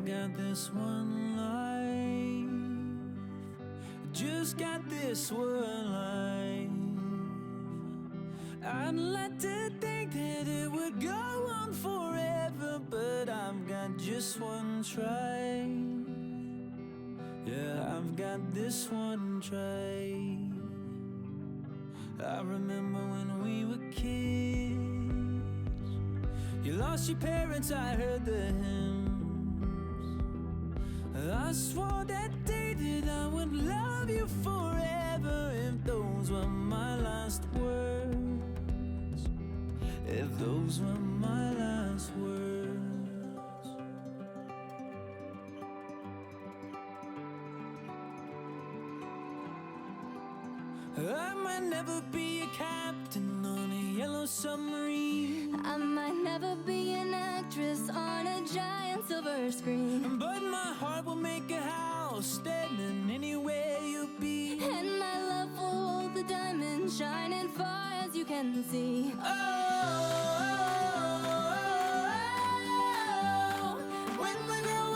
got this one life, just got this one life. I'd like to think that it would go on forever, but I've got just one try. Yeah, I've got this one try. I remember when we were kids, you lost your parents, I heard the hymns. I swore that day that I would love you forever, if those were my last words, if those were my last words. I might never be a captain on a yellow submarine. I might never be an actress on a giant silver screen, but my heart will make a house standing anywhere you be. and my love will hold the diamond shining far as you can see. When we grow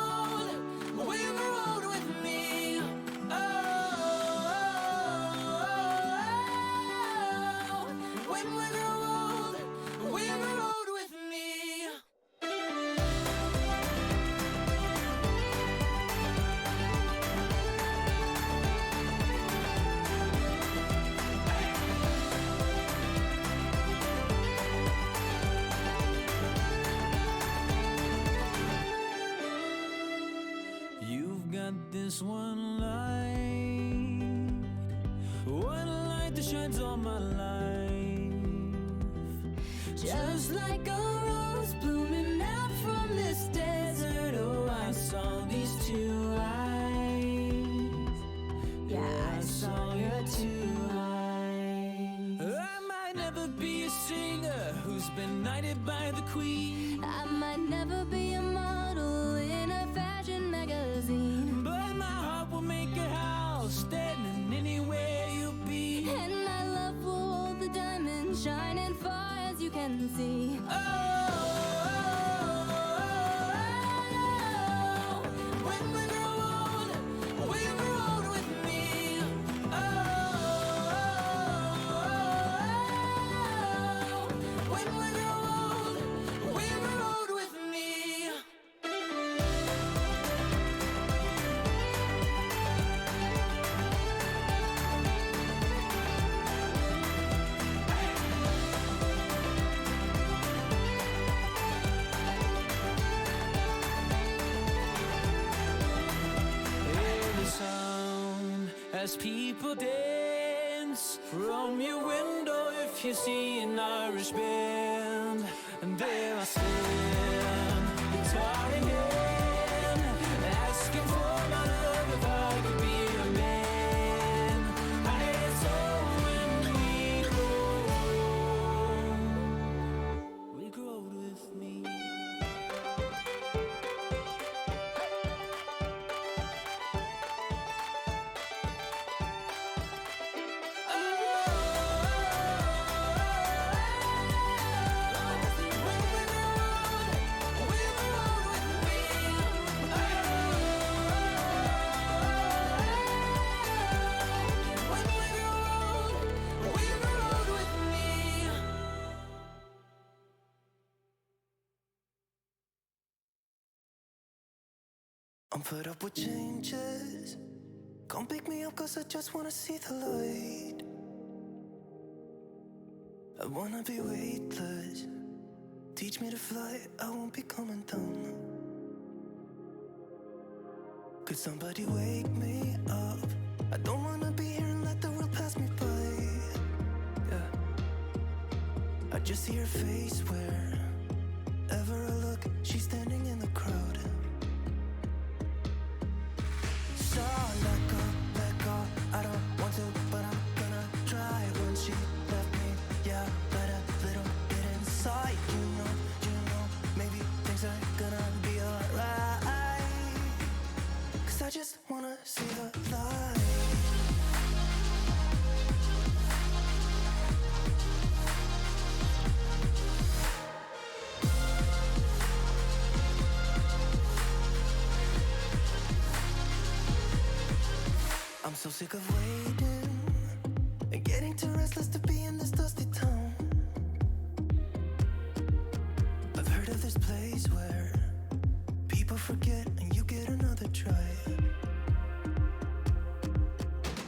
old with me. When we grow old with me. You've got this one light that shines all my life. Just like a rose blooming out from this desert. Oh, I saw these two eyes. Yeah, I saw your two eyes. I might never be a singer who's been knighted by the queen. I might never be a model in a fashion magazine, but my heart will make a house standing anywhere you be. and my love will hold the diamond shining far as you can see. When we grow old with me. When we grow old with me. As people dance from your window, if you see an Irish band, and there I stand, guitar in hand, asking for my love if I could be a man. And it's all when we grow old with me. I'm fed up with changes. Come pick me up, cause I just wanna see the light. I wanna be weightless. Teach me to fly, I won't be coming down. Could somebody wake me up? I don't wanna be here and let the world pass me by. Yeah, I just see her face wherever I look. She's standing in the crowd. So let go, I don't want to, but I'm gonna try. When she left me, yeah, let a little bit inside. You know, maybe things are gonna be alright. Cause I just wanna see the light. sick of waiting and getting too restless to be in this dusty town. I've heard of this place where people forget and you get another try.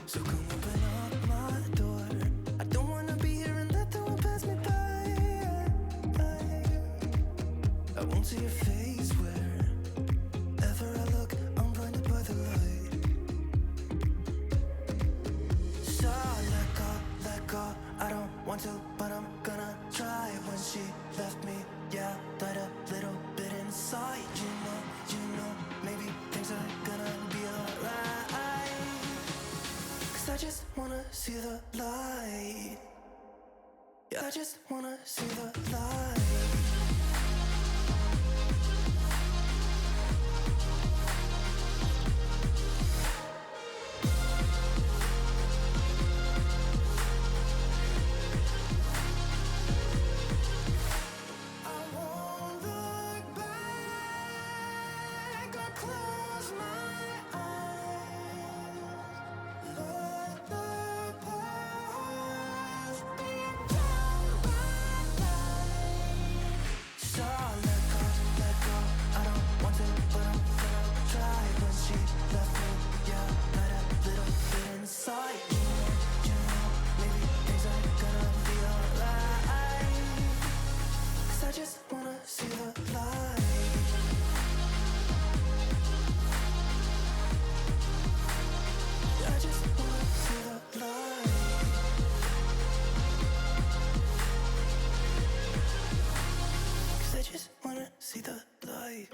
So come open up my door. I don't wanna be here and let the world pass me by. I won't see your face wherever I look. I'm blinded by the light. So let go. I don't want to, but I'm gonna try. When she left me, yeah, died a little bit inside. You know, maybe things are gonna be alright. 'Cause I just wanna see the light. Yeah, I just wanna see the light. See the light.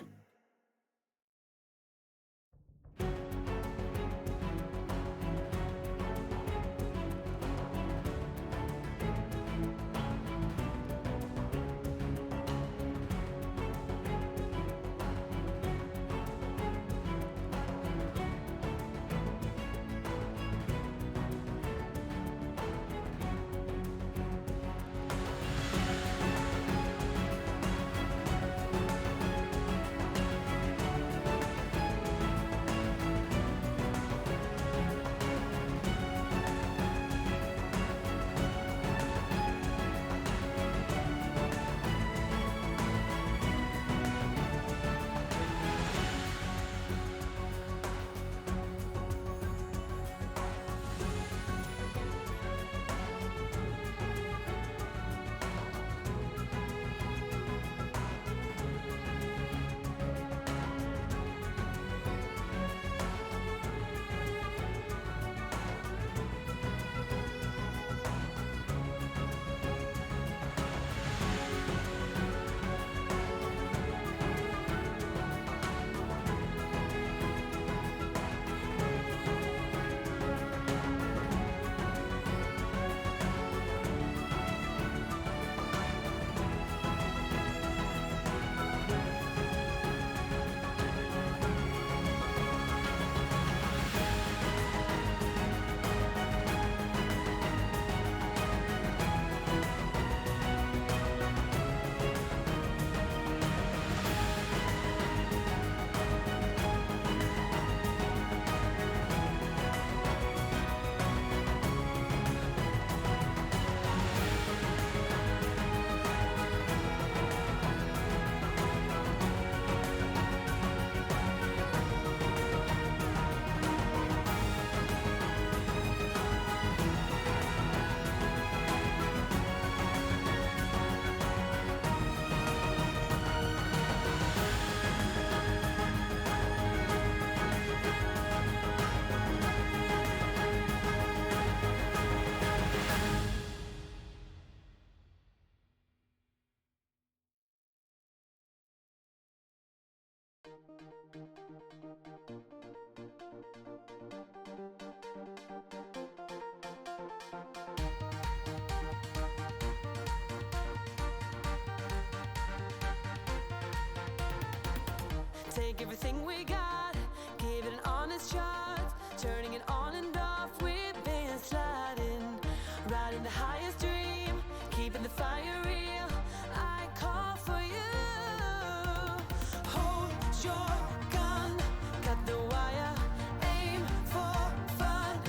Take everything we got, give it an honest shot. Turning it on and off, we've been sliding. Riding the highest dream, keeping the fire real. I call for you. Hold your gun, cut the wire. Aim for fun,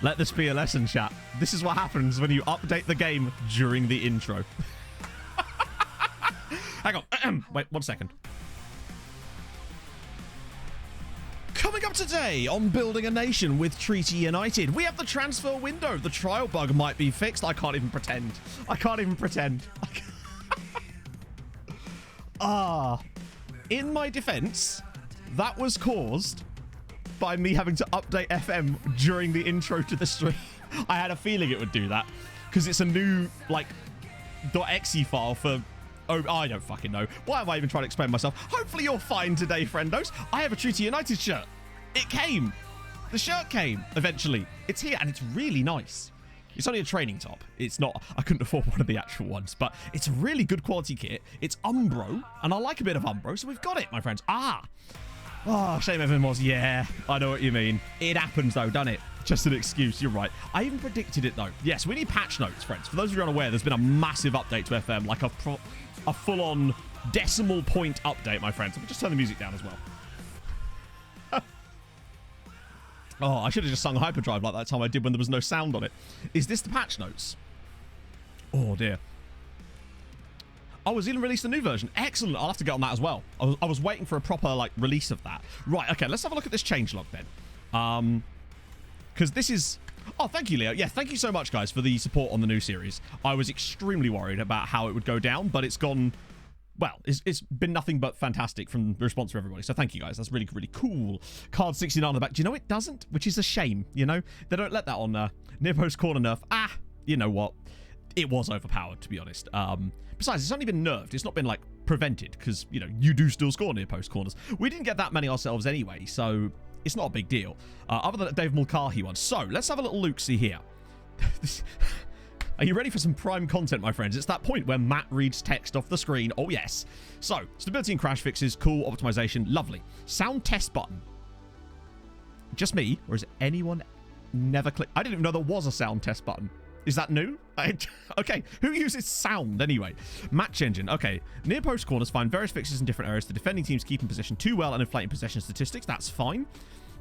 Let this be a lesson, chat. This is what happens when you update the game during the intro. Hang on. Wait, 1 second. Coming up today on Building a Nation with Treaty United, we have the transfer window. The trial bug might be fixed. I can't even pretend. In my defense, that was caused by me having to update FM during the intro to the stream. I had a feeling it would do that because it's a new like .exe file for... Oh, I don't fucking know. Why am I even trying to explain myself? Hopefully you're fine today, friendos. I have a Treaty United shirt. It came. The shirt came eventually. It's here and it's really nice. It's only a training top. It's not... I couldn't afford one of the actual ones, but it's a really good quality kit. It's Umbro, and I like a bit of Umbro, so we've got it, my friends. Oh, shame Evan was. Yeah, I know what you mean. It happens, though, doesn't it? Just an excuse. You're right. I even predicted it, though. Yes, we need patch notes, friends. For those of you unaware, there's been a massive update to FM, like a full-on decimal point update, my friends. Let me just turn the music down as well. Oh, I should have just sung Hyperdrive like that time I did when there was no sound on it. Is this the patch notes? Oh, dear. Oh, Zealand released a new version. Excellent. I'll have to get on that as well. I was waiting for a proper, like, release of that. Right, okay, let's have a look at this changelog then. Because this is... Oh, thank you, Leo. Yeah, thank you so much, guys, for the support on the new series. I was extremely worried about how it would go down, but it's gone... Well, it's been nothing but fantastic from the response from everybody. So thank you, guys. That's really, really cool. Card 69 on the back. Do you know it doesn't? Which is a shame, you know? They don't let that on near post corner nerf. You know what? It was overpowered, to be honest. Besides, it's only been nerfed. It's not been, like, prevented because, you know, you do still score near post corners. We didn't get that many ourselves anyway, so it's not a big deal. Other than that Dave Mulcahy one. So, let's have a little look-see here. Are you ready for some prime content, my friends? It's that point where Matt reads text off the screen. Oh, yes. So, stability and crash fixes. Cool. Optimization. Lovely. Sound test button. Just me? Or is anyone never clicked? I didn't even know there was a sound test button. Is that new? Okay. Who uses sound anyway? Match engine. Okay. Near post corners find various fixes in different areas. The defending teams keep in possession too well and inflating possession statistics. That's fine.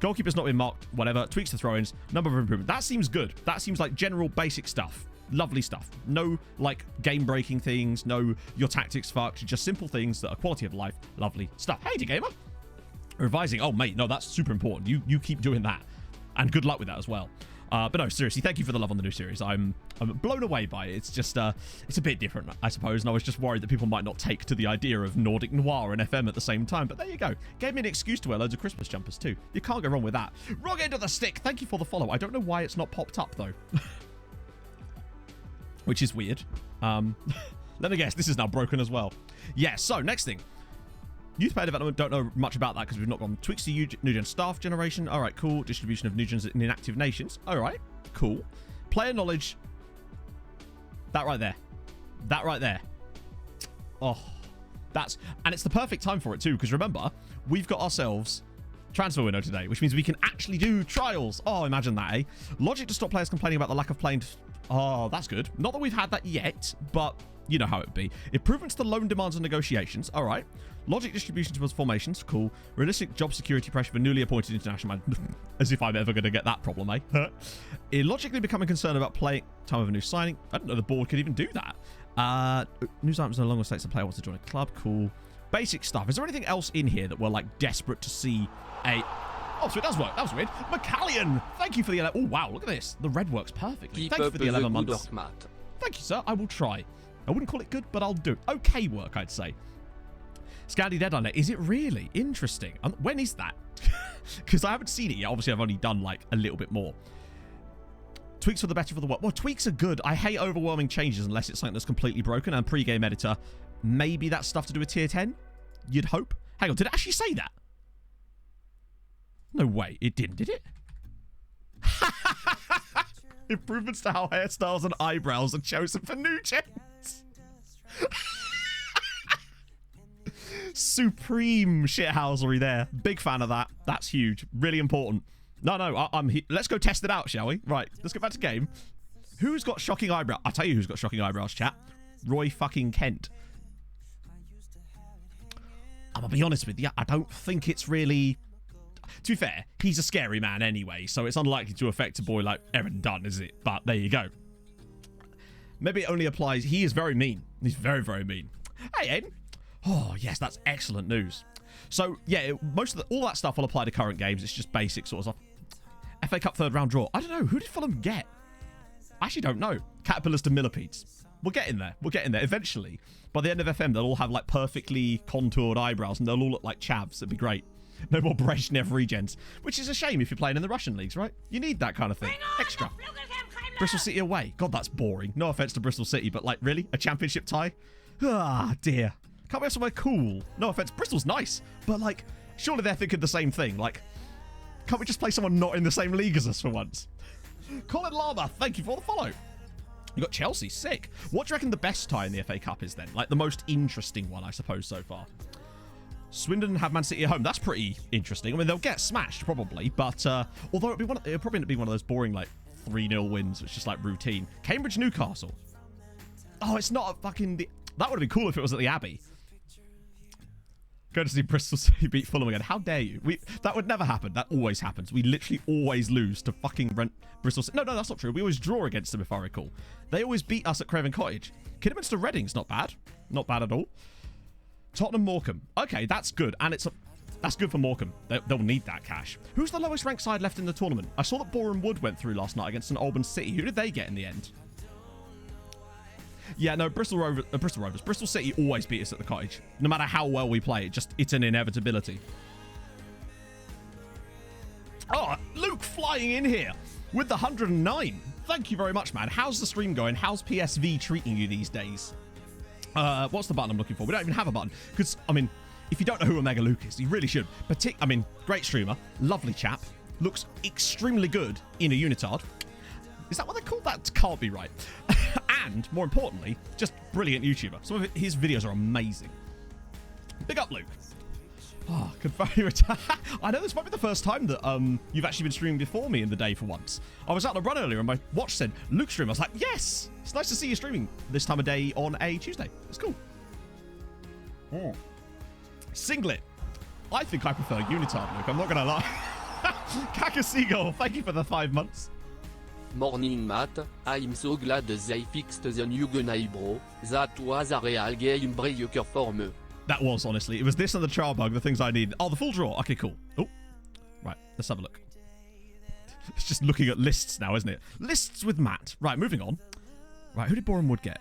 Goalkeeper's not been marked. Whatever. Tweaks the throw-ins. Number of improvement. That seems good. That seems like general basic stuff. Lovely stuff. No, like, game-breaking things. No, your tactics fucked. Just simple things that are quality of life. Lovely stuff. Hey, D-Gamer. Revising. Oh, mate. No, that's super important. You keep doing that. And good luck with that as well. But no, seriously, thank you for the love on the new series. I'm blown away by it. It's just, it's a bit different, I suppose. And I was just worried that people might not take to the idea of Nordic Noir and FM at the same time. But there you go. Gave me an excuse to wear loads of Christmas jumpers too. You can't go wrong with that. Wrong end of the stick. Thank you for the follow. I don't know why it's not popped up, though. Which is weird. Let me guess, this is now broken as well. Yeah, so next thing. Youth player development, don't know much about that because we've not gone. Tweaks to new gen staff generation. All right, cool. Distribution of new gens in inactive nations. All right, cool. Player knowledge. That right there. That right there. Oh, that's... And it's the perfect time for it too, because remember, we've got ourselves transfer window today, which means we can actually do trials. Oh, imagine that, eh? Logic to stop players complaining about the lack of playing... Oh, that's good. Not that we've had that yet, but you know how it would be. Improvements to loan demands and negotiations. All right. Logic distribution towards formations. Cool. Realistic job security pressure for newly appointed international man. As if I'm ever going to get that problem, eh? Illogically becoming concerned about playing time of a new signing. I didn't know the board could even do that. News items no longer states the player wants to join a club. Cool. Basic stuff. Is there anything else in here that we're like desperate to see a... Oh, so it does work. That was weird. McCallion, thank you for the... Oh, wow, look at this. The red works perfectly. Thank you for the 11 months. Thank you, sir. I will try. I wouldn't call it good, but I'll do it. Okay work, I'd say. Scandi Deadline. Is it really? Interesting. When is that? Because I haven't seen it yet. Obviously, I've only done, like, a little bit more. Tweaks for the better for the worse. Well, tweaks are good. I hate overwhelming changes unless it's something that's completely broken. And pre-game editor, maybe that's stuff to do with tier 10? You'd hope. Hang on, did it actually say that? No way. It didn't, did it? Improvements to how hairstyles and eyebrows are chosen for new gens. Supreme shithousery there. Big fan of that. That's huge. Really important. No, I'm here. Let's go test it out, shall we? Right, let's get back to game. Who's got shocking eyebrows? I'll tell you who's got shocking eyebrows, chat. Roy fucking Kent. I'm gonna be honest with you. I don't think it's really... to be fair, he's a scary man anyway, so it's unlikely to affect a boy like Erin Dunn, is it? But there you go. Maybe it only applies. He is very mean. He's very, very mean. Hey, Aiden. Oh, yes, that's excellent news. So, yeah, all that stuff will apply to current games. It's just basic sort of stuff. FA Cup third round draw. I don't know. Who did Fulham get? I actually don't know. Caterpillars to Millipedes. We'll get in there. We'll get in there eventually. By the end of FM, they'll all have like perfectly contoured eyebrows and they'll all look like chavs. It'd be great. No more Brezhnev regens, which is a shame if you're playing in the Russian leagues, right? You need that kind of thing. Extra. Bristol City away. God, that's boring. No offense to Bristol City, but like, really? A championship tie? Ah, dear. Can't we have somewhere cool? No offense. Bristol's nice, but like, surely they're thinking the same thing. Like, can't we just play someone not in the same league as us for once? Colin Lama, thank you for the follow. You got Chelsea, sick. What do you reckon the best tie in the FA Cup is then? Like the most interesting one, I suppose, so far. Swindon have Man City at home. That's pretty interesting. I mean, they'll get smashed probably, but although it'll probably be one of those boring like 3-0 wins, which is just like routine. Cambridge Newcastle. Oh, it's not a fucking. That would have been cool if it was at the Abbey. Go to see Bristol City beat Fulham again. How dare you? That would never happen. That always happens. We literally always lose to fucking Bristol City. No, that's not true. We always draw against them, if I recall. They always beat us at Craven Cottage. Kidderminster Reading's not bad. Not bad at all. Tottenham Morecambe. Okay, that's good. And that's good for Morecambe. They'll need that cash. Who's the lowest ranked side left in the tournament? I saw that Boreham Wood went through last night against St Albans City. Who did they get in the end? Yeah, no, Bristol Rovers. Bristol City always beat us at the Cottage. No matter how well we play, it's an inevitability. Oh, Luke flying in here with the 109. Thank you very much, man. How's the stream going? How's PSV treating you these days? What's the button I'm looking for? We don't even have a button. Because, I mean, if you don't know who Omega Luke is, you really should. I mean, great streamer. Lovely chap. Looks extremely good in a unitard. Is that what they call that? Can't be right. And, more importantly, just brilliant YouTuber. Some of his videos are amazing. Big up, Luke. Oh, confirm your attack. I know this might be the first time that you've actually been streaming before me in the day for once. I was out on a run earlier and my watch said Luke stream. I was like, yes! It's nice to see you streaming this time of day on a Tuesday. It's cool. Oh. Singlet. I think I prefer unitard, Luke. I'm not going to lie. Kaka Seagull, thank you for the 5 months. Morning Matt, I'm so glad they fixed the new gun bro. That was a real game breaker for me. That was, honestly. It was this and the trial bug, the things I need. Oh, the full draw. Okay, cool. Oh, right. Let's have a look. It's just looking at lists now, isn't it? Lists with Matt. Right, moving on. Right, who did Boreham Wood get?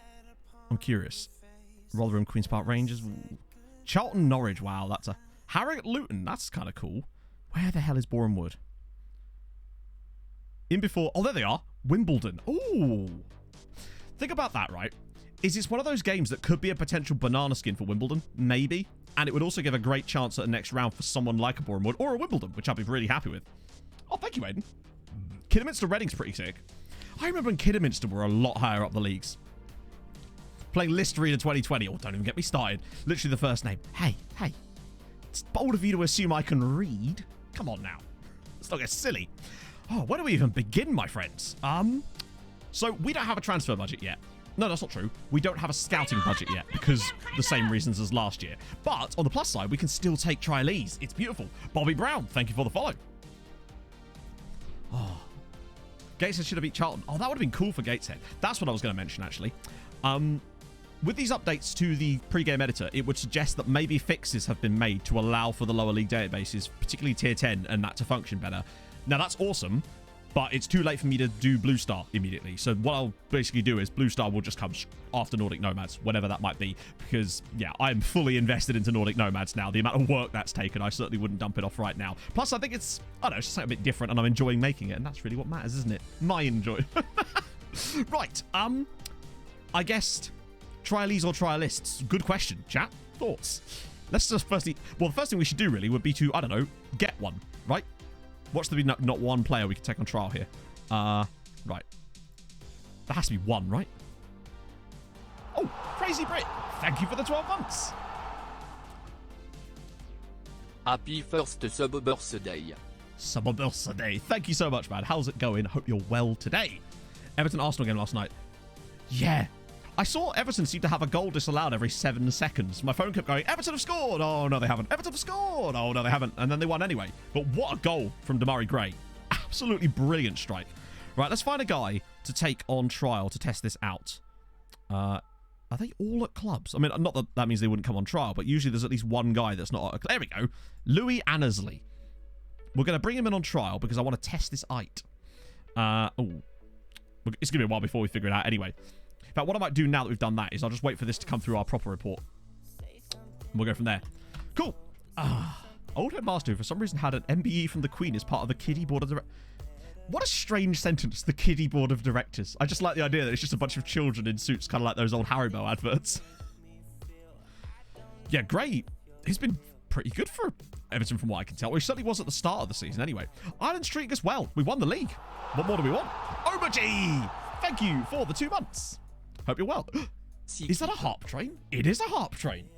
I'm curious. Rotherham, Queen's Park Rangers. Ooh. Charlton, Norwich. Wow, that's a... Harrogate, Luton. That's kind of cool. Where the hell is Boreham Wood? In before... Oh, there they are. Wimbledon. Ooh. Think about that, right? Is it's one of those games that could be a potential banana skin for Wimbledon? Maybe. And it would also give a great chance at the next round for someone like a Boreham Wood or a Wimbledon, which I'd be really happy with. Oh, thank you, Aiden. Kidderminster Reading's pretty sick. I remember when Kidderminster were a lot higher up the leagues. Playing List Reader 2020. Oh, don't even get me started. Literally the first name. Hey. It's bold of you to assume I can read. Come on now. Let's not get silly. Oh, where do we even begin, my friends? So we don't have a transfer budget yet. No, that's not true. We don't have a scouting budget yet because the same reasons as last year. But on the plus side, we can still take trialees. It's beautiful. Bobby Brown, thank you for the follow. Oh, Gateshead should have beat Charlton. Oh, that would have been cool for Gateshead. That's what I was going to mention, actually. With these updates to the pre-game editor, it would suggest that maybe fixes have been made to allow for the lower league databases, particularly tier 10, and that to function better. Now, that's awesome, but it's too late for me to do Blue Star immediately. So what I'll basically do is Blue Star will just come after Nordic Nomads, whenever that might be. Because, yeah, I'm fully invested into Nordic Nomads now. The amount of work that's taken, I certainly wouldn't dump it off right now. Plus, I think it's, I don't know, it's just like a bit different and I'm enjoying making it. And that's really what matters, isn't it? My enjoy. Right, I guessed trialees or trialists. Good question, chat. Thoughts? Let's just firstly, well, the first thing we should do really would be to, I don't know, get one, right? Watch there be not one player we can take on trial here. Right. There has to be one, right? Oh, Crazy Brit. Thank you for the 12 months. Happy first sub birthday. Summer birthday. Thank you so much, man. How's it going? Hope you're well today. Everton Arsenal game last night. Yeah. I saw Everton seem to have a goal disallowed every 7 seconds. My phone kept going, Everton have scored. Oh, no, they haven't. Everton have scored. Oh, no, they haven't. And then they won anyway. But what a goal from Demarai Gray. Absolutely brilliant strike. Right, let's find a guy to take on trial to test this out. Are they all at clubs? I mean, not that that means they wouldn't come on trial, but usually there's at least one guy that's not at a club. There we go. Louis Annesley. We're going to bring him in on trial because I want to test this ite. It's going to be a while before we figure it out anyway. In fact, what I might do now that we've done that is I'll just wait for this to come through our proper report. And we'll go from there. Cool. Old Headmaster, who for some reason had an MBE from the Queen as part of the kiddie board of directors. What a strange sentence, the kiddie board of directors. I just like the idea that it's just a bunch of children in suits, kind of like those old Haribo adverts. Yeah, great. He's been pretty good for Everton from what I can tell. Well, he certainly was at the start of the season anyway. Ireland's treating us well. We won the league. What more do we want? Obergy! Thank you for the 2 months. Hope you're well. Is that a harp train? It is a harp train.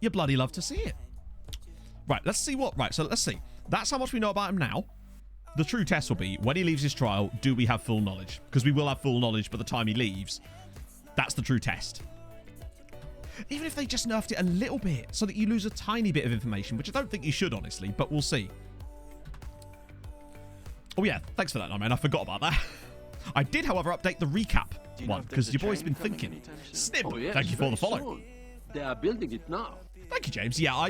You bloody love to see it. Right, let's see what... Right, so let's see. That's how much we know about him now. The true test will be, when he leaves his trial, do we have full knowledge? Because we will have full knowledge by the time he leaves. That's the true test. Even if they just nerfed it a little bit, so that you lose a tiny bit of information, which I don't think you should, honestly, but we'll see. Oh yeah, thanks for that, man. I forgot about that. I did, however, update the recap one, because your boy's been thinking. Snip, Oh, yes, thank you for the follow. soon. They are building it now. Thank you, James. Yeah,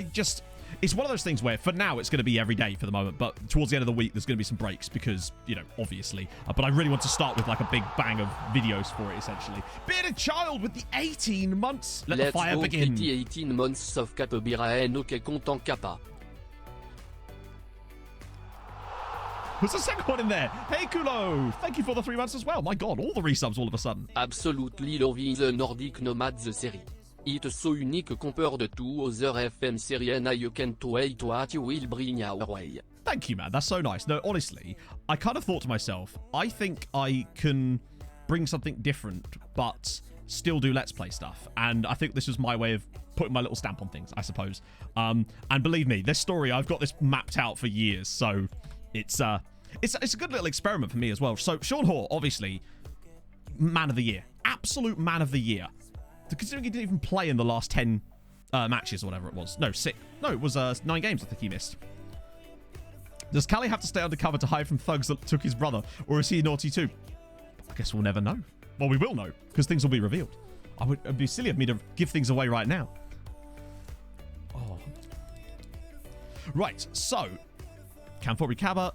it's one of those things where, for now, it's going to be every day for the moment, but towards the end of the week, there's going to be some breaks because, you know, obviously. But I really want to start with, like, a big bang of videos for it, essentially. Bearded Child with the 18 months. Let the fire begin. Let's go, 18 months of Capobiraen, ok, content Kappa. There's a second one in there. Hey, Kulo. Thank you for the 3 months as well. My God, all the resubs all of a sudden. Absolutely loving the Nordic Nomads series. It's so unique compared to other FM series and I can't wait what you will bring our way. Thank you, man. That's so nice. No, honestly, I kind of thought to myself, I think I can bring something different, but still do Let's Play stuff. And I think this was my way of putting my little stamp on things, I suppose. And believe me, this story, I've got this mapped out for years, so it's a good little experiment for me as well. So Sean Hoare, obviously, man of the year. Absolute man of the year. Considering he didn't even play in the last 10 matches or whatever it was. No, 6. No, it was 9 games I think he missed. Does Callie have to stay undercover to hide from thugs that took his brother? Or is he naughty too? I guess we'll never know. Well, we will know, because things will be revealed. It'd be silly of me to give things away right now. Oh. Right, so... Camfori Cabba.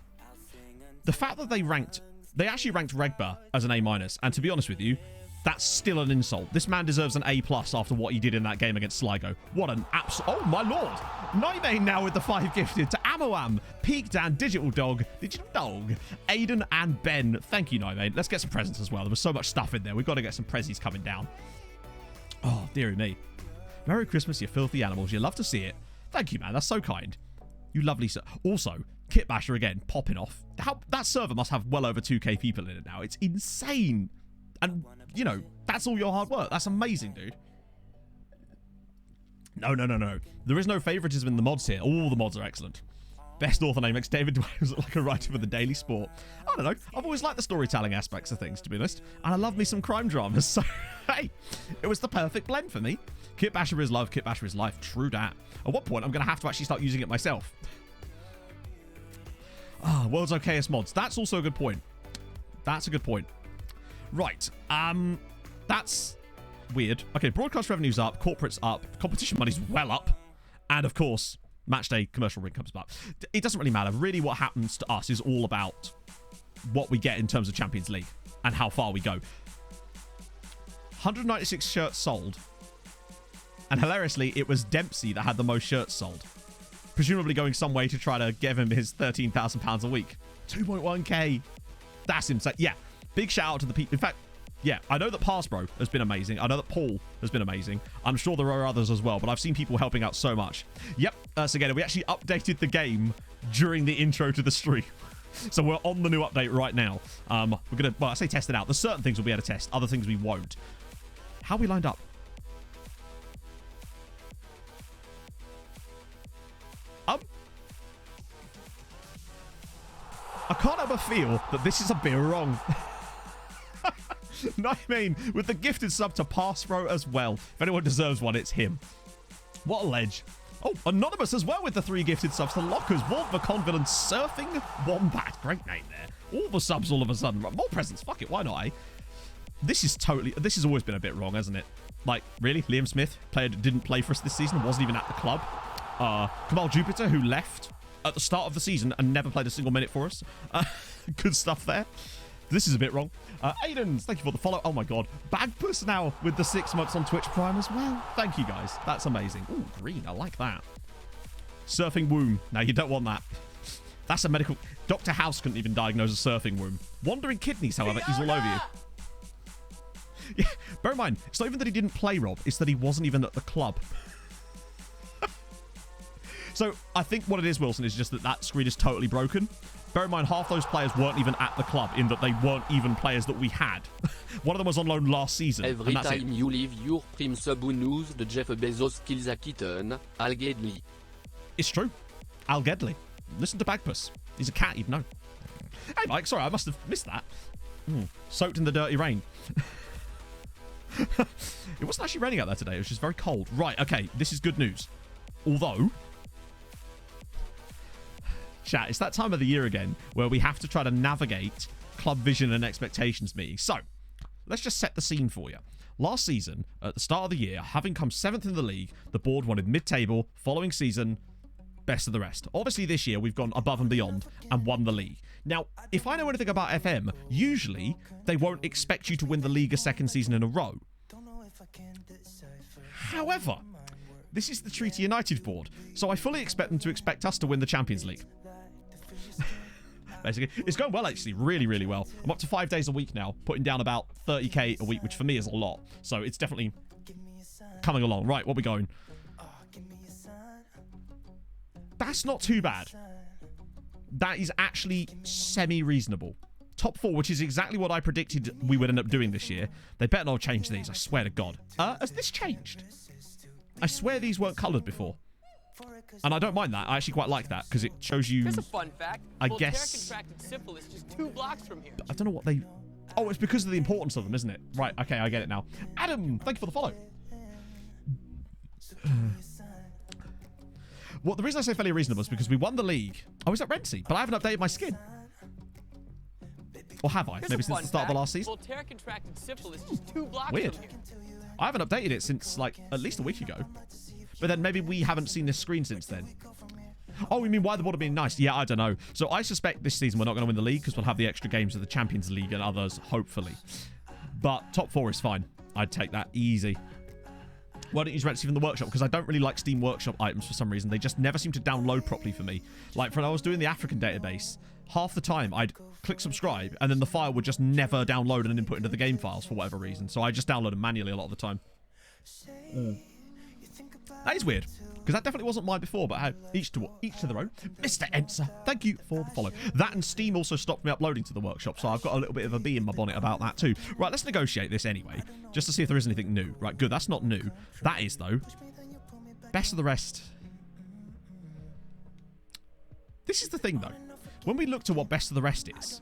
The fact that they actually ranked Regba as an A-, and to be honest with you, that's still an insult. This man deserves an A+ after what he did in that game against Sligo. What an oh my lord. Nightmane now with the 5 gifted to Amoam, Peak Dan, Digital Dog, Aiden and Ben. Thank you, Nightmane. Let's get some presents as well. There was so much stuff in there. We've got to get some prezzies coming down. Oh, dearie me. Merry Christmas, you filthy animals. You love to see it. Thank you, man. That's so kind. You lovely sir. Also, Kit Basher again, popping off. That server must have well over 2k people in it now. It's insane. And, you know, that's all your hard work. That's amazing, dude. No. There is no favoritism in the mods here. All the mods are excellent. Best author name makes David Dwayne look like a writer for the Daily Sport. I don't know. I've always liked the storytelling aspects of things, to be honest. And I love me some crime dramas. So, hey, it was the perfect blend for me. Kit Basher is love. Kit Basher is life. True dat. At what point I'm going to have to actually start using it myself? World's okayest mods. That's also a good point. That's a good point. Right. That's weird. Okay, broadcast revenue's up, corporate's up, competition money's well up, and of course, matchday commercial ring comes back. It doesn't really matter. Really, what happens to us is all about what we get in terms of Champions League and how far we go. 196 shirts sold, and hilariously, it was Dempsey that had the most shirts sold. Presumably going some way to try to give him his £13,000 a week. 2.1k. That's insane. Yeah. Big shout out to the people. In fact, yeah, I know that Passbro has been amazing. I know that Paul has been amazing. I'm sure there are others as well, but I've seen people helping out so much. Yep, so again, we actually updated the game during the intro to the stream. So we're on the new update right now. We're going to, well, I say test it out. There's certain things we'll be able to test, other things we won't. How are we lined up? I can't help but feel that this is a bit wrong. No, I mean, with the gifted sub to Pass Throw as well. If anyone deserves one, it's him. What a ledge. Oh, Anonymous as well with the 3 gifted subs to Lockers, Wolf, the Confident, Surfing Wombat. Great name there. All the subs all of a sudden. More presents. Fuck it. Why not, eh? This has always been a bit wrong, hasn't it? Like, really? Liam Smith, player that didn't play for us this season, wasn't even at the club. Kamal Jupiter, who left at the start of the season and never played a single minute for us. Good stuff there. This is a bit wrong. Aidens, thank you for the follow. Oh my god. Bagpuss now with the 6 months on Twitch Prime as well. Thank you guys. That's amazing. Ooh, green. I like that. Surfing womb. Now you don't want that. That's a medical... Dr. House couldn't even diagnose a surfing womb. Wandering kidneys, however, he's all over you. Yeah, bear in mind, it's not even that he didn't play, Rob. It's that he wasn't even at the club. So I think what it is, Wilson, is just that screen is totally broken. Bear in mind, half those players weren't even at the club, in that they weren't even players that we had. One of them was on loan last season. Every time you leave your prime sub news, the Jeff Bezos kills a kitten, Al Gedley. It's true. Al Gedley. Listen to Bagpuss. He's a cat, you'd know. Hey, Mike, sorry, I must have missed that. Soaked in the dirty rain. It wasn't actually raining out there today. It was just very cold. Right, okay, this is good news. Although... Chat, it's that time of the year again where we have to try to navigate club vision and expectations meetings. So, let's just set the scene for you. Last season, at the start of the year, having come 7th in the league, the board wanted mid-table. Following season, best of the rest. Obviously, this year, we've gone above and beyond and won the league. Now, if I know anything about FM, usually they won't expect you to win the league a second season in a row. However, this is the Treaty United board, so I fully expect them to expect us to win the Champions League. Basically, it's going well, actually, really, really well. I'm up to 5 days a week now, putting down about 30k a week, which for me is a lot. So it's definitely coming along. Right, what are we going? That's not too bad. That is actually semi-reasonable. Top 4, which is exactly what I predicted we would end up doing this year. They better not change these, I swear to God. Has this changed? I swear these weren't coloured before. And I don't mind that. I actually quite like that because it shows you. Here's a fun fact. I guess. Contracted syphilis just 2 blocks from here. I don't know what they. Oh, it's because of the importance of them, isn't it? Right. Okay, I get it now. Adam, thank you for the follow. Well, the reason I say fairly reasonable is because we won the league. I was at Rentsy, but I haven't updated my skin. Or have I? Maybe since the start of the last season. Voltaire contracted syphilis just 2 blocks Weird. from here. I haven't updated it since like at least a week ago. But then maybe we haven't seen this screen since then. Oh, you mean why the board have been nice? Yeah, I don't know. So I suspect this season we're not going to win the league because we'll have the extra games of the Champions League and others, hopefully. But top 4 is fine. I'd take that easy. Why don't you rent from the workshop? Because I don't really like Steam Workshop items for some reason. They just never seem to download properly for me. Like when I was doing the African database, half the time I'd click subscribe and then the file would just never download and input into the game files for whatever reason. So I just download them manually a lot of the time. That is weird, because that definitely wasn't mine before, but hey, each to their own. Mr. Enser, thank you for the follow. That and Steam also stopped me uploading to the workshop, so I've got a little bit of a bee in my bonnet about that too. Right, let's negotiate this anyway, just to see if there is anything new. Right, good, that's not new. That is, though. Best of the rest. This is the thing, though. When we look to what best of the rest is,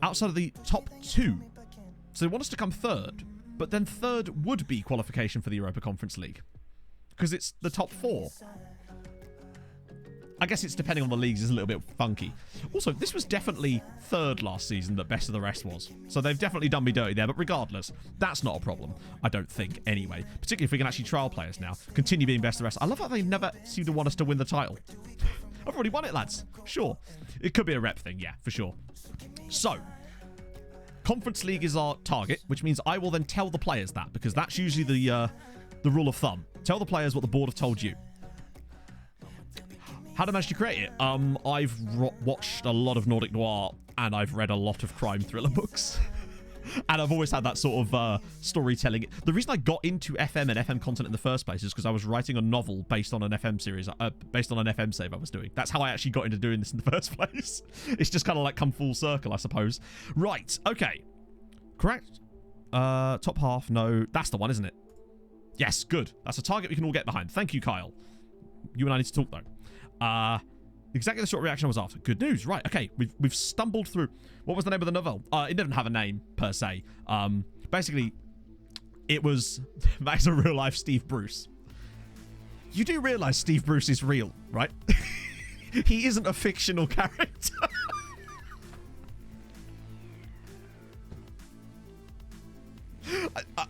outside of the top 2, so they want us to come 3rd. But then 3rd would be qualification for the Europa Conference League. Because it's the top 4. I guess it's depending on the leagues is a little bit funky. Also, this was definitely 3rd last season that best of the rest was. So they've definitely done me dirty there. But regardless, that's not a problem. I don't think, anyway. Particularly if we can actually trial players now. Continue being best of the rest. I love how they never seem to want us to win the title. I've already won it, lads. Sure. It could be a rep thing, yeah, for sure. So... Conference League is our target, which means I will then tell the players that, because that's usually the rule of thumb. Tell the players what the board have told you. How did I manage to create it? I've watched a lot of Nordic Noir, and I've read a lot of crime thriller books. And I've always had that sort of storytelling. The reason I got into FM and FM content in the first place is because I was writing a novel based on an FM series, based on an FM save I was doing. That's how I actually got into doing this in the first place. It's just kind of like come full circle, I suppose. Right, okay. Correct? Top half, no. That's the one, isn't it? Yes, good. That's a target we can all get behind. Thank you, Kyle. You and I need to talk, though. Exactly the sort of reaction I was after. Good news. Right, okay. We've stumbled through. What was the name of the novel? It didn't have a name, per se. Basically, it was... That is a real-life Steve Bruce. You do realise Steve Bruce is real, right? He isn't a fictional character.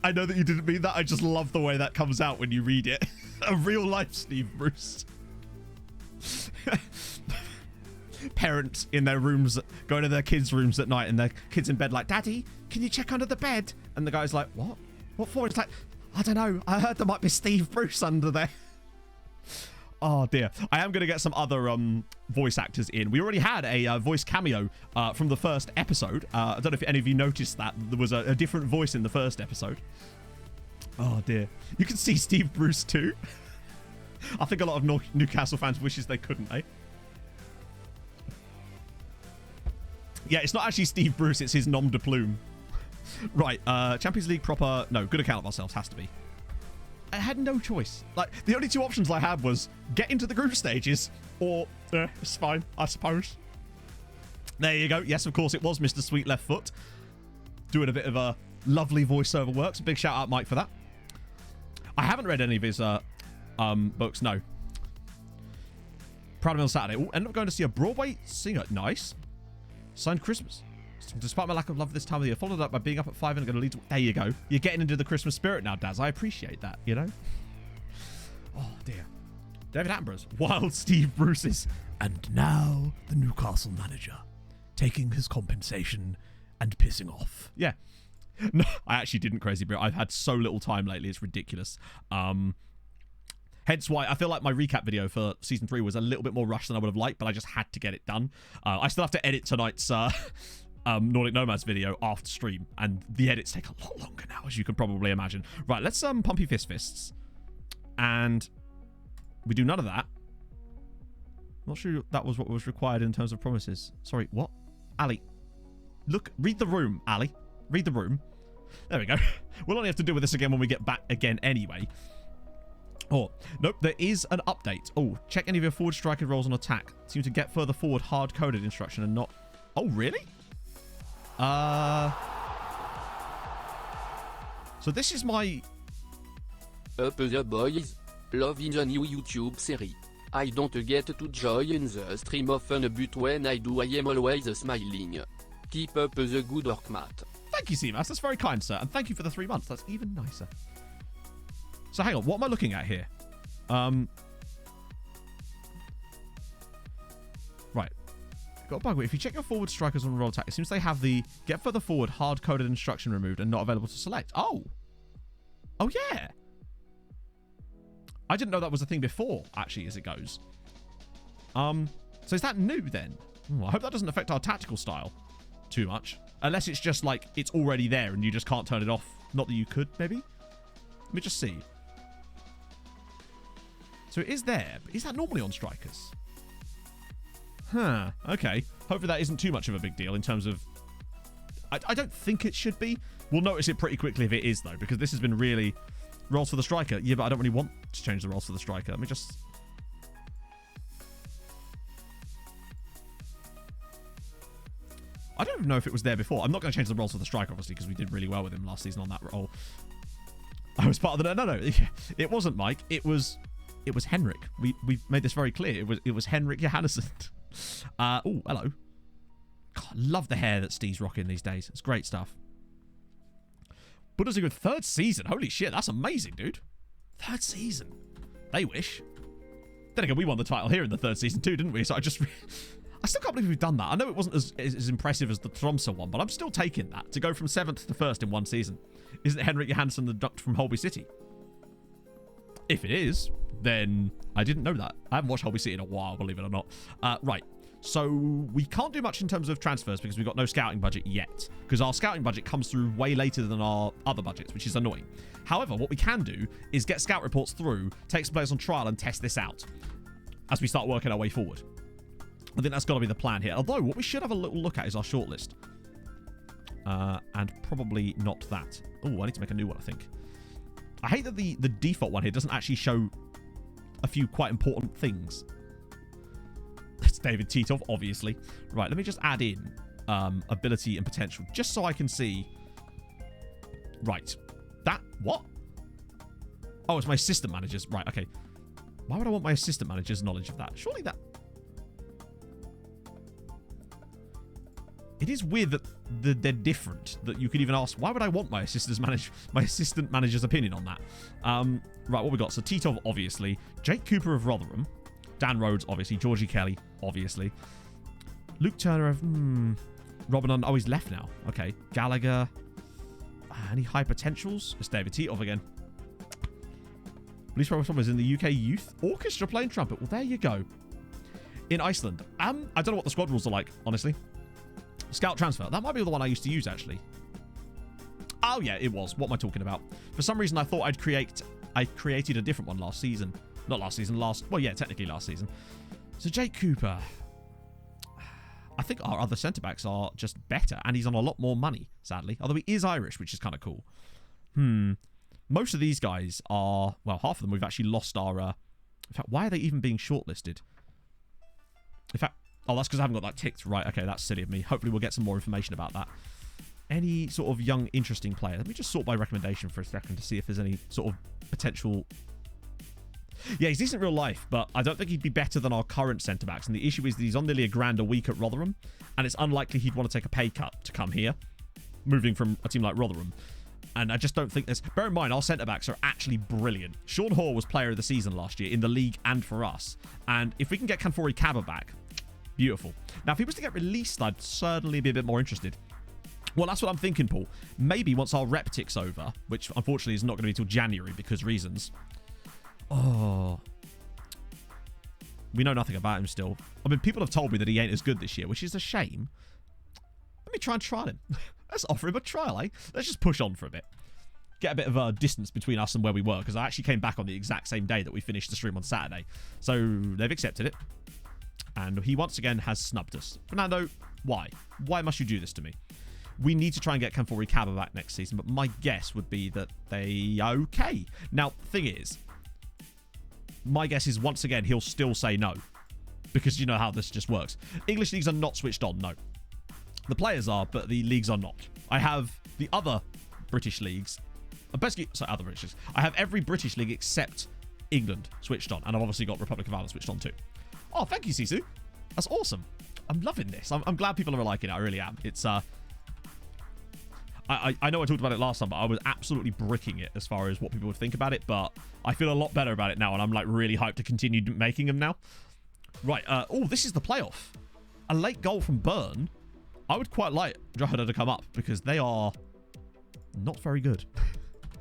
I know that you didn't mean that. I just love the way that comes out when you read it. A real-life Steve Bruce. Parents in their rooms, going to their kids' rooms at night, and their kids in bed like, Daddy, can you check under the bed? And the guy's like, what? What for? It's like, I don't know. I heard there might be Steve Bruce under there. Oh, dear. I am going to get some other voice actors in. We already had a voice cameo from the first episode. I don't know if any of you noticed that. There was a different voice in the first episode. Oh, dear. You can see Steve Bruce, too. I think a lot of Newcastle fans wishes they couldn't, eh? Yeah, it's not actually Steve Bruce. It's his nom de plume. Right. Champions League proper... No, good account of ourselves has to be. I had no choice. Like, the only two options I had was get into the group stages or it's fine, I suppose. There you go. Yes, of course, it was Mr. Sweet Left Foot doing a bit of a lovely voiceover work. So big shout out, Mike, for that. I haven't read any of his books, no. Proud of him on Saturday. Oh, ended up going to see a Broadway singer. Nice. Signed Christmas. Despite my lack of love this time of the year, followed up by being up at 5 and going to lead to... There you go. You're getting into the Christmas spirit now, Daz. I appreciate that, you know? Oh, dear. David Attenborough's Wild Steve Bruce's. And now the Newcastle manager taking his compensation and pissing off. Yeah. No, I actually didn't, Crazy Bear. I've had so little time lately. It's ridiculous. Hence why I feel like my recap video for Season 3 was a little bit more rushed than I would have liked, but I just had to get it done. I still have to edit tonight's... Nordic Nomads video after stream, and the edits take a lot longer now, as you can probably imagine. Right, let's Pumpy Fists. And we do none of that. Not sure that was what was required in terms of promises. Sorry, what? Ali. Look, read the room, Ali. Read the room. There we go. We'll only have to deal with this again when we get back again anyway. Oh, nope, there is an update. Oh, check any of your forward striker roles on attack. Seem to get further forward hard-coded instruction and not... Oh, really? So this is my... Up the boys. Love in the new YouTube series. I don't get to join the stream often, but when I do I am always smiling. Keep up the good work, Matt. Thank you, Seamas. That's very kind, sir. And thank you for the 3 months. That's even nicer. So hang on, what am I looking at here? Right. Got a bug. If you check your forward strikers on roll attack, it seems they have the get further forward hard-coded instruction removed and not available to select. Oh. Oh, yeah. I didn't know that was a thing before, actually, as it goes. So is that new, then? I hope that doesn't affect our tactical style too much. Unless it's just like it's already there and you just can't turn it off. Not that you could, maybe? Let me just see. So it is there, but is that normally on strikers? Huh, okay. Hopefully that isn't too much of a big deal in terms of... I don't think it should be. We'll notice it pretty quickly if it is, though, because this has been really... Rolls for the striker. Yeah, but I don't really want to change the rolls for the striker. Let me just... I don't even know if it was there before. I'm not going to change the rolls for the striker, obviously, because we did really well with him last season on that role. I was part of the... No. It wasn't Mike. It was Henrik. We made this very clear. It was Henrik Johannesson. Oh, hello. God, I love the hair that Steve's rocking these days. It's great stuff. Bundesliga 3rd season. Holy shit, that's amazing, dude. 3rd season. They wish. Then again, we won the title here in the 3rd season too, didn't we? So I still can't believe we've done that. I know it wasn't as impressive as the Tromsø one, but I'm still taking that. To go from 7th to 1st in one season. Isn't Henrik Johansson the doctor from Holby City? If it is, then I didn't know that. I haven't watched Holby City in a while, believe it or not. Right. So we can't do much in terms of transfers because we've got no scouting budget yet. Because our scouting budget comes through way later than our other budgets, which is annoying. However, what we can do is get scout reports through, take some players on trial and test this out as we start working our way forward. I think that's got to be the plan here. Although, what we should have a little look at is our shortlist. And probably not that. Oh, I need to make a new one, I think. I hate that the default one here doesn't actually show a few quite important things. It's David Titov, obviously. Right, let me just add in ability and potential, just so I can see. Right. That, what? Oh, it's my assistant managers. Right, okay. Why would I want my assistant manager's knowledge of that? Surely that... It is weird that they're different, that you could even ask, why would I want my assistant manager's opinion on that? Right, what we got? So Titov, obviously. Jake Cooper of Rotherham. Dan Rhodes, obviously. Georgie Kelly, obviously. Luke Turner of... Robin on... Oh, he's left now. Okay. Gallagher. Any high potentials? It's David Titov again. Police Robert is in the UK Youth Orchestra playing trumpet. Well, there you go. In Iceland. I don't know what the squad rules are like, honestly. Scout transfer. That might be the one I used to use, actually. Oh, yeah, it was. What am I talking about? For some reason, I thought I created a different one last season. Not last season, well, yeah, technically last season. So, Jake Cooper. I think our other centre-backs are just better, and he's on a lot more money, sadly. Although he is Irish, which is kind of cool. Most of these guys are... Well, half of them we've actually lost our... In fact, why are they even being shortlisted? In fact... Oh, that's because I haven't got that ticked. Right, okay, that's silly of me. Hopefully we'll get some more information about that. Any sort of young, interesting player? Let me just sort by recommendation for a second to see if there's any sort of potential... Yeah, he's decent in real life, but I don't think he'd be better than our current centre-backs. And the issue is that he's on nearly £1,000 a week at Rotherham, and it's unlikely he'd want to take a pay cut to come here, moving from a team like Rotherham. And I just don't think there's... Bear in mind, our centre-backs are actually brilliant. Sean Hoare was player of the season last year in the league and for us. And if we can get Kanfori Kaba back, beautiful. Now, if he was to get released, I'd certainly be a bit more interested. Well, that's what I'm thinking, Paul. Maybe once our rep tick's over, which unfortunately is not going to be till January because reasons... Oh. We know nothing about him still. I mean, people have told me that he ain't as good this year, which is a shame. Let me try and trial him. Let's offer him a trial, eh? Let's just push on for a bit. Get a bit of a distance between us and where we were, because I actually came back on the exact same day that we finished the stream on Saturday. So, they've accepted it. And he once again has snubbed us. Fernando, why? Why must you do this to me? We need to try and get Kanfori Kaba back next season, but my guess would be that they okay. Now, the thing is, my guess is once again he'll still say no, because you know how this just works. English leagues are not switched on, no. The players are, but the leagues are not. I have the other British leagues, basically, sorry, other British leagues. I have every British league except England switched on, and I've obviously got Republic of Ireland switched on too. Oh, thank you, Sisu. That's awesome. I'm loving this. I'm glad people are liking it. I really am. It's I know I talked about it last time, but I was absolutely bricking it as far as what people would think about it, but I feel a lot better about it now, and I'm like really hyped to continue making them now. Right, oh, this is the playoff. A late goal from Byrne. I would quite like Drogheda to come up, because they are not very good.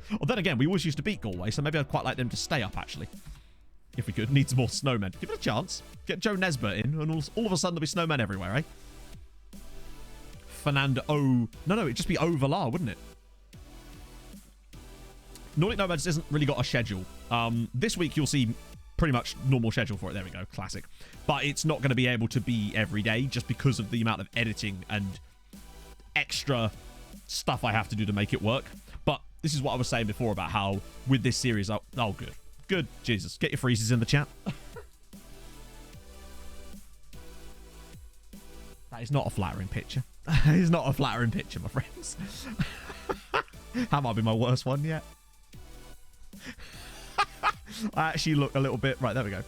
Well, then again, we always used to beat Galway, so maybe I'd quite like them to stay up, actually. If we could. Needs more snowmen. Give it a chance. Get Joe Nesbitt in, and all of a sudden there'll be snowmen everywhere, eh? Fernando... Oh... No, it'd just be Ovalar, wouldn't it? Nordic Nomads hasn't really got a schedule. This week you'll see pretty much normal schedule for it. There we go. Classic. But it's not going to be able to be every day just because of the amount of editing and extra stuff I have to do to make it work. But this is what I was saying before about how with this series... Oh, good. Good. Jesus. Get your freezes in the chat. That is not a flattering picture. It is not a flattering picture, my friends. That might be my worst one yet. I actually look a little bit... Right, there we go.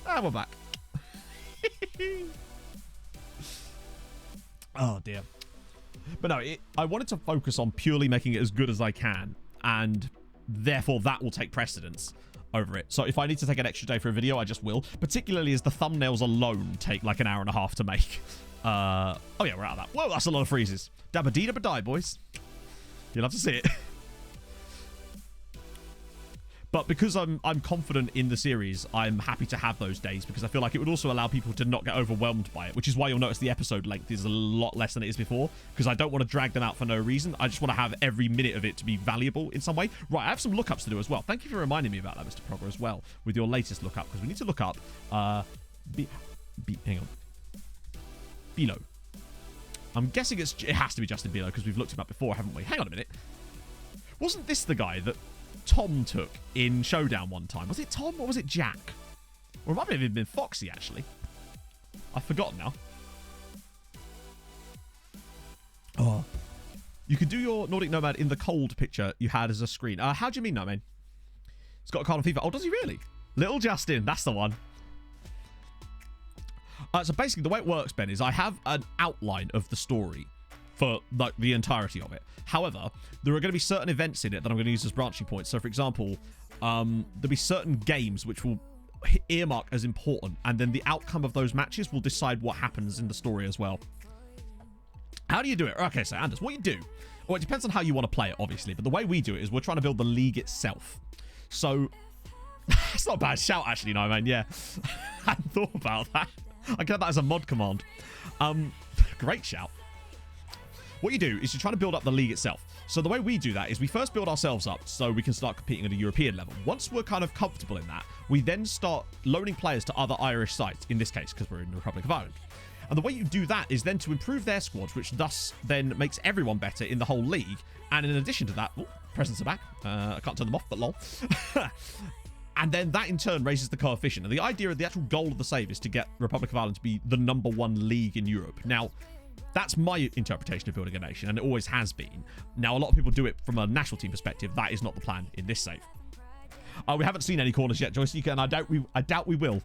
Ah, we're back. Oh, dear. But no, I wanted to focus on purely making it as good as I can, and therefore that will take precedence over it. So if I need to take an extra day for a video, I just will. Particularly as the thumbnails alone take like an hour and a half to make. Oh yeah, we're out of that. Whoa, that's a lot of freezes. Dabba-dee dabba-die, boys. You'll have to see it. But because I'm confident in the series, I'm happy to have those days, because I feel like it would also allow people to not get overwhelmed by it, which is why you'll notice the episode length is a lot less than it is before, because I don't want to drag them out for no reason. I just want to have every minute of it to be valuable in some way. Right, I have some lookups to do as well. Thank you for reminding me about that, Mr. Progger, as well, with your latest lookup, because we need to look up hang on. Bilo. I'm guessing it has to be Justin Bilo, because we've looked him up before, haven't we? Hang on a minute. Wasn't this the guy that Tom took in Showdown one time? Was it Tom or was it Jack? Or it might have even been Foxy, actually. I've forgotten now. Oh. You could do your Nordic Nomad in the cold picture you had as a screen. How do you mean, no, man? He's got a card on FIFA. Oh, does he really? Little Justin, that's the one. So basically, the way it works, Ben, is I have an outline of the story for like the entirety of it. However, there are going to be certain events in it that I'm going to use as branching points. So, for example, there'll be certain games which will earmark as important, and then the outcome of those matches will decide what happens in the story as well. How do you do it? Okay, so Anders, what you do? Well, it depends on how you want to play it, obviously, but the way we do it is we're trying to build the league itself. So, it's not a bad shout, actually, no, man. Yeah, I hadn't thought about that. I get that as a mod command. Great shout. What you do is you're trying to build up the league itself. So the way we do that is we first build ourselves up so we can start competing at a European level. Once we're kind of comfortable in that, we then start loaning players to other Irish sites, in this case, because we're in the Republic of Ireland. And the way you do that is then to improve their squads, which thus then makes everyone better in the whole league. And in addition to that, presents are back. I can't turn them off, but lol. And then that in turn raises the coefficient. And the idea of the actual goal of the save is to get Republic of Ireland to be the #1 league in Europe. Now, that's my interpretation of building a nation, and it always has been. Now, a lot of people do it from a national team perspective. That is not the plan in this save. We haven't seen any corners yet, Joyce, and I doubt we will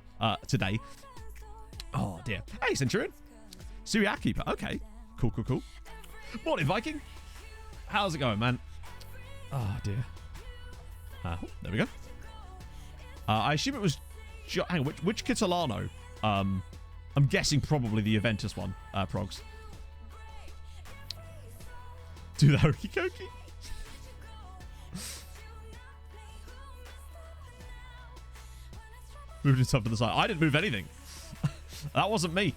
today. Oh, dear. Hey, Centurion. Syriac Keeper. Okay. Cool. Morning, Viking. How's it going, man? Oh, dear. There we go. I assume it was... hang on, which Kitolano? I'm guessing probably the Aventus one, Progs. Do the hokey cokey. Moved it up to the side. I didn't move anything. That wasn't me.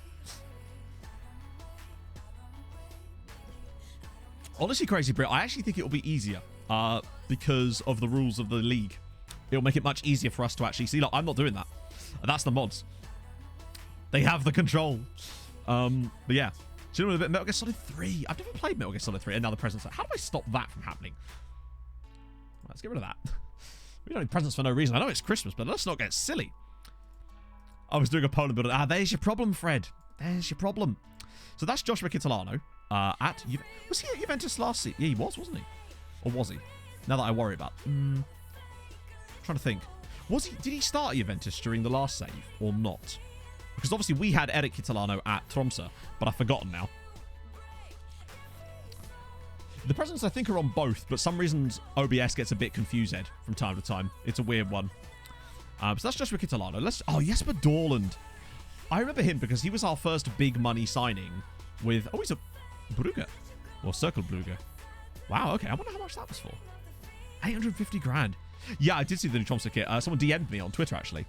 Honestly, Crazy Brit, I actually think it'll be easier because of the rules of the league. It'll make it much easier for us to actually see. Look, I'm not doing that. That's the mods. They have the control. But yeah. Do you know what, Metal Gear Solid 3? I've never played Metal Gear Solid 3. And now the presents. How do I stop that from happening? Let's get rid of that. We don't need presents for no reason. I know it's Christmas, but let's not get silly. I was doing a Poland build. There's your problem, Fred. There's your problem. So that's Joshua Kitolano. Was he at Juventus last season? Yeah, he was, wasn't he? Or was he? Now that I worry about. Trying to think. Did he start at Juventus during the last save or not? Because obviously we had Eric Kitolano at Tromsø, but I've forgotten now. The presents I think are on both, but some reasons OBS gets a bit confused from time to time. It's a weird one. So that's just for Kitolano. Jesper Dorland. I remember him because he was our first big money signing with... Oh, he's a Brugge. Or Circle Brugge. Wow, okay. I wonder how much that was for. 850 grand. Yeah, I did see the new Tromsø kit. Someone DM'd me on Twitter, actually.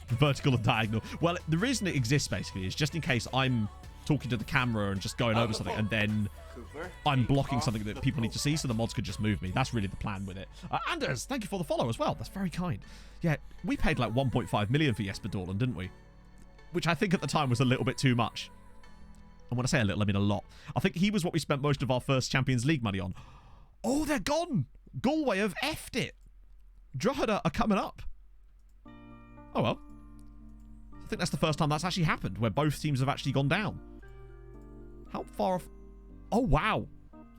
Vertical and diagonal. Well, the reason it exists, basically, is just in case I'm talking to the camera and just going over something, and then I'm blocking something that people need to see, so the mods could just move me. That's really the plan with it. Anders, thank you for the follow as well. That's very kind. Yeah, we paid like 1.5 million for Jesper Dorland, didn't we? Which I think at the time was a little bit too much. And when I say a little, I mean a lot. I think he was what we spent most of our first Champions League money on. Oh, they're gone. Galway have effed it. Drogheda are coming up. Oh, well. I think that's the first time that's actually happened, where both teams have actually gone down. How far off? Oh, wow.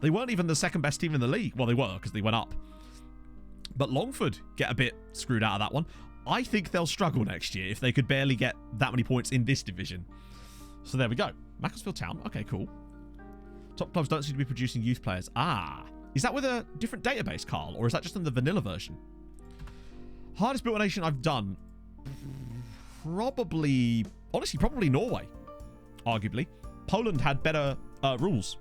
They weren't even the second best team in the league. Well, they were, because they went up. But Longford get a bit screwed out of that one. I think they'll struggle next year if they could barely get that many points in this division. So there we go. Macclesfield Town. Okay, cool. Top clubs don't seem to be producing youth players. Is that with a different database, Carl? Or is that just in the vanilla version? Hardest built nation I've done. Probably Norway. Arguably. Poland had better rules.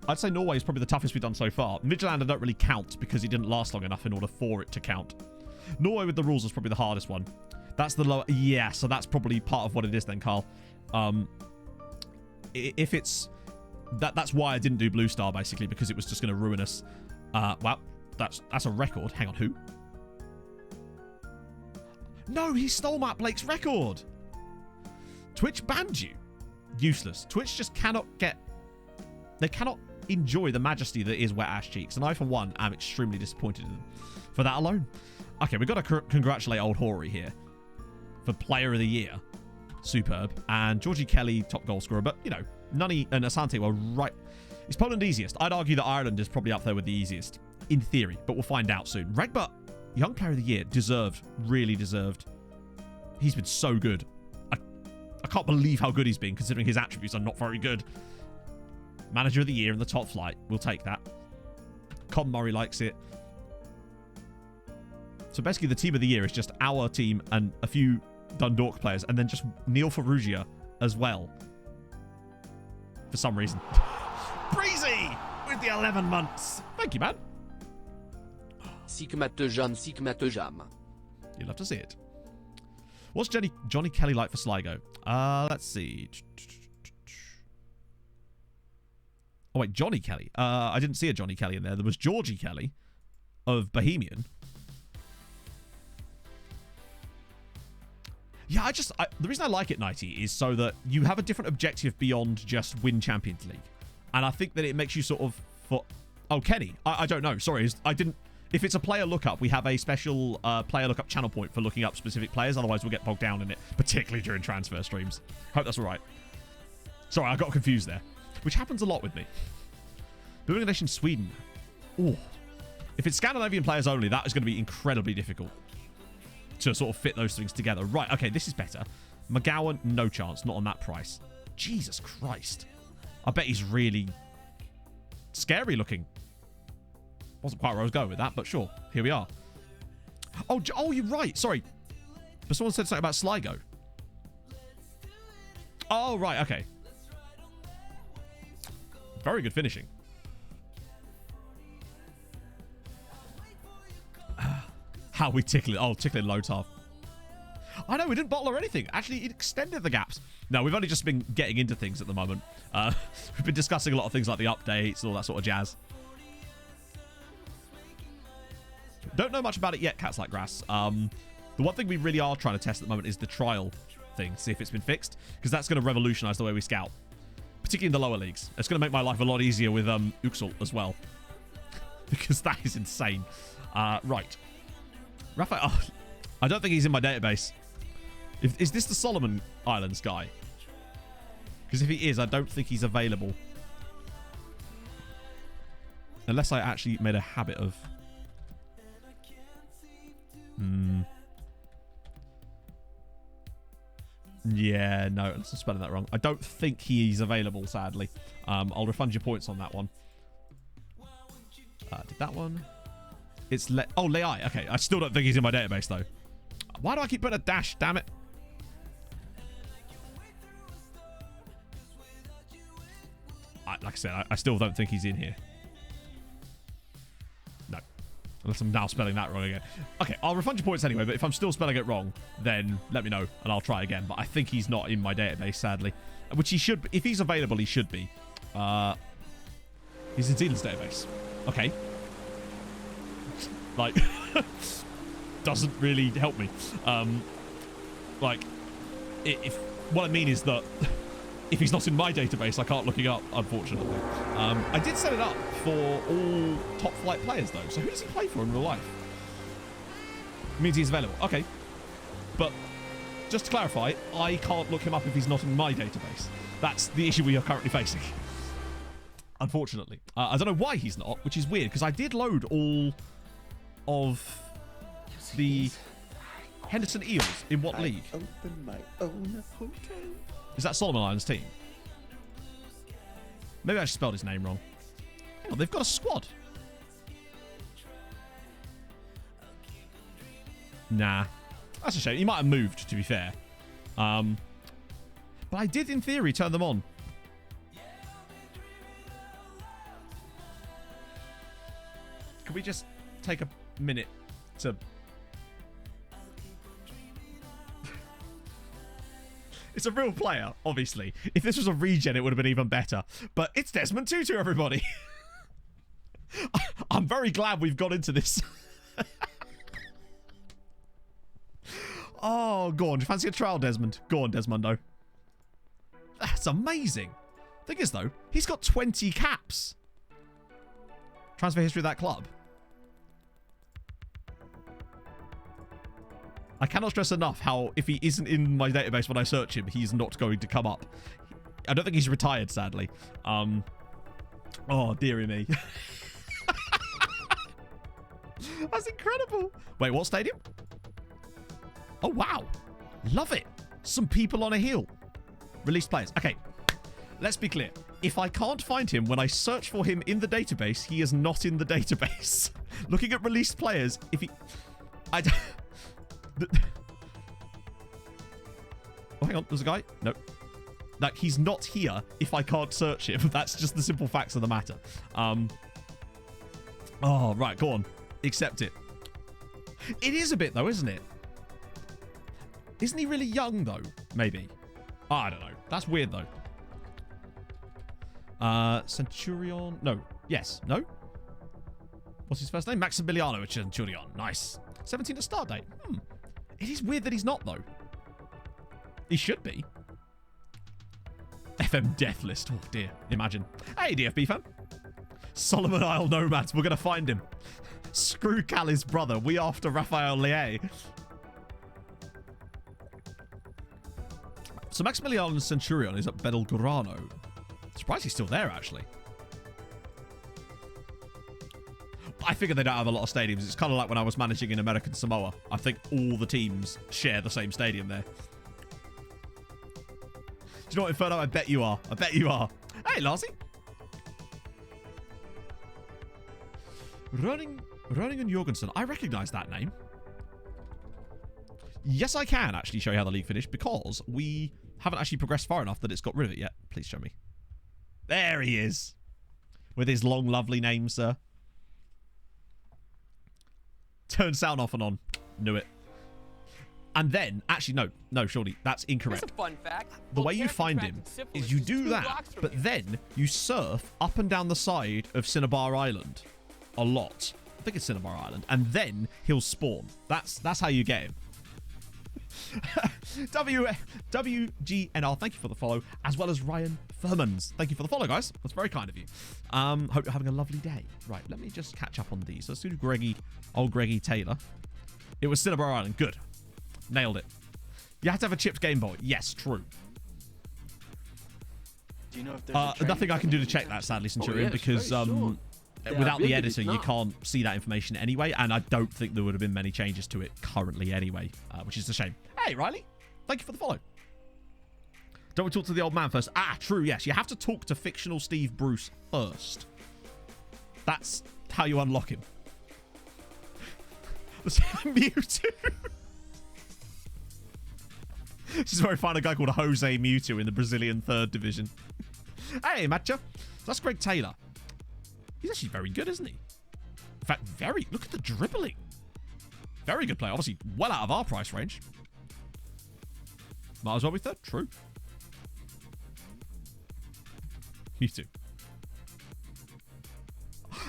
I'd say Norway is probably the toughest we've done so far. Midtjylland don't really count because it didn't last long enough in order for it to count. Norway with the rules was probably the hardest one. That's the lower... Yeah, so that's probably part of what it is then, Carl. If it's... That's why I didn't do Blue Star, basically, because it was just going to ruin us. Well, that's a record. Hang on, who? No, he stole Matt Blake's record. Twitch banned you. Useless. Twitch just cannot get... They cannot enjoy the majesty that is Wet Ass Cheeks. And I, for one, am extremely disappointed in them for that alone. Okay, we've got to congratulate old Hoary here for Player of the Year. superb. And Georgie Kelly, top goal scorer. But, you know, Nunny and Asante were right. Is Poland easiest? I'd argue that Ireland is probably up there with the easiest, in theory. But we'll find out soon. Regba, Young Player of the Year, deserved. Really deserved. He's been so good. I can't believe how good he's been, considering his attributes are not very good. Manager of the Year in the top flight. We'll take that. Con Murray likes it. So basically the team of the year is just our team and a few Dundalk players, and then just Neil Ferrugia as well. For some reason. Breezy with the 11 months. Thank you, man. Sigmate jam. You'd love to see it. What's Johnny Kelly like for Sligo? Let's see. Oh, wait, Johnny Kelly. I didn't see a Johnny Kelly in there. There was Georgie Kelly of Bohemian. Yeah, the reason I like it, Nighty, is so that you have a different objective beyond just win Champions League. And I think that it makes you sort of... Oh, Kenny. I don't know. Sorry, I didn't... If it's a player lookup, we have a special player lookup channel point for looking up specific players. Otherwise, we'll get bogged down in it, particularly during transfer streams. Hope that's all right. Sorry, I got confused there. Which happens a lot with me. Building a nation Sweden. Oh. If it's Scandinavian players only, that is going to be incredibly difficult to sort of fit those things together. Right, okay, this is better. McGowan, no chance. Not on that price. Jesus Christ. I bet he's really scary looking. Wasn't quite where I was going with that, but sure. Here we are. Oh, you're right. Sorry. But someone said something about Sligo. Oh, right. Okay. Very good finishing. How we tickle it. Oh, tickling loads half. I know, we didn't bottle or anything. Actually, it extended the gaps. No, we've only just been getting into things at the moment. We've been discussing a lot of things like the updates and all that sort of jazz. Don't know much about it yet, Cats Like Grass. The one thing we really are trying to test at the moment is the trial thing, see if it's been fixed, because that's going to revolutionize the way we scout, particularly in the lower leagues. It's going to make my life a lot easier with Uxal as well, because that is insane. Right. Raphael, oh, I don't think he's in my database. Is this the Solomon Islands guy? Because if he is, I don't think he's available. Unless I actually made a habit of... Yeah, no, I'm spelling that wrong. I don't think he's available, sadly. I'll refund your points on that one. Did that one? It's Leai. Okay, I still don't think he's in my database, though. Why do I keep putting a dash? Damn it. Like I said, I still don't think he's in here. No. Unless I'm now spelling that wrong again. Okay, I'll refund your points anyway, but if I'm still spelling it wrong, then let me know, and I'll try again. But I think he's not in my database, sadly. Which he should be. If he's available, he should be. He's in Zealand's database. Okay. Like, doesn't really help me. Like, if what I mean is that if he's not in my database, I can't look him up, unfortunately. I did set it up for all top flight players, though. So who does he play for in real life? It means he's available. Okay. But just to clarify, I can't look him up if he's not in my database. That's the issue we are currently facing. Unfortunately. I don't know why he's not, which is weird, because I did load all of the Henderson Eels. In what league? Open my own hotel. Is that Solomon Islands team? Maybe I just spelled his name wrong. Oh, they've got a squad. Nah. That's a shame. He might have moved, to be fair. But I did, in theory, turn them on. Can we just take a minute to... It's a real player, obviously. If this was a regen, it would have been even better. But it's Desmond Tutu, everybody. I'm very glad we've got into this. Oh, go on. Do you fancy a trial, Desmond? Go on, Desmondo. That's amazing. Thing is, though, he's got 20 caps. Transfer history of that club. I cannot stress enough how if he isn't in my database when I search him, he's not going to come up. I don't think he's retired, sadly. Oh, dearie me. That's incredible. Wait, what stadium? Oh, wow. Love it. Some people on a hill. Released players. Okay, let's be clear. If I can't find him when I search for him in the database, he is not in the database. Looking at released players, if he... Oh, hang on. There's a guy. Nope. Like, he's not here if I can't search him. That's just the simple facts of the matter. Oh, right. Go on. Accept it. It is a bit, though, isn't it? Isn't he really young, though? Maybe. Oh, I don't know. That's weird, though. Centurion. No. Yes. No? What's his first name? Maximiliano Centurion. Nice. 17 at start date. It is weird that he's not, though. He should be. FM death list. Oh, dear. Imagine. Hey, DFB fan. Solomon Isle Nomads. We're going to find him. Screw Callie's brother. We after Raphael Leay. So Maximiliano Centurion is at Belgrano. Surprised he's still there, actually. I figure they don't have a lot of stadiums. It's kind of like when I was managing in American Samoa. I think all the teams share the same stadium there. Do you know what, Inferno? I bet you are. I bet you are. Hey, Larsie. Running and Jorgensen. I recognize that name. Yes, I can actually show you how the league finished because we haven't actually progressed far enough that it's got rid of it yet. Please show me. There he is. With his long, lovely name, sir. Turn sound off and on. Knew it. And then, actually, no, surely, that's incorrect. That's a fun fact. The way you find him is you do that, but then you surf up and down the side of Cinnabar Island a lot. I think it's Cinnabar Island. And then he'll spawn. That's how you get him. WGNR, thank you for the follow, as well as Ryan Furmans. Thank you for the follow, guys. That's very kind of you. Hope you're having a lovely day. Right, let me just catch up on these. Let's do Greggy, old Greggy Taylor. It was Cinnabar Island. Good. Nailed it. You have to have a chipped Game Boy. Yes, true. Do you know if there's a nothing I can do to check that, sadly, Centurion, because without the editor, you can't see that information anyway, and I don't think there would have been many changes to it currently anyway, which is a shame. Hey, Riley. Thank you for the follow. Don't we talk to the old man first? Ah, true, yes. You have to talk to fictional Steve Bruce first. That's how you unlock him. Mewtwo. This is where I find a guy called Jose Mewtwo in the Brazilian 3rd Division. Hey, Matcha. That's Greg Taylor. He's actually very good, isn't he? In fact, look at the dribbling. Very good player. Obviously, well out of our price range. Might as well be 3rd. True. Mewtwo.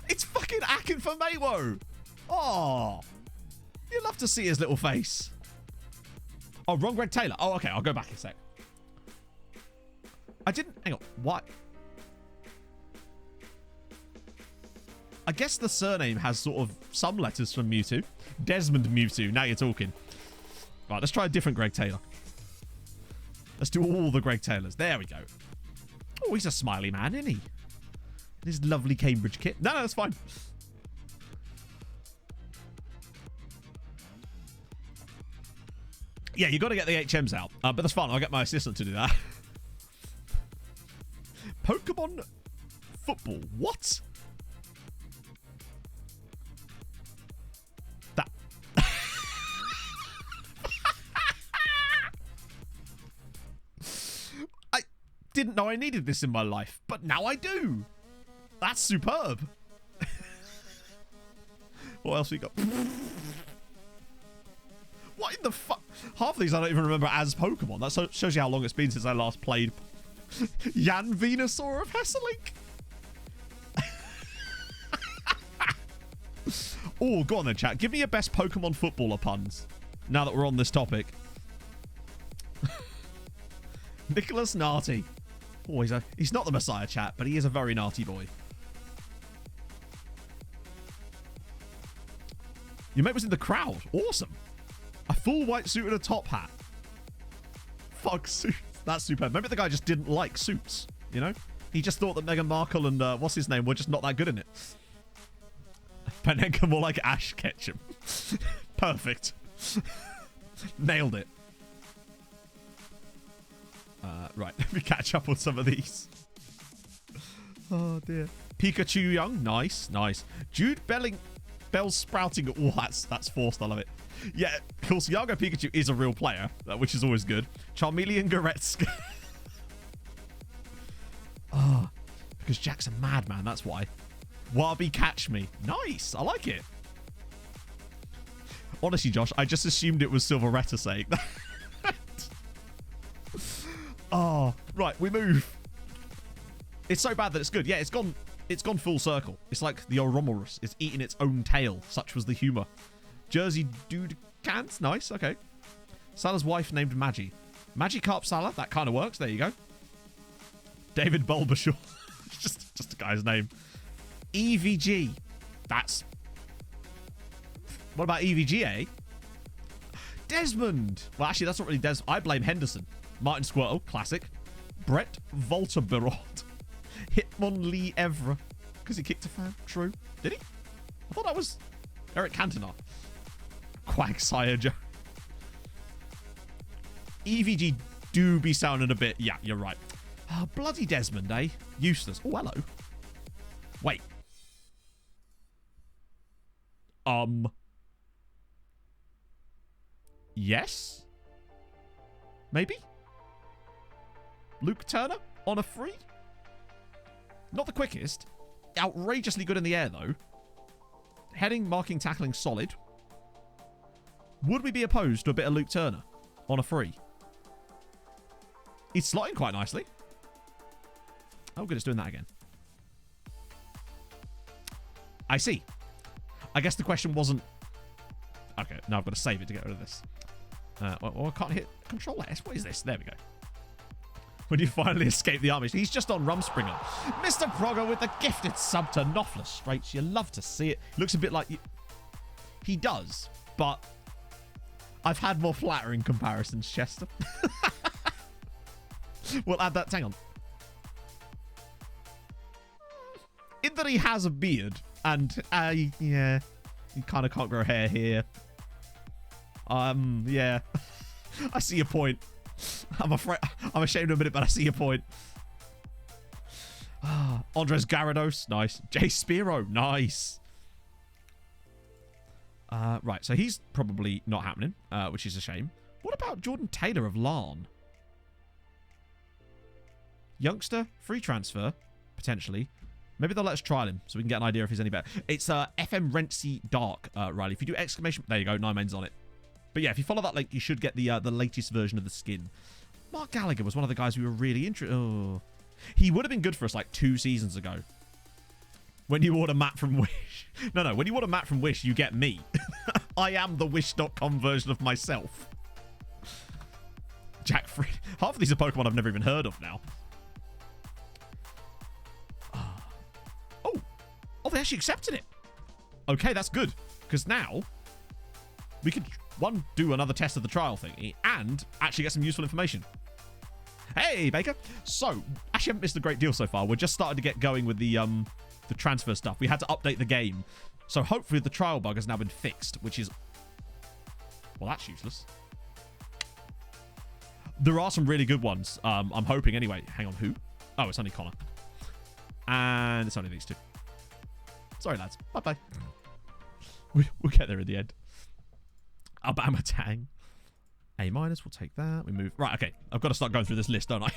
It's fucking Akin for Maywo. Oh. You'd love to see his little face. Oh, wrong Greg Taylor. Oh, okay. I'll go back a sec. I didn't... Hang on. What? I guess the surname has sort of some letters from Mewtwo. Desmond Mewtwo. Now you're talking. Right, let's try a different Greg Taylor. Let's do all the Greg Taylors. There we go. Oh, he's a smiley man, isn't he? In his lovely Cambridge kit. No, that's fine. Yeah, you got to get the HMs out. But that's fine. I'll get my assistant to do that. Pokemon football. What? That. I didn't know I needed this in my life, but now I do. That's superb. What else we got? What in the fuck? Half of these I don't even remember as Pokemon. That shows you how long it's been since I last played. Jan Venusaur of Hesselink. Oh, go on then, chat. Give me your best Pokemon footballer puns. Now that we're on this topic. Nicholas Narty. Oh, he's not the Messiah, chat, but he is a very naughty boy. Your mate was in the crowd. Awesome. A full white suit and a top hat. Fuck suits. That's superb. Maybe the guy just didn't like suits, you know? He just thought that Meghan Markle and, what's his name, were just not that good in it. Panenka more like Ash Ketchum. Perfect. Nailed it. Right, let me catch up on some of these. Oh, dear. Pikachu Young. Nice, nice. Jude Bell's sprouting. Oh, that's forced. I love it. Yeah, of course, Yago Pikachu is a real player, which is always good. Charmeleon Goretzka. Oh, because Jack's a madman, that's why. Wabi Catch Me. Nice, I like it. Honestly, Josh, I just assumed it was Silveretta saying that. Oh, right, we move. It's so bad that it's good. Yeah, it's gone full circle. It's like the Ouroboros. It's eating its own tail. Such was the humor. Jersey Dude Cans. Nice, okay. Salah's wife named Maggie. Magikarp Salah. That kind of works. There you go. David Bulbashaw. just a guy's name. EVG. That's... What about EVGA? Desmond. Well, actually, that's not really Des. I blame Henderson. Martin Squirtle. Classic. Brett Volterberot. Hitmon Lee Evra. Because he kicked a fan. True. Did he? I thought that was Eric Cantona. Quagsire Joe. EVG do be sounding a bit... Yeah, you're right. Oh, bloody Desmond, eh? Useless. Oh, hello. Wait. Yes? Maybe? Luke Turner on a free? Not the quickest. Outrageously good in the air, though. Heading, marking, tackling, solid. Would we be opposed to a bit of Luke Turner on a free? He's slotting quite nicely. Oh, good, it's doing that again. I see. I guess the question wasn't... Okay, now I've got to save it to get rid of this. I can't hit Control S. What is this? There we go. When you finally escape the army. He's just on Rumspringer. Mr. Progger with the gifted sub to Knopfler Straits. You love to see it. Looks a bit like... He does, but... I've had more flattering comparisons, Chester. We'll add that. Hang on. In that he has a beard, and yeah, you kind of can't grow hair here. Yeah, I see your point. I'm ashamed to admit it, but I see your point. Andres Gyarados, nice. Jay Spiro, nice. Right, so he's probably not happening, which is a shame. What about Jordan Taylor of Larn? Youngster, free transfer, potentially. Maybe they'll let us trial him so we can get an idea if he's any better. It's FM Rentsy Dark, Riley. If you do exclamation... There you go, 9 mains on it. But yeah, if you follow that link, you should get the latest version of the skin. Mark Gallagher was one of the guys we were really interested... Oh. He would have been good for us like 2 seasons ago. When you order Matt from Wish. No, when you order Matt from Wish, you get me. I am the Wish.com version of myself. Jack Fried. Half of these are Pokemon I've never even heard of now. Oh, they actually accepted it. Okay, that's good. Because now we could, one, do another test of the trial thing and actually get some useful information. Hey, Baker. So, actually haven't missed a great deal so far. We're just starting to get going with the transfer stuff. We had to update the game. So, hopefully the trial bug has now been fixed, which is... Well, that's useless. There are some really good ones. I'm hoping anyway. Hang on, who? Oh, it's only Connor. And it's only these two. Sorry, lads. Bye-bye. We'll get there in the end. Alabama Tang. A-, we'll take that. We move. Right, okay. I've got to start going through this list, don't I?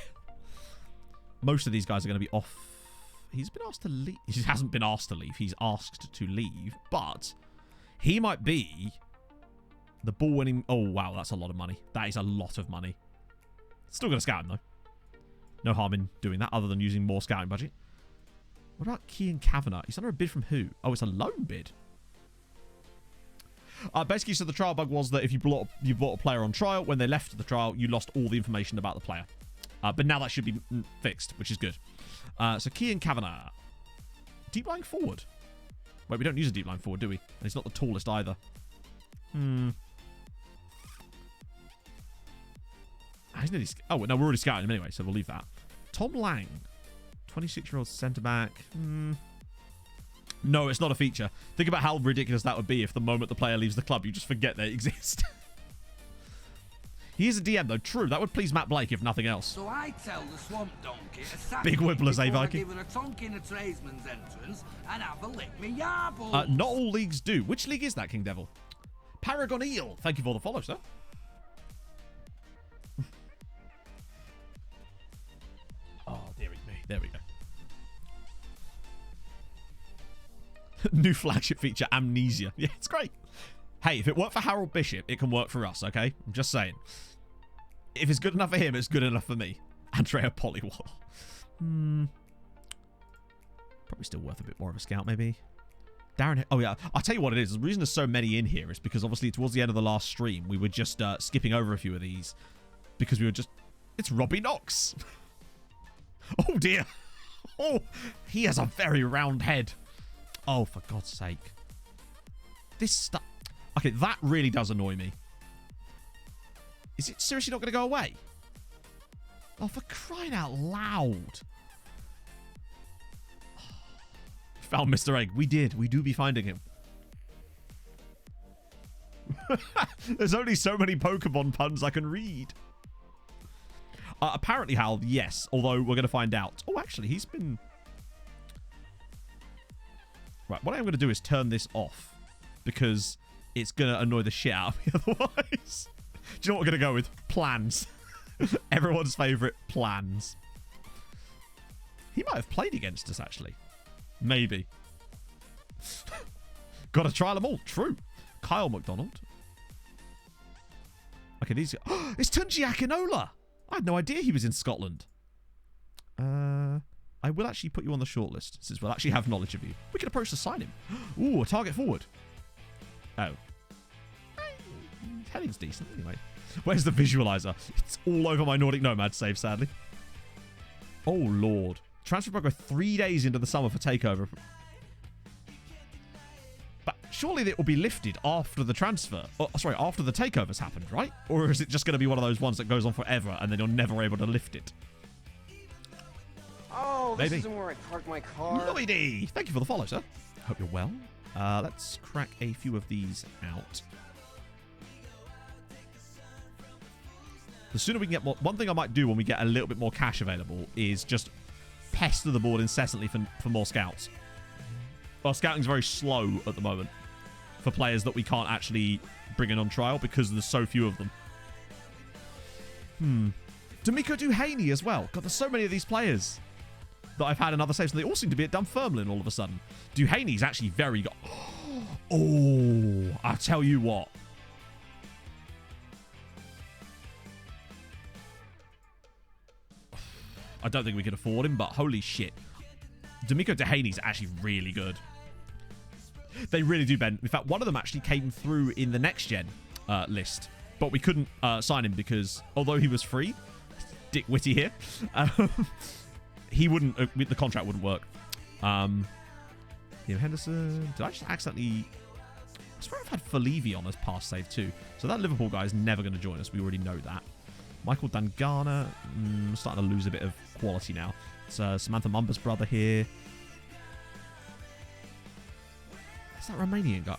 Most of these guys are going to be off. He's been asked to leave. He hasn't been asked to leave. He's asked to leave. But he might be the ball winning... Oh, wow. That's a lot of money. That is a lot of money. Still going to scout him, though. No harm in doing that other than using more scouting budget. What about Kean Kavanagh? He's under a bid from who? Oh, it's a loan bid. Basically, so the trial bug was that if you bought a player on trial, when they left the trial, you lost all the information about the player. But now that should be fixed, which is good. So Kean Kavanagh. Deep line forward. Wait, we don't use a deep line forward, do we? And he's not the tallest either. Oh, no, we're already scouting him anyway, so we'll leave that. Tom Lang. 26-year-old centre-back. No, it's not a feature. Think about how ridiculous that would be if the moment the player leaves the club, you just forget they exist. He is a DM, though. True, that would please Matt Blake, if nothing else. So I tell the swamp donkey to sack Big me wibblers, eh, before I Viking? give her a tonk in a tradesman's entrance and have a lick me yarble. Not all leagues do. Which league is that, King Devil? Paragon Eel. Thank you for the follow, sir. Oh, dearie me. There we go. New flagship feature, Amnesia. Yeah, it's great. Hey, if it worked for Harold Bishop, it can work for us, okay? I'm just saying. If it's good enough for him, it's good enough for me. Andrea Polywall. Probably still worth a bit more of a scout, maybe. Darren... Oh, yeah. I'll tell you what it is. The reason there's so many in here is because, obviously, towards the end of the last stream, we were just skipping over a few of these. Because we were just... It's Robbie Knox. Oh, dear. Oh, he has a very round head. Oh, for God's sake. This stuff... Okay, that really does annoy me. Is it seriously not going to go away? Oh, for crying out loud. Found Mr. Egg. We did. We do be finding him. There's only so many Pokemon puns I can read. Apparently, Hal, yes. Although, we're going to find out. Oh, actually, he's been... Right, what I'm going to do is turn this off. Because... it's going to annoy the shit out of me otherwise. Do you know what we're going to go with? Plans. Everyone's favourite, plans. He might have played against us, actually. Maybe. Got to try them all. True. Kyle McDonald. Okay, these... it's Tunji Akinola. I had no idea he was in Scotland. I will actually put you on the shortlist, since we'll actually have knowledge of you. We can approach to sign him. Ooh, a target forward. Oh. Heading's decent, anyway. Where's the visualizer? It's all over my Nordic Nomad save, sadly. Oh, Lord. Transfer bug 3 days into the summer for takeover. But surely it will be lifted after the transfer. Oh, sorry, after the takeover's happened, right? Or is it just going to be one of those ones that goes on forever and then you're never able to lift it? Oh, this Maybe. isn't where I parked my car. Lloydie! Thank you for the follow, sir. Hope you're well. Let's crack a few of these out. The sooner we can get more... One thing I might do when we get a little bit more cash available is just pester the board incessantly for more scouts. Well, scouting's very slow at the moment for players that we can't actually bring in on trial because there's so few of them. D'Amico Duhaney as well. God, there's so many of these players that I've had in other saves, and they all seem to be at Dunfermline all of a sudden. Duhaney's actually very good. Oh, I'll tell you what. I don't think we can afford him, but holy shit. D'Amico Duhaney's actually really good. They really do, Ben. In fact, one of them actually came through in the next gen list, but we couldn't sign him because, although he was free, Dick Whitty here, he wouldn't, the contract wouldn't work. Henderson, did I just accidentally, I swear I've had Falevi on as pass save too. So that Liverpool guy is never going to join us. We already know that. Michael Dangana, starting to lose a bit of quality now. It's Samantha Mumba's brother here. Is that Romanian guy?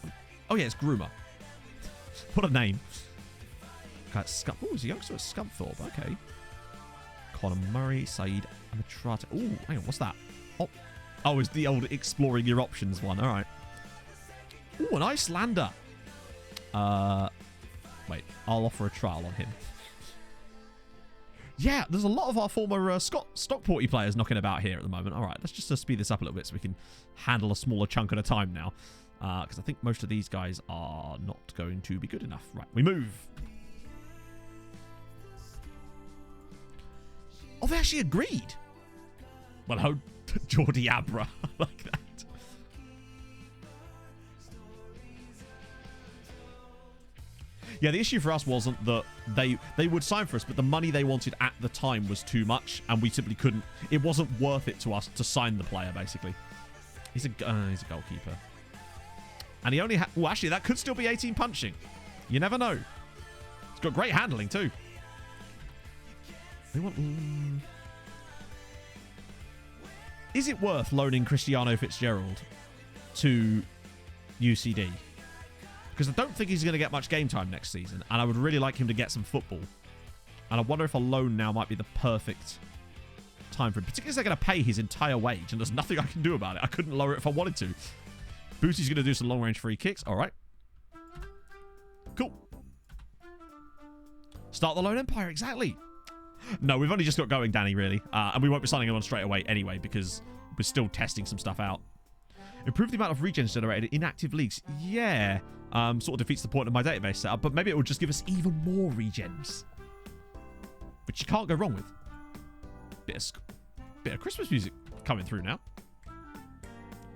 Oh yeah, it's Groomer. What a name. Oh, he's a youngster at Scunthorpe. Okay. Conor Murray, Saeed Amatrata. Oh, hang on, what's that? Oh, it's the old exploring your options one. All right. Oh, an Icelander. Wait, I'll offer a trial on him. Yeah, there's a lot of our former Stockporty players knocking about here at the moment. All right, let's just speed this up a little bit so we can handle a smaller chunk at a time now. Because I think most of these guys are not going to be good enough. Right, we move. Oh, they actually agreed. Well, oh, Jordi Abra. I like that. Yeah, the issue for us wasn't that they would sign for us, but the money they wanted at the time was too much, and we simply couldn't. It wasn't worth it to us to sign the player, basically. He's a goalkeeper. And he only had... Well, actually, that could still be 18 punching. You never know. He's got great handling, too. They want... Is it worth loaning Cristiano Fitzgerald to UCD? Because I don't think he's going to get much game time next season, and I would really like him to get some football. And I wonder if a loan now might be the perfect time for him, particularly as they're going to pay his entire wage, and there's nothing I can do about it. I couldn't lower it if I wanted to. Booty's going to do some long-range free kicks. All right. Cool. Start the Lone Empire, exactly. No, we've only just got going, Danny, really. And we won't be signing him on straight away anyway, because we're still testing some stuff out. Improve the amount of regens generated in active leagues. Yeah. Sort of defeats the point of my database setup, but maybe it will just give us even more regens. Which you can't go wrong with. Bit of Christmas music coming through now.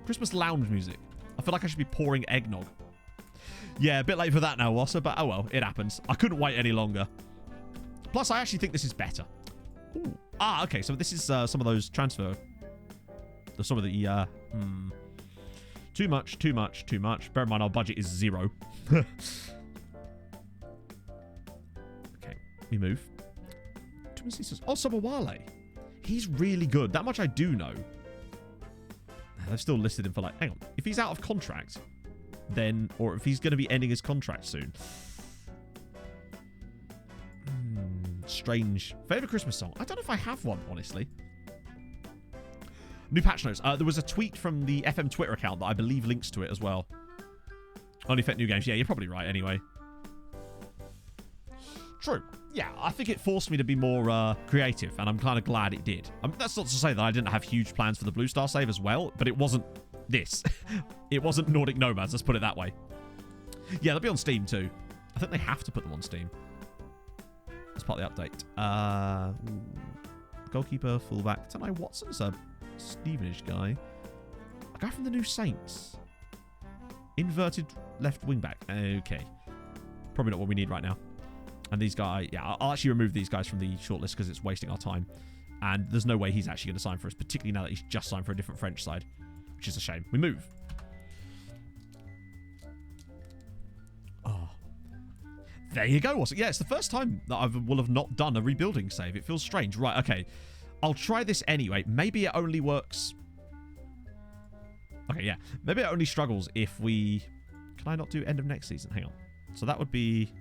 Christmas lounge music. I feel like I should be pouring eggnog. Yeah, a bit late for that now, Wassa, but oh well, it happens. I couldn't wait any longer. Plus, I actually think this is better. Ooh. Ah, okay, so this is some of those transfer... Some of the... Too much. Bear in mind, our budget is 0. Okay, we move. Oh, Sobowale. He's really good. That much I do know. They've still listed him for like... Hang on. If he's out of contract, then... Or if he's going to be ending his contract soon. Strange. Favorite Christmas song? I don't know if I have one, honestly. New patch notes. There was a tweet from the FM Twitter account that I believe links to it as well. Only affect new games. Yeah, you're probably right anyway. True. Yeah, I think it forced me to be more creative, and I'm kind of glad it did. That's not to say that I didn't have huge plans for the Blue Star save as well, but it wasn't this. It wasn't Nordic Nomads, let's put it that way. Yeah, they'll be on Steam too. I think they have to put them on Steam. That's part of the update. Goalkeeper, fullback. Tanai Watson's a Stevenish guy. A guy from the New Saints. Inverted left wing back. Okay. Probably not what we need right now. And these guys, yeah, I'll actually remove these guys from the shortlist because it's wasting our time. And there's no way he's actually going to sign for us, particularly now that he's just signed for a different French side, which is a shame. We move. Oh. There you go. Yeah, it's the first time that I will have not done a rebuilding save. It feels strange. Right, okay. I'll try this anyway. Maybe it only works... Okay, yeah. Maybe it only struggles if we... Can I not do end of next season? Hang on. So that would be...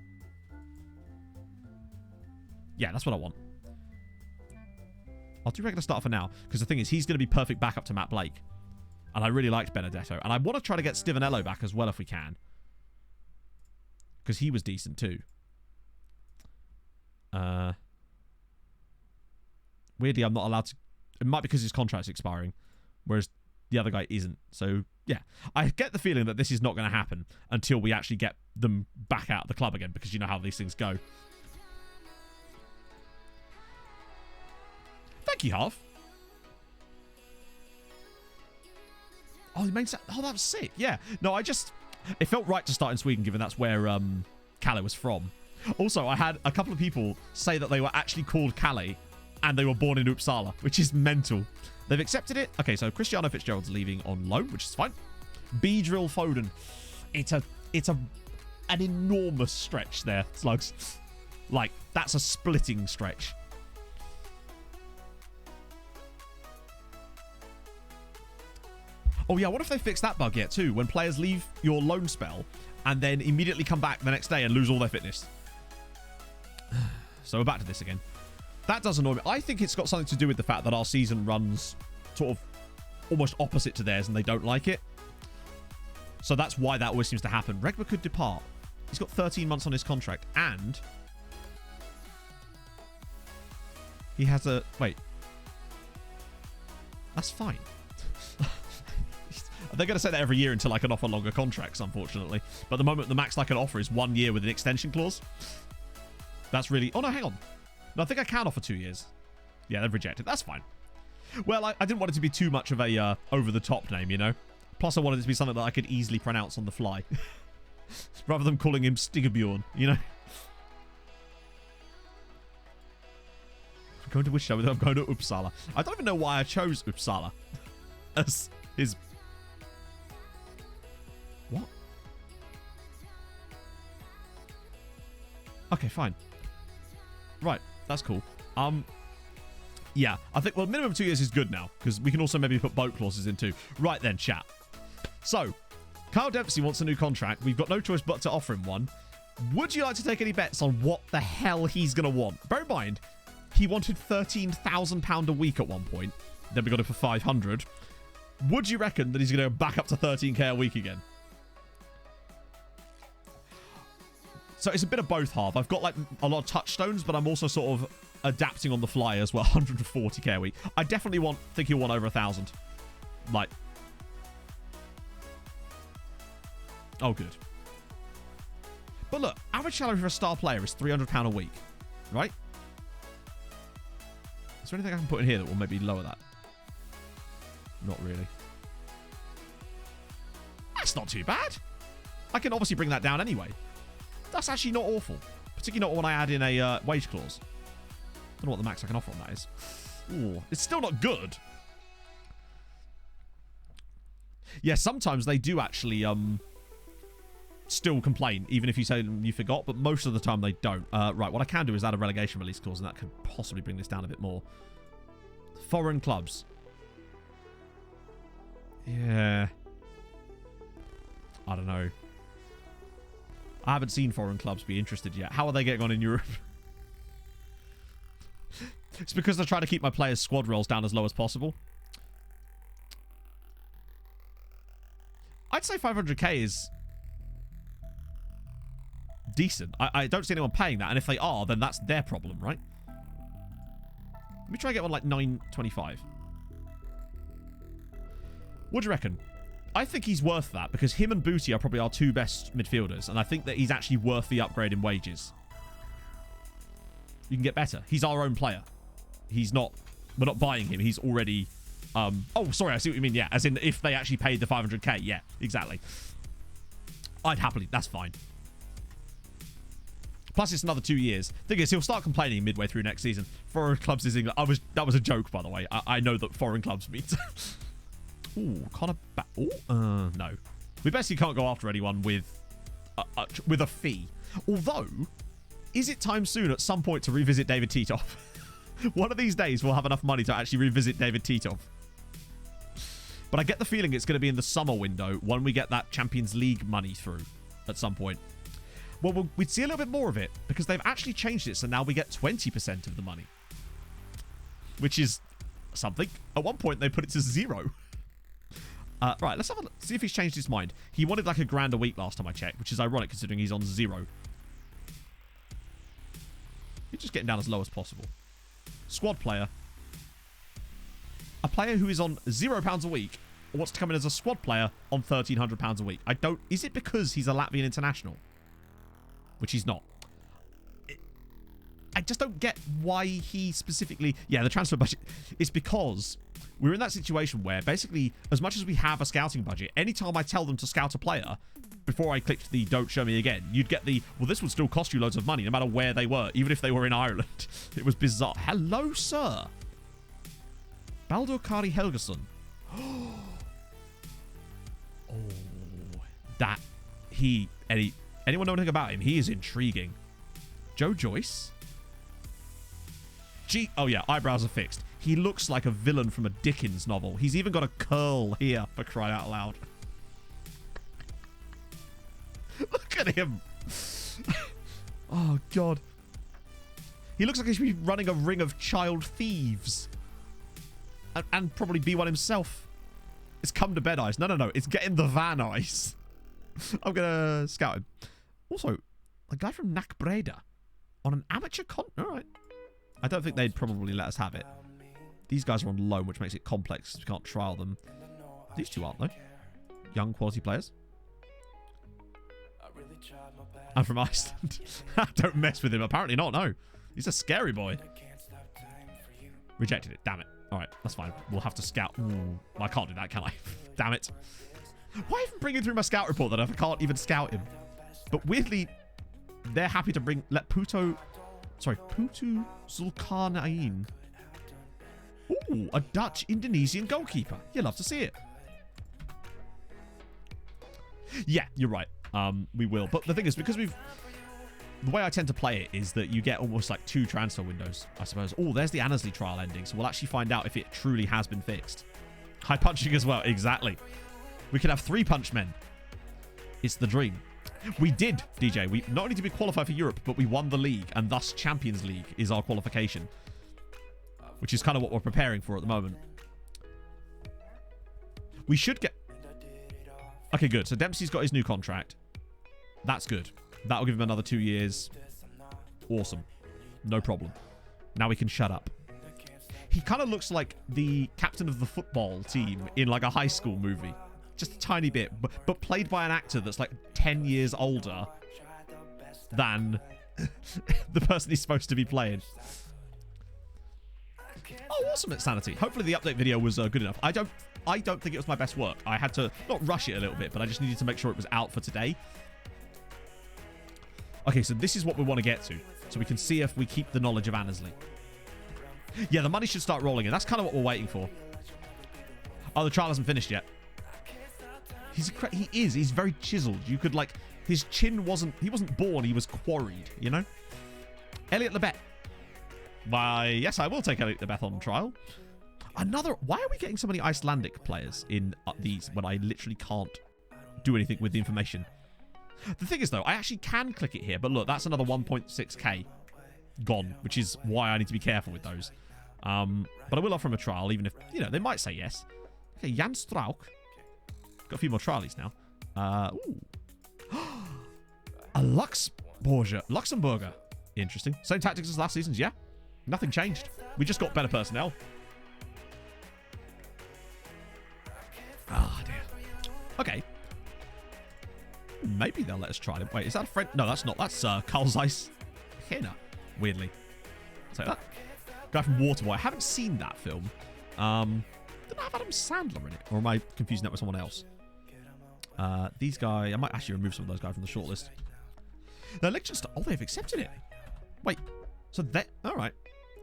Yeah, that's what I want. I'll do regular start for now, because the thing is, he's going to be perfect backup to Matt Blake. And I really liked Benedetto. And I want to try to get Stevenello back as well if we can. Because he was decent too. Weirdly, I'm not allowed to... It might be because his contract's expiring, whereas the other guy isn't. So, yeah. I get the feeling that this is not going to happen until we actually get them back out of the club again, because you know how these things go. Thank you, Half. Oh, the main set. Oh, that was sick. Yeah. No, it felt right to start in Sweden, given that's where Kalle was from. Also, I had a couple of people say that they were actually called Kalle and they were born in Uppsala, which is mental. They've accepted it. Okay, so Cristiano Fitzgerald's leaving on loan, which is fine. B-Drill Foden. It's an enormous stretch there, Slugs. Like, that's a splitting stretch. Oh, yeah, what if they fix that bug yet, too? When players leave your loan spell and then immediately come back the next day and lose all their fitness. So we're back to this again. That does annoy me. I think it's got something to do with the fact that our season runs sort of almost opposite to theirs and they don't like it. So that's why that always seems to happen. Regba could depart. He's got 13 months on his contract and he has a... Wait. That's fine. They're going to say that every year until I can offer longer contracts, unfortunately. But at the moment, the max I can offer is 1 year with an extension clause. That's really... Oh, no, hang on. No, I think I can offer 2 years. Yeah, they've rejected. That's fine. Well, I didn't want it to be too much of a over-the-top name, you know? Plus, I wanted it to be something that I could easily pronounce on the fly. Rather than calling him Stigabjorn, you know? I'm going to which show? I'm going to Uppsala. I don't even know why I chose Uppsala as his... What? Okay, fine. Right, that's cool. Yeah, I think, well, minimum 2 years is good now, because we can also maybe put boat clauses in too. Right then, chat. So, Kyle Dempsey wants a new contract. We've got no choice but to offer him one. Would you like to take any bets on what the hell he's going to want? Bear in mind, he wanted £13,000 a week at one point. Then we got it for 500. Would you reckon that he's going to go back up to 13k a week again? So it's a bit of both half. I've got like a lot of touchstones, but I'm also sort of adapting on the fly as well. 140k a week. I definitely think he'll want over 1,000. Like, oh, good. But look, average salary for a star player is £300 a week, right? Is there anything I can put in here that will maybe lower that? Not really. That's not too bad. I can obviously bring that down anyway. That's actually not awful. Particularly not when I add in a wage clause. Don't know what the max I can offer on that is. Ooh, it's still not good. Yeah, sometimes they do actually still complain, even if you say you forgot, but most of the time they don't. Right, what I can do is add a relegation release clause, and that could possibly bring this down a bit more. Foreign clubs. Yeah. I don't know. I haven't seen foreign clubs be interested yet. How are they getting on in Europe? It's because they're trying to keep my players' squad rolls down as low as possible. I'd say 500k is decent. I don't see anyone paying that, and if they are, then that's their problem, right? Let me try and get one like 925. What do you reckon? I think he's worth that, because him and Booty are probably our two best midfielders, and I think that he's actually worth the upgrade in wages. You can get better. He's our own player. He's not... We're not buying him. He's already... oh, sorry. I see what you mean. Yeah, as in if they actually paid the 500k. Yeah, exactly. I'd happily... That's fine. Plus, it's another 2 years. Thing is, he'll start complaining midway through next season. Foreign clubs is England. That was a joke, by the way. I know that foreign clubs means... Ooh, Connor... no. We basically can't go after anyone with a fee. Although, is it time soon at some point to revisit David Titov? One of these days, we'll have enough money to actually revisit David Titov. But I get the feeling it's going to be in the summer window when we get that Champions League money through at some point. Well, we'd see a little bit more of it because they've actually changed it, so now we get 20% of the money. Which is something. At one point, they put it to 0. Right, let's have a look. See if he's changed his mind. He wanted like £1,000 a week last time I checked, which is ironic considering he's on 0. He's just getting down as low as possible. Squad player. A player who is on £0 a week wants to come in as a squad player on £1,300 a week. I don't... Is it because he's a Latvian international? Which he's not. I just don't get why he specifically... Yeah, the transfer budget. It's because we're in that situation where basically, as much as we have a scouting budget, anytime I tell them to scout a player, before I clicked the don't show me again, you'd get the, well, this would still cost you loads of money, no matter where they were, even if they were in Ireland. It was bizarre. Hello, sir. Baldur Kari Helgason. Oh, that... Anyone know anything about him? He is intriguing. Joe Joyce. Oh yeah, eyebrows are fixed. He looks like a villain from a Dickens novel. He's even got a curl here, for crying out loud. Look at him. Oh, God. He looks like he should be running a ring of child thieves. And probably be one himself. It's come to bed eyes. No. It's get in the van eyes. I'm going to scout him. Also, a guy from Knack Breda on an amateur All right. I don't think they'd probably let us have it. These guys are on loan, which makes it complex. We can't trial them. These two aren't, though. Young quality players. And from Iceland. Don't mess with him. Apparently not, no. He's a scary boy. Rejected it. Damn it. All right, that's fine. We'll have to scout. Ooh, I can't do that, can I? Damn it. Why even bring him through my scout report then if I can't even scout him? But weirdly, they're happy to let Putu Zulkarnain. Ooh, a Dutch Indonesian goalkeeper. You'll love to see it. Yeah, you're right. We will. But the thing is, because the way I tend to play it is that you get almost like 2 transfer windows, I suppose. Oh, there's the Annesley trial ending, so we'll actually find out if it truly has been fixed. High punching as well, exactly. We could have 3 punch men. It's the dream. We did, DJ. We not only did we qualify for Europe, but we won the league, and thus Champions League is our qualification, which is kind of what we're preparing for at the moment. We should get... Okay, good. So Dempsey's got his new contract. That's good. That'll give him another 2 years. Awesome. No problem. Now we can shut up. He kind of looks like the captain of the football team in like a high school movie. Just a tiny bit, but played by an actor that's like 10 years older than the person he's supposed to be playing. Oh, awesome at Sanity. Hopefully the update video was good enough. I don't think it was my best work. I had to not rush it a little bit, but I just needed to make sure it was out for today. Okay, so this is what we want to get to, so we can see if we keep the knowledge of Annesley. Yeah, the money should start rolling in. That's kind of what we're waiting for. Oh, the trial hasn't finished yet. He's very chiseled. You could like, his chin he wasn't born, he was quarried, you know? Elliot Lebet. Why, yes, I will take Elliot Lebet on trial. Why are we getting so many Icelandic players in these when I literally can't do anything with the information? The thing is, though, I actually can click it here, but look, that's another 1.6k gone, which is why I need to be careful with those. But I will offer him a trial, even if, you know, they might say yes. Okay, Jan Strauch. Got a few more trialies now. A Luxembourger. Interesting. Same tactics as last season's, yeah. Nothing changed. We just got better personnel. Ah, dear. Okay. Maybe they'll let us try them. Wait, is that a friend? No, that's not. That's Carl Zeiss Henner, weirdly. I'll take that. Guy from Waterboy. I haven't seen that film. Did I have Adam Sandler in it? Or am I confusing that with someone else? These guys... I might actually remove some of those guys from the shortlist. The Liechtenstein... Oh, they've accepted it. Wait. So that... Alright.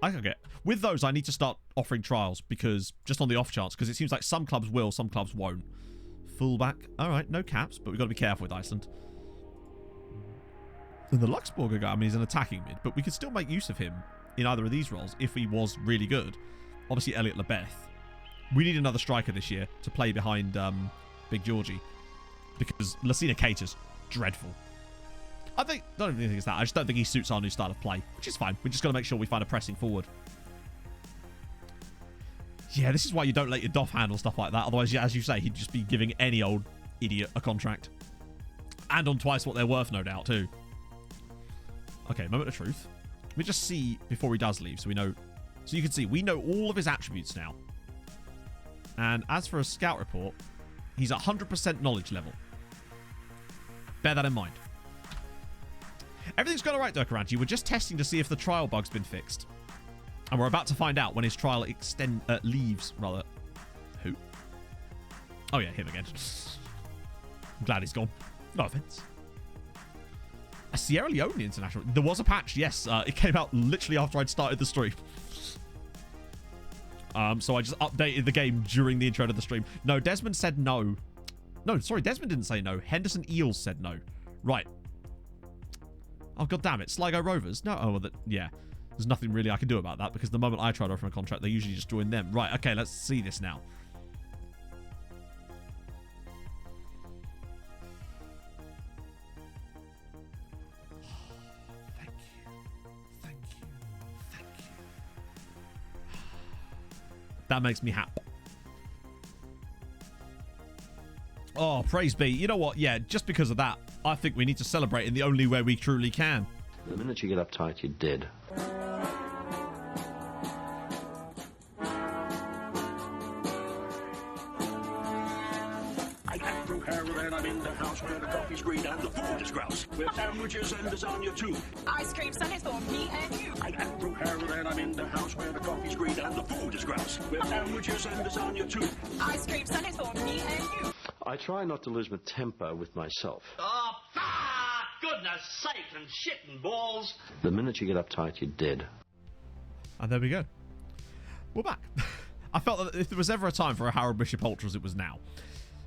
I can get... With those, I need to start offering trials, because... Just on the off chance, because it seems like some clubs will, some clubs won't. Fullback. Alright, no caps, but we've got to be careful with Iceland. And the Luxembourger guy, I mean, he's an attacking mid, but we could still make use of him in either of these roles if he was really good. Obviously, Elliot Lebeth. We need another striker this year to play behind Big Georgie, because Lassina Cater's dreadful. Don't even think it's that. I just don't think he suits our new style of play, which is fine. We just got to make sure we find a pressing forward. Yeah, this is why you don't let your Doff handle stuff like that. Otherwise, yeah, as you say, he'd just be giving any old idiot a contract. And on twice what they're worth, no doubt, too. Okay, moment of truth. Let me just see before he does leave, so we know. So you can see, we know all of his attributes now. And as for a scout report, he's at 100% knowledge level. Bear that in mind. Everything's going all right, Durkaranchi. We're just testing to see if the trial bug's been fixed. And we're about to find out when his trial leaves, rather. Who? Oh, yeah, him again. I'm glad he's gone. No offense. A Sierra Leone international. There was a patch, yes. It came out literally after I'd started the stream. So I just updated the game during the intro to the stream. No, Desmond said no. No, sorry, Desmond didn't say no. Henderson Eels said no. Right. Oh, god damn it. Sligo Rovers? No. Oh, well, yeah. There's nothing really I can do about that, because the moment I try to offer a contract, they usually just join them. Right, okay, let's see this now. Thank you. Thank you. Thank you. That makes me happy. Oh, praise be. You know what? Yeah, just because of that, I think we need to celebrate in the only way we truly can. The minute you get uptight, you're dead. I'm in the house where the coffee's green and the food is grouse, with sandwiches and lasagna too. Ice cream sundaes for me and you. I'm Andrew Harrell and I'm in the house where the coffee's green and the food is grouse, with sandwiches and lasagna too. Ice cream sundaes for me and you. I try not to lose my temper with myself. Oh, goodness sake and shit and balls. The minute you get uptight, you're dead. And there we go. We're back. I felt that if there was ever a time for a Harold Bishop Ultras, it was now.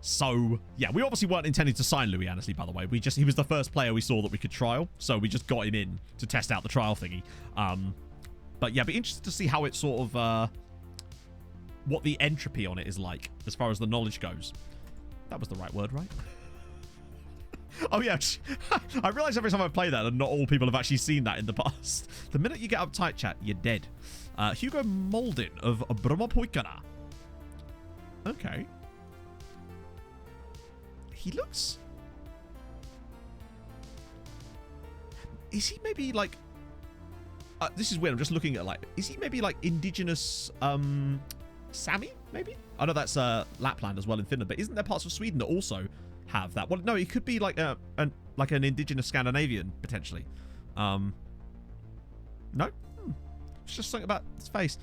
So, yeah, we obviously weren't intending to sign Louis Annesley, by the way. He was the first player we saw that we could trial, so we just got him in to test out the trial thingy. But yeah, be interested to see how it sort of, what the entropy on it is like, as far as the knowledge goes. That was the right word, right? Oh, yeah. I realise every time I play that not all people have actually seen that in the past. The minute you get uptight, chat, you're dead. Hugo Molden of Brahmapoikana. Okay. He looks... Is he maybe like... this is weird. I'm just looking at like... Is he maybe like indigenous Sami, maybe? I know that's Lapland as well in Finland, but isn't there parts of Sweden that also have that? Well, no, it could be like an indigenous Scandinavian, potentially. No? It's just something about his face.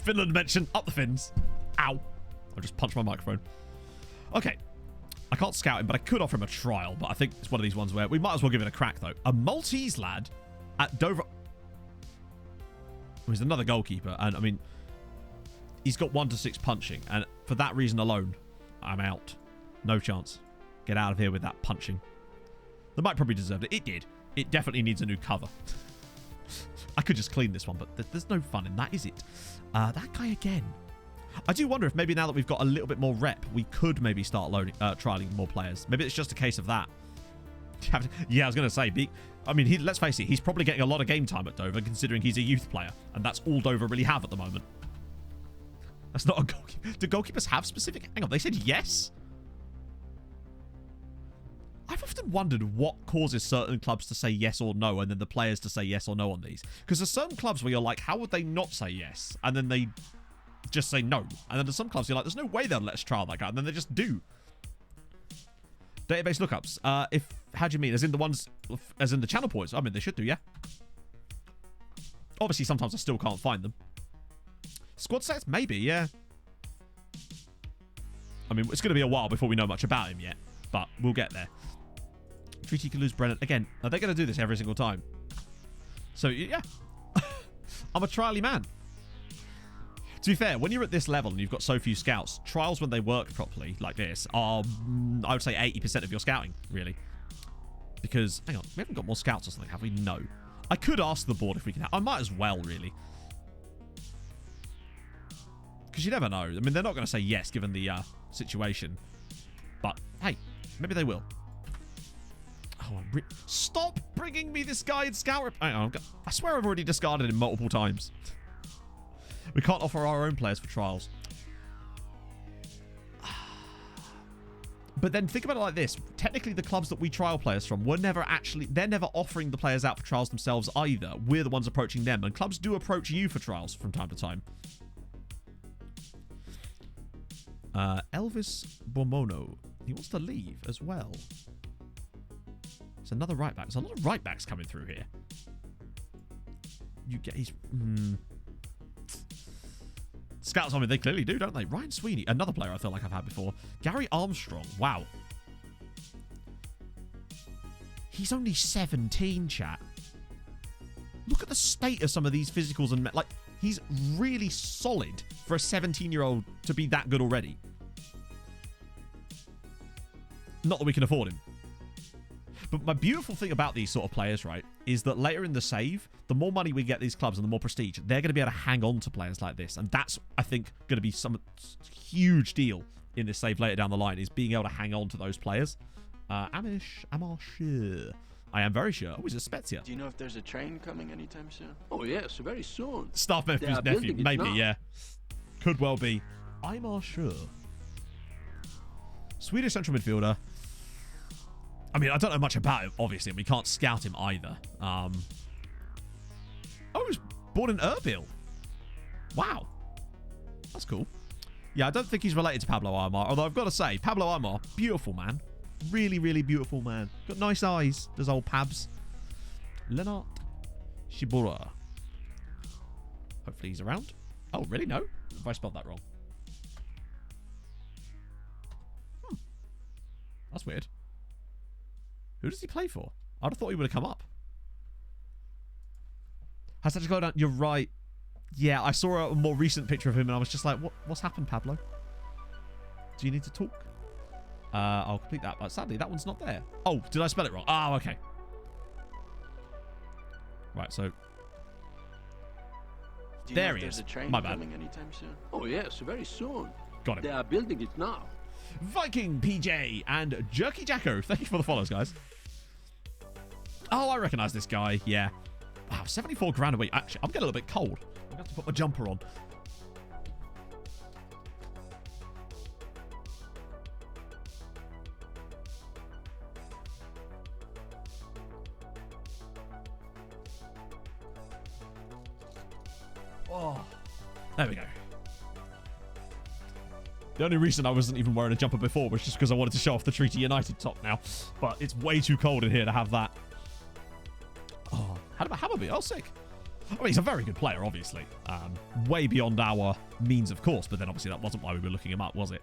Finland mentioned. Up the fins. Ow. I just punched my microphone. Okay. I can't scout him, but I could offer him a trial. But I think it's one of these ones where we might as well give it a crack, though. A Maltese lad at Dover. He's another goalkeeper. And, I mean, he's got 1 to 6 punching. And for that reason alone, I'm out. No chance. Get out of here with that punching. They might probably deserve it. It did. It definitely needs a new cover. I could just clean this one, but there's no fun in that, is it? That guy again. I do wonder if maybe now that we've got a little bit more rep, we could maybe start trialing more players. Maybe it's just a case of that. Yeah, I was going to say, I mean, let's face it, he's probably getting a lot of game time at Dover, considering he's a youth player, and that's all Dover really have at the moment. That's not a goalkeeper. Do goalkeepers have specific... Hang on, they said yes? I've often wondered what causes certain clubs to say yes or no, and then the players to say yes or no on these. Because there's certain clubs where you're like, how would they not say yes? And then they just say no. And then there's some clubs you're like, there's no way they'll let us trial that guy. And then they just do. Database lookups. How do you mean? As in the ones, as in the channel points? I mean, they should do, yeah. Obviously, sometimes I still can't find them. Squad sets? Maybe, yeah. I mean, it's going to be a while before we know much about him yet. But we'll get there. Treaty could lose Brennan. Again, are they going to do this every single time? So, yeah. I'm a trial-y man. To be fair, when you're at this level and you've got so few scouts, trials when they work properly, like this, are, I would say, 80% of your scouting, really. Because, hang on, we haven't got more scouts or something, have we? No. I could ask the board if we can have... I might as well, really. Because you never know. I mean, they're not going to say yes, given the situation. But, hey, maybe they will. Oh, stop bringing me this guy in scout... Hang on, I swear I've already discarded him multiple times. We can't offer our own players for trials. But then think about it like this. Technically, the clubs that we trial players from were never actually... They're never offering the players out for trials themselves either. We're the ones approaching them. And clubs do approach you for trials from time to time. Elvis Bormono. He wants to leave as well. It's another right back. There's a lot of right backs coming through here. You get... He's... Scouts on me, they clearly do, don't they? Ryan Sweeney, another player I feel like I've had before. Gary Armstrong, wow. He's only 17, chat. Look at the state of some of these physicals and... Like, he's really solid for a 17-year-old to be that good already. Not that we can afford him. But my beautiful thing about these sort of players, right, is that later in the save, the more money we get these clubs and the more prestige, they're going to be able to hang on to players like this. And that's, I think, going to be some huge deal in this save later down the line, is being able to hang on to those players. Am I sure? I am very sure. Oh, he's a Spezia. Do you know if there's a train coming anytime soon? Oh yes, very soon. Staff Nephew's nephew. Maybe, yeah. Could well be. I'm sure. Swedish central midfielder. I mean, I don't know much about him, obviously, and we can't scout him either. Oh, he was born in Erbil. Wow. That's cool. Yeah, I don't think he's related to Pablo Aimar, although I've got to say, Pablo Aimar, beautiful man. Really, really beautiful man. Got nice eyes, does old Pabs. Lennart Shibura. Hopefully he's around. Oh, really? No? Have I spelled that wrong? That's weird. Who does he play for? I'd have thought he would have come up. Has that to go down? You're right. Yeah, I saw a more recent picture of him and I was just like, what's happened, Pablo? Do you need to talk? I'll complete that. But sadly, that one's not there. Oh, did I spell it wrong? Oh, okay. Right, so... Do you There know he if there's is. a train My bad. coming anytime soon? Oh yes, very soon. Got him. They are building it now. Viking PJ and Jerky Jacko. Thank you for the follows, guys. Oh, I recognize this guy. Yeah. Wow, 74 grand a week. Actually, I'm getting a little bit cold. I'm going to have to put my jumper on. Oh, there we go. The only reason I wasn't even wearing a jumper before was just because I wanted to show off the Treaty United top now. But it's way too cold in here to have that. Oh, how about Hammerby? Oh, sick. I mean, he's a very good player, obviously. Way beyond our means, of course. But then, obviously, that wasn't why we were looking him up, was it?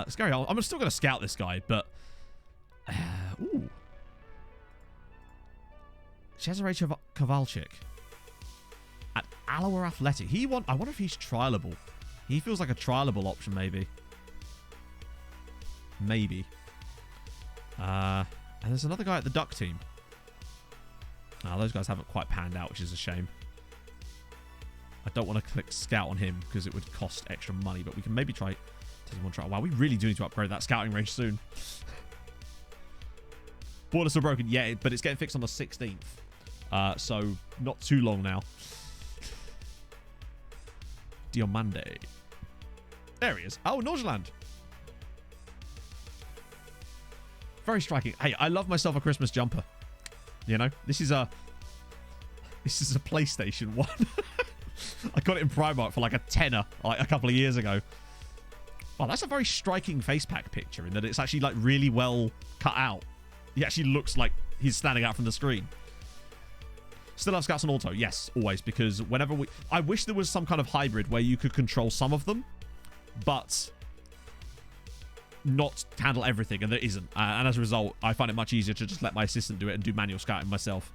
Scary. I'm still going to scout this guy, but... ooh. Cesare Kowalczyk. At Alloa Athletic. I wonder if he's trialable. He feels like a trialable option, maybe. Maybe. And there's another guy at the Duck team. Those guys haven't quite panned out, which is a shame. I don't want to click scout on him because it would cost extra money, but we can maybe try taking one trial. Wow, we really do need to upgrade that scouting range soon. Borders are broken. Yeah, but it's getting fixed on the 16th. So not too long now. Diomande. There he is. Oh, Norgeland. Very striking. Hey, I love myself a Christmas jumper. You know, this is a PlayStation 1. I got it in Primark for like a tenner like a couple of years ago. Wow, that's a very striking face pack picture in that it's actually like really well cut out. He actually looks like he's standing out from the screen. Still have scouts on auto. Yes, always, because whenever I wish there was some kind of hybrid where you could control some of them, but not handle everything, and there isn't. And as a result, I find it much easier to just let my assistant do it and do manual scouting myself.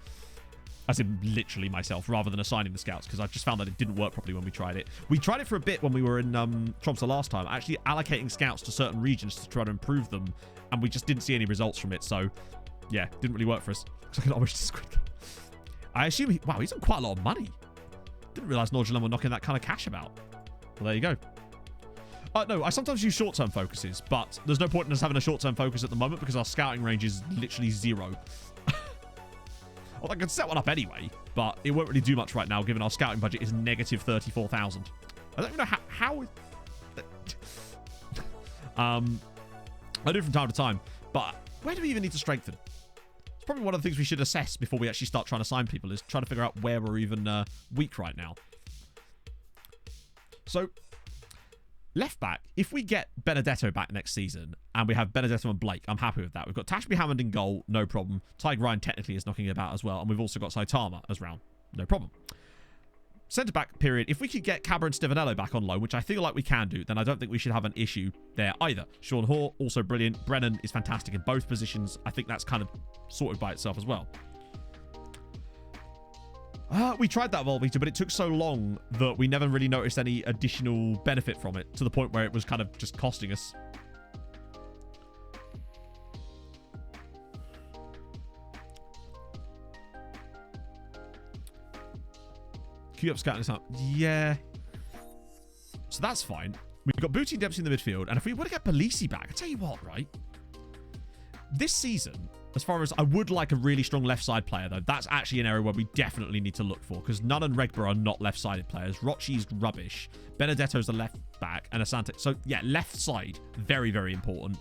As in, literally myself, rather than assigning the scouts, because I just found that it didn't work properly when we tried it. We tried it for a bit when we were in Tromsø last time, actually allocating scouts to certain regions to try to improve them, and we just didn't see any results from it, so yeah, didn't really work for us. Looks like an homage to Squid Game. I assume wow, he's on quite a lot of money. Didn't realise Norgeland were knocking that kind of cash about. Well, there you go. No, I sometimes use short-term focuses, but there's no point in us having a short-term focus at the moment because our scouting range is literally 0. Well, I could set one up anyway, but it won't really do much right now given our scouting budget is negative 34,000. I don't even know how I do it from time to time, but where do we even need to strengthen? It's probably one of the things we should assess before we actually start trying to sign people, is trying to figure out where we're even weak right now. So, left back, if we get Benedetto back next season, and we have Benedetto and Blake, I'm happy with that. We've got Tashby Hammond in goal, no problem. Tyg Ryan technically is knocking about as well, and we've also got Saitama as round, no problem. Centre-back period, if we could get Cabra and Stevenello back on loan, which I feel like we can do, then I don't think we should have an issue there either. Sean Hoare, also brilliant. Brennan is fantastic in both positions. I think that's kind of sorted by itself as well. We tried that Volbeater, but it took so long that we never really noticed any additional benefit from it, to the point where it was kind of just costing us. Queue up scouting this up. Yeah. So that's fine. We've got Booty and Dempsey in the midfield, and if we were to get Belisi back, I tell you what, right? This season, as far as I would like a really strong left side player, though, that's actually an area where we definitely need to look for, because Nunn and Regborough are not left sided players. Rocci's rubbish. Benedetto's the left back, and Asante. So yeah, left side, very, very important.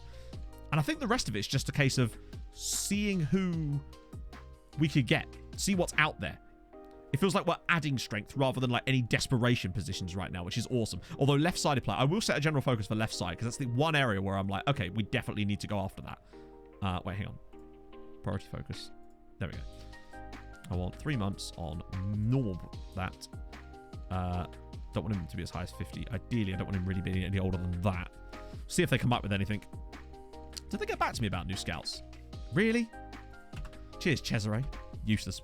And I think the rest of it's just a case of seeing who we could get, see what's out there. It feels like we're adding strength rather than like any desperation positions right now, which is awesome. Although left-sided player, I will set a general focus for left side, because that's the one area where I'm like, okay, we definitely need to go after that. Wait, hang on. Priority focus. There we go. I want 3 months on normal that. Don't want him to be as high as 50. Ideally, I don't want him really being any older than that. See if they come up with anything. Did they get back to me about new scouts? Really? Cheers, Cesare. Useless.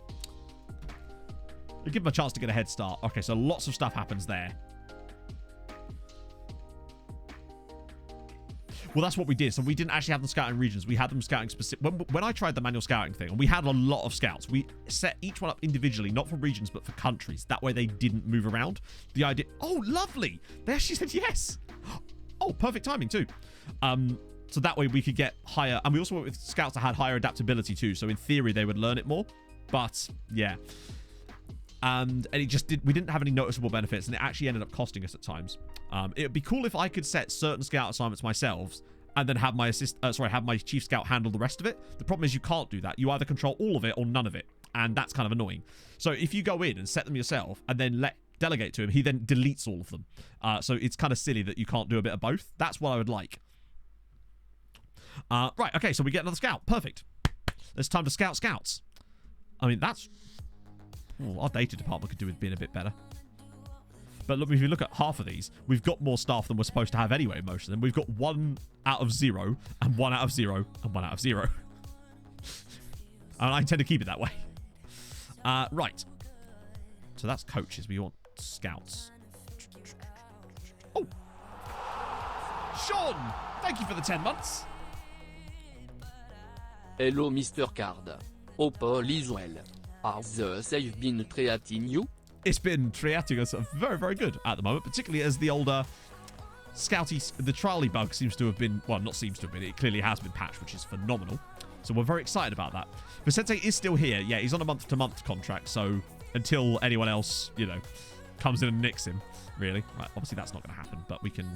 We give them a chance to get a head start. Okay, so lots of stuff happens there. Well, that's what we did. So we didn't actually have them scouting regions. We had them scouting specific. When I tried the manual scouting thing, and we had a lot of scouts, we set each one up individually, not for regions, but for countries. That way they didn't move around. The idea... Oh, lovely. They actually said yes. Oh, perfect timing too. So that way we could get higher... And we also went with scouts that had higher adaptability too. So in theory, they would learn it more. But, yeah. And it just we didn't have any noticeable benefits, and it actually ended up costing us at times. It would be cool if I could set certain scout assignments myself and then have my have my chief scout handle the rest of it. The problem is you can't do that. You either control all of it or none of it, and that's kind of annoying. So if you go in and set them yourself and then delegate to him, he then deletes all of them. So it's kind of silly that you can't do a bit of both. That's what I would like. Right, okay, so we get another scout. Perfect. It's time to scout scouts. I mean, that's... Well, our data department could do with being a bit better. But look, if you look at half of these, we've got more staff than we're supposed to have anyway, most of them. We've got 1 out of 0, and 1 out of 0, and 1 out of 0. And I intend to keep it that way. Right. So that's coaches. We want scouts. Oh! Sean! Thank you for the 10 months. Hello Mr. Card. Hope all is well. Has the save been treating you? It's been treating us very, very good at the moment, particularly as the older Scouty, the Trially bug seems to have been, well, not seems to have been, it clearly has been patched, which is phenomenal. So we're very excited about that. Vicente is still here. Yeah, he's on a month-to-month contract, so until anyone else, you know, comes in and nicks him, really. Right, obviously that's not going to happen, but we can...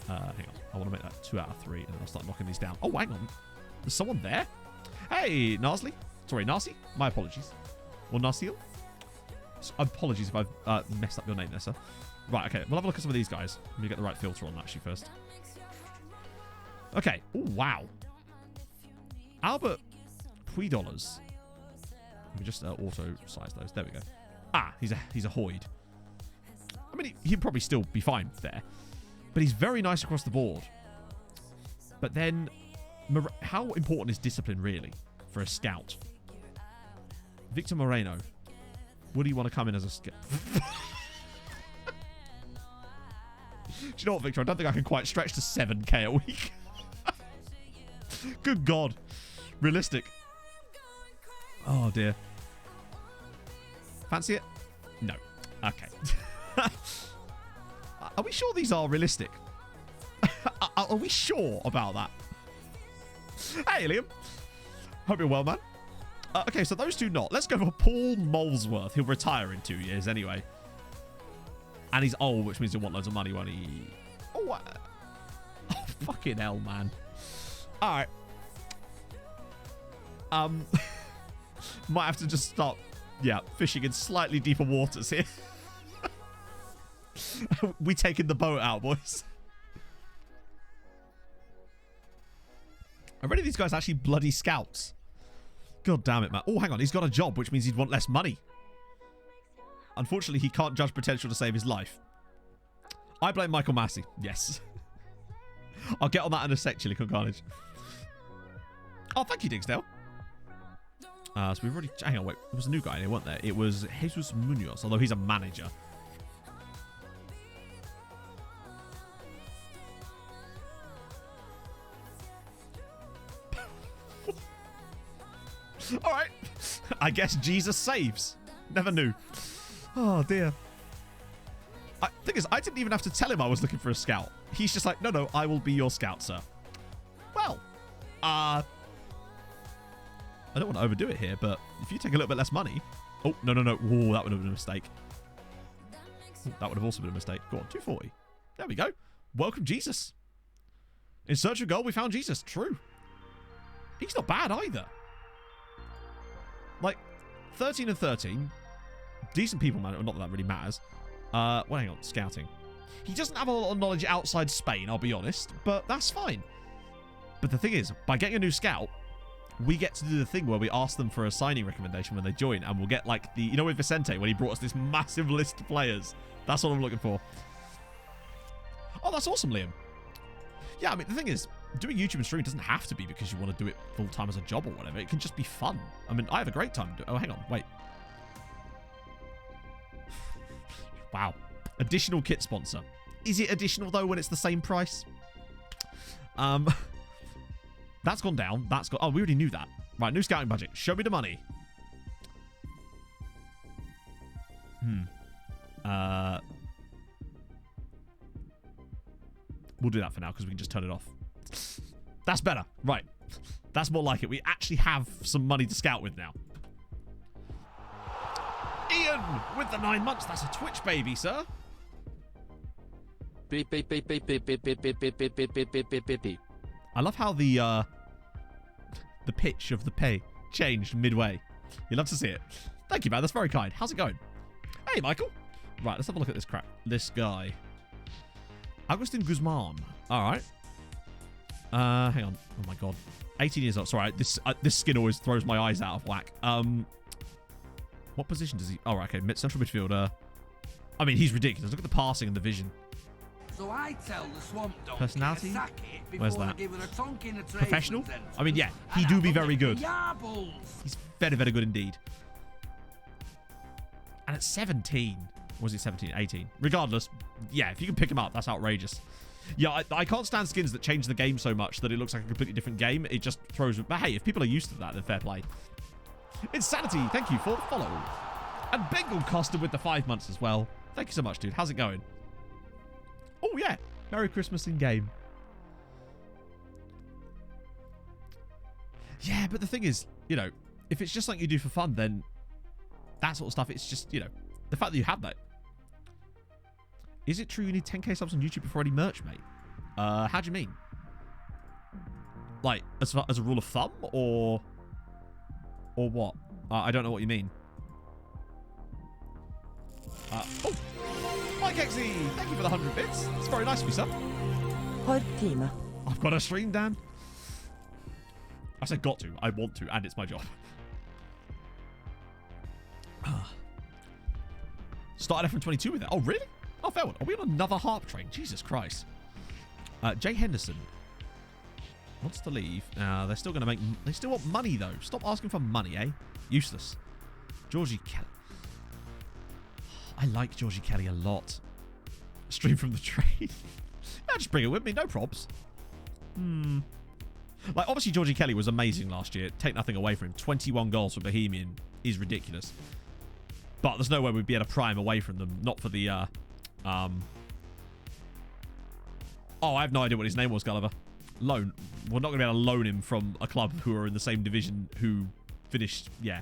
hang on. I want to make that 2 out of 3, and then I'll start knocking these down. Oh, hang on. There's someone there? Hey, Narsley. Sorry, Narcy. My apologies. Or Narsil. Apologies if I've messed up your name there, sir. Right, okay. We'll have a look at some of these guys. Let me get the right filter on actually first. Okay. Oh, wow. Albert $3. Let me just auto-size those. There we go. Ah, he's a Hoyd. I mean, he'd probably still be fine there. But he's very nice across the board. But then, how important is discipline, really, for a scout? Victor Moreno. Would he want to come in as a scout? Do you know what, Victor? I don't think I can quite stretch to 7k a week. Good God. Realistic. Oh, dear. Fancy it? No. Okay. Are we sure these are realistic? Are we sure about that? Hey, Liam. Hope you're well, man. Okay, so those two not. Let's go for Paul Molesworth. He'll retire in 2 years anyway. And he's old, which means he'll want loads of money, won't he? Oh, oh fucking hell, man. All right. Might have to just start, yeah, fishing in slightly deeper waters here. We taking the boat out, boys. Are any of these guys actually bloody scouts? God damn it, man. Oh, hang on. He's got a job, which means he'd want less money. Unfortunately, he can't judge potential to save his life. I blame Michael Massey. Yes. I'll get on that in a sec, Chili Con Carnage. Oh, thank you, Digsdale. So we've already... Hang on, wait. There was a new guy in here, wasn't there? It was Jesus Munoz, although he's a manager. All right. I guess Jesus saves. Never knew. Oh, dear. Thing is, I didn't even have to tell him I was looking for a scout. He's just like, no, I will be your scout, sir. Well, I don't want to overdo it here, but if you take a little bit less money... Oh, no. Oh, that would have been a mistake. Ooh, that would have also been a mistake. Go on, 240. There we go. Welcome, Jesus. In search of gold, we found Jesus. True. He's not bad either. Like, 13 and 13. Decent people, man. Not that that really matters. Well, hang on. Scouting. He doesn't have a lot of knowledge outside Spain, I'll be honest. But that's fine. But the thing is, by getting a new scout, we get to do the thing where we ask them for a signing recommendation when they join. And we'll get, like, the... You know with Vicente, when he brought us this massive list of players? That's what I'm looking for. Oh, that's awesome, Liam. Yeah, I mean, the thing is, doing YouTube and streaming doesn't have to be because you want to do it full-time as a job or whatever. It can just be fun. I mean, I have a great time. Oh, hang on. Wait. Wow. Additional kit sponsor. Is it additional, though, when it's the same price? That's gone down. That's got... Oh, we already knew that. Right, new scouting budget. Show me the money. We'll do that for now, because we can just turn it off. That's better. Right. That's more like it. We actually have some money to scout with now. Ian, with the 9 months. That's a Twitch baby, sir. I love how the pitch of the pay changed midway. You love to see it. Thank you, man. That's very kind. How's it going? Hey, Michael. Right, let's have a look at this crap. This guy. Agustin Guzman. All right. Hang on. Oh, my God. 18 years old. Sorry, this skin always throws my eyes out of whack. What position does he... Oh, right, okay. Central midfielder. I mean, he's ridiculous. Look at the passing and the vision. So I tell the swamp dog Personality? before Where's that? I give her a tonk in a Professional? tradesman's I mean, yeah, he entrance. do And be have a very lick good. of yarbles. He's very, very good indeed. And at 17... Was it 17? 18. Regardless, yeah, if you can pick him up, that's outrageous. Yeah, I can't stand skins that change the game so much that it looks like a completely different game. It just throws... But hey, if people are used to that, then fair play. Insanity, thank you for the follow. And Bengal Costa with the 5 months as well. Thank you so much, dude. How's it going? Oh, yeah. Merry Christmas in game. Yeah, but the thing is, you know, if it's just something you do for fun, then that sort of stuff, it's just, you know, the fact that you have that. Is it true you need 10k subs on YouTube before any merch, mate? How do you mean? Like, as a rule of thumb, or what? I don't know what you mean. Oh, Mike XE, thank you for the 100 bits. It's very nice of you, sir. I've got a stream, Dan. I said got to. I want to, and it's my job. Started F122 with it. Oh, really? Oh, fair one. Are we on another harp train? Jesus Christ. Jay Henderson wants to leave. They're still going to make... They still want money, though. Stop asking for money, eh? Useless. Georgie Kelly. I like Georgie Kelly a lot. Stream from the train. Yeah, just bring it with me. No probs. Like, obviously, Georgie Kelly was amazing last year. Take nothing away from him. 21 goals for Bohemian is ridiculous. But there's no way we'd be able to pry him away from them. Not for the, Oh, I have no idea what his name was, Gulliver. Loan. We're not going to be able to loan him from a club who are in the same division who finished... Yeah.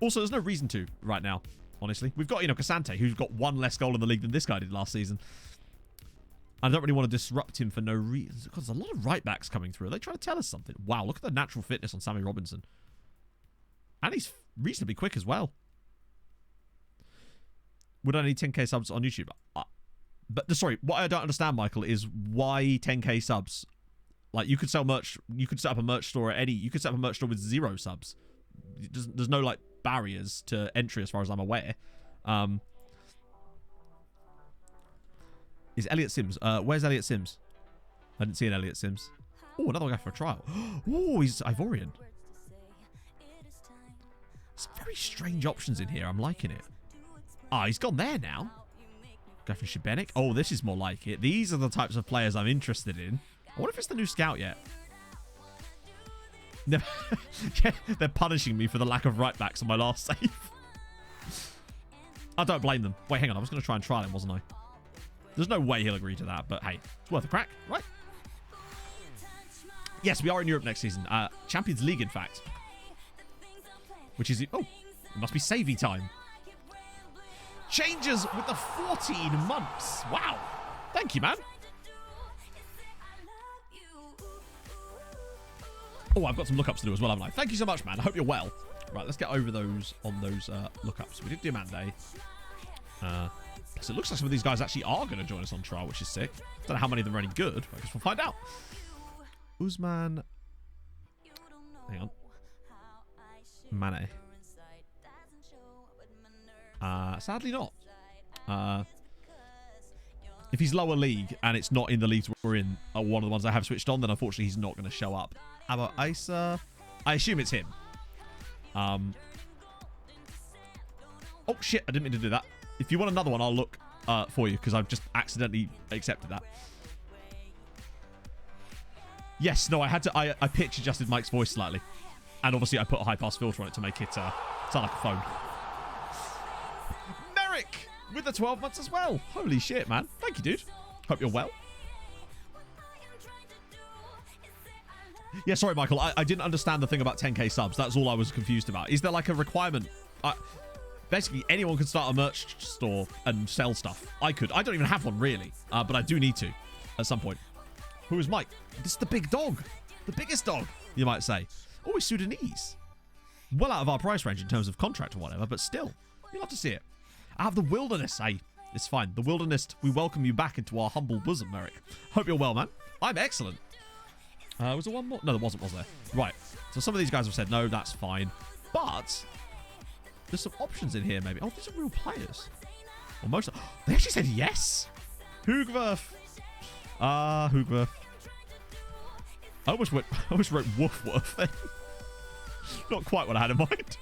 Also, there's no reason to right now, honestly. We've got, Casante, who's got one less goal in the league than this guy did last season. I don't really want to disrupt him for no reason. Because there's a lot of right-backs coming through. Are they trying to tell us something? Wow, look at the natural fitness on Sammy Robinson. And he's reasonably quick as well. Would I need 10k subs on YouTube? But sorry, what I don't understand, Michael, is why 10k subs? Like, you could sell merch. You could set up a merch store at any. You could set up a merch store with 0 subs. There's no like barriers to entry, as far as I'm aware. Is Elliot Sims? Where's Elliot Sims? I didn't see an Elliot Sims. Oh, another guy for a trial. Oh, he's Ivorian. Some very strange options in here. I'm liking it. Ah, he's gone there now. Go for Shibenik. Oh, this is more like it. These are the types of players I'm interested in. I wonder if it's the new scout yet. No. Yeah, they're punishing me for the lack of right backs on my last save. I don't blame them. Wait, hang on. I was going to try and trial him, wasn't I? There's no way he'll agree to that, but hey, it's worth a crack, right? Yes, we are in Europe next season. Champions League, in fact. Which is... Oh, it must be savey time. Changes with the 14 months. Wow. Thank you, man. Oh, I've got some lookups to do as well, haven't I? Thank you so much, man. I hope you're well. Right, let's get over those on those lookups. We did Diamande. So it looks like some of these guys actually are going to join us on trial, which is sick. Don't know how many of them are any good, but I guess we'll find out. Usman. Hang on. Mane. Sadly not. If he's lower league and it's not in the leagues we're in, one of the ones I have switched on, then unfortunately he's not going to show up. How about Isa? I assume it's him. Oh shit, I didn't mean to do that. If you want another one, I'll look for you, because I've just accidentally accepted that. Yes, no, I had to. I pitch adjusted Mike's voice slightly, and obviously I put a high pass filter on it to make it sound like a phone. Merrick with the 12 months as well. Holy shit, man! Thank you, dude. Hope you're well. Yeah, sorry, Michael. I didn't understand the thing about 10k subs. That's all I was confused about. Is there like a requirement? Basically, anyone can start a merch store and sell stuff. I could. I don't even have one, really. But I do need to at some point. Who is Mike? This is the big dog. The biggest dog, you might say. Oh, he's Sudanese. Well out of our price range in terms of contract or whatever, but still. You'll have to see it. I have the wilderness, eh? It's fine. The wilderness, we welcome you back into our humble bosom, Merrick. Hope you're well, man. I'm excellent. Was there one more? No, there wasn't, was there? Right. So some of these guys have said, no, that's fine. But there's some options in here, maybe. Oh, these are real players. Well, most of they actually said yes. Hoogwerf. Hoogwerf. I almost wrote Woofworth. Not quite what I had in mind.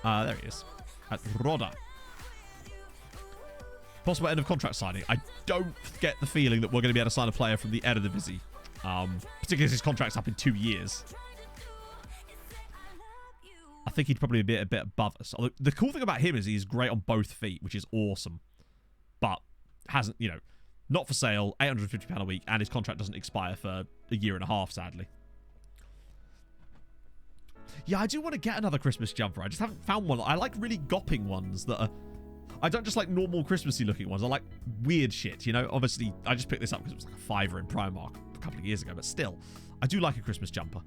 There he is. At Roda. Possible end of contract signing. I don't get the feeling that we're going to be able to sign a player from the Eredivisie. Particularly as his contract's up in 2 years. I think he'd probably be a bit above us. Although the cool thing about him is he's great on both feet, which is awesome. But hasn't, you know, not for sale, £850 a week, and his contract doesn't expire for a year and a half, sadly. Yeah, I do want to get another Christmas jumper. I just haven't found one. I like really gopping ones that are... I don't just like normal Christmassy looking ones. I like weird shit, you know? Obviously, I just picked this up because it was like a £5 in Primark a couple of years ago, but still, I do like a Christmas jumper.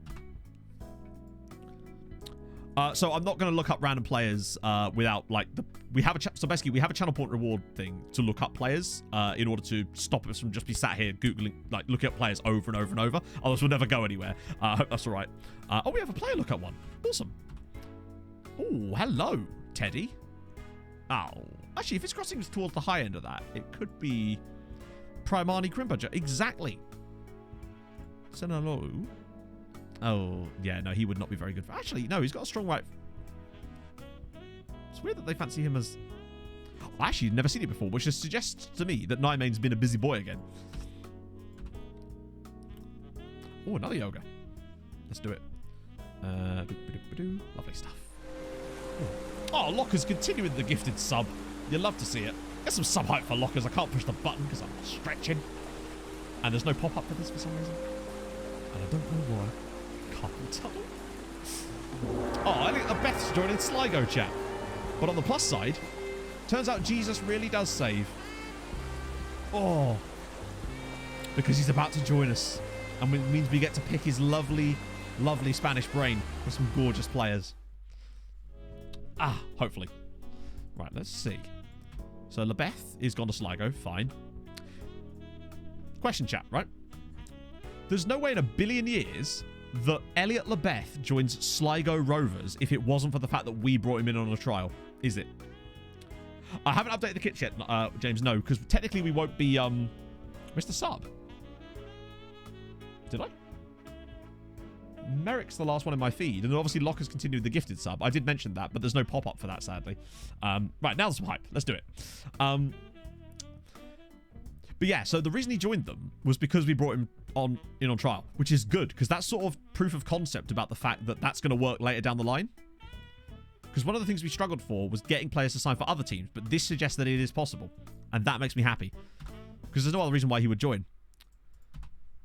So I'm not going to look up random players without, like, so basically we have a channel point reward thing to look up players in order to stop us from just be sat here Googling, like, looking up players over and over and over. Otherwise we'll never go anywhere. I hope that's all right. Oh, we have a player lookup one. Awesome. Oh, hello, Teddy. Oh, actually, if it's crossing towards the high end of that, it could be Primani Crimbudger. Exactly. Senalo. Oh, yeah, no, he would not be very good. Actually, no, he's got a strong right. It's weird that they fancy him as... I actually never seen it before, which suggests to me that Nymane's been a busy boy again. Oh, another yoga. Let's do it. Lovely stuff. Oh, Lockers continuing the gifted sub. You'll love to see it. Get some sub hype for Lockers. I can't push the button because I'm stretching. And there's no pop-up for this for some reason. And I don't know why. Can't tell. Oh, I think Beth's joining Sligo chat. But on the plus side, turns out Jesus really does save. Oh. Because he's about to join us. And it means we get to pick his lovely, lovely Spanish brain with some gorgeous players. Ah, hopefully. Right, let's see. So Lebeth is gone to Sligo. Fine. Question, chat, right? There's no way in a billion years that Elliot Lebeth joins Sligo Rovers if it wasn't for the fact that we brought him in on a trial. Is it? I haven't updated the kit yet, James. No, because technically we won't be Mr. Sub. Did I? Merrick's the last one in my feed, and obviously Locker's continued the gifted sub. I did mention that, but there's no pop-up for that, sadly. Right, now there's some hype. Let's do it. But yeah, so the reason he joined them was because we brought him in on trial, which is good, because that's sort of proof of concept about the fact that that's going to work later down the line. Because one of the things we struggled for was getting players to sign for other teams, but this suggests that it is possible, and that makes me happy. Because there's no other reason why he would join.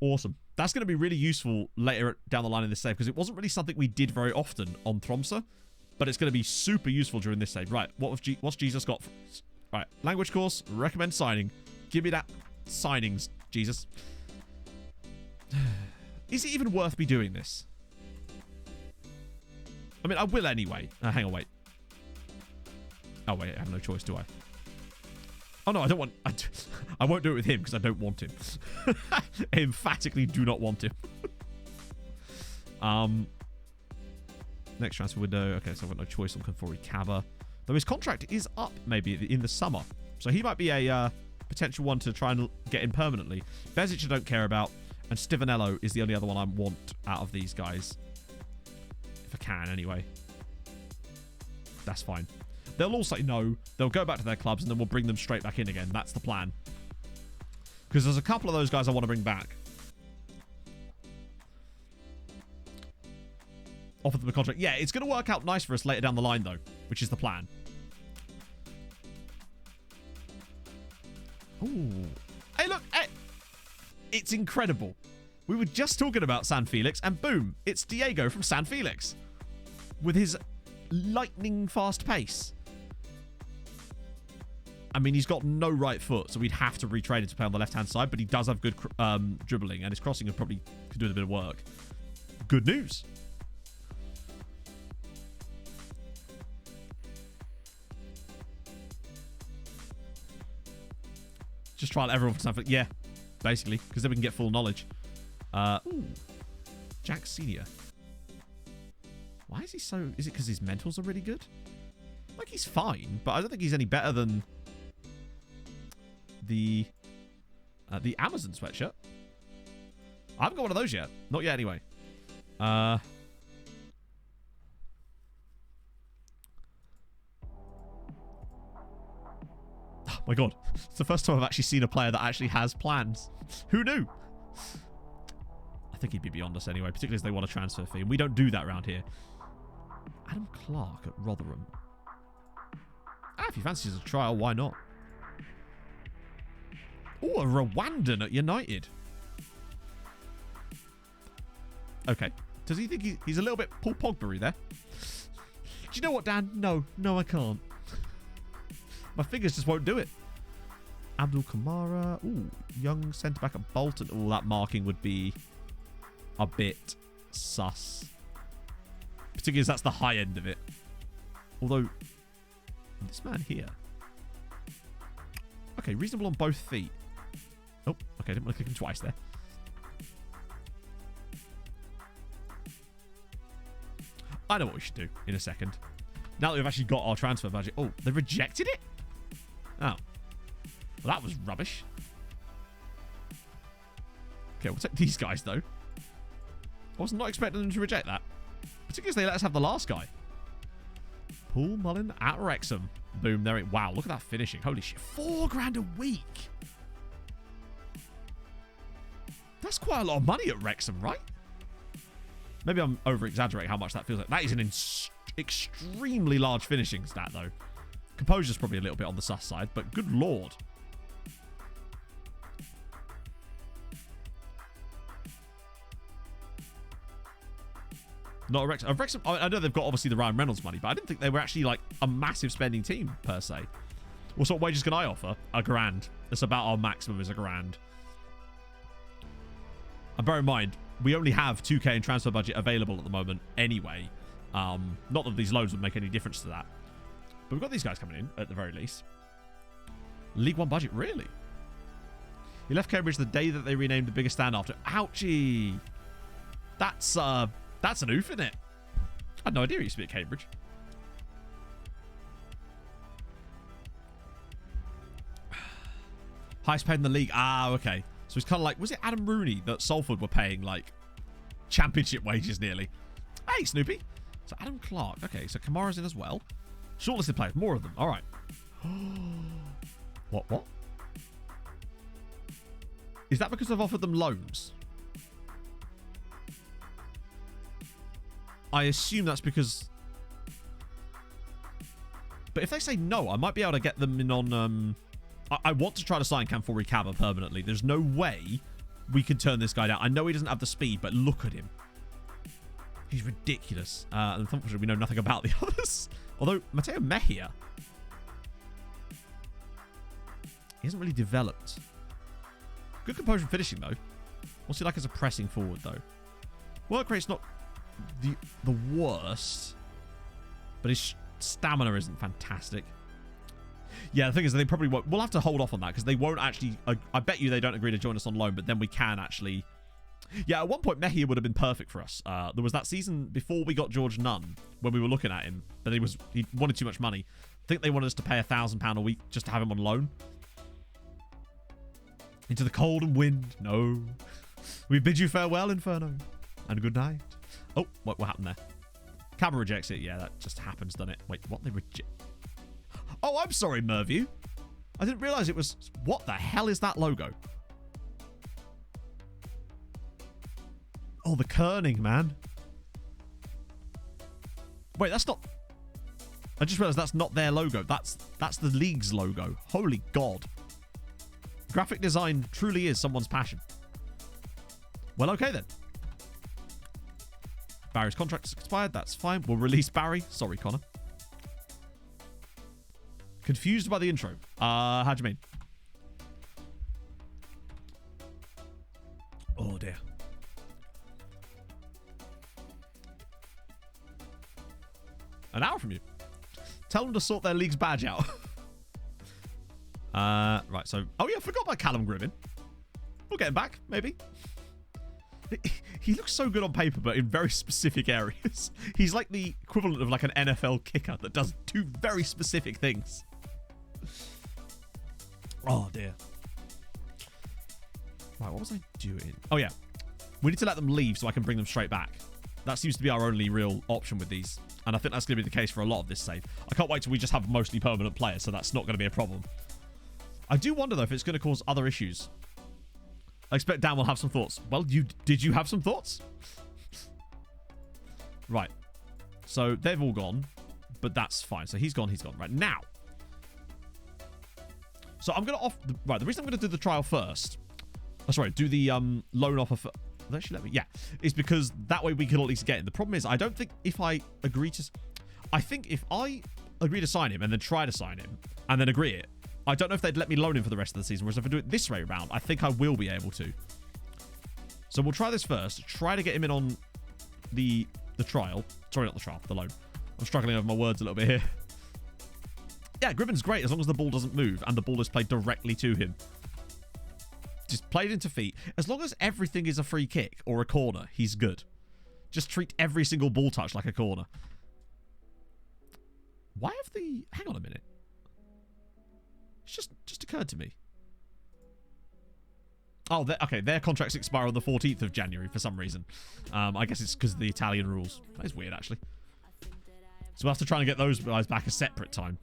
Awesome. That's going to be really useful later down the line in this save, because it wasn't really something we did very often on Thromsa, but it's going to be super useful during this save. Right, what's Jesus got? Right, language course, recommend signing. Give me that signings, Jesus. Is it even worth me doing this? I mean, I will anyway. Hang on, wait. Oh, wait, I have no choice, do I? Oh, no, I don't want... I won't do it with him because I don't want him. I emphatically do not want him. Next transfer window. Okay, so I've got no choice on Confori Cava. Though his contract is up maybe in the summer. So he might be a potential one to try and get in permanently. Bezic I don't care about. And Stivanello is the only other one I want out of these guys. If I can, anyway. That's fine. They'll all say no. They'll go back to their clubs, and then we'll bring them straight back in again. That's the plan. Because there's a couple of those guys I want to bring back. Offer them a contract. Yeah, it's going to work out nice for us later down the line, though, which is the plan. Ooh. Hey, look. Hey. It's incredible. We were just talking about San Felix, and boom, it's Diego from San Felix. With his lightning fast pace. I mean, he's got no right foot, so we'd have to retrain him to play on the left-hand side, but he does have good dribbling, and his crossing would probably could do a bit of work. Good news. Just trial everyone for something. Yeah, basically, because then we can get full knowledge. Ooh, Jack Senior. Why is he so... Is it because his mentals are really good? Like, he's fine, but I don't think he's any better than the Amazon sweatshirt. I haven't got one of those yet. Not yet, anyway. Oh, my God. It's the first time I've actually seen a player that actually has plans. Who knew? I think he'd be beyond us anyway, particularly as they want a transfer fee, and we don't do that around here. Adam Clark at Rotherham. If he fancies a trial, why not? Oh, a Rwandan at United. Okay. Does he think he's a little bit Paul Pogba there? Do you know what, Dan? No, I can't. My fingers just won't do it. Abdul Kamara. Ooh, young centre-back at Bolton. Oh, that marking would be a bit sus. Particularly as that's the high end of it. Although, this man here. Okay, reasonable on both feet. Oh, okay, didn't want to click him twice there. I know what we should do in a second. Now that we've actually got our transfer budget. Oh, they rejected it? Oh. Well, that was rubbish. Okay, we'll take these guys, though. I was not expecting them to reject that. Particularly as they let us have the last guy. Paul Mullen at Wrexham. Boom, there it... Wow, look at that finishing. Holy shit. $4 grand a week. That's quite a lot of money at Wrexham, right? Maybe I'm over-exaggerating how much that feels like. That is an extremely large finishing stat, though. Composure's probably a little bit on the sus side, but good lord. Not a Wrexham. Wrexham. I know they've got obviously the Ryan Reynolds money, but I didn't think they were actually like a massive spending team per se. What sort of wages can I offer? $1 grand. That's about our maximum is $1 grand. And bear in mind, we only have 2K in transfer budget available at the moment anyway. Not that these loans would make any difference to that. But we've got these guys coming in at the very least. League One budget, really? He left Cambridge the day that they renamed the biggest stand after. Ouchie. That's an oof, isn't it? I had no idea he used to be at Cambridge. Highest paid in the league. Ah, okay. So it's kind of like, was it Adam Rooney that Salford were paying like championship wages nearly? Hey, Snoopy. So Adam Clark. Okay, so Kamara's in as well. Shortlisted players. More of them. All right. What? Is that because I've offered them loans? I assume that's because... But if they say no, I might be able to get them in on... I want to try to sign Kamfori Kaba permanently. There's no way we can turn this guy down. I know he doesn't have the speed, but look at him. He's ridiculous. And unfortunately, we know nothing about the others. Although, Mateo Mejia... He hasn't really developed. Good composure and finishing, though. What's he like as a pressing forward, though? Work rate's not the worst. But his stamina isn't fantastic. Yeah, the thing is, they probably won't. We'll have to hold off on that because they won't actually... I bet you they don't agree to join us on loan, but then we can actually... Yeah, at one point, Mejia would have been perfect for us. There was that season before we got George Nunn when we were looking at him, but he wanted too much money. I think they wanted us to pay £1,000 a week just to have him on loan. Into the cold and wind. No. We bid you farewell, Inferno. And good night. Oh, what happened there? Cabra rejects it. Yeah, that just happens, doesn't it? Wait, what? They reject... Oh, I'm sorry, Merview. I didn't realise it was... What the hell is that logo? Oh, the kerning, man. Wait, that's not... I just realised that's not their logo. That's the league's logo. Holy God. Graphic design truly is someone's passion. Well, okay then. Barry's contract's expired. That's fine. We'll release Barry. Sorry, Connor. Confused by the intro. How do you mean? Oh, dear. An hour from you. Tell them to sort their league's badge out. Right, so... Oh, yeah, I forgot about Callum Griffin. We'll get him back, maybe. He looks so good on paper, but in very specific areas. He's like the equivalent of like an NFL kicker that does two very specific things. Oh, dear. Right, what was I doing? Oh, yeah. We need to let them leave so I can bring them straight back. That seems to be our only real option with these. And I think that's going to be the case for a lot of this save. I can't wait till we just have mostly permanent players, so that's not going to be a problem. I do wonder, though, if it's going to cause other issues. I expect Dan will have some thoughts. Well, did you have some thoughts? Right. So they've all gone, but that's fine. So he's gone, he's gone. Right, now. So I'm going to Right, the reason I'm going to do the trial first... Oh, sorry, do the loan offer for... Will they actually let me? Yeah. Is because that way we can at least get it. The problem is, I don't think if I agree to... I think if I agree to sign him and then try to sign him and then agree it, I don't know if they'd let me loan him for the rest of the season. Whereas if I do it this way around, I think I will be able to. So we'll try this first. Try to get him in on the trial. Sorry, not the trial. The loan. I'm struggling over my words a little bit here. Yeah, Griffin's great as long as the ball doesn't move and the ball is played directly to him. Just played into feet. As long as everything is a free kick or a corner, he's good. Just treat every single ball touch like a corner. Why have the... Hang on a minute. It's just occurred to me. Oh, okay. Their contracts expire on the 14th of January for some reason. I guess it's because of the Italian rules. That is weird, actually. So we'll have to try and get those guys back a separate time.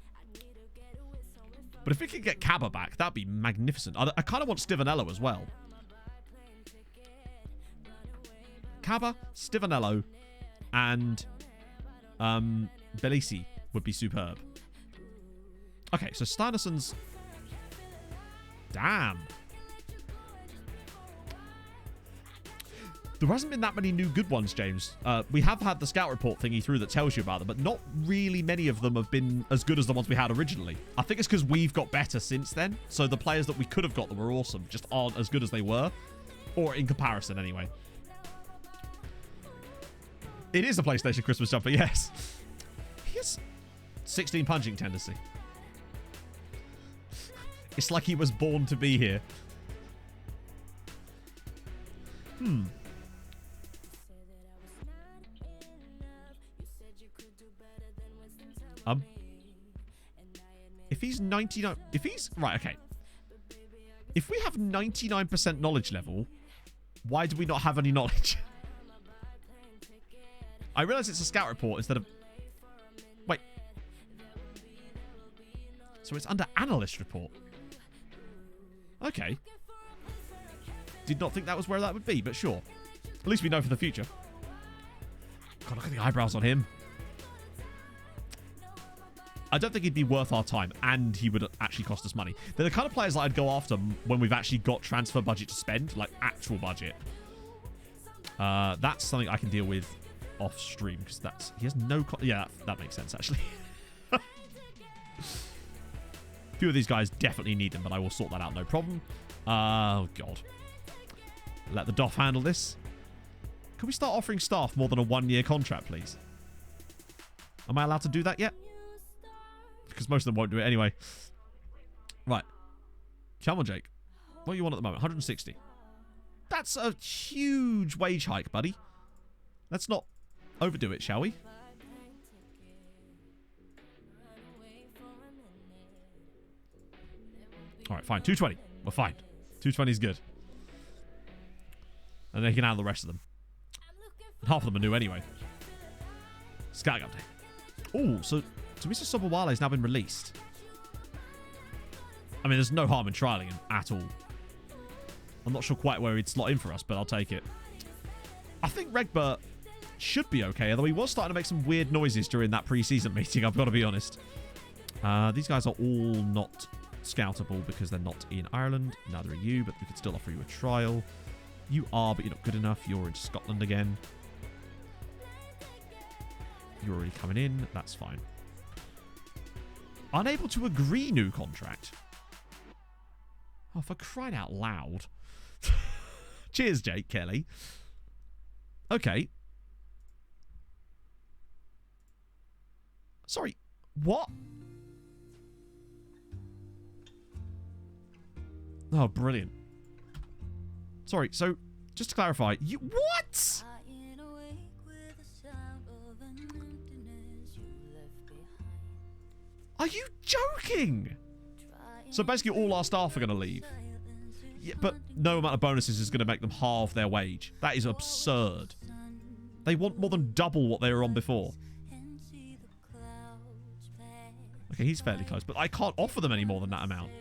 But if we could get Cabba back, that'd be magnificent. I kind of want Stivanello as well. Cabba, Stivanello, and Bellisi would be superb. Okay, so Steinerson's... Damn. There hasn't been that many new good ones, James. We have had the scout report thingy through that tells you about them, but not really many of them have been as good as the ones we had originally. I think it's because we've got better since then. So the players that we could have got that were awesome just aren't as good as they were. Or in comparison, anyway. It is a PlayStation Christmas jumper, yes. He has 16 punching tendency. It's like he was born to be here. If he's 99... If he's... Right, okay. If we have 99% knowledge level, why do we not have any knowledge? I realise it's a scout report instead of... Wait. So it's under analyst report. Okay. Did not think that was where that would be, but sure. At least we know for the future. God, look at the eyebrows on him. I don't think he'd be worth our time, and he would actually cost us money. They're the kind of players that I'd go after when we've actually got transfer budget to spend, like actual budget. That's something I can deal with off stream, because that's... He has no... Yeah, that makes sense, actually. A few of these guys definitely need them, but I will sort that out, no problem. Oh, God. Let the DOF handle this. Can we start offering staff more than a 1-year contract, please? Am I allowed to do that yet? Because most of them won't do it anyway. Right. Come on, Jake. What do you want at the moment? 160. That's a huge wage hike, buddy. Let's not overdo it, shall we? Alright, fine. 220. We're fine. 220 is good. And they can handle the rest of them. And half of them are new anyway. Scouting update. Oh, so Mr. Sobowale has now been released. I mean, there's no harm in trialing him at all. I'm not sure quite where he'd slot in for us, but I'll take it. I think Regbert should be okay, although he was starting to make some weird noises during that pre-season meeting, I've got to be honest. These guys are all not scoutable because they're not in Ireland. Neither are you, but we could still offer you a trial. You are, but you're not good enough. You're in Scotland again. You're already coming in. That's fine. Unable to agree new contract. Oh, for crying out loud. Cheers, Jake Kelly. Okay. Sorry. What? Oh, brilliant. Sorry, so, just to clarify, you... What?! Are you joking? So basically all our staff are going to leave. Yeah, but no amount of bonuses is going to make them halve their wage. That is absurd. They want more than double what they were on before. Okay, he's fairly close, but I can't offer them any more than that amount.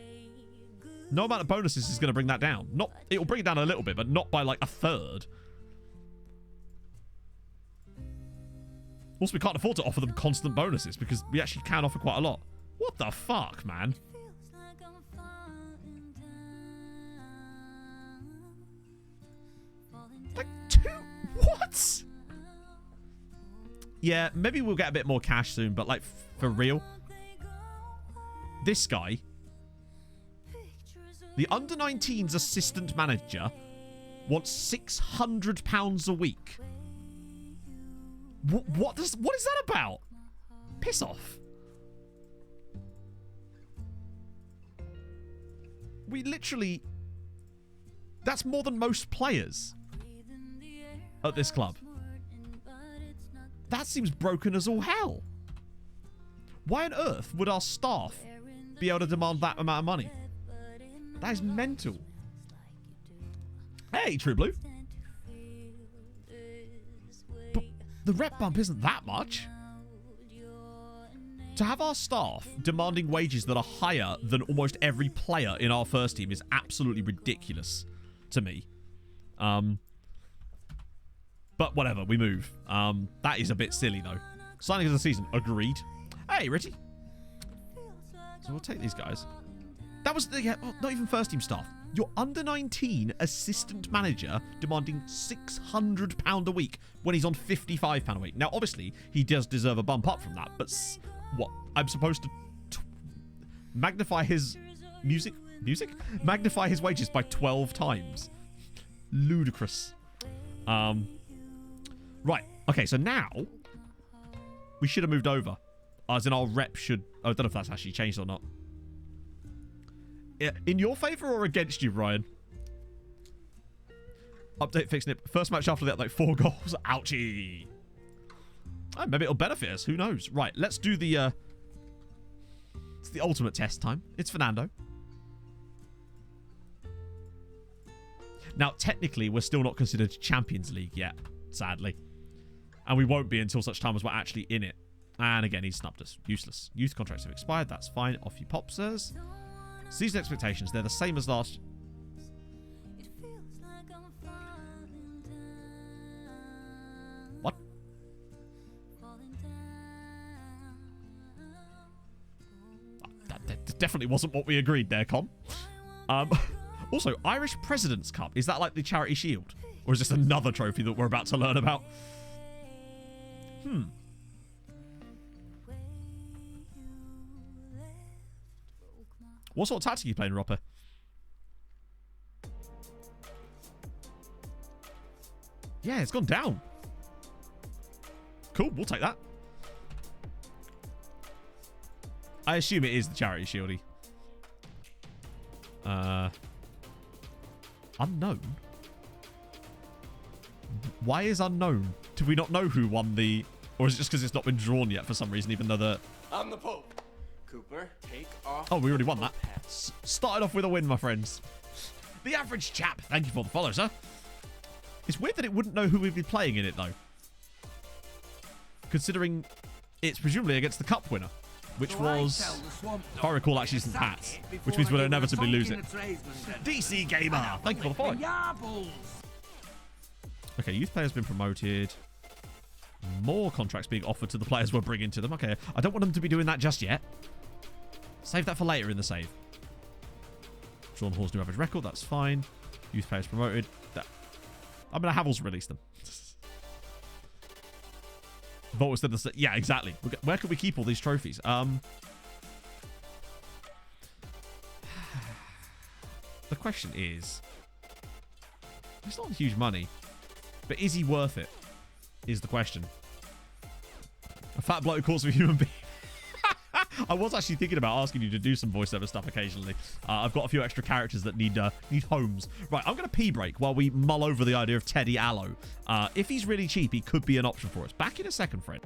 No amount of bonuses is going to bring that down. Not, it'll bring it down a little bit, but not by like a third. Also, we can't afford to offer them constant bonuses because we actually can offer quite a lot. What the fuck, man? Like 2? What? Yeah, maybe we'll get a bit more cash soon, but like for real. This guy, the under-19s assistant manager, wants £600 a week. What is that about? Piss off. We literally... That's more than most players at this club. That seems broken as all hell. Why on earth would our staff be able to demand that amount of money? That is mental. Hey, True Blue. But the rep bump isn't that much. To have our staff demanding wages that are higher than almost every player in our first team is absolutely ridiculous to me. But whatever, we move. That is a bit silly, though. Signing of the season. Agreed. Hey, Richie. So we'll take these guys. That was the, not even first team staff. Your under-19 assistant manager demanding £600 a week when he's on £55 a week. Now, obviously, he does deserve a bump up from that, but what? I'm supposed to magnify his music? Magnify his wages by 12 times. Ludicrous. Right. Okay, so now we should have moved over. As in our rep should... Oh, I don't know if that's actually changed or not. In your favour or against you, Ryan? Update fixing it. First match after that, like 4 goals. Ouchie. Oh, maybe it'll benefit us. Who knows? Right, let's do the... It's the ultimate test time. It's Fernando. Now, technically, we're still not considered Champions League yet, sadly. And we won't be until such time as we're actually in it. And again, he's snubbed us. Useless. Youth contracts have expired. That's fine. Off you pop, sirs. Season expectations. They're the same as last... What? That definitely wasn't what we agreed there, Con. Also, Irish President's Cup. Is that like the Charity Shield? Or is this another trophy that we're about to learn about? What sort of tactic are you playing, Ropper? Yeah, it's gone down. Cool, we'll take that. I assume it is the Charity Shieldy. Unknown? Why is unknown? Do we not know who won the... Or is it just because it's not been drawn yet for some reason, even though the... I'm the Pope. Cooper, take off. Oh, we already won that. Started off with a win, my friends. The average chap. Thank you for the follow, sir. It's weird that it wouldn't know who we'd be playing in it, though. Considering it's presumably against the cup winner. which was, if I recall, actually St. Pat's, which means we'll inevitably lose it. DC Gamer, thank you for the follow. Okay, youth player's been promoted. More contracts being offered to the players we're bringing to them. Okay, I don't want them to be doing that just yet. Save that for later in the save. Sean Hall's new average record, that's fine. Youth players promoted. I mean, Havel's released them. Vault was the yeah, exactly. Where can we keep all these trophies? The question is, it's not huge money, but is he worth it? Is the question. A fat bloke calls for a human being. I was actually thinking about asking you to do some voiceover stuff occasionally. I've got a few extra characters that need homes. Right, I'm going to pee break while we mull over the idea of Teddy Allo. If he's really cheap, he could be an option for us. Back in a second, friend.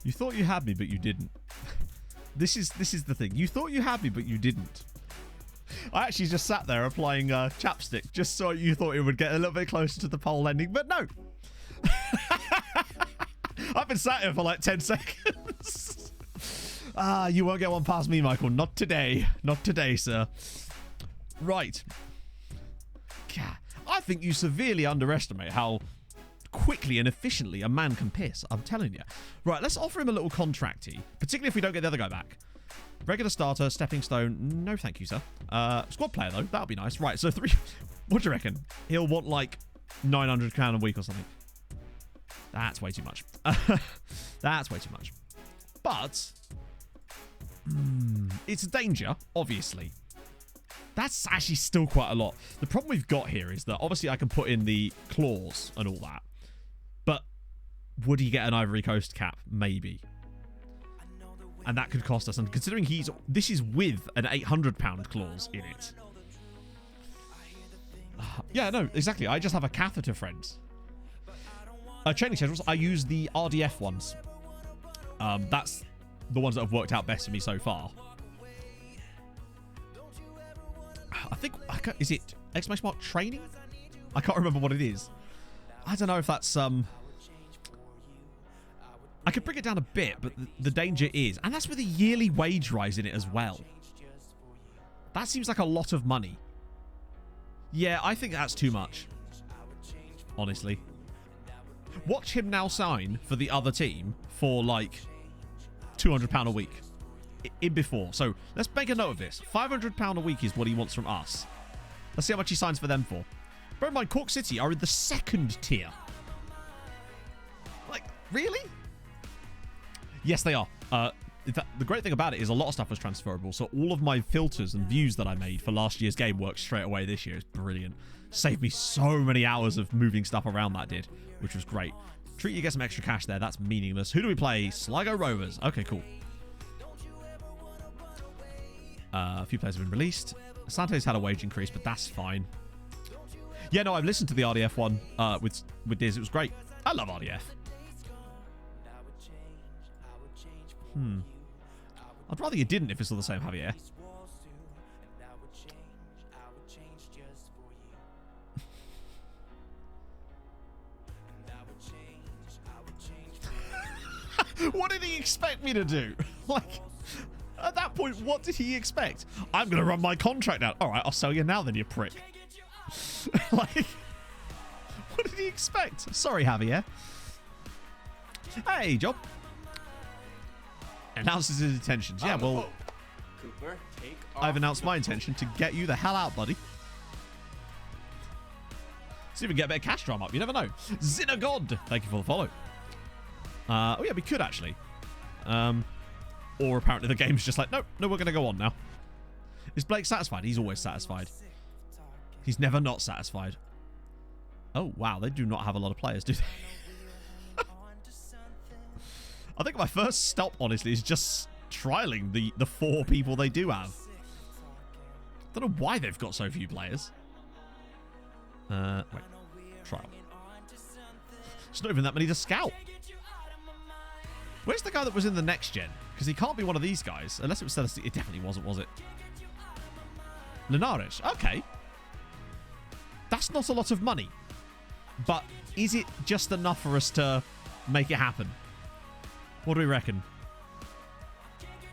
You thought you had me, but you didn't. This is the thing. You thought you had me, but you didn't. I actually just sat there applying chapstick just so you thought it would get a little bit closer to the pole ending, but no. I've been sat here for like 10 seconds. You won't get one past me, Michael. Not today. Not today, sir. Right. I think you severely underestimate how quickly and efficiently a man can piss. I'm telling you. Right, let's offer him a little contracty, particularly if we don't get the other guy back. Regular starter, stepping stone. No, thank you, sir. Squad player, though. That'll be nice. Right, so 3... What do you reckon? He'll want, like, £900 a week or something. That's way too much. That's way too much. But... it's a danger, obviously. That's actually still quite a lot. The problem we've got here is that, obviously, I can put in the clause and all that. But would he get an Ivory Coast cap? Maybe. And that could cost us. And considering this is with an £800 clause in it. Yeah, no, exactly. I just have a catheter, friends. Training schedules, I use the RDF ones. That's the ones that have worked out best for me so far. I think, is it exclamation mark training? I can't remember what it is. I don't know if that's, I could bring it down a bit, but the danger is, and that's with a yearly wage rise in it as well. That seems like a lot of money. Yeah, I think that's too much. Honestly. Watch him now sign for the other team for like £200 a week. In before. So let's make a note of this. £500 a week is what he wants from us. Let's see how much he signs for them for. Bear in mind, Cork City are in the 2nd tier. Like, really? Yes, they are. in fact, the great thing about it is a lot of stuff was transferable. So all of my filters and views that I made for last year's game worked straight away this year. It's brilliant. Saved me so many hours of moving stuff around, that did, which was great. Treat you get some extra cash there. That's meaningless. Who do we play? Sligo Rovers. Okay, cool. A few players have been released. Sante's had a wage increase, but that's fine. Yeah, no, I've listened to the RDF one with Diz. It was great. I love RDF. I'd rather you didn't if it's all the same, Javier. What did he expect me to do? Like, at that point, what did he expect? I'm going to run my contract out. All right, I'll sell you now then, you prick. Like, what did he expect? Sorry, Javier. Hey, Job. Announces his intentions. Yeah, well, Cooper, take I've announced my intention to get you the hell out, buddy. See if we can get a bit of cash drum up. You never know. Zinagod, thank you for the follow. Oh, yeah, we could actually. Or apparently the game's just like, no, we're going to go on now. Is Blake satisfied? He's always satisfied. He's never not satisfied. Oh, wow, they do not have a lot of players, do they? I think my first stop, honestly, is just trialing the 4 people they do have. Don't know why they've got so few players. Wait. Trial. It's not even that many to scout. Where's the guy that was in the next gen? Because he can't be one of these guys. Unless it was Celestine. It definitely wasn't, was it? Linares. Okay. That's not a lot of money. But is it just enough for us to make it happen? What do we reckon?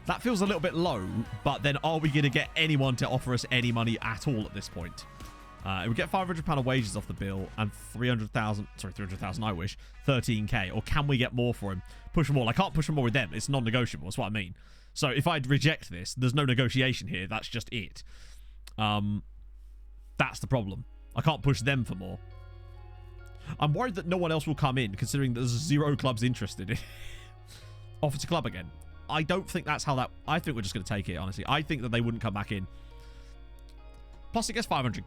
That feels a little bit low, but then are we going to get anyone to offer us any money at all at this point? We get £500 of wages off the bill and 300,000, sorry, 300,000 I wish, 13k. Or can we get more for him? Push for more. I can't push for more with them. It's non-negotiable. That's what I mean. So if I'd reject this, there's no negotiation here. That's just it. That's the problem. I can't push them for more. I'm worried that no one else will come in, considering there's 0 clubs interested in offer to club again. I don't think that's how that... I think we're just going to take it, honestly. I think that they wouldn't come back in. Plus, it gets £500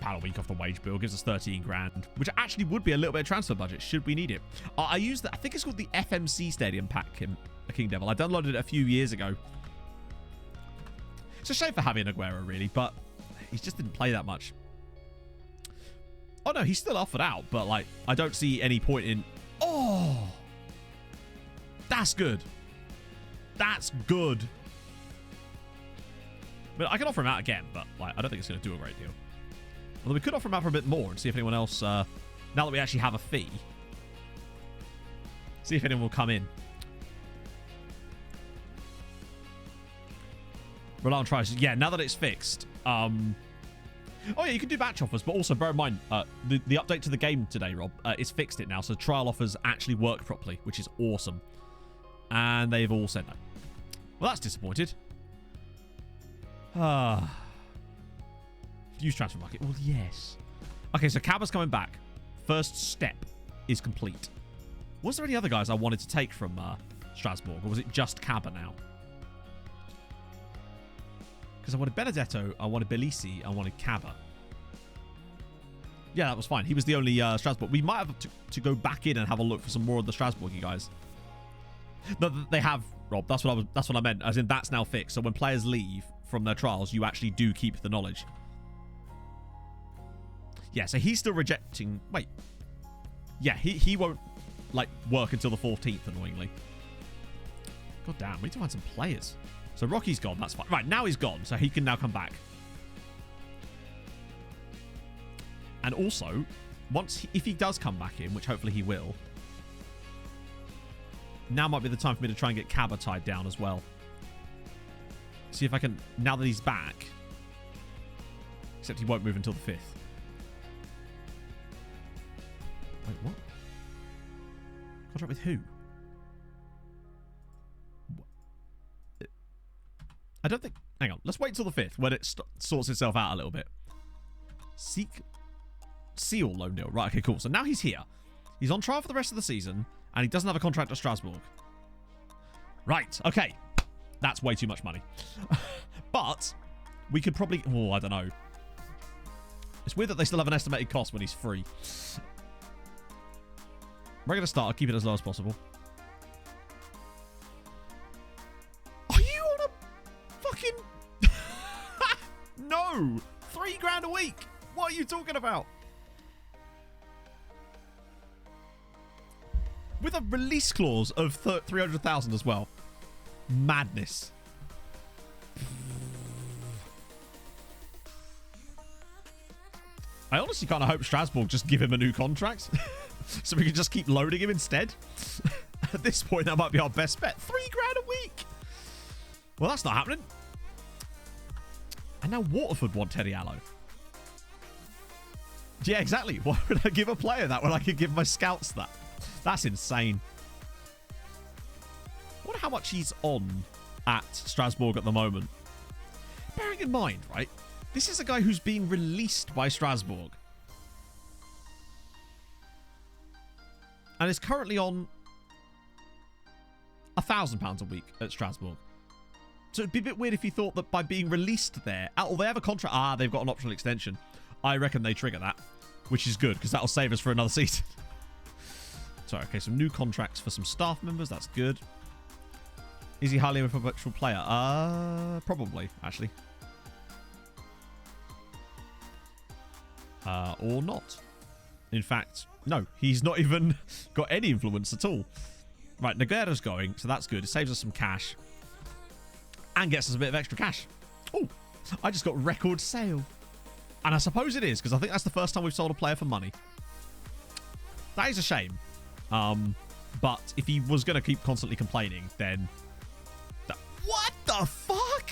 a week off the wage bill. Gives us 13 grand, which actually would be a little bit of transfer budget, should we need it. I used that... I think it's called the FMC Stadium pack in King Devil. I downloaded it a few years ago. It's a shame for Javier Aguero, really, but he just didn't play that much. Oh, no, he's still offered out, but, like, I don't see any point in... Oh! That's good. That's good. But I can offer him out again, but like I don't think it's going to do a great deal. Although we could offer him out for a bit more and see if anyone else, now that we actually have a fee, see if anyone will come in. Roland tries. Yeah, now that it's fixed. Oh yeah, you can do batch offers, but also bear in mind the update to the game today, Rob, it's fixed it now, so trial offers actually work properly, which is awesome. And they've all said no. Well, that's disappointed. Use transfer market. Well, yes. Okay, so Cabba's coming back. First step is complete. Was there any other guys I wanted to take from Strasbourg, or was it just Cabba now? Because I wanted Benedetto, I wanted Bellisi, I wanted Cabba. Yeah, that was fine. He was the only Strasbourg. We might have to go back in and have a look for some more of the Strasbourg guys. No, they have, Rob. That's what I meant. As in, that's now fixed. So when players leave from their trials, you actually do keep the knowledge. Yeah, so he's still rejecting... Wait. Yeah, he won't, like, work until the 14th, annoyingly. God damn, we need to find some players. So Rocky's gone, that's fine. Right, now he's gone, so he can now come back. And also, if he does come back in, which hopefully he will... Now might be the time for me to try and get Cabba tied down as well. See if I can... Now that he's back... Except he won't move until the 5th. Wait, what? Contract with who? I don't think... Hang on. Let's wait till the 5th when it sorts itself out a little bit. Seal loan deal. Right, okay, cool. So now he's here. He's on trial for the rest of the season, and he doesn't have a contract at Strasbourg. Right, okay. That's way too much money. But we could probably... Oh, I don't know. It's weird that they still have an estimated cost when he's free. We're going to start. I'll keep it as low as possible. Are you on a fucking... No! $3,000 a week! What are you talking about? With a release clause of 300,000 as well. Madness. I honestly kind of hope Strasbourg just give him a new contract. So we can just keep loading him instead. At this point, that might be our best bet. $3,000 a week. Well, that's not happening. And now Waterford want Teddy Allo. Yeah, exactly. Why would I give a player that when I could give my scouts that? That's insane. I wonder how much he's on at Strasbourg at the moment. Bearing in mind, right? This is a guy who's being released by Strasbourg. And is currently on £1,000 a week at Strasbourg. So it'd be a bit weird if you thought that by being released there... Oh, they have a contract. Ah, they've got an optional extension. I reckon they trigger that. Which is good, because that'll save us for another season. Sorry, okay, some new contracts for some staff members. That's good. Is he highly a perpetual player? Probably, actually. Or not. In fact, no, he's not even got any influence at all. Right, Nogueira's going, so that's good. It saves us some cash. And gets us a bit of extra cash. Oh, I just got record sale. And I suppose it is, because I think that's the first time we've sold a player for money. That is a shame. But if he was going to keep constantly complaining, then... What the fuck?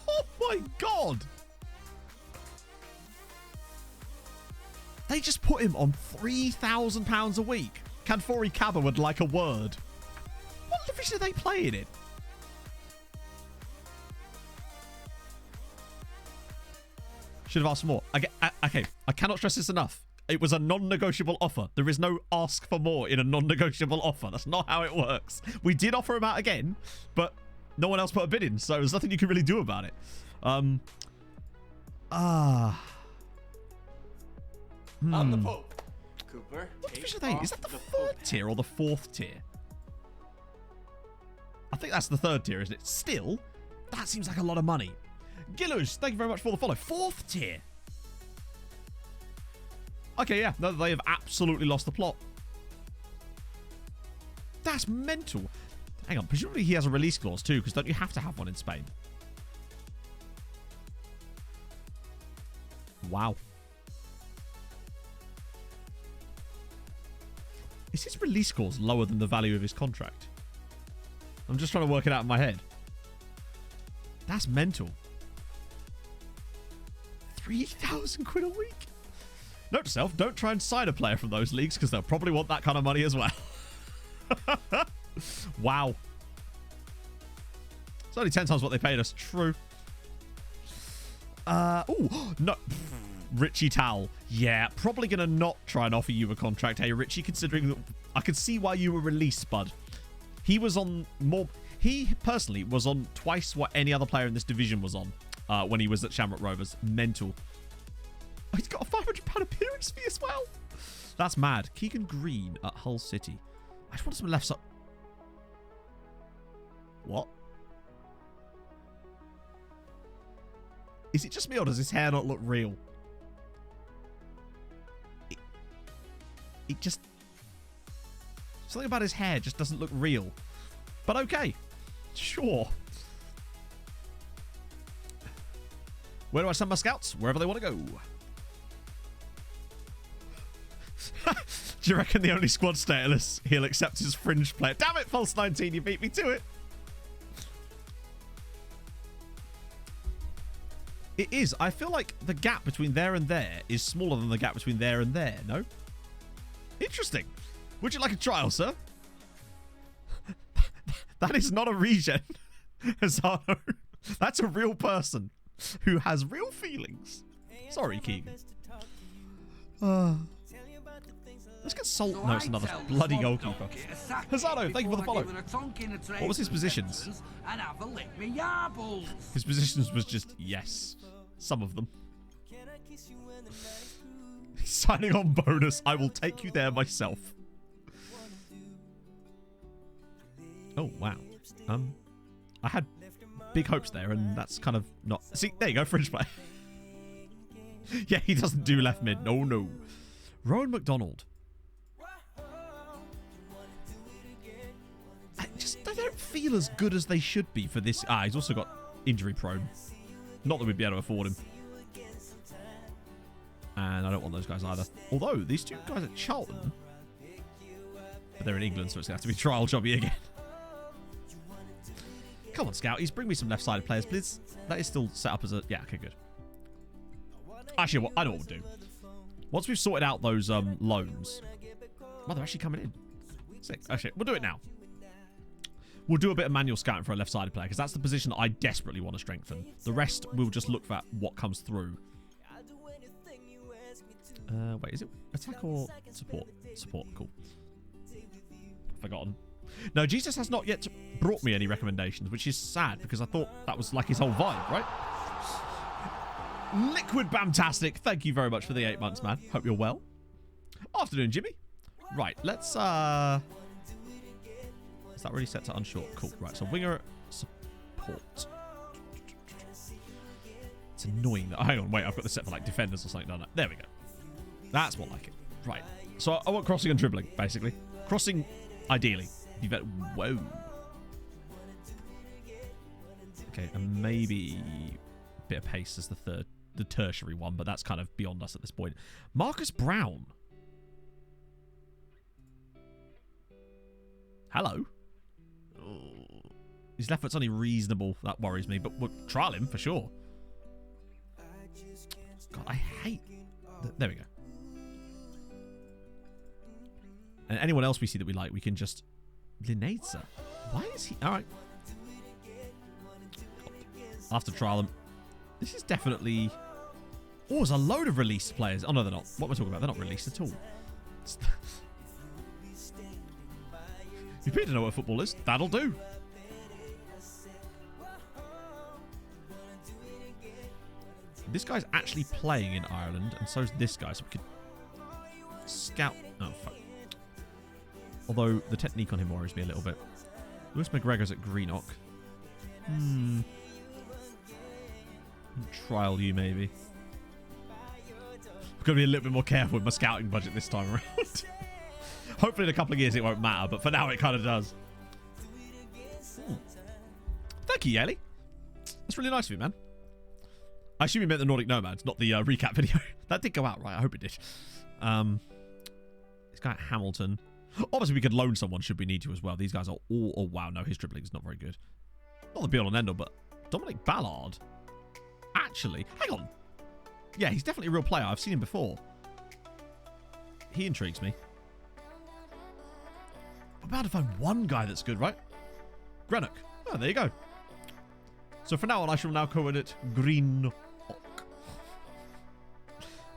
Oh my god. They just put him on £3,000 a week. Kanfori Kaba would like a word. What division are they playing in? Should have asked for more. Okay, I cannot stress this enough. It was a non-negotiable offer. There is no ask for more in a non-negotiable offer. That's not how it works. We did offer him out again, but no one else put a bid in, so there's nothing you can really do about it. I'm the Pope. Cooper. What division are they? Is that the third tier or the fourth tier? I think that's the third tier, isn't it? Still, that seems like a lot of money. Gillus, thank you very much for the follow. Fourth tier. Okay, yeah. No, they have absolutely lost the plot. That's mental. Hang on. Presumably he has a release clause too, because don't you have to have one in Spain? Wow. Is his release clause lower than the value of his contract? I'm just trying to work it out in my head. That's mental. 3,000 quid a week. Note to self, don't try and sign a player from those leagues because they'll probably want that kind of money as well. Wow. It's only 10 times what they paid us. True. Oh, no. Richie Towell. Yeah, probably going to not try and offer you a contract. Hey, Richie, considering that I can see why you were released, bud. He was on more... He, personally, was on twice what any other player in this division was on when he was at Shamrock Rovers. Mental. Oh, he's got a £500 appearance fee as well. That's mad. Keegan Green at Hull City. I just want some left side. What? Is it just me or does his hair not look real? It just... Something about his hair just doesn't look real. But okay. Sure. Where do I send my scouts? Wherever they want to go. Do you reckon the only squad status he'll accept his fringe player? Damn it, False 19, you beat me to it. It is. I feel like the gap between there and there is smaller than the gap between there and there, no? Interesting. Would you like a trial, sir? That is not a regen, Hazano. That's a real person who has real feelings. Sorry, Keegan. Let's get Salt. No, it's another bloody goalkeeper. Hazardo, thank you for the follow. What was his positions? His positions was just yes. Some of them. Signing on bonus. I will take you there myself. Oh, wow. I had big hopes there, and that's kind of not... See, there you go, fringe play. Yeah, he doesn't do left mid. No, no. Rowan McDonald. They don't feel as good as they should be for this. He's also got injury prone. Not that we'd be able to afford him. And I don't want those guys either. Although, these two guys at Charlton... But they're in England, so it's going to have to be trial jobby again. Come on, Scouties. Bring me some left-sided players, please. That is still set up as a... Yeah, okay, good. Actually, well, I know what we'll do. Once we've sorted out those loans... Well, they're actually coming in. Sick. Actually, we'll do it now. We'll do a bit of manual scouting for a left-sided player, because that's the position that I desperately want to strengthen. The rest, we'll just look for what comes through. Wait, is it attack or support? Support, cool. Forgotten. No, Jesus has not yet brought me any recommendations, which is sad, because I thought that was like his whole vibe, right? Liquid Bamtastic, thank you very much for the 8 months, man. Hope you're well. Afternoon, Jimmy. Right, let's... Is that really set to unshort? Cool. Right, so winger support. It's annoying that... Hang on, wait, I've got this set for like defenders or something. No, no. There we go. That's more like it. Right. So I want crossing and dribbling, basically. Crossing, ideally. Whoa. Okay, and maybe a bit of pace as the tertiary one, but that's kind of beyond us at this point. Marcus Brown. Hello. His left foot's only reasonable. That worries me, but we'll trial him for sure. God, I hate... There we go. And anyone else we see that we like, we can just... Linetza. Why is he... Alright. I'll have to trial them. This is definitely... Oh, there's a load of released players. Oh, no, they're not. What am I talking about? They're not released at all. You appear to know what football is. That'll do. This guy's actually playing in Ireland, and so is this guy, so we could scout... Oh, fuck. Although, the technique on him worries me a little bit. Lewis McGregor's at Greenock. Trial you, maybe. I've got to be a little bit more careful with my scouting budget this time around. Hopefully in a couple of years it won't matter, but for now it kind of does. Thank you, Yeli. That's really nice of you, man. I assume you meant the Nordic Nomads, not the recap video. That did go out, right? I hope it did. This guy at Hamilton. Obviously, we could loan someone should we need to as well. These guys are all... Oh, wow. No, his dribbling's not very good. Not the be-all and end-all, but Dominic Ballard. Actually, hang on. Yeah, he's definitely a real player. I've seen him before. He intrigues me. I'm about to find one guy that's good, right? Greenock. Oh, there you go. So for now on, I shall now call it Greenock.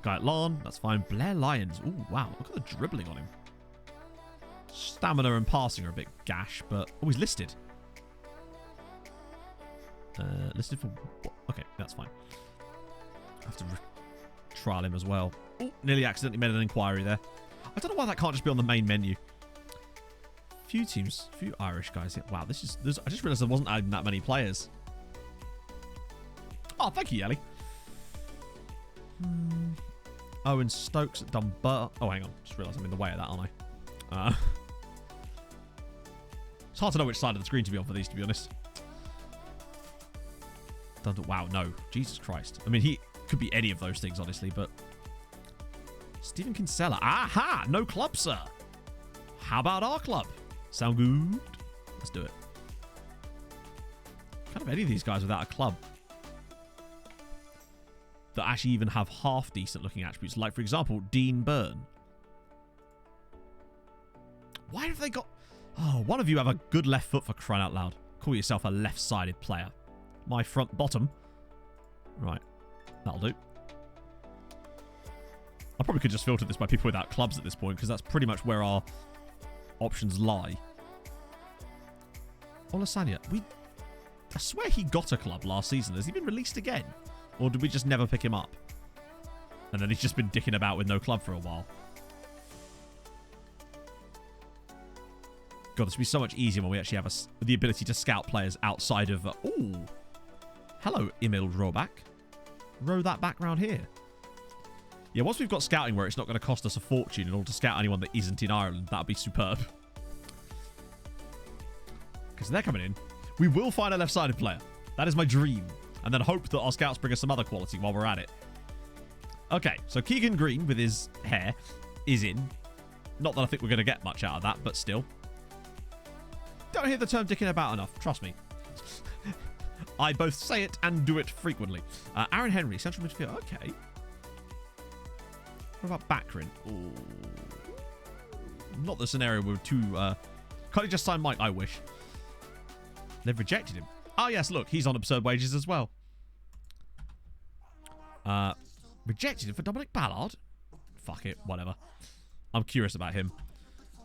Guy at Larne. That's fine. Blair Lyons. Ooh, wow. Look at the dribbling on him. Stamina and passing are a bit gash, but... Oh, he's listed. Listed for... Okay, that's fine. I have to trial him as well. Oh, nearly accidentally made an inquiry there. I don't know why that can't just be on the main menu. Few teams, few Irish guys here. Wow, this is... I just realised there wasn't adding that many players. Oh, thank you, Yelly. Owen Stokes at Dunbar. Oh, hang on. Just realised I'm in the way of that, aren't I? It's hard to know which side of the screen to be on for these, to be honest. Wow, no. Jesus Christ. I mean, he could be any of those things, honestly, but... Stephen Kinsella. Aha! No club, sir. How about our club? Sound good? Let's do it. Kind of any of these guys without a club that actually even have half decent looking attributes. Like, for example, Dean Byrne. Why have they got... Oh, one of you have a good left foot, for crying out loud. Call yourself a left-sided player. My front bottom. Right. That'll do. I probably could just filter this by people without clubs at this point, because that's pretty much where our options lie. Olasanya, I swear he got a club last season. Has he been released again? Or did we just never pick him up? And then he's just been dicking about with no club for a while. God, this would be so much easier when we actually have the ability to scout players outside of... ooh. Hello, Emil Roback. Row that back round here. Yeah, once we've got scouting where it's not going to cost us a fortune in order to scout anyone that isn't in Ireland, that would be superb. Because they're coming in. We will find a left-sided player. That is my dream. And then hope that our scouts bring us some other quality while we're at it. Okay, so Keegan Green with his hair is in. Not that I think we're going to get much out of that, but still. Don't hear the term dicking about enough. Trust me. I both say it and do it frequently. Aaron Henry, central midfield. Okay. What about Bakrin? Ooh. Not the scenario we're too... can't he just sign Mike? I wish. They've rejected him. Oh, yes, look. He's on absurd wages as well. Rejected him for Dominic Ballard? Fuck it. Whatever. I'm curious about him.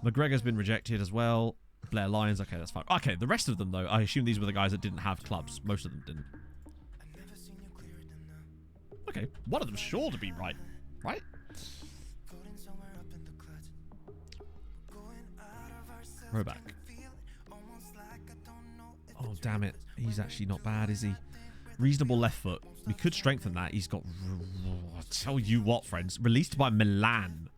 McGregor's been rejected as well. Blair Lyons. Okay, that's fine. Okay, the rest of them, though, I assume these were the guys that didn't have clubs. Most of them didn't. Okay, one of them's sure to be right. Right? Roback. Oh, damn it. He's actually not bad, is he? Reasonable left foot. We could strengthen that. He's got... I tell you what, friends. Released by Milan.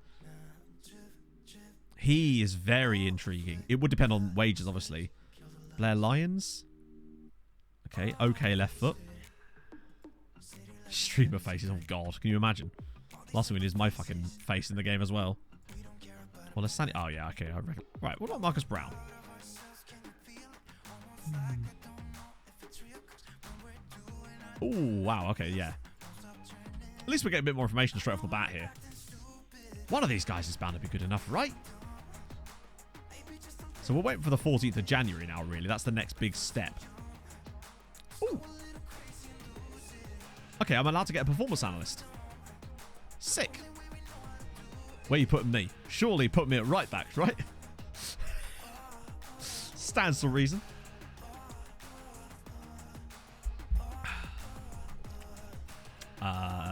He is very intriguing. It would depend on wages, obviously. Blair Lyons. Okay. Okay, left foot. Streamer faces. Oh, God. Can you imagine? Last thing we need is my fucking face in the game as well. Well, let's stand it. Oh, yeah. Okay. I reckon. Right. What about Marcus Brown? Oh, wow. Okay, yeah. At least we're getting a bit more information straight off the bat here. One of these guys is bound to be good enough, right? So we're waiting for the 14th of January now, really. That's the next big step. Ooh. Okay, I'm allowed to get a performance analyst. Sick. Where you putting me? Surely put me at right back, right? Stands to reason.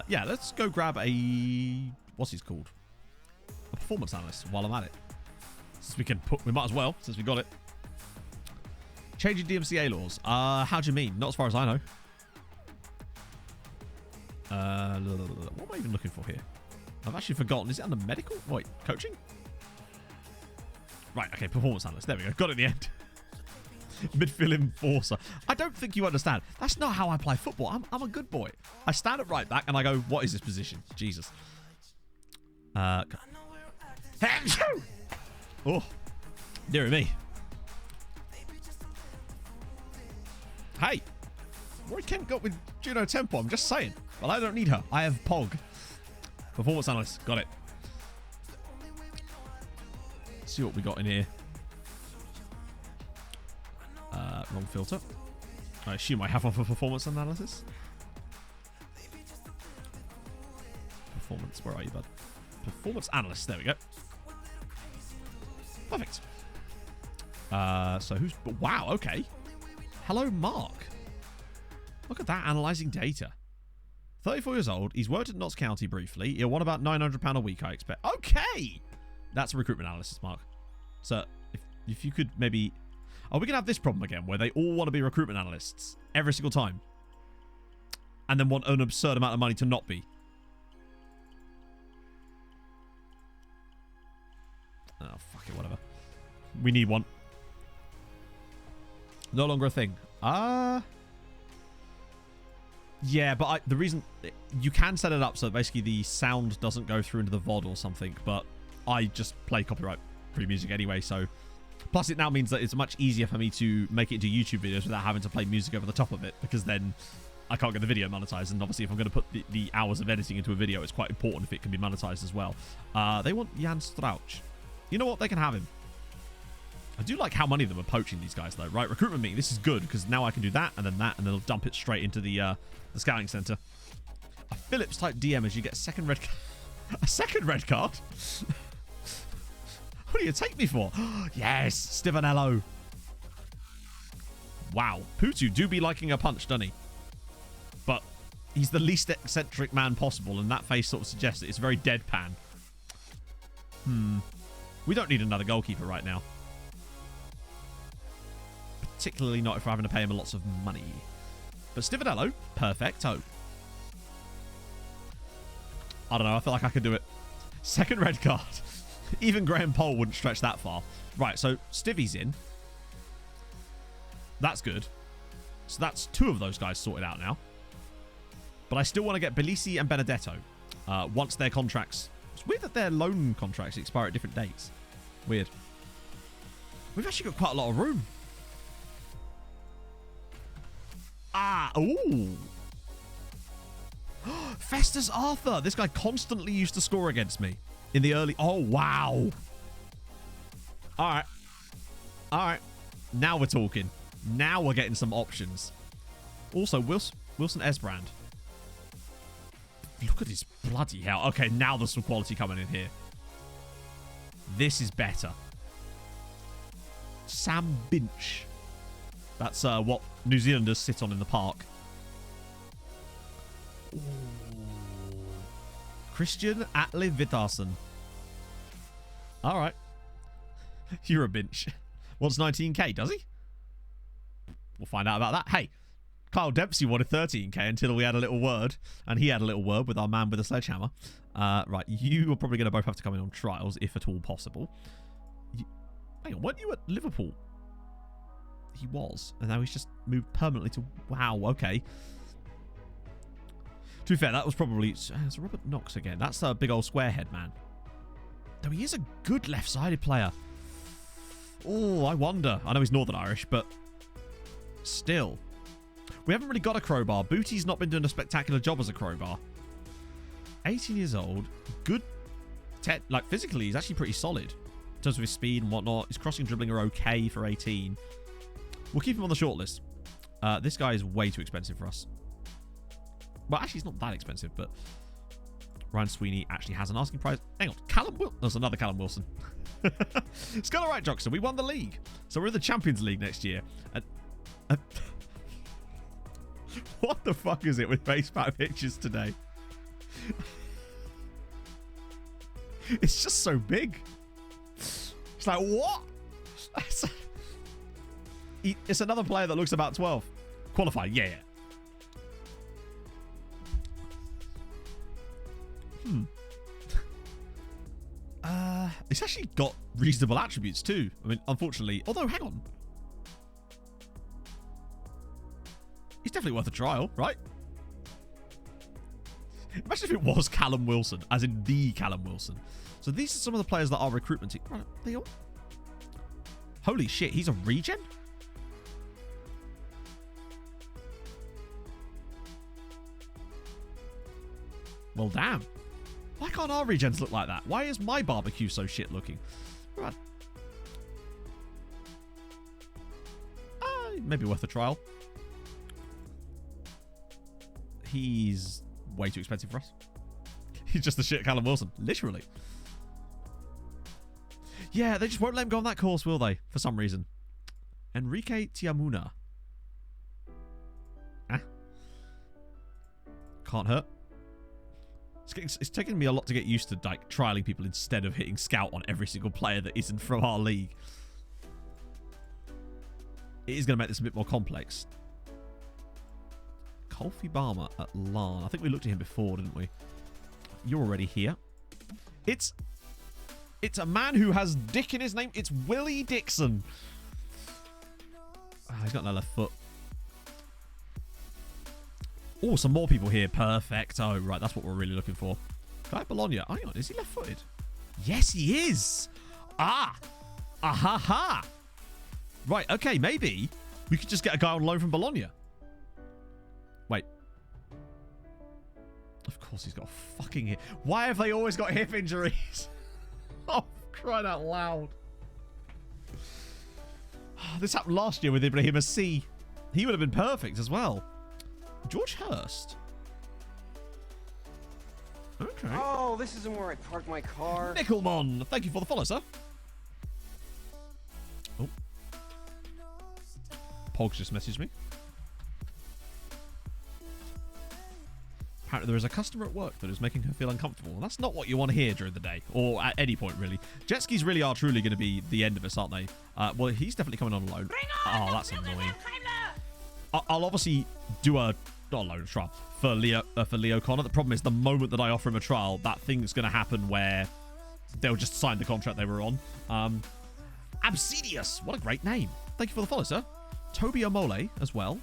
Yeah, let's go grab a... What's his called? A performance analyst while I'm at it. Since we can put... We might as well, since we got it. Changing DMCA laws. How do you mean? Not as far as I know. What am I even looking for here? I've actually forgotten. Is it under medical? Wait, coaching? Right, okay, performance analyst. There we go. Got it at the end. Midfield enforcer. I don't think you understand. That's not how I play football. I'm a good boy. I stand at right back and I go, what is this position? Jesus. Oh, dear me. Hey, Roy Kent got with Juno Tempo. I'm just saying. Well, I don't need her. I have Pog. Performance analyst. Got it. Let's see what we got in here. Wrong filter. I assume I have one for performance analysis. Performance. Where are you, bud? Performance analyst. There we go. Perfect. So who's... Wow, okay. Hello, Mark. Look at that, analysing data. 34 years old. He's worked at Notts County briefly. He'll want about £900 a week, I expect. Okay! That's a recruitment analysis, Mark. So, if you could maybe... Are we going to have this problem again, where they all want to be recruitment analysts every single time? And then want an absurd amount of money to not be? Oh, fuck it, whatever. We need one. No longer a thing. Yeah, but the reason... You can set it up so basically the sound doesn't go through into the VOD or something, but I just play copyright-free music anyway, so... Plus, it now means that it's much easier for me to make it into YouTube videos without having to play music over the top of it, because then I can't get the video monetized, and obviously if I'm going to put the hours of editing into a video, it's quite important if it can be monetized as well. They want Jan Strauch. You know what? They can have him. I do like how many of them are poaching these guys, though, right? Recruitment meeting. This is good, because now I can do that, and then it'll dump it straight into the scouting center. A Phillips-type DM as you get second red card. A second red card? What do you take me for? Yes, Stivanello. Wow. Putu do be liking a punch, doesn't he? But he's the least eccentric man possible, and that face sort of suggests that it's very deadpan. We don't need another goalkeeper right now. Particularly not if we're having to pay him lots of money. But Stivanello, perfecto. I don't know, I feel like I could do it. Second red card. Even Graham Poll wouldn't stretch that far. Right, so Stivvy's in. That's good. So that's 2 of those guys sorted out now. But I still want to get Bellisi and Benedetto. Once their contracts... It's weird that their loan contracts expire at different dates. Weird. We've actually got quite a lot of room. Ooh. Festus Arthur. This guy constantly used to score against me in the early... Oh, wow. All right. All right. Now we're talking. Now we're getting some options. Also, Wilson Esbrand. Look at his bloody hell. Okay, now there's some quality coming in here. This is better. Sam Binch. That's what New Zealanders sit on in the park. Ooh. Christian Atle Vitarsson. All right. You're a Binch. Wants 19k, does he? We'll find out about that. Hey, Kyle Dempsey wanted 13k until we had a little word. And he had a little word with our man with a sledgehammer. Right, you are probably going to both have to come in on trials, if at all possible. Hang on, weren't you at Liverpool? He was. And now he's just moved permanently to... Wow, okay. To be fair, that was probably... It's Robert Knox again. That's a big old squarehead, man. Though he is a good left-sided player. Oh, I wonder. I know he's Northern Irish, but... Still. We haven't really got a crowbar. Booty's not been doing a spectacular job as a crowbar. 18 years old. Good... Like, physically, he's actually pretty solid. In terms of his speed and whatnot. His crossing and dribbling are okay for 18. We'll keep him on the shortlist. This guy is way too expensive for us. Well, actually, he's not that expensive, but... Ryan Sweeney actually has an asking price. Hang on. Callum Wilson. There's another Callum Wilson. It's got all right, Jockster. We won the league. So we're in the Champions League next year. What the fuck is it with base pack pictures today? It's just so big. It's like, what? It's another player that looks about 12. Qualified, yeah. It's actually got reasonable attributes too. I mean, unfortunately, although, hang on. He's definitely worth a trial, right? Imagine if it was Callum Wilson, as in the Callum Wilson. So these are some of the players that our recruitment team... Right, they all... Holy shit, he's a regen? Well, damn. Why can't our regens look like that? Why is my barbecue so shit looking? Right. Maybe worth a trial. He's way too expensive for us. He's just the shit Callum Wilson. Literally. Yeah, they just won't let him go on that course, will they? For some reason. Enrique Tiamuna. Can't hurt. It's taking me a lot to get used to like trialing people instead of hitting scout on every single player that isn't from our league. It is going to make this a bit more complex. Colfie Barmer at Larn. I think we looked at him before, didn't we? You're already here. It's a man who has Dick in his name. It's Willie Dixon. He's got no left foot. Oh, some more people here. Perfect. Oh, right. That's what we're really looking for. Guy Bologna. Hang on. Is he left-footed? Yes, he is. Ha. Right. Okay. Maybe we could just get a guy on loan from Bologna. Wait. Of course he's got a fucking hip. Why have they always got hip injuries? Oh, crying out loud. This happened last year with Ibrahim C. He would have been perfect as well. George Hurst. Okay. Oh, this isn't where I parked my car. Nickelmon, thank you for the follow, sir. Oh. Pogs just messaged me. Apparently there is a customer at work that is making her feel uncomfortable. And that's not what you want to hear during the day. Or at any point, really. Jet skis really are truly going to be the end of us, aren't they? Well, he's definitely coming on alone. Oh, that's annoying. I'll obviously do a... not a loan, a trial. For Leo Connor. The problem is the moment that I offer him a trial, that thing's going to happen where they'll just sign the contract they were on. Absidious. What a great name. Thank you for the follow, sir. Toby Omole as well.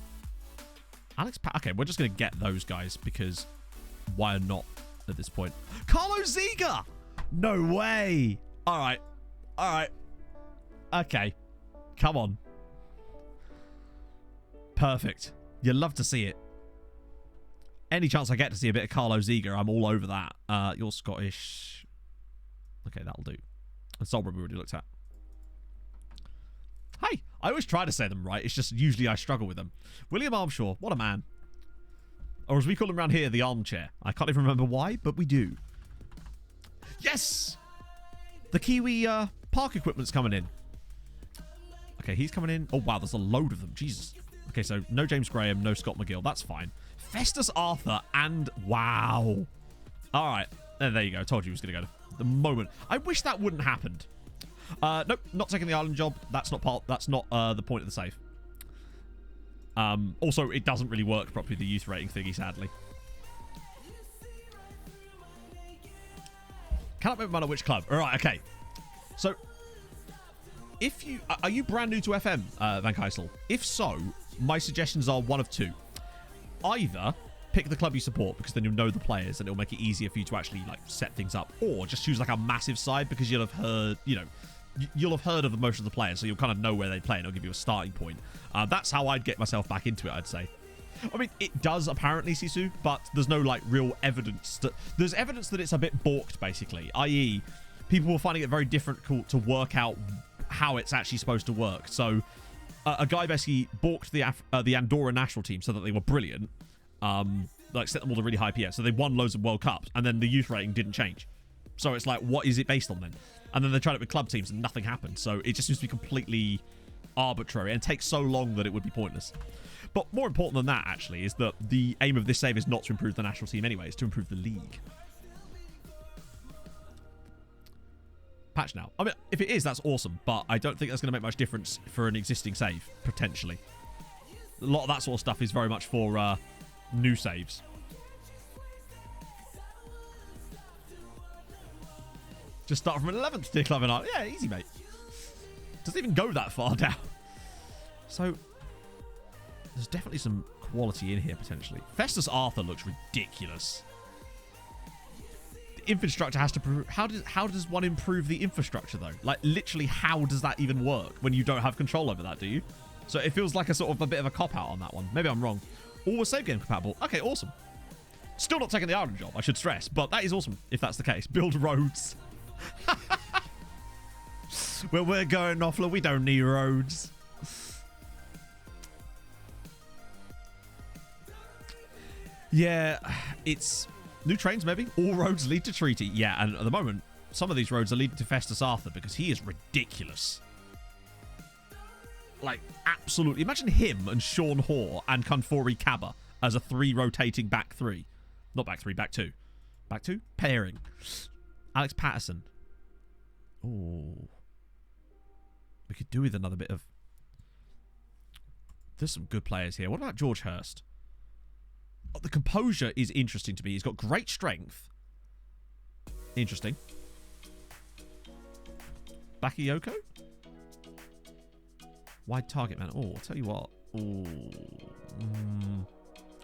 Alex okay, we're just going to get those guys because... why not at this point? Carlo Ziga! No way! Alright. Alright. Okay. Come on. Perfect. You love to see it. Any chance I get to see a bit of Carlo Ziga, I'm all over that. You're Scottish. Okay, that'll do. And Solbra we already looked at. Hey! I always try to say them right. It's just usually I struggle with them. William Armshaw. What a man. Or as we call him around here, the armchair. I can't even remember why, but we do. Yes! The Kiwi park equipment's coming in. Okay, he's coming in. Oh, wow, there's a load of them. Jesus. Okay, so no James Graham, no Scott McGill. That's fine. Festus Arthur and... wow. All right. There you go. Told you he was going to go the moment. I wish that wouldn't happened. Nope, not taking the island job. That's not the point of the save. Also, it doesn't really work properly, the youth rating thingy, sadly. Cannot remember which club. All right, okay. So, if you... are you brand new to FM, Van Keisel? If so, my suggestions are one of two. Either pick the club you support, because then you'll know the players, and it'll make it easier for you to actually, like, set things up. Or just choose, like, a massive side, because you'll have heard, you know... you'll have heard of most of the players, so you'll kind of know where they play, and it'll give you a starting point. That's how I'd get myself back into it, I'd say. I mean, it does apparently, Sisu, but there's no, like, real evidence. There's evidence that it's a bit balked, basically, i.e. people were finding it very difficult to work out how it's actually supposed to work. So, a guy basically balked the Andorra national team so that they were brilliant, like, set them all to really high PS, so they won loads of World Cups, and then the youth rating didn't change. So it's like, what is it based on then? And then they tried it with club teams and nothing happened. So it just seems to be completely arbitrary and takes so long that it would be pointless. But more important than that, actually, is that the aim of this save is not to improve the national team anyway. It's to improve the league. Patch now. I mean, if it is, that's awesome. But I don't think that's going to make much difference for an existing save, potentially. A lot of that sort of stuff is very much for new saves. Just start from an 11th tier club in Ireland. Yeah, easy, mate. Doesn't even go that far down. So, there's definitely some quality in here, potentially. Festus Arthur looks ridiculous. The infrastructure has to... How does one improve the infrastructure, though? Like, literally, how does that even work when you don't have control over that, do you? So, it feels like a sort of a bit of a cop-out on that one. Maybe I'm wrong. All was save game compatible. Okay, awesome. Still not taking the Ireland job, I should stress. But that is awesome, if that's the case. Build roads. Where we're going, Offler, we don't need roads. Yeah, it's new trains, maybe. All roads lead to Treaty. Yeah, and at the moment, some of these roads are leading to Festus Arthur because he is ridiculous. Like, absolutely. Imagine him and Sean Hoare and Kanfori Kaba as a 3 rotating back 3. Not back 3, back 2. Back 2? Pairing. Alex Patterson. Oh. We could do with another bit of... There's some good players here. What about George Hurst? Oh, the composure is interesting to me. He's got great strength. Interesting. Bakayoko? Wide target, man. Oh, I'll tell you what. Oh.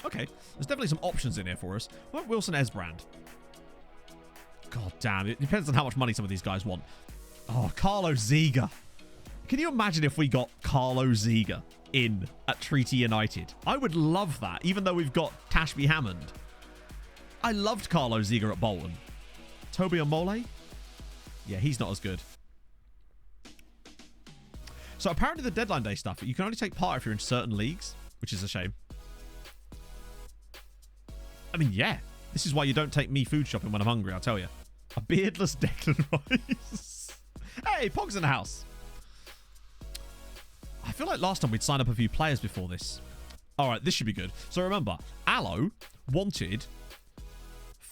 Okay. There's definitely some options in here for us. What about Wilson Esbrand? God damn. It depends on how much money some of these guys want. Oh, Carlo Ziga. Can you imagine if we got Carlo Ziga in at Treaty United? I would love that, even though we've got Tashby Hammond. I loved Carlo Ziga at Bolton. Toby Omole? Yeah, he's not as good. So apparently the deadline day stuff, you can only take part if you're in certain leagues, which is a shame. I mean, yeah. This is why you don't take me food shopping when I'm hungry, I'll tell you. A beardless Declan Rice. Hey, Pog's in the house. I feel like last time we'd signed up a few players before this. All right, this should be good. So remember, Aloe wanted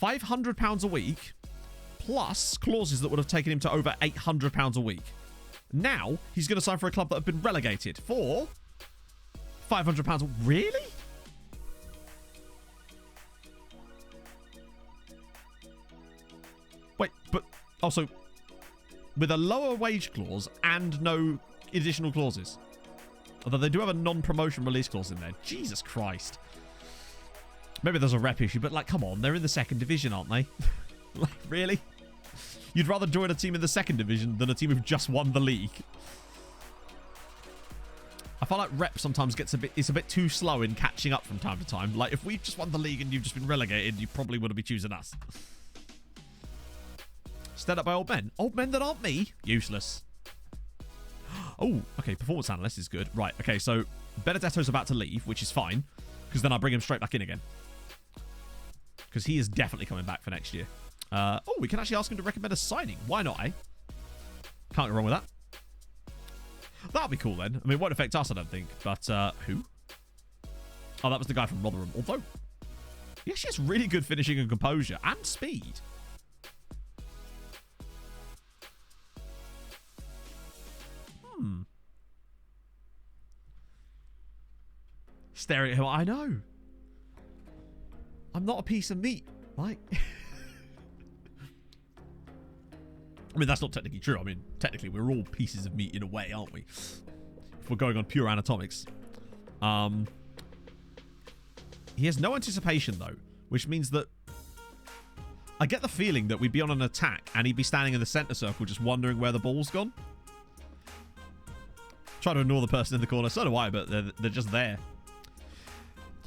£500 a week plus clauses that would have taken him to over £800 a week. Now, he's going to sign for a club that have been relegated for £500. Really? Wait, but also with a lower wage clause and no additional clauses. Although they do have a non-promotion release clause in there. Jesus Christ. Maybe there's a rep issue, but like, come on, they're in the second division, aren't they? Like, really? You'd rather join a team in the second division than a team who've just won the league. I feel like rep sometimes it's a bit too slow in catching up from time to time. Like, if we've just won the league and you've just been relegated, you probably wouldn't be choosing us. Set up by old men. Old men that aren't me. Useless. Oh, okay. Performance analyst is good. Right. Okay. So Benedetto's about to leave, which is fine, because then I bring him straight back in again. Because he is definitely coming back for next year. Oh, we can actually ask him to recommend a signing. Why not, eh? Can't go wrong with that. That'll be cool then. I mean, it won't affect us, I don't think. But who? Oh, that was the guy from Rotherham. Although, he actually has really good finishing and composure and speed. Staring at him, I know. I'm not a piece of meat. Like, I mean, that's not technically true. I mean, technically, we're all pieces of meat in a way, aren't we? If we're going on pure anatomics. He has no anticipation, though, which means that I get the feeling that we'd be on an attack and he'd be standing in the centre circle just wondering where the ball's gone. Try to ignore the person in the corner. So do I, but they're just there.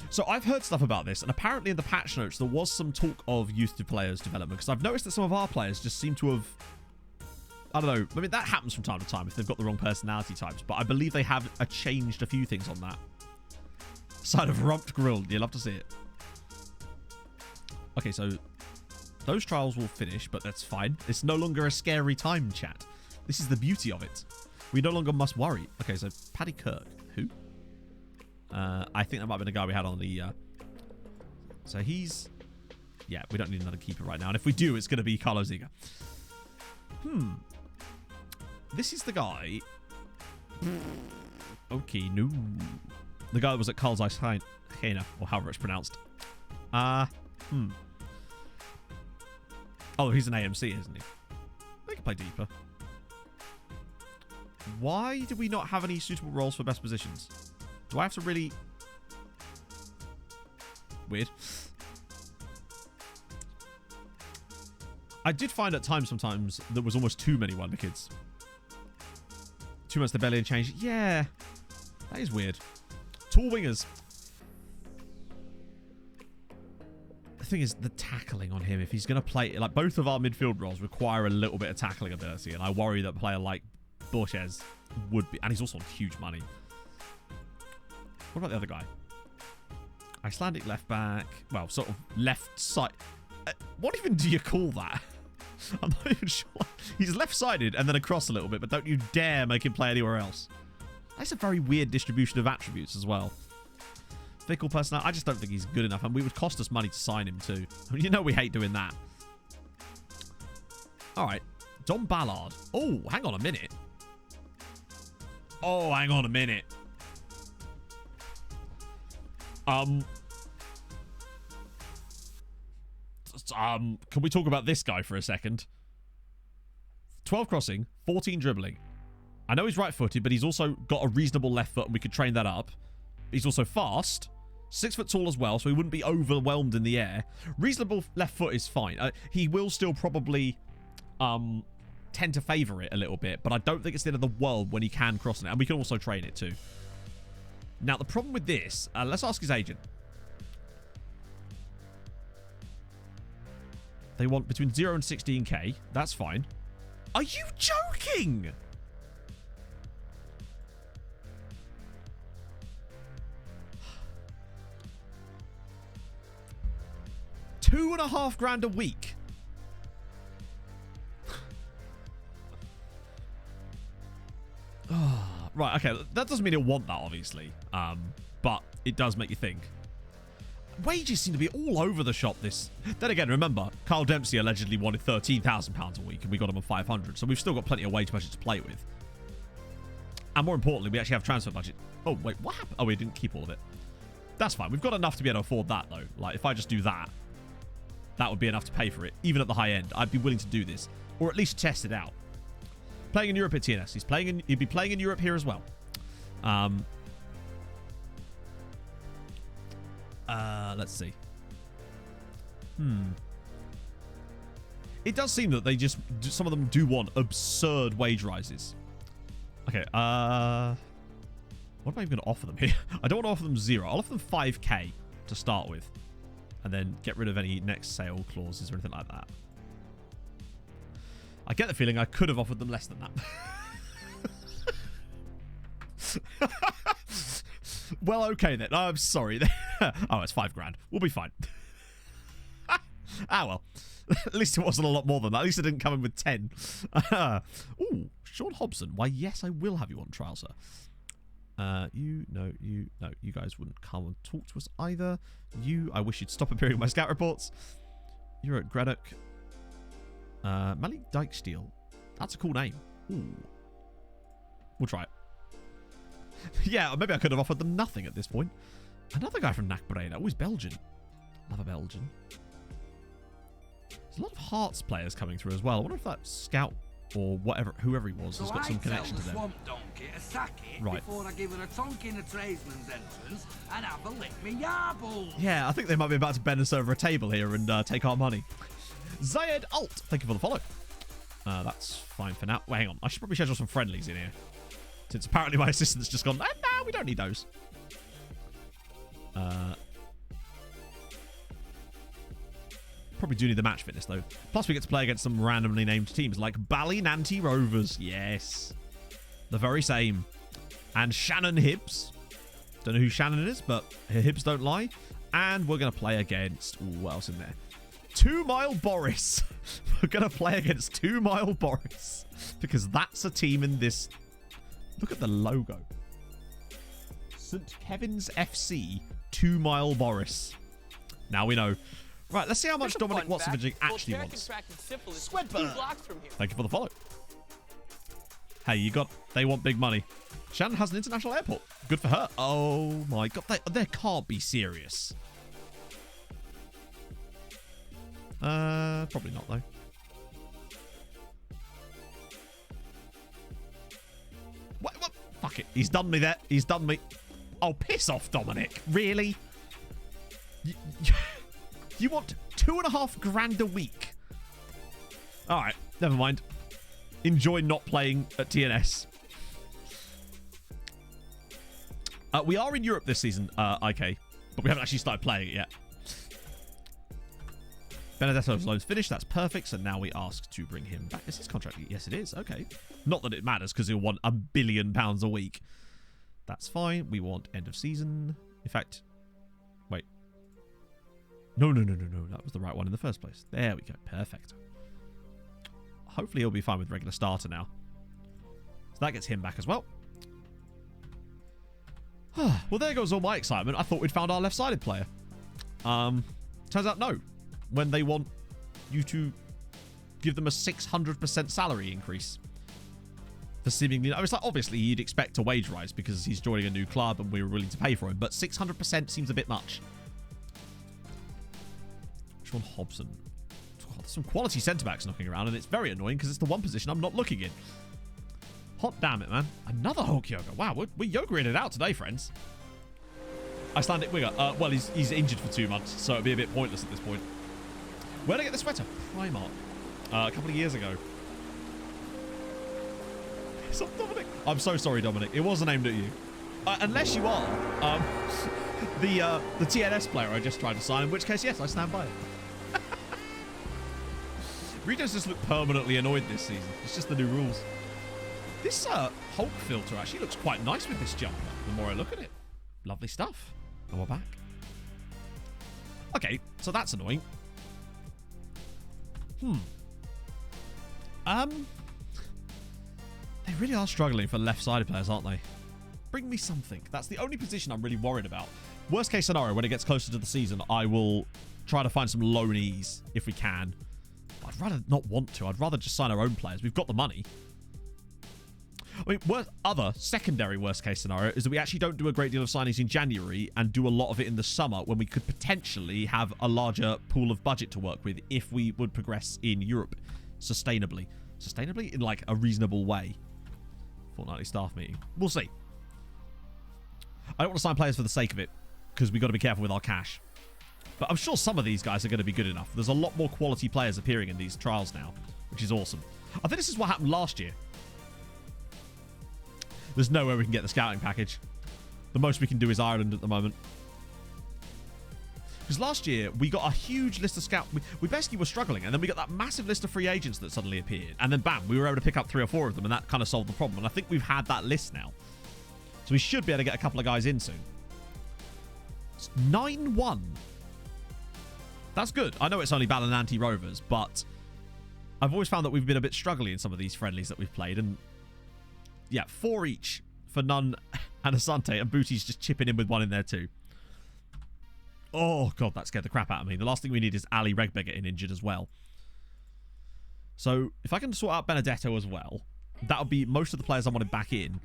So I've heard stuff about this, and apparently in the patch notes there was some talk of youth to players development, because I've noticed that some of our players just seem to have, I don't know, I mean, that happens from time to time if they've got the wrong personality types, but I believe they have changed a few things on that. Side of rumped grilled. You love to see it. Okay, so those trials will finish, but that's fine. It's no longer a scary time, chat. This is the beauty of it. We no longer must worry. Okay, so Paddy Kirk. Who? I think that might have been a guy we had on the... So he's... Yeah, we don't need another keeper right now. And if we do, it's going to be Carlo Ziga. This is the guy... Okay, no. The guy that was at Carl's Ice Hena, or however it's pronounced. Oh, he's an AMC, isn't he? They can play deeper. Why do we not have any suitable roles for best positions? Do I have to really... Weird. I did find at times sometimes there was almost too many Wonder Kids. 2 months to belly and change. Yeah. That is weird. Tall wingers. The thing is, the tackling on him, if he's going to play... Like, both of our midfield roles require a little bit of tackling ability, and I worry that a player like Borges would be... And he's also on huge money. What about the other guy? Icelandic left back. Well, sort of left side. What even do you call that? I'm not even sure. He's left-sided and then across a little bit, but don't you dare make him play anywhere else. That's a very weird distribution of attributes as well. Fickle personality. I just don't think he's good enough, and we would cost us money to sign him too. I mean, you know we hate doing that. All right. Don Ballard. Oh, hang on a minute. Oh, hang on a minute. Can we talk about this guy for a second? 12 crossing, 14 dribbling. I know he's right-footed, but he's also got a reasonable left foot, and we could train that up. He's also fast, 6 foot tall as well, so he wouldn't be overwhelmed in the air. Reasonable left foot is fine. He will still probably tend to favour it a little bit, but I don't think it's the end of the world when he can cross it, and we can also train it too. Now, the problem with this, let's ask his agent. They want between 0 and 16k. That's fine. Are you joking? 2.5 grand a week. Right, okay. That doesn't mean he'll want that, obviously. But it does make you think. Wages seem to be all over the shop this. Then again, remember, Carl Dempsey allegedly wanted £13,000 a week, and we got him on 500. So we've still got plenty of wage budget to play with. And more importantly, we actually have transfer budget. Oh, wait, what happened? Oh, we didn't keep all of it. That's fine. We've got enough to be able to afford that, though. Like, if I just do that, that would be enough to pay for it. Even at the high end, I'd be willing to do this. Or at least test it out. Playing in Europe at TNS. He'd be playing in Europe here as well. Let's see. It does seem that they just... Some of them do want absurd wage rises. Okay, what am I even going to offer them here? I don't want to offer them 0. I'll offer them 5k to start with. And then get rid of any next sale clauses or anything like that. I get the feeling I could have offered them less than that. Well, okay then. I'm sorry. Oh, it's 5 grand. We'll be fine. Ah, well. At least it wasn't a lot more than that. At least it didn't come in with 10. Ooh, Sean Hobson. Why, yes, I will have you on trial, sir. No, you guys wouldn't come and talk to us either. I wish you'd stop appearing in my scout reports. You're at Greenock. Malik Dykesteel. That's a cool name. Ooh. We'll try it. Yeah, maybe I could have offered them nothing at this point. Another guy from Nakbreda. Oh, he's Belgian. Love a Belgian. There's a lot of Hearts players coming through as well. I wonder if that scout or whoever he was, has got some connection to them. Swamp donkey to sack it right. Before I give her a tonk in the tradesman's entrance and have a lick me yarbles. Yeah, I think they might be about to bend us over a table here and take our money. Zayed Alt, thank you for the follow. That's fine for now. Wait, hang on. I should probably schedule some friendlies in here. Since apparently my assistant's just gone, no, we don't need those. Probably do need the match fitness, though. Plus, we get to play against some randomly named teams like Ballynanty Rovers. Yes. The very same. And Shannon Hibbs. Don't know who Shannon is, but Hibbs don't lie. And we're going to play against... Ooh, what else in there? 2 Mile Boris. We're going to play against 2 Mile Boris. Because that's a team in this... Look at the logo. St. Kevin's FC 2 Mile Boris. Now we know. Right, let's see how much Dominic Watson actually wants. Thank you for the follow. Hey, they want big money. Shannon has an international airport. Good for her. Oh my god, they can't be serious. Probably not though. What? Fuck it. He's done me there. He's done me. Oh, piss off, Dominic. Really? You want 2.5 grand a week? All right, never mind. Enjoy not playing at TNS. We are in Europe this season, IK, but we haven't actually started playing it yet. Benedetto's loan's finished. That's perfect. So now we ask to bring him back. Is his contract? Yes, it is. Okay. Not that it matters because he'll want £1 billion a week. That's fine. We want end of season. In fact, wait. No. That was the right one in the first place. There we go. Perfect. Hopefully he'll be fine with regular starter now. So that gets him back as well. Well, there goes all my excitement. I thought we'd found our left-sided player. Turns out no. When they want you to give them a 600% salary increase. For seemingly... I was like, obviously, you'd expect a wage rise because he's joining a new club and we were willing to pay for him. But 600% seems a bit much. Sean Hobson. God, some quality centre-backs knocking around, and it's very annoying because it's the one position I'm not looking in. Hot damn it, man. Another Hulk yoga. Wow, we're yogaing it out today, friends. Icelandic winger. Well, he's injured for 2 months, so it'd be a bit pointless at this point. Where'd I get the sweater? Primark. A couple of years ago. So Dominic. I'm so sorry, Dominic. It wasn't aimed at you. Unless you are the TNS player I just tried to sign, in which case, yes, I stand by it. Ritos just look permanently annoyed this season. It's just the new rules. This Hulk filter actually looks quite nice with this jumper, the more I look at it. Lovely stuff. And we're back. Okay, so that's annoying. They really are struggling for left-sided players, aren't they? Bring me something. That's the only position I'm really worried about. Worst case scenario, when it gets closer to the season, I will try to find some loanees if we can. I'd rather not want to. I'd rather just sign our own players. We've got the money. I mean, other secondary worst case scenario is that we actually don't do a great deal of signings in January and do a lot of it in the summer when we could potentially have a larger pool of budget to work with if we would progress in Europe sustainably. Sustainably? In like a reasonable way. Fortnightly staff meeting. We'll see. I don't want to sign players for the sake of it because we've got to be careful with our cash. But I'm sure some of these guys are going to be good enough. There's a lot more quality players appearing in these trials now, which is awesome. I think this is what happened last year. There's no way we can get the scouting package. The most we can do is Ireland at the moment. Because last year, we got a huge list of scouts. We basically were struggling, and then we got that massive list of free agents that suddenly appeared. And then, bam, we were able to pick up 3 or 4 of them, and that kind of solved the problem. And I think we've had that list now. So we should be able to get a couple of guys in soon. It's 9-1. That's good. I know it's only Balinanti Rovers, but I've always found that we've been a bit struggling in some of these friendlies that we've played. And yeah, 4 each for Nunn and Asante, and Booty's just chipping in with 1 in there too. Oh, God, that scared the crap out of me. The last thing we need is Ali Regbe getting injured as well. So if I can sort out Benedetto as well, that would be most of the players I wanted back in.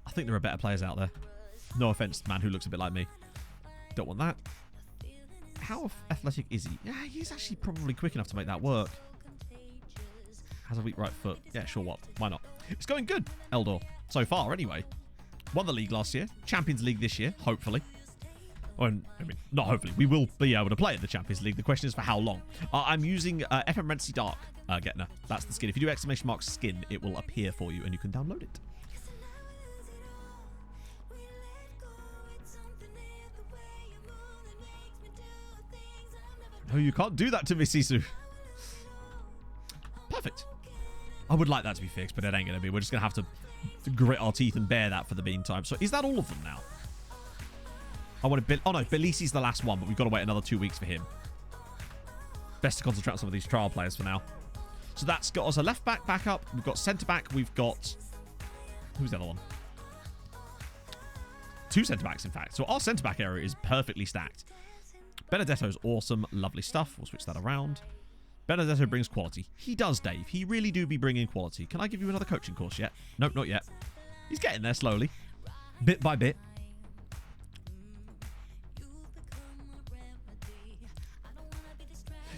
I think there are better players out there. No offense to the man who looks a bit like me. Don't want that. How athletic is he? Yeah, he's actually probably quick enough to make that work. Has a weak right foot. Yeah, sure, what? Why not? It's going good, Eldor. So far, anyway. Won the league last year. Champions League this year, hopefully. Or, I mean, not hopefully. We will be able to play in the Champions League. The question is for how long. I'm using FM Rentsy Dark Getner. That's the skin. If you do ! Skin, it will appear for you and you can download it. No, you can't do that to me, Sisu. Perfect. I would like that to be fixed, but it ain't going to be. We're just going to have to grit our teeth and bear that for the meantime. So is that all of them now? I want to... Oh, no. Belisi's the last one, but we've got to wait another 2 weeks for him. Best to concentrate on some of these trial players for now. So that's got us a left-back backup. We've got centre-back. We've got... Who's the other one? 2 centre-backs, in fact. So our centre-back area is perfectly stacked. Benedetto's awesome. Lovely stuff. We'll switch that around. Benedetto brings quality. He does, Dave. He really do be bringing quality. Can I give you another coaching course yet? Nope, not yet. He's getting there slowly. Bit by bit.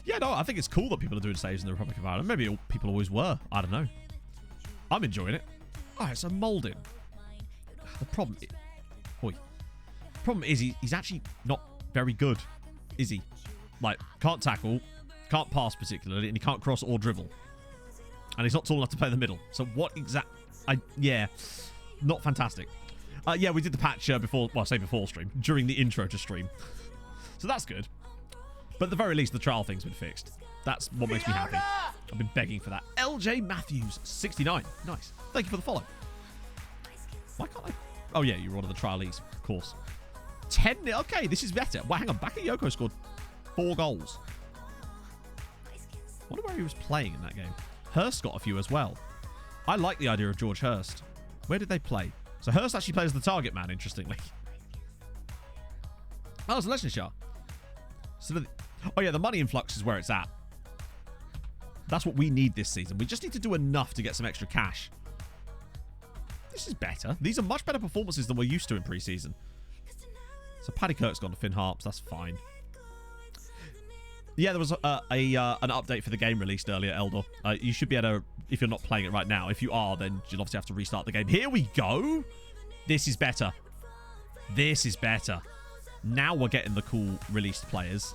Yeah, no, I think it's cool that people are doing saves in the Republic of Ireland. Maybe people always were. I don't know. I'm enjoying it. Oh, it's a Moulding. The problem... problem is he's actually not very good, is he? Like, can't tackle, can't pass particularly, and he can't cross or dribble. And he's not tall enough to play in the middle. So what yeah, not fantastic. Yeah, we did the patch before, well, I say before stream, during the intro to stream. So that's good. But at the very least, the trial thing's been fixed. That's what makes me happy. I've been begging for that. LJ Matthews, 69. Nice. Thank you for the follow. Why can't I? Oh, yeah, you're one of the trialees, of course. 10-0. Okay, this is better. Well, hang on. Bakayoko scored 4 goals. I wonder where he was playing in that game. Hurst got a few as well. I like the idea of George Hurst. Where did they play? So Hurst actually plays the target man, interestingly. Oh, it's Leicestershire. So oh, yeah, the money influx is where it's at. That's what we need this season. We just need to do enough to get some extra cash. This is better. These are much better performances than we're used to in pre-season. So Paddy Kirk's gone to Finn Harps. That's fine. Yeah, there was an update for the game released earlier, Eldor. You should be able to, if you're not playing it right now. If you are, then you'll obviously have to restart the game. Here we go. This is better. This is better. Now we're getting the cool released players.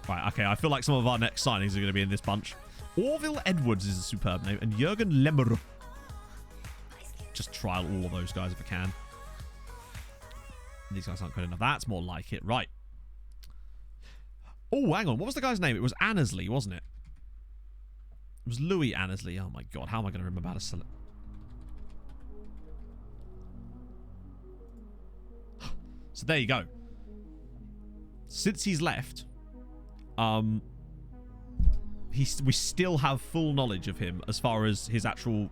Right, okay. I feel like some of our next signings are going to be in this bunch. Orville Edwards is a superb name. And Jurgen Lemmer. Just trial all of those guys if I can. These guys aren't good enough. That's more like it. Right. Oh, hang on. What was the guy's name? It was Annesley, wasn't it? It was Louis Annesley. Oh, my God. How am I going to remember how to select? So there you go. Since he's left, we still have full knowledge of him as far as his actual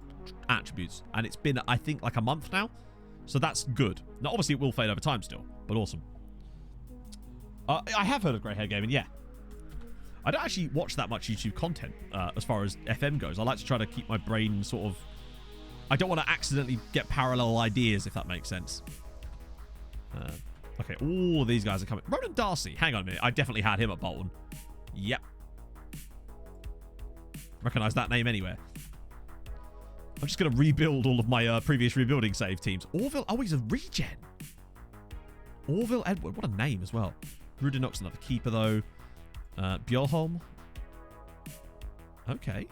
attributes. And it's been, I think, like a month now. So that's good. Now, obviously, it will fade over time still, but awesome. I have heard of Grey Hair Gaming, yeah. I don't actually watch that much YouTube content as far as FM goes. I like to try to keep my brain sort of... I don't want to accidentally get parallel ideas, if that makes sense. Okay, all of these guys are coming. Ronan Darcy. Hang on a minute. I definitely had him at Bolton. Yep. Recognize that name anywhere. I'm just going to rebuild all of my previous rebuilding save teams. Orville. Oh, he's a regen. Orville Edward. What a name as well. Rudinox, another keeper, though. Bjorholm. Okay.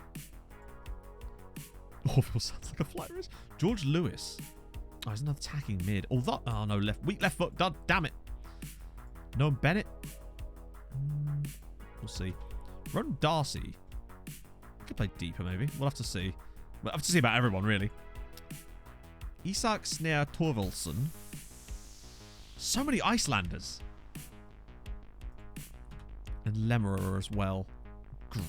Orville sounds like a flight risk. George Lewis. Oh, he's another attacking mid. Although, oh no, weak left foot. Damn it. No Bennett. We'll see. Ronan Darcy. Could play deeper, maybe. We'll have to see. We'll have to see about everyone, really. Isak Snare Torvaldsson. So many Icelanders. And Lemmerer as well.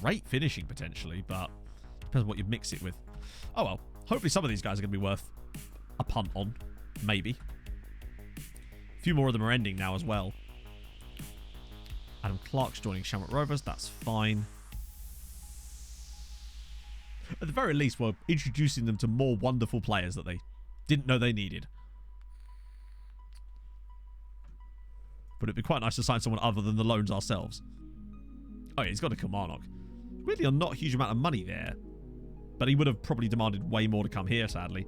Great finishing, potentially, but depends on what you mix it with. Oh, well. Hopefully some of these guys are going to be worth a punt on. Maybe. A few more of them are ending now as well. Adam Clark's joining Shamrock Rovers. That's fine. At the very least, we're introducing them to more wonderful players that they didn't know they needed. But it'd be quite nice to sign someone other than the loans ourselves. Oh, yeah, he's got a Kilmarnock. Really, a not huge amount of money there. But he would have probably demanded way more to come here, sadly.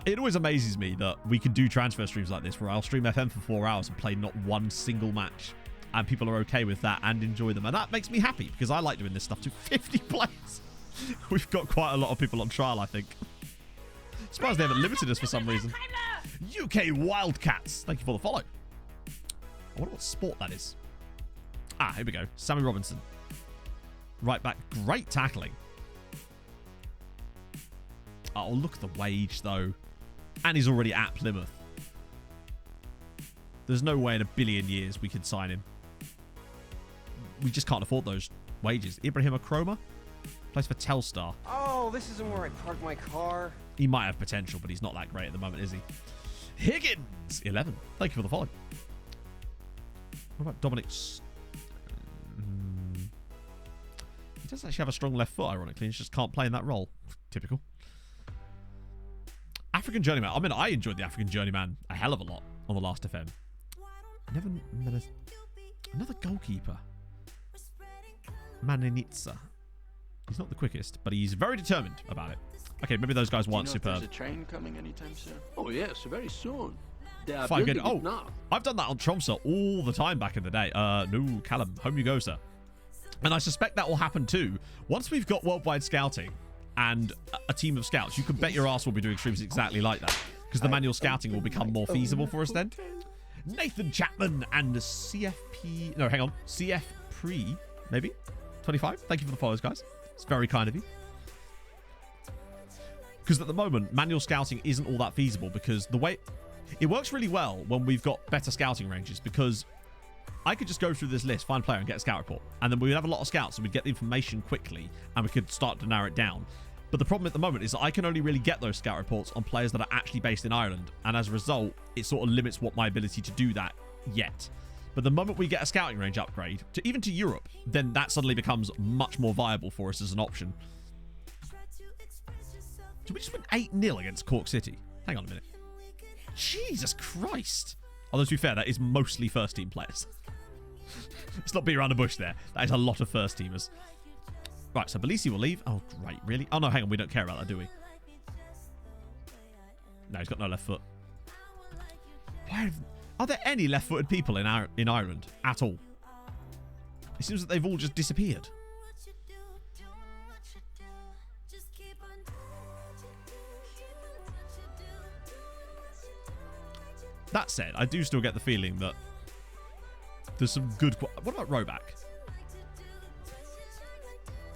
It always amazes me that we can do transfer streams like this where I'll stream FM for 4 hours and play not one single match. And people are okay with that and enjoy them. And that makes me happy because I like doing this stuff to 50 players. We've got quite a lot of people on trial, I think. Surprised they haven't limited us for some reason. UK Wildcats. Thank you for the follow. I wonder what sport that is. Ah, here we go. Sammy Robinson. Right back. Great tackling. Oh, look at the wage, though. And he's already at Plymouth. There's no way in a billion years we could sign him. We just can't afford those wages. Ibrahim Akroma plays for Telstar. Oh, this isn't where I park my car. He might have potential, but he's not that great at the moment, is he? Higgins, 11. Thank you for the follow. What about Dominic's? He does actually have a strong left foot, ironically. He just can't play in that role. Typical. African Journeyman. I mean, I enjoyed the African Journeyman a hell of a lot on the last FM. Never met another goalkeeper. Manenitsa. He's not the quickest, but he's very determined about it. Okay, maybe those guys weren't superb. There's a train coming anytime soon. Oh yes, very soon. They are 5 building good. it now. I've done that on Tromsø all the time back in the day. No, Callum, home you go, sir. And I suspect that will happen too. Once we've got worldwide scouting and a team of scouts, you can bet your ass we'll be doing streams exactly like that. Because the manual scouting will become more feasible for us then. Nathan Chapman and CFP... No, hang on. CF Pre, maybe? 25? Thank you for the follows, guys. It's very kind of you. Because at the moment, manual scouting isn't all that feasible because the way... It works really well when we've got better scouting ranges because I could just go through this list, find a player and get a scout report. And then we would have a lot of scouts and we'd get the information quickly and we could start to narrow it down. But the problem at the moment is that I can only really get those scout reports on players that are actually based in Ireland. And as a result, it sort of limits what my ability to do that yet. But the moment we get a scouting range upgrade, even to Europe, then that suddenly becomes much more viable for us as an option. Did we just win 8-0 against Cork City? Hang on a minute. Jesus Christ. Although to be fair, that is mostly first team players. Let's not beat around the bush there. That is a lot of first teamers. Right, so Belisi will leave. Oh, great, really? Oh, no, hang on. We don't care about that, do we? No, he's got no left foot. Are there any left-footed people in Ireland at all? It seems that they've all just disappeared. That said, I do still get the feeling that there's some good... What about Roback?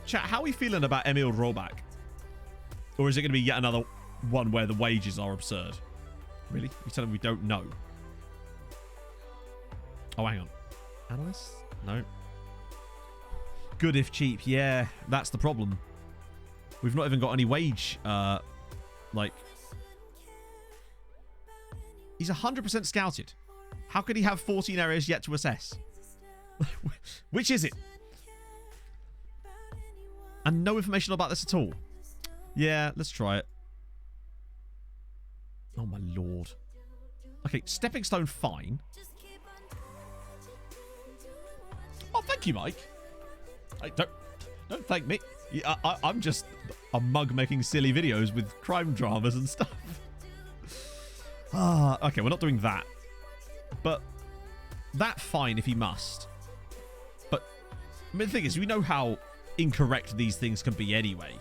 Chat, how are we feeling about Emil Roback? Or is it going to be yet another one where the wages are absurd? Really? You're telling me we don't know? Oh, hang on. Analysts? No. Good if cheap. Yeah, that's the problem. We've not even got any wage, like... He's 100% scouted. How could he have 14 areas yet to assess? Which is it? And no information about this at all. Yeah, let's try it. Oh, my lord. Okay, stepping stone, fine. Oh, thank you, Mike. Hey, don't thank me. I'm just a mug making silly videos with crime dramas and stuff. Okay, we're not doing that. But that fine if he must. But I mean, the thing is, we know how incorrect these things can be anyway.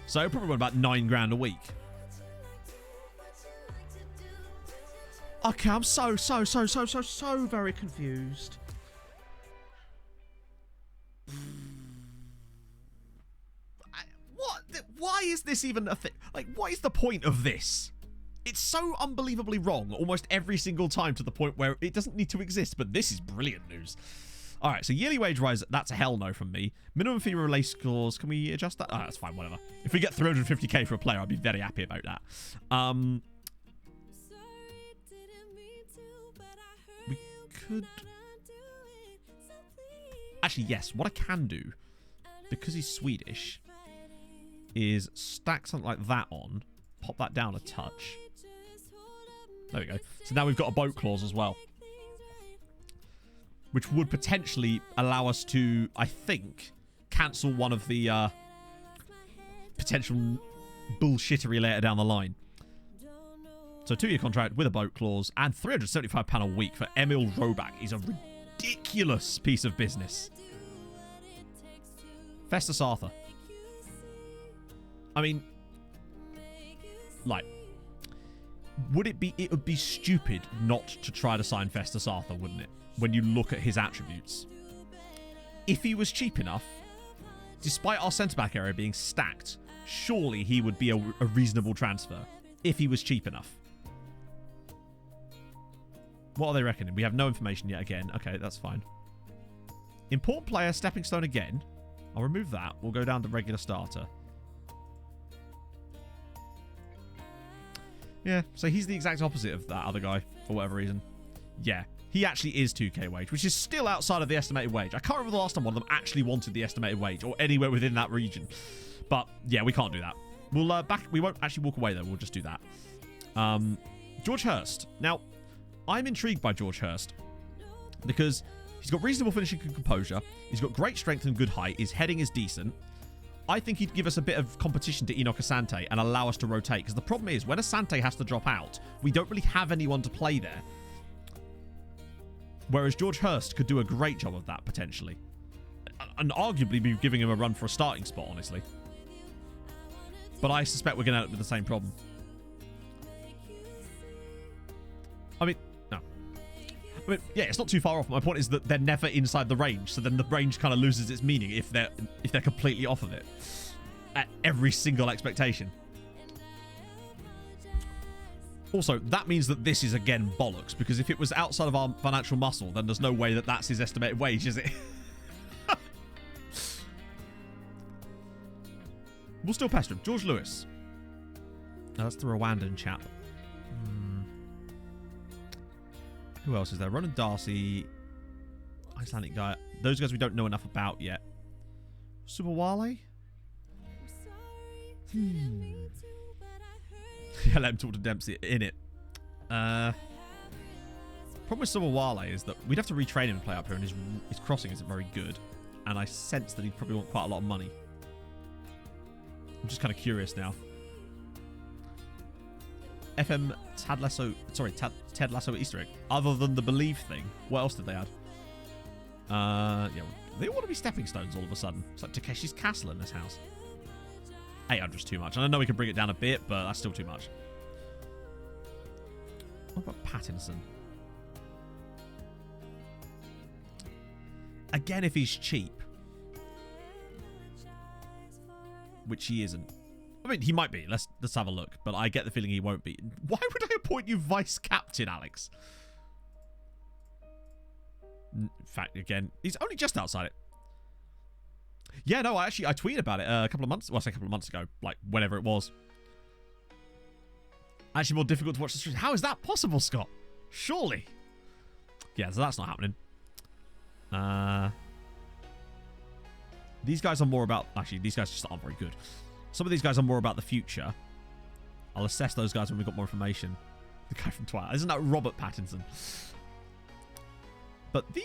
So probably want about 9 grand a week. Okay, I'm so very confused. What? Why is this even a thing? Like, what is the point of this? It's so unbelievably wrong almost every single time to the point where it doesn't need to exist, but this is brilliant news. All right, so yearly wage rise, that's a hell no from me. Minimum fee release clause, can we adjust that? Oh, that's fine, whatever. If we get 350k for a player, I'd be very happy about that. We could... Actually, yes, what I can do, because he's Swedish, is stack something like that on, pop that down a touch. There we go. So now we've got a boat clause as well, which would potentially allow us to, I think, cancel one of the potential bullshittery later down the line. So 2-year contract with a boat clause and £375 a week for Emil Roback is a ridiculous piece of business. Festus Arthur. I mean, like, it would be stupid not to try to sign Festus Arthur, wouldn't it? When you look at his attributes. If he was cheap enough, despite our centre-back area being stacked, surely he would be a reasonable transfer. If he was cheap enough. What are they reckoning? We have no information yet again. Okay, that's fine. Important player, stepping stone again. I'll remove that. We'll go down to regular starter. Yeah, so he's the exact opposite of that other guy, for whatever reason. Yeah, he actually is 2k wage, which is still outside of the estimated wage. I can't remember the last time one of them actually wanted the estimated wage, or anywhere within that region. But, yeah, we can't do that. We'll we won't actually walk away, though. We'll just do that. George Hurst. Now, I'm intrigued by George Hurst, because he's got reasonable finishing and composure. He's got great strength and good height. His heading is decent. I think he'd give us a bit of competition to Enoch Asante and allow us to rotate. Because the problem is, when Asante has to drop out, we don't really have anyone to play there. Whereas George Hurst could do a great job of that, potentially. And arguably be giving him a run for a starting spot, honestly. But I suspect we're going to end up with the same problem. I mean, no. I mean, yeah, it's not too far off. My point is that they're never inside the range, so then the range kind of loses its meaning if they're completely off of it at every single expectation. Also, that means that this is again bollocks, because if it was outside of our financial muscle, then there's no way that that's his estimated wage, is it? We'll still pester him. George Lewis. No, that's the Rwandan chap. Who else is there? Ronan Darcy. Icelandic guy. Those guys we don't know enough about yet. Subawale? Yeah, let him talk to Dempsey in it. Problem with Subawale is that we'd have to retrain him to play up here, and his crossing isn't very good. And I sense that he'd probably want quite a lot of money. I'm just kind of curious now. FM Ted Lasso, sorry, Ted Lasso Easter egg. Other than the Believe thing, what else did they add? Yeah, they all want to be stepping stones all of a sudden. It's like Takeshi's Castle in this house. 800's too much. And I know we can bring it down a bit, but that's still too much. What about Pattinson? Again, if he's cheap. Which he isn't. I mean, he might be. Let's have a look. But I get the feeling he won't be. Why would I appoint you vice captain, Alex. In fact, again, he's only just outside it. Yeah, no, I tweeted about it a couple of months. Well, I say a couple of months ago, like whenever it was. Actually, more difficult to watch the stream. How is that possible, Scott? Surely. Yeah, so that's not happening. These guys are more about... Actually, these guys just aren't very good. Some of these guys are more about the future. I'll assess those guys when we've got more information. The guy from Twilight. Isn't that Robert Pattinson? But the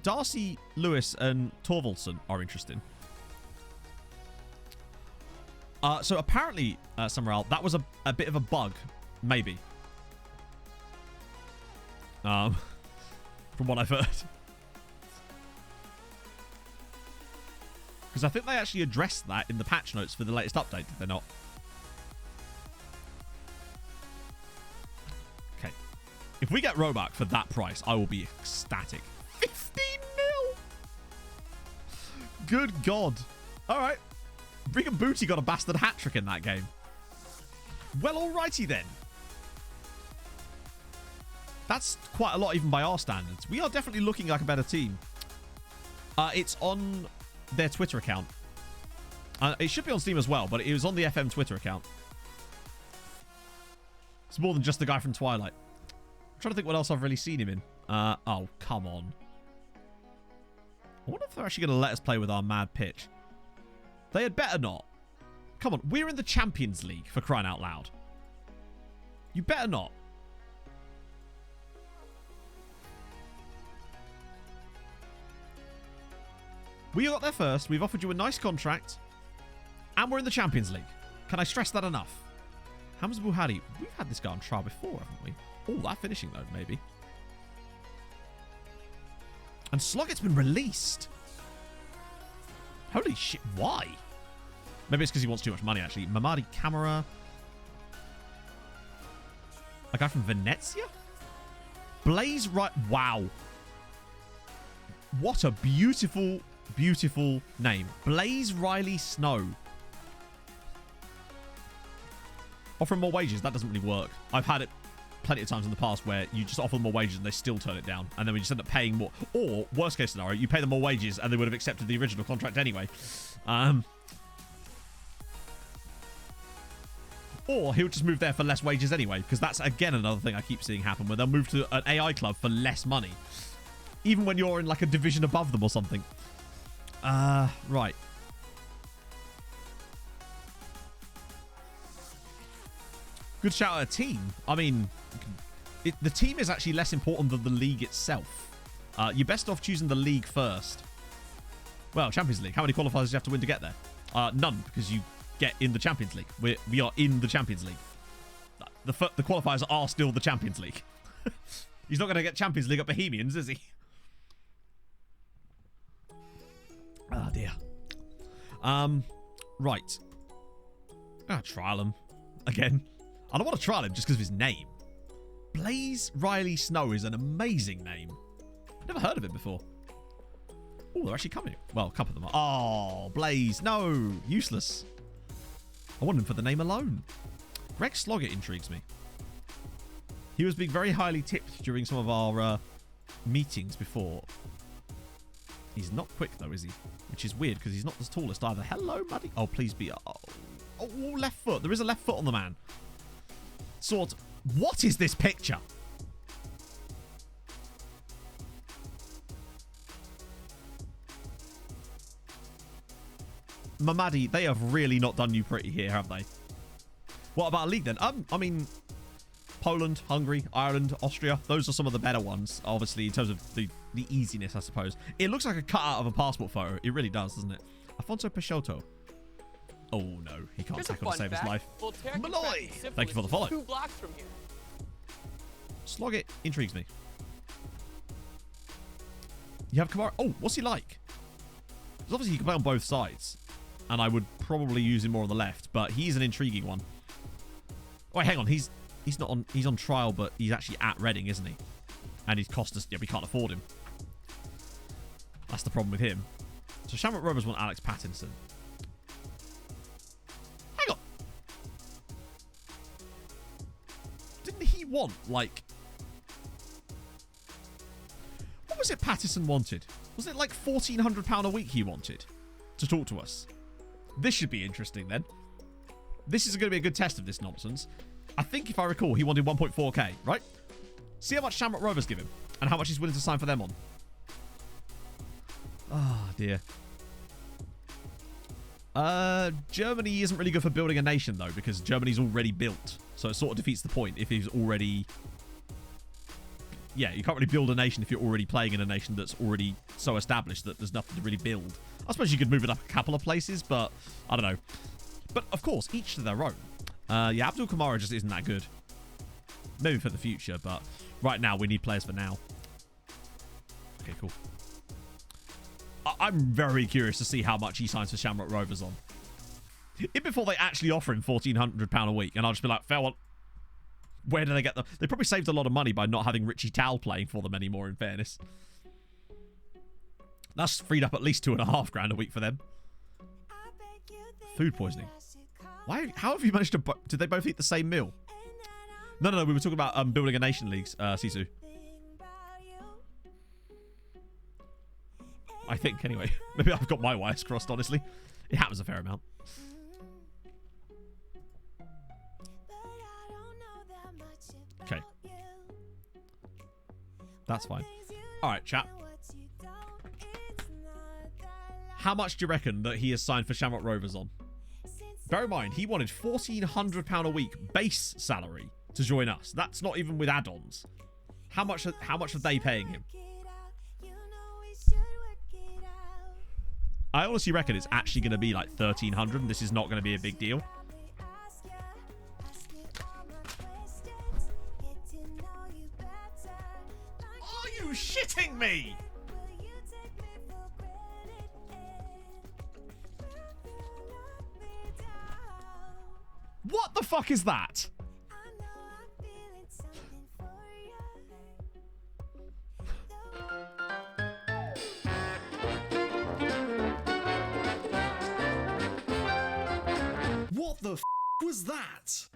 Darcy, Lewis, and Torvaldson are interesting. So apparently, Summeral, that was a bit of a bug. Maybe. From what I've heard. Because I think they actually addressed that in the patch notes for the latest update, did they not? Okay. If we get Roback for that price, I will be ecstatic. 15 mil! Good God. Alright. Brigham Booty got a bastard hat-trick in that game. Well, alrighty then. That's quite a lot even by our standards. We are definitely looking like a better team. It's on their Twitter account. It should be on Steam as well, but it was on the FM Twitter account. It's more than just the guy from Twilight. I'm trying to think what else I've really seen him in. Oh, come on. I wonder if they're actually going to let us play with our mad pitch. They had better not. Come on, we're in the Champions League, for crying out loud. You better not. We got there first. We've offered you a nice contract. And we're in the Champions League. Can I stress that enough? Hamza Buhari. We've had this guy on trial before, haven't we? Oh, that finishing, though, maybe. And Sloggett's been released. Holy shit. Why? Maybe it's because he wants too much money, actually. Mamadi Camera. A guy from Venezia? Blaze right. Wow. What a beautiful, beautiful name. Blaze Riley Snow. Offering more wages, that doesn't really work. I've had it plenty of times in the past where you just offer them more wages and they still turn it down. And then we just end up paying more. Or, worst case scenario, you pay them more wages and they would have accepted the original contract anyway. Or he'll just move there for less wages anyway. Because that's, again, another thing I keep seeing happen where they'll move to an AI club for less money. Even when you're in like a division above them or something. Right. Good shout out a team. I mean, the team is actually less important than the league itself. You're best off choosing the league first. Well, Champions League. How many qualifiers do you have to win to get there? None, because you get in the Champions League. We are in the Champions League. The qualifiers are still the Champions League. He's not going to get Champions League at Bohemians, is he? Oh, dear. Right. Trial him. Again. I don't want to trial him just because of his name. Blaze Riley Snow is an amazing name. Never heard of him before. Oh, they're actually coming. Well, a couple of them are. Oh, Blaze. No. Useless. I want him for the name alone. Greg Sloggett intrigues me. He was being very highly tipped during some of our meetings before. He's not quick, though, is he? Which is weird, because he's not the tallest either. Hello, buddy. Oh, please be... Oh, left foot. There is a left foot on the man. Sort. What is this picture? Mamadi, they have really not done you pretty here, have they? What about a league, then? I mean... Poland, Hungary, Ireland, Austria. Those are some of the better ones, obviously, in terms of the easiness, I suppose. It looks like a cutout of a passport photo. It really does, doesn't it? Afonso Peixoto. Oh, no. He can't tackle to save his life. Malloy! Thank you for the follow. 2 blocks from here. Sloggett intrigues me. You have Kamara. Oh, what's he like? Because obviously he can play on both sides. And I would probably use him more on the left. But he's an intriguing one. Oh, wait, hang on. He's not on. He's on trial, but he's actually at Reading, isn't he? And he's cost us. Yeah, we can't afford him. That's the problem with him. So Shamrock Rovers want Alex Pattinson. Hang on. Didn't he want, like... What was it Pattison wanted? Was it like £1,400 a week he wanted to talk to us? This should be interesting then. This is going to be a good test of this nonsense. I think if I recall, he wanted 1.4k, right? See how much Shamrock Rovers give him and how much he's willing to sign for them on. Oh, dear. Germany isn't really good for building a nation, though, because Germany's already built. So it sort of defeats the point if he's already... Yeah, you can't really build a nation if you're already playing in a nation that's already so established that there's nothing to really build. I suppose you could move it up a couple of places, but I don't know. But, of course, each to their own. Yeah, Abdul Kamara just isn't that good. Maybe for the future, but right now we need players for now. Okay, cool. I'm very curious to see how much he signs for Shamrock Rovers on. Before they actually offer him £1,400 a week, and I'll just be like, fair one. Where do they get them? They probably saved a lot of money by not having Richie Tal playing for them anymore, in fairness. That's freed up at least £2,500 a week for them. Food poisoning. Why? How have you managed to... Did they both eat the same meal? No. We were talking about building a nation leagues, Sisu. I think, anyway. Maybe I've got my wires crossed, honestly. It happens a fair amount. Okay. That's fine. Alright, chat. How much do you reckon that he has signed for Shamrock Rovers on? Bear in mind, he wanted £1,400 a week base salary to join us. That's not even with add-ons. How much are they paying him? I honestly reckon it's actually going to be like 1,300 and this is not going to be a big deal. Are you shitting me? What the fuck is that? What the f was that?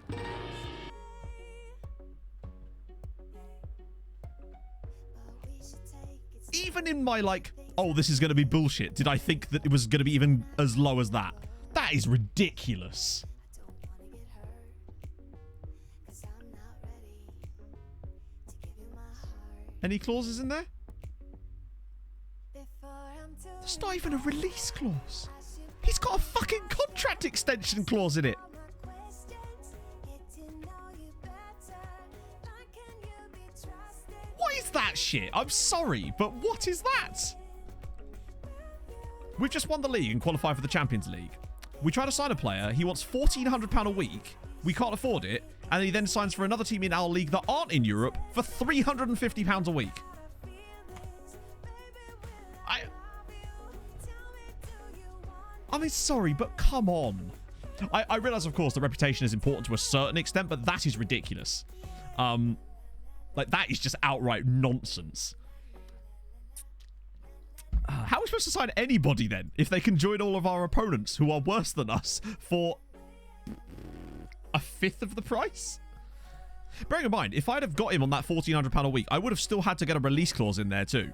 Even in my, like, oh, this is going to be bullshit, did I think that it was going to be even as low as that? That is ridiculous. Any clauses in there? There's not even a release clause. He's got a fucking contract extension clause in it. What is that shit? I'm sorry, but what is that? We've just won the league and qualified for the Champions League. We try to sign a player. He wants £1,400 a week. We can't afford it. And he then signs for another team in our league that aren't in Europe for £350 a week. I mean, sorry, but come on. I realise, of course, the reputation is important to a certain extent, but that is ridiculous. Like, that is just outright nonsense. How are we supposed to sign anybody, then, if they can join all of our opponents who are worse than us for a fifth of the price? Bearing in mind, if I'd have got him on that £1,400 a week, I would have still had to get a release clause in there too.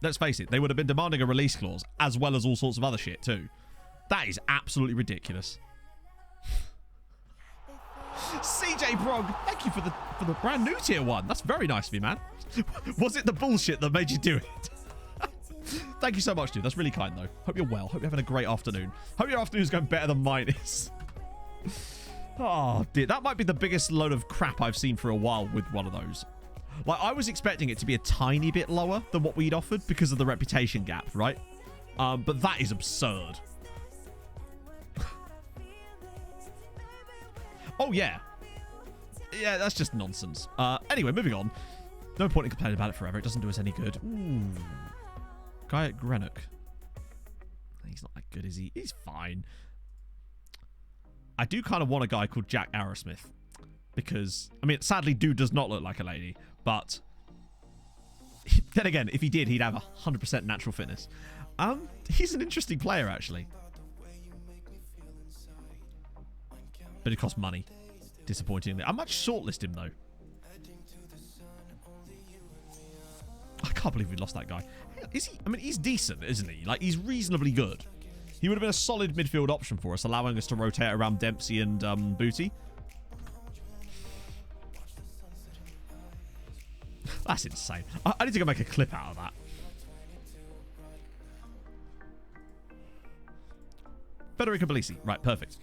Let's face it, they would have been demanding a release clause, as well as all sorts of other shit too. That is absolutely ridiculous. CJ Brog, thank you for the brand new tier 1. That's very nice of you, man. Was it the bullshit that made you do it? Thank you so much, dude. That's really kind, though. Hope you're well. Hope you're having a great afternoon. Hope your afternoon's going better than mine is. Oh, dear. That might be the biggest load of crap I've seen for a while with one of those. Like, I was expecting it to be a tiny bit lower than what we'd offered because of the reputation gap, right? But that is absurd. Oh, yeah. Yeah, that's just nonsense. Anyway, moving on. No point in complaining about it forever. It doesn't do us any good. Ooh. Guy at Greenock. He's not that good, is he? He's fine. I do kind of want a guy called Jack Arrowsmith. Because, I mean, sadly, dude does not look like a lady. But, then again, if he did, he'd have 100% natural fitness. He's an interesting player, actually. But it costs money. Disappointingly. I might shortlist him, though. can't believe we lost that guy. Is he? I mean, he's decent, isn't he? Like, he's reasonably good. He would have been a solid midfield option for us, allowing us to rotate around Dempsey and Booty. That's insane. I need to go make a clip out of that. Federico Bellisi. Right, perfect.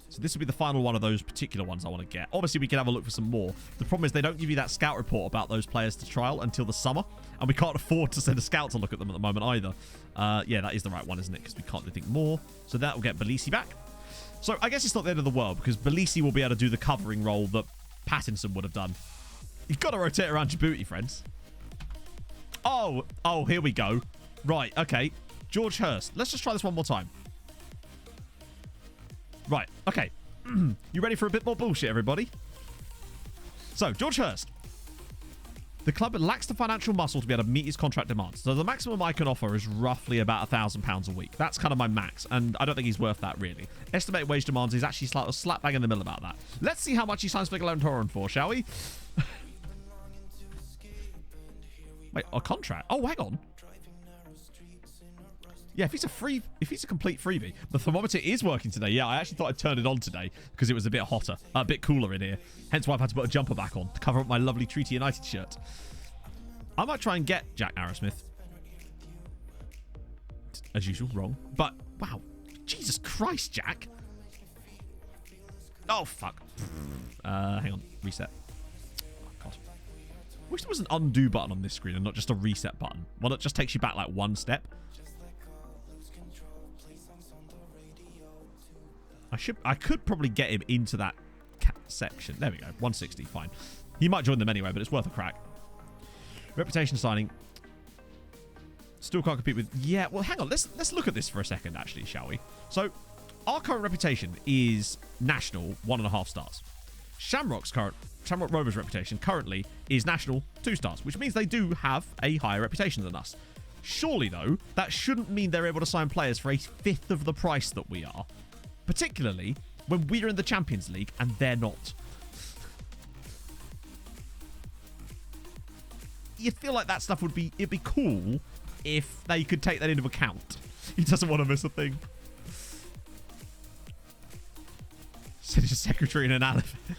So this will be the final one of those particular ones I want to get. Obviously, we can have a look for some more. The problem is they don't give you that scout report about those players to trial until the summer. And we can't afford to send a scout to look at them at the moment either. Yeah, that is the right one, isn't it? Because we can't do anything more. So that will get Bellisi back. So I guess it's not the end of the world because Bellisi will be able to do the covering role that Pattinson would have done. You've got to rotate around Djibouti, friends. Oh, here we go. Right, okay. George Hurst. Let's just try this one more time. Right, okay. You ready for a bit more bullshit, everybody? So, George Hurst. The club lacks the financial muscle to be able to meet his contract demands. So the maximum I can offer is roughly about £1,000 a week. That's kind of my max, and I don't think he's worth that, really. Estimated wage demands is actually slap bang in the middle about that. Let's see how much he signs for Glentoran for, shall we? Wait, a contract? Oh, hang on. Yeah, if he's a complete freebie. The thermometer is working today. Yeah, I actually thought I'd turn it on today because it was a bit hotter, a bit cooler in here. Hence why I've had to put a jumper back on to cover up my lovely Treaty United shirt. I might try and get Jack Arrowsmith. As usual, wrong. But, wow. Jesus Christ, Jack. Oh, fuck. Hang on. Reset. Oh, God. Wish there was an undo button on this screen and not just a reset button. One that just takes you back like one step. I could probably get him into that section. There we go. 160, fine. He might join them anyway, but it's worth a crack. Reputation signing. Still can't compete with... Yeah, well, hang on. Let's look at this for a second, actually, shall we? So, our current reputation is national, 1.5 stars. Shamrock Rovers' reputation currently is national, 2 stars, which means they do have a higher reputation than us. Surely, though, that shouldn't mean they're able to sign players for a fifth of the price that we are. Particularly when we're in the Champions League and they're not. You feel like that stuff it'd be cool if they could take that into account. He doesn't want to miss a thing. Said he's a secretary in an elephant.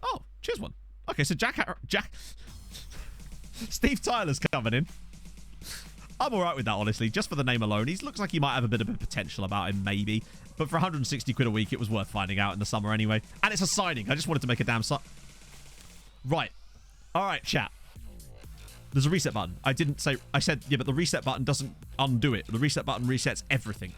Oh, cheers one. Okay, so Jack Steve Tyler's coming in. I'm alright with that, honestly, just for the name alone. He looks like he might have a bit of a potential about him, maybe. But for 160 quid a week, it was worth finding out in the summer anyway. And it's a signing. I just wanted to make a damn Right. Alright, chat. There's a reset button. I said, yeah, but the reset button doesn't undo it. The reset button resets everything.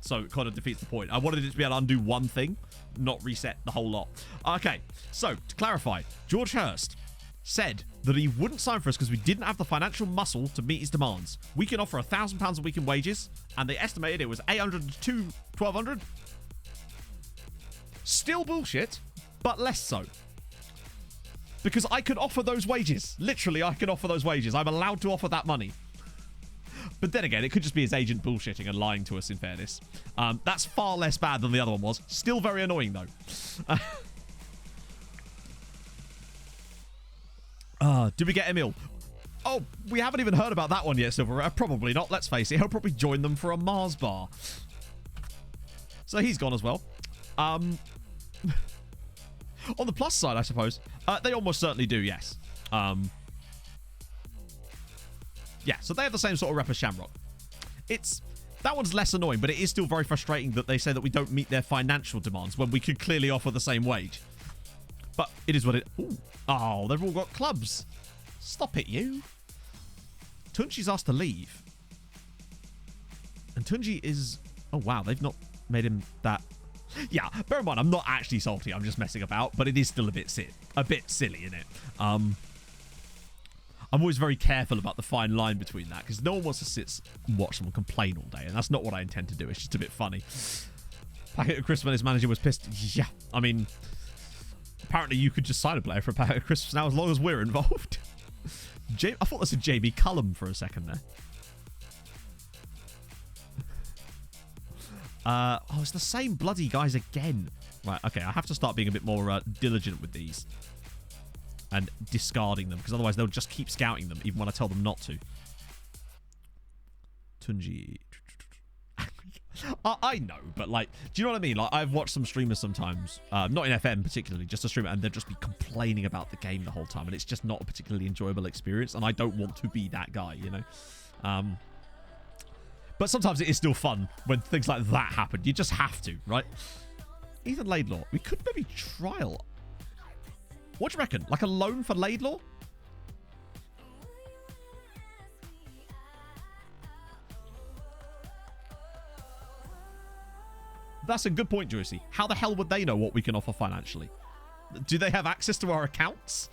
So it kind of defeats the point. I wanted it to be able to undo one thing, not reset the whole lot. Okay, so to clarify, George Hurst said that he wouldn't sign for us because we didn't have the financial muscle to meet his demands. We can offer £1,000 a week in wages, and they estimated it was 800 to 1,200. Still bullshit, but less so. Because I could offer those wages. Literally, I can offer those wages. I'm allowed to offer that money. But then again, it could just be his agent bullshitting and lying to us, in fairness. That's far less bad than the other one was. Still very annoying, though. Did we get Emil? Oh, we haven't even heard about that one yet, Silver. Probably not, let's face it. He'll probably join them for a Mars bar. So he's gone as well. On the plus side, I suppose, they almost certainly do, yes. Yeah, so they have the same sort of rep as Shamrock. That one's less annoying, but it is still very frustrating that they say that we don't meet their financial demands when we could clearly offer the same wage. But it is what it... Ooh. Oh, they've all got clubs. Stop it, you. Tunji's asked to leave. And Tunji is... Oh, wow, they've not made him that... Yeah, bear in mind, I'm not actually salty. I'm just messing about, but it is still a bit silly, isn't it? I'm always very careful about the fine line between that because no one wants to sit and watch someone complain all day, and that's not what I intend to do. It's just a bit funny. Packet of Crisp when his manager was pissed. Yeah, I mean, apparently you could just sign a player for a packet of Crisps now as long as we're involved. I thought that's a JB Cullum for a second there. Oh, it's the same bloody guys again. Right, okay, I have to start being a bit more diligent with these. and discarding them, because otherwise they'll just keep scouting them, even when I tell them not to. Tunji. I know, but like, do you know what I mean? Like, I've watched some streamers sometimes, not in FM particularly, just a streamer, and they'll just be complaining about the game the whole time, and it's just not a particularly enjoyable experience, and I don't want to be that guy, you know? But sometimes it is still fun when things like that happen. You just have to, right? Ethan Laidlaw. We could maybe trial. What do you reckon? Like a loan for Laidlaw? That's a good point, Joycey. How the hell would they know what we can offer financially? Do they have access to our accounts?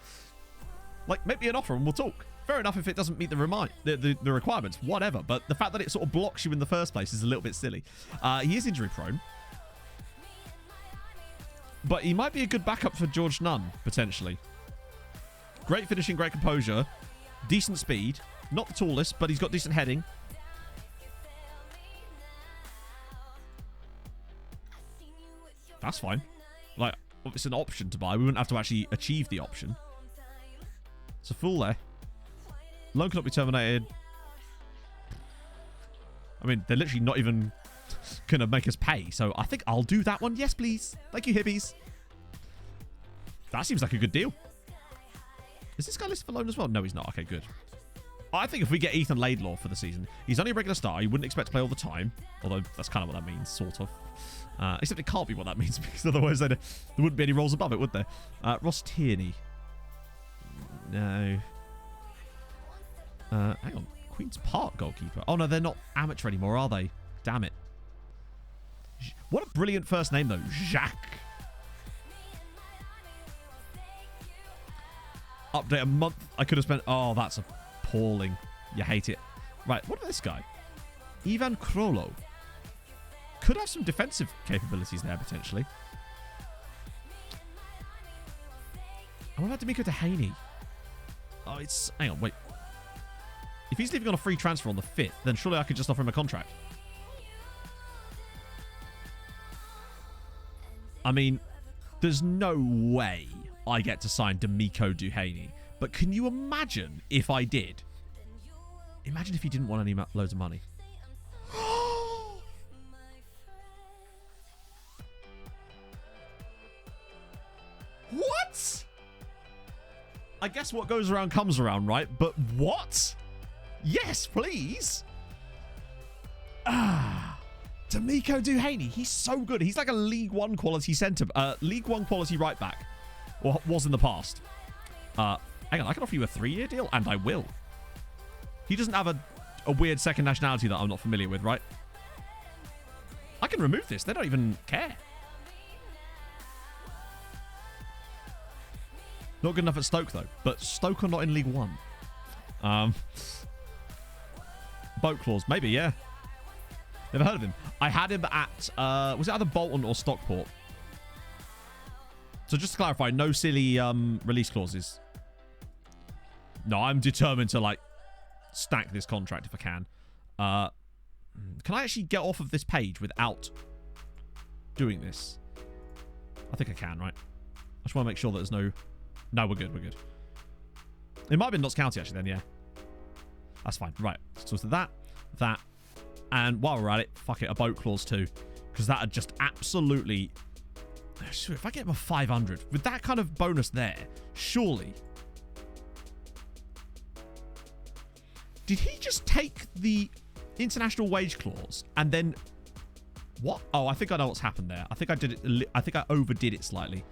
Like, make me an offer and we'll talk. Fair enough if it doesn't meet the requirements, whatever. But the fact that it sort of blocks you in the first place is a little bit silly. He is injury prone. But he might be a good backup for George Nunn, potentially. Great finishing, great composure. Decent speed. Not the tallest, but he's got decent heading. That's fine. Like, it's an option to buy. We wouldn't have to actually achieve the option. It's a fool there. Loan cannot be terminated. I mean, they're literally not even going to make us pay. So I think I'll do that one. Yes, please. Thank you, hippies. That seems like a good deal. Is this guy listed for loan as well? No, he's not. Okay, good. I think if we get Ethan Laidlaw for the season, he's only a regular star. You wouldn't expect to play all the time. Although that's kind of what that means, sort of. Except it can't be what that means, because otherwise there wouldn't be any roles above it, would there? Ross Tierney. No. Hang on. Queen's Park goalkeeper. Oh, no, they're not amateur anymore, are they? Damn it. What a brilliant first name, though. Jacques. Update a month. I could have spent... Oh, that's appalling. You hate it. Right, what about this guy? Ivan Krolo. Could have some defensive capabilities there, potentially. And what about D'Amico Dehaney? Oh, it's... Hang on, wait. If he's leaving on a free transfer on the 5th, then surely I could just offer him a contract. I mean, there's no way I get to sign D'Amico Dehaney. But can you imagine if I did? Imagine if he didn't want any loads of money. What? I guess what goes around comes around, right? But what? Yes, please. D'Amico Dehaney. He's so good. He's like a League One quality centre, League One quality right back, or was in the past. Hang on, I can offer you a 3-year deal, and I will. He doesn't have a weird second nationality that I'm not familiar with, right? I can remove this. They don't even care. Not good enough at Stoke, though. But Stoke are not in League One. Boat clause. Maybe, yeah. Never heard of him. I had him at... was it either Bolton or Stockport? So just to clarify, no silly release clauses. No, I'm determined to, like, stack this contract if I can. Can I actually get off of this page without doing this? I think I can, right? I just want to make sure that there's no... No, we're good, we're good. It might have been Notts County, actually, then, yeah. That's fine. Right. So it's that. And while we're at it, fuck it, a boat clause too. Because that would just absolutely... If I get him a 500, with that kind of bonus there, surely... Did he just take the international wage clause and then... What? Oh, I think I know what's happened there. I think I did it... I think I overdid it slightly.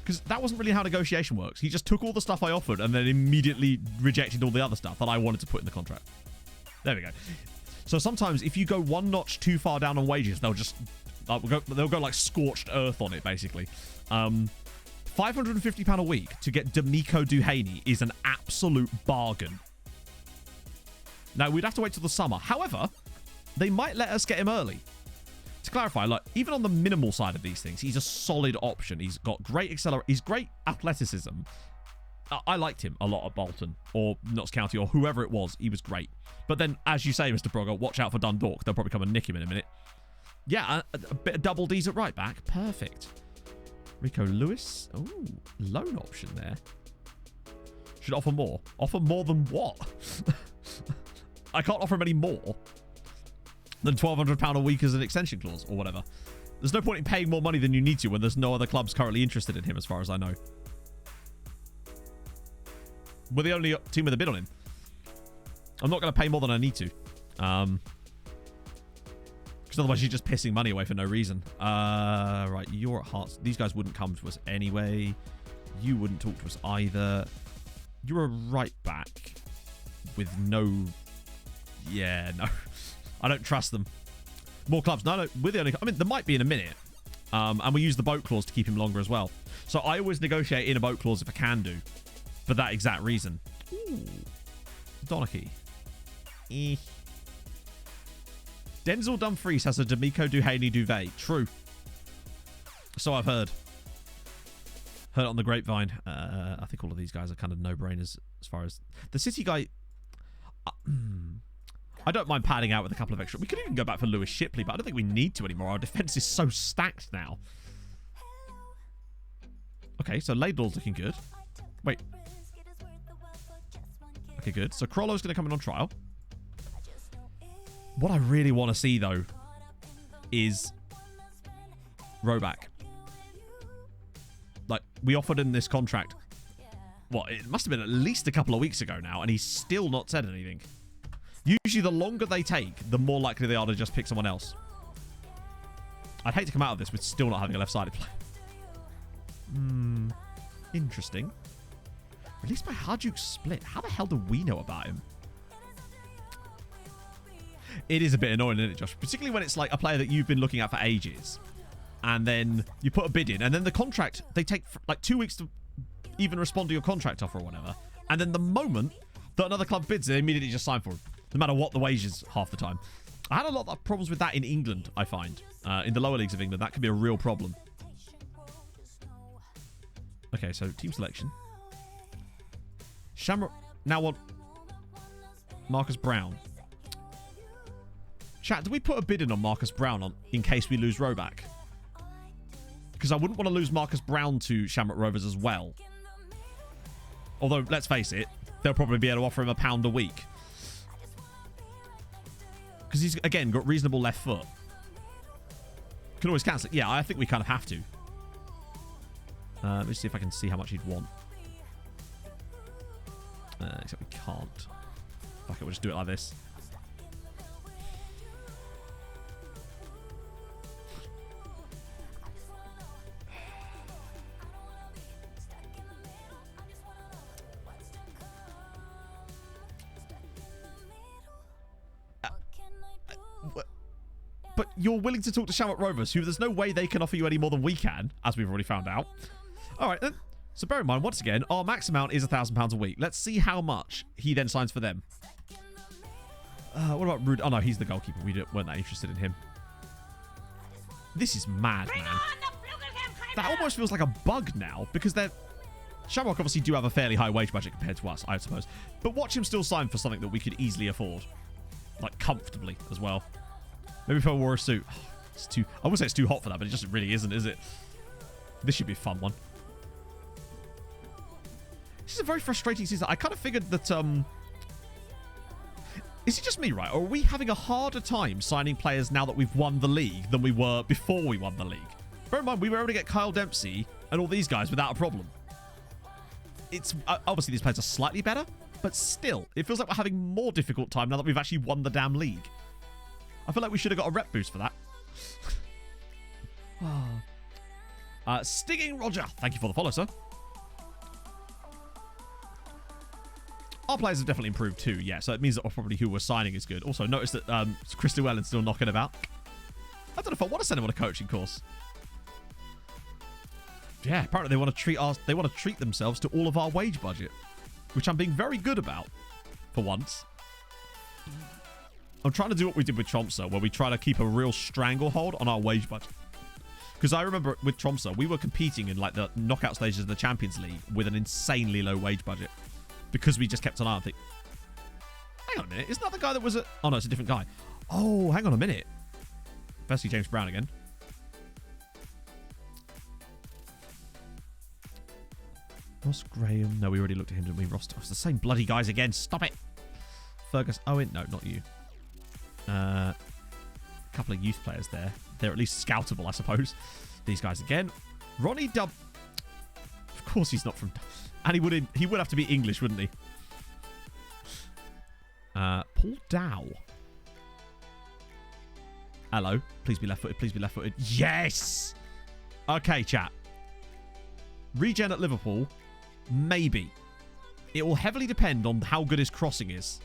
Because that wasn't really how negotiation works. He just took all the stuff I offered and then immediately rejected all the other stuff that I wanted to put in the contract. There we go. So sometimes if you go one notch too far down on wages, they'll just... They'll go like scorched earth on it, basically. £550 a week to get D'Amico Dehaney is an absolute bargain. Now, we'd have to wait till the summer. However, they might let us get him early. To clarify, like, even on the minimal side of these things, he's a solid option. He's got great he's great athleticism. I liked him a lot at Bolton or Notts County or whoever it was. He was great. But then, as you say, Mr. Brogger, watch out for Dundalk. They'll probably come and nick him in a minute. Yeah, a bit of double D's at right back. Perfect. Rico Lewis. Ooh, loan option there. Should offer more. Offer more than what? I can't offer him any more than £1,200 a week as an extension clause or whatever. There's no point in paying more money than you need to when there's no other clubs currently interested in him, as far as I know. We're the only team with a bid on him. I'm not going to pay more than I need to. Because otherwise you're just pissing money away for no reason. Right, you're at Hearts. These guys wouldn't come to us anyway. You wouldn't talk to us either. You're a right back with no... Yeah, no. I don't trust them. More clubs. No, we're the only... I mean, there might be in a minute. And we use the boat clause to keep him longer as well. So I always negotiate in a boat clause if I can do. For that exact reason. Ooh. Donachie. Denzel Dumfries has a D'Amico Duhaney duvet. True. So I've heard. Heard it on the grapevine. I think all of these guys are kind of no-brainers as far as... The City guy... I don't mind padding out with a couple of extra... We could even go back for Lewis Shipley, but I don't think we need to anymore. Our defence is so stacked now. Okay, so Laidlaw's looking good. Wait. Okay, good. So Crollo's going to come in on trial. What I really want to see, though, is Roback. Like, we offered him this contract. What? It must have been at least a couple of weeks ago now, and he's still not said anything. Usually, the longer they take, the more likely they are to just pick someone else. I'd hate to come out of this with still not having a left-sided player. Interesting. Released by Hajduk Split. How the hell do we know about him? It is a bit annoying, isn't it, Josh? Particularly when it's like a player that you've been looking at for ages. And then you put a bid in. And then the contract, they take like 2 weeks to even respond to your contract offer or whatever. And then the moment that another club bids, they immediately just sign for him. No matter what the wage is half the time. I had a lot of problems with that in England, I find. In the lower leagues of England, that could be a real problem. Okay, so team selection. Shamrock now want Marcus Brown. Chat, do we put a bid in on Marcus Brown in case we lose Roback? Because I wouldn't want to lose Marcus Brown to Shamrock Rovers as well. Although, let's face it, they'll probably be able to offer him £1 a week. Because he's, again, got reasonable left foot. Can always cancel it. Yeah, I think we kind of have to. Let me see if I can see how much he'd want. Except we can't. Fuck it, we'll just do it like this. But you're willing to talk to Shamrock Rovers, who there's no way they can offer you any more than we can, as we've already found out. All right, then. So bear in mind, once again, our max amount is £1,000 a week. Let's see how much he then signs for them. What about Rude? Oh, no, he's the goalkeeper. We weren't that interested in him. This is mad, man. That almost feels like a bug now, because they're... Shamrock obviously do have a fairly high wage budget compared to us, I suppose. But watch him still sign for something that we could easily afford. Like, comfortably as well. Maybe if I wore a suit. Oh, it's too... I would say it's too hot for that, but it just really isn't, is it? This should be a fun one. This is a very frustrating season. I kind of figured that... Is it just me, right? Or are we having a harder time signing players now that we've won the league than we were before we won the league? Bear in mind, we were able to get Kyle Dempsey and all these guys without a problem. It's... obviously, these players are slightly better, but still, it feels like we're having more difficult time now that we've actually won the damn league. I feel like we should have got a rep boost for that. Stinging Roger. Thank you for the follow, sir. Our players have definitely improved too, yeah. So it means that probably who we're signing is good. Also, notice that Chris Llewellyn's still knocking about. I don't know if I want to send him on a coaching course. Yeah, apparently they want to treat themselves to all of our wage budget, which I'm being very good about for once. I'm trying to do what we did with Tromsø, where we try to keep a real stranglehold on our wage budget. Because I remember with Tromsø, we were competing in like the knockout stages of the Champions League with an insanely low wage budget. Because we just kept an eye on things. Hang on a minute. Isn't that the guy that was at... Oh, no, it's a different guy. Oh, hang on a minute. Firstly, James Brown again. Ross Graham. No, we already looked at him, didn't we? Ross. It's the same bloody guys again. Stop it. Fergus Owen. No, not you. A couple of youth players there. They're at least scoutable, I suppose. These guys again. Ronnie Dub. Of course he's not from... And he would have to be English, wouldn't he? Paul Dow. Hello. Please be left-footed. Please be left-footed. Yes! Okay, chat. Regen at Liverpool. Maybe. It will heavily depend on how good his crossing is.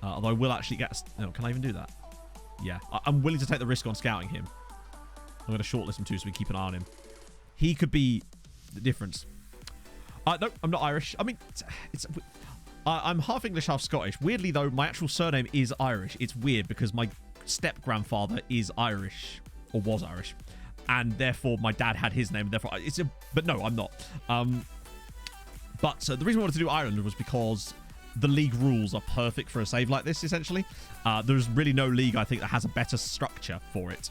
Although I will actually get... No, can I even do that? Yeah. I'm willing to take the risk on scouting him. I'm going to shortlist him too so we keep an eye on him. He could be the difference. No, I'm not Irish. I mean, I'm half English, half Scottish. Weirdly, though, my actual surname is Irish. It's weird because my step-grandfather is Irish, or was Irish. And therefore, my dad had his name. Therefore, but no, I'm not. But the reason I wanted to do Ireland was because... the league rules are perfect for a save like this, essentially. There's really no league, I think, that has a better structure for it.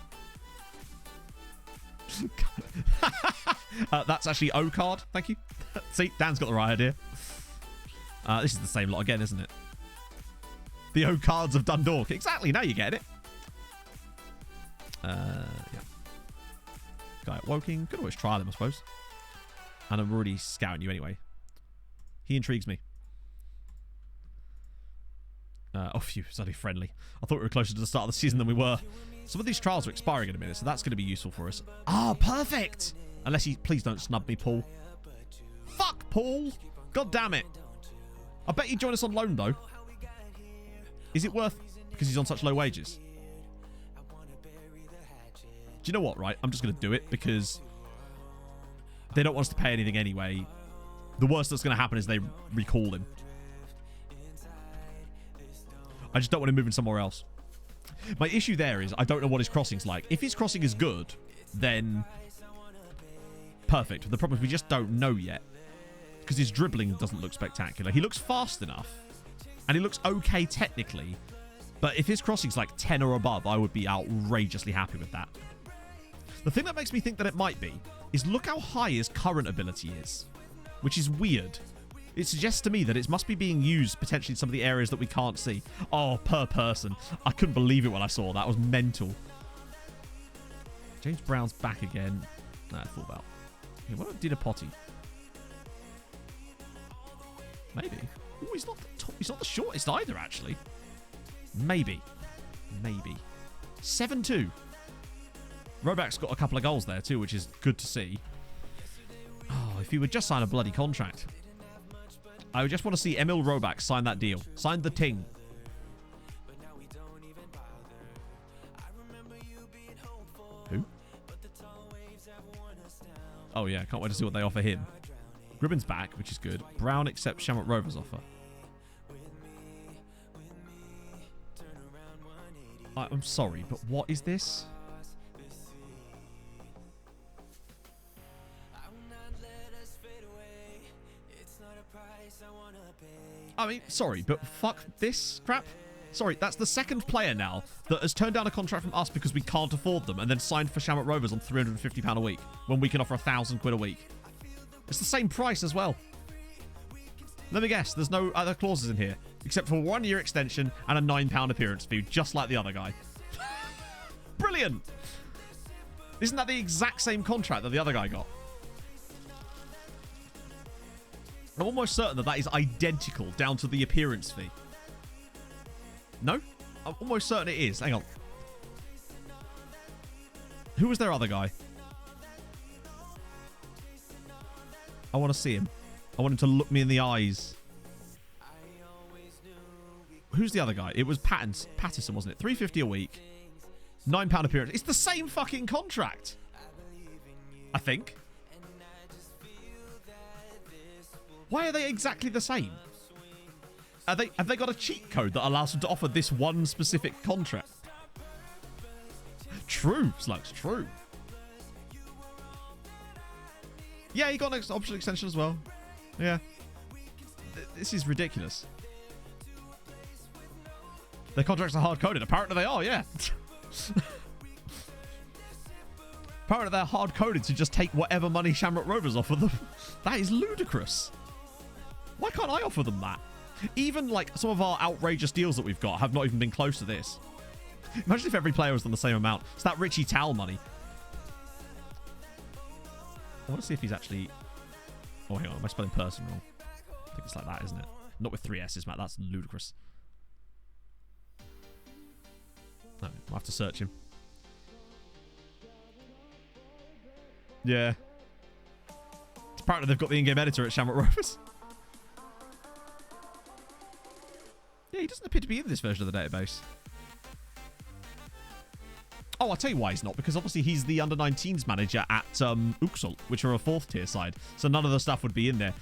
That's actually O-card. Thank you. See, Dan's got the right idea. This is the same lot again, isn't it? The O-cards of Dundalk. Exactly, now you get it. Yeah. Guy at Woking. Could always try them, I suppose. And I'm already scouting you anyway. He intrigues me. Oh, phew, it's only friendly. I thought we were closer to the start of the season than we were. Some of these trials are expiring in a minute, so that's going to be useful for us. Ah, perfect! Unless he... Please don't snub me, Paul. Fuck, Paul! God damn it. I bet he'd join us on loan, though. Is it worth... because he's on such low wages? Do you know what, right? I'm just going to do it because they don't want us to pay anything anyway. The worst that's going to happen is they recall him. I just don't want him moving somewhere else. My issue there is I don't know what his crossing's like. If his crossing is good, then perfect. The problem is we just don't know yet. Because his dribbling doesn't look spectacular. He looks fast enough. And he looks okay technically. But if his crossing's like 10 or above, I would be outrageously happy with that. The thing that makes me think that it might be is look how high his current ability is. Which is weird. It suggests to me that it must be being used potentially in some of the areas that we can't see. Oh, per person. I couldn't believe it when I saw that. It was mental. James Brown's back again. Nah, I thought about. Yeah, what about Dina Potty? Maybe. Oh, he's not the top. He's not the shortest either, actually. Maybe. Maybe. 7-2. Roback's got a couple of goals there too, which is good to see. Oh, if he would just sign a bloody contract. I just want to see Emil Roback sign that deal. Sign the ting. Who? Oh, yeah. Can't wait to see what they offer him. Gribbin's back, which is good. Brown accepts Shamrock Rovers' offer. I'm sorry, but what is this? I mean, sorry, but fuck this crap. Sorry, that's the second player now that has turned down a contract from us because we can't afford them and then signed for Shamrock Rovers on £350 a week when we can offer £1,000 a week. It's the same price as well. Let me guess, there's no other clauses in here except for a 1-year extension and a £9 appearance fee, just like the other guy. Brilliant! Isn't that the exact same contract that the other guy got? I'm almost certain that that is identical down to the appearance fee. No? I'm almost certain it is. Hang on. Who was their other guy? I want to see him. I want him to look me in the eyes. Who's the other guy? It was Patterson, wasn't it? £350 a week. £9 appearance. It's the same fucking contract. I think. Why are they exactly the same? Have they got a cheat code that allows them to offer this one specific contract? True, Slugs, true. Yeah, he got an option extension as well. Yeah. This is ridiculous. Their contracts are hard-coded. Apparently they are, yeah. Apparently they're hard-coded to just take whatever money Shamrock Rovers offer them. That is ludicrous. Why can't I offer them that? Even, like, some of our outrageous deals that we've got have not even been close to this. Imagine if every player was on the same amount. It's that Richie Towell money. I want to see if he's actually... Oh, hang on. Am I spelling person wrong? I think it's like that, isn't it? Not with 3 S's, Matt. That's ludicrous. No, I'll have to search him. Yeah. Apparently they've got the in-game editor at Shamrock Rovers. Yeah, he doesn't appear to be in this version of the database. Oh, I'll tell you why he's not. Because obviously he's the under-19s manager at Uxal, which are a 4th tier side. So none of the stuff would be in there.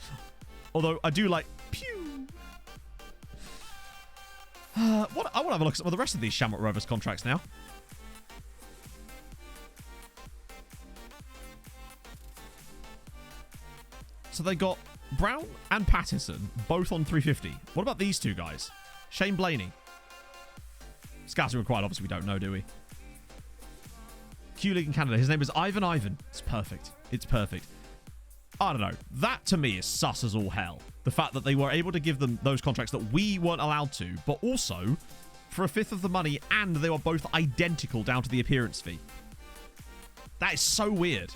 Although I do like... Pew! I want to have a look at some of the rest of these Shamrock Rovers contracts now. So they got Brown and Patterson, both on 350. What about these two guys? Shane Blaney. Scouting required, obviously we don't know, do we? Q League in Canada. His name is Ivan Ivan. It's perfect. It's perfect. I don't know. That to me is sus as all hell. The fact that they were able to give them those contracts that we weren't allowed to, but also for a 5th of the money, and they were both identical down to the appearance fee. That is so weird.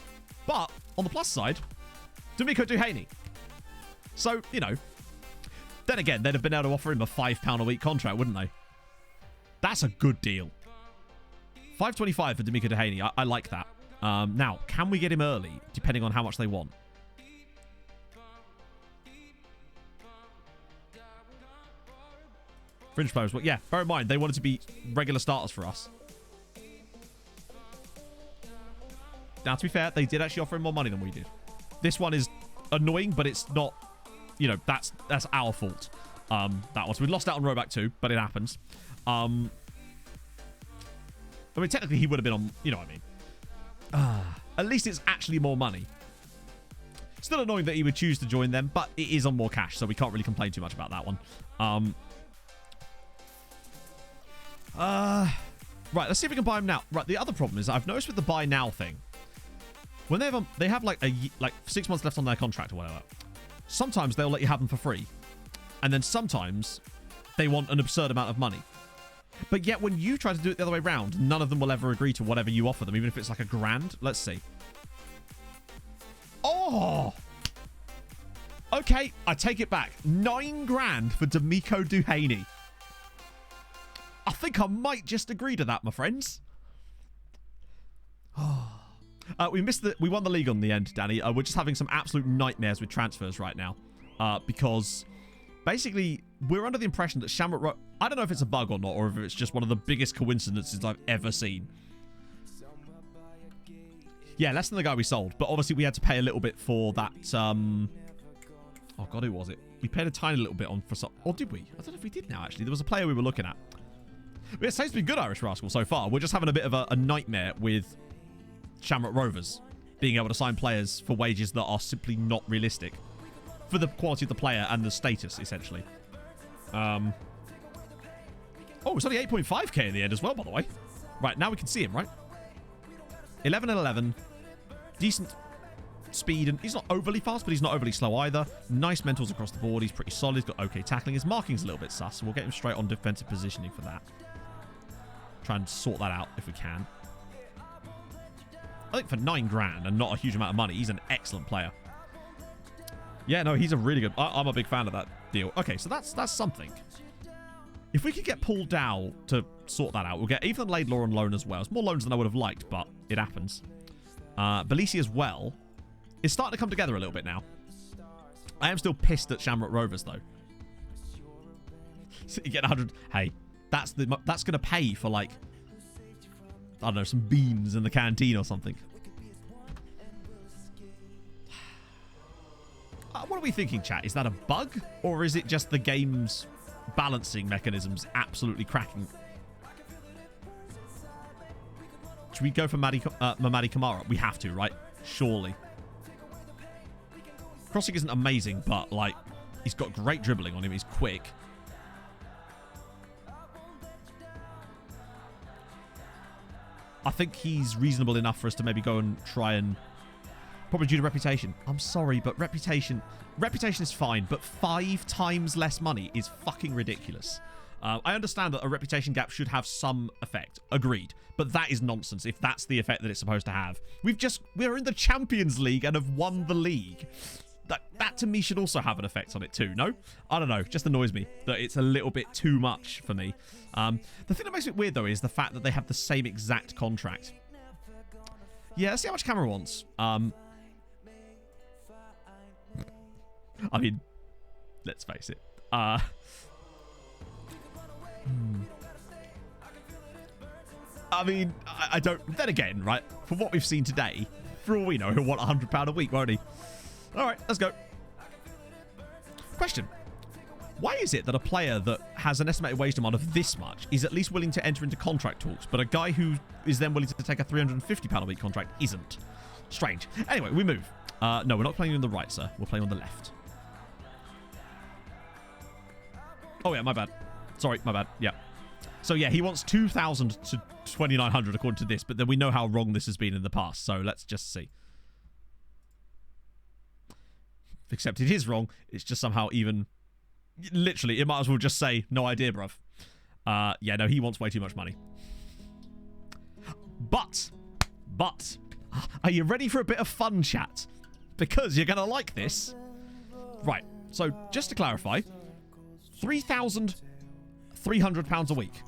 But on the plus side, D'Amico Duhaney. So, you know, then again, they'd have been able to offer him a £5 a week contract, wouldn't they? That's a good deal. $5.25 for D'Amico Duhaney. I like that. Now, can we get him early, depending on how much they want? Fringe players. Well, yeah, bear in mind, they wanted to be regular starters for us. Now, to be fair, they did actually offer him more money than we did. This one is annoying, but it's not, you know, that's our fault. That was. We lost out on Roback too, but it happens. I mean, technically he would have been on, you know what I mean. At least it's actually more money. Still annoying that he would choose to join them, but it is on more cash, so we can't really complain too much about that one. Right, let's see if we can buy him now. Right, the other problem is I've noticed with the buy now thing, when they have like 6 months left on their contract or whatever, sometimes they'll let you have them for free, and then sometimes they want an absurd amount of money. But yet when you try to do it the other way around, none of them will ever agree to whatever you offer them, even if it's like $1,000. Let's see. Oh! Okay, I take it back. $9,000 for D'Amico Duhaney. I think I might just agree to that, my friends. We won the league on the end, Danny. We're just having some absolute nightmares with transfers right now. Because basically, we're under the impression that Shamrock... I don't know if it's a bug or not, or if it's just one of the biggest coincidences I've ever seen. Yeah, less than the guy we sold. But obviously, we had to pay a little bit for that... Oh, God, who was it? We paid a tiny little bit on for some... Or did we? I don't know if we did now, actually. There was a player we were looking at. But it seems to be good, Irish Rascal, so far. We're just having a bit of a nightmare with Shamrock Rovers being able to sign players for wages that are simply not realistic for the quality of the player and the status, essentially. Oh, it's only 8.5k in the end as well, by the way. Right, now we can see him, right? 11 and 11. Decent speed, and he's not overly fast, but he's not overly slow either. Nice mentals across the board. He's pretty solid. He's got okay tackling. His marking's a little bit sus, so we'll get him straight on defensive positioning for that. Try and sort that out if we can. I think for $9,000 and not a huge amount of money, he's an excellent player. Yeah, no, he's a really good... I'm a big fan of that deal. Okay, so that's something. If we could get Paul Dow to sort that out, we'll get Ethan Laidlaw on loan as well. It's more loans than I would have liked, but it happens. Belisi as well is starting to come together a little bit now. I am still pissed at Shamrock Rovers, though. So you get 100... Hey, that's going to pay for, like... I don't know, some beans in the canteen or something. What are we thinking, chat? Is that a bug? Or is it just the game's balancing mechanisms absolutely cracking? Should we go for Mamadi Kamara? We have to, right? Surely. Crossing isn't amazing, but, like, he's got great dribbling on him. He's quick. I think he's reasonable enough for us to maybe go and try and... Probably due to reputation. I'm sorry, but reputation is fine, but 5 times less money is fucking ridiculous. I understand that a reputation gap should have some effect. Agreed. But that is nonsense if that's the effect that it's supposed to have. We're in the Champions League and have won the league. That to me should also have an effect on it too, no? I don't know. Just annoys me that it's a little bit too much for me. The thing that makes it weird, though, is the fact that they have the same exact contract. Yeah, let's see how much Camera wants. I mean, let's face it. I mean, I don't... Then again, right? From what we've seen today, for all we know, he'll want £100 a week, won't he? All right, let's go. Question. Why is it that a player that has an estimated wage demand of this much is at least willing to enter into contract talks, but a guy who is then willing to take a £350 a week contract isn't? Strange. Anyway, we move. No, we're not playing on the right, sir. We're playing on the left. Oh, yeah, my bad. Sorry, my bad. Yeah. So, yeah, he wants 2,000 to 2,900 according to this, but then we know how wrong this has been in the past, so let's just see. Except it is wrong. It's just somehow even... Literally, it might as well just say, no idea, bruv. Yeah, no, he wants way too much money. But, are you ready for a bit of fun, chat? Because you're going to like this. Right, so just to clarify, £3,300 a week.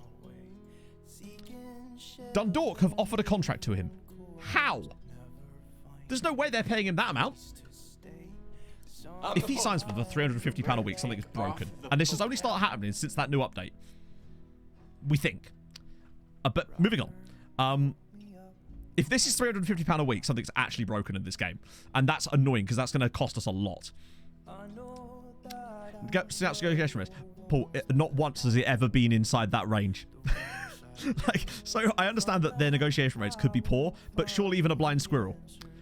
Dundalk have offered a contract to him. How? There's no way they're paying him that amount. If he signs for the £350 a week, something is broken. And this has only started happening since that new update. We think. But moving on. If this is £350 a week, something's actually broken in this game. And that's annoying because that's going to cost us a lot. Negotiation risk. Paul, not once has it ever been inside that range. So I understand that their negotiation rates could be poor, but surely even a blind squirrel.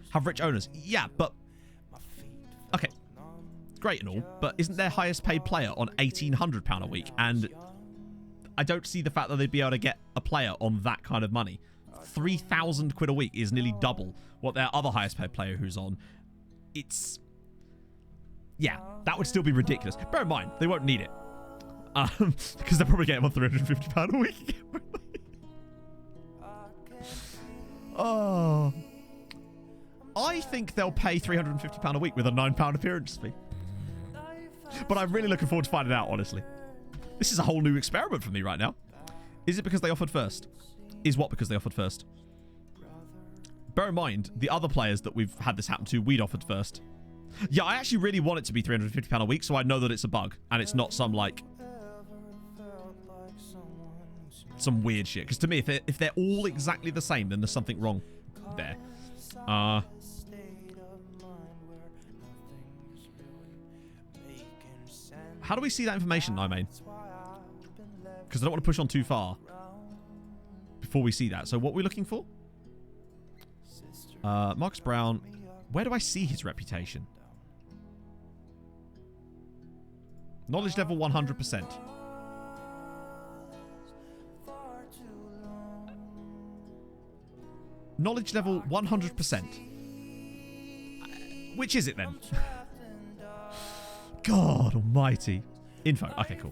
Have rich owners. Yeah, but... Okay. Great and all, but isn't their highest paid player on £1,800 a week? And I don't see the fact that they'd be able to get a player on that kind of money. 3,000 quid a week is nearly double what their other highest paid player who's on. It's... Yeah, that would still be ridiculous. Bear in mind, they won't need it. Because they're probably getting on £350 a week. Oh... I think they'll pay £350 a week with a £9 appearance fee. But I'm really looking forward to finding out, honestly. This is a whole new experiment for me right now. Is it because they offered first? Is what because they offered first? Bear in mind, the other players that we've had this happen to, we'd offered first. Yeah, I actually really want it to be £350 a week, so I know that it's a bug. And it's not some, like... some weird shit. Because to me, if they're all exactly the same, then there's something wrong there. How do we see that information, I mean? Because I don't want to push on too far before we see that. So what are we looking for? Marcus Brown. Where do I see his reputation? Knowledge level 100%. Knowledge level 100%. Which is it then? God almighty. Info. Okay, cool.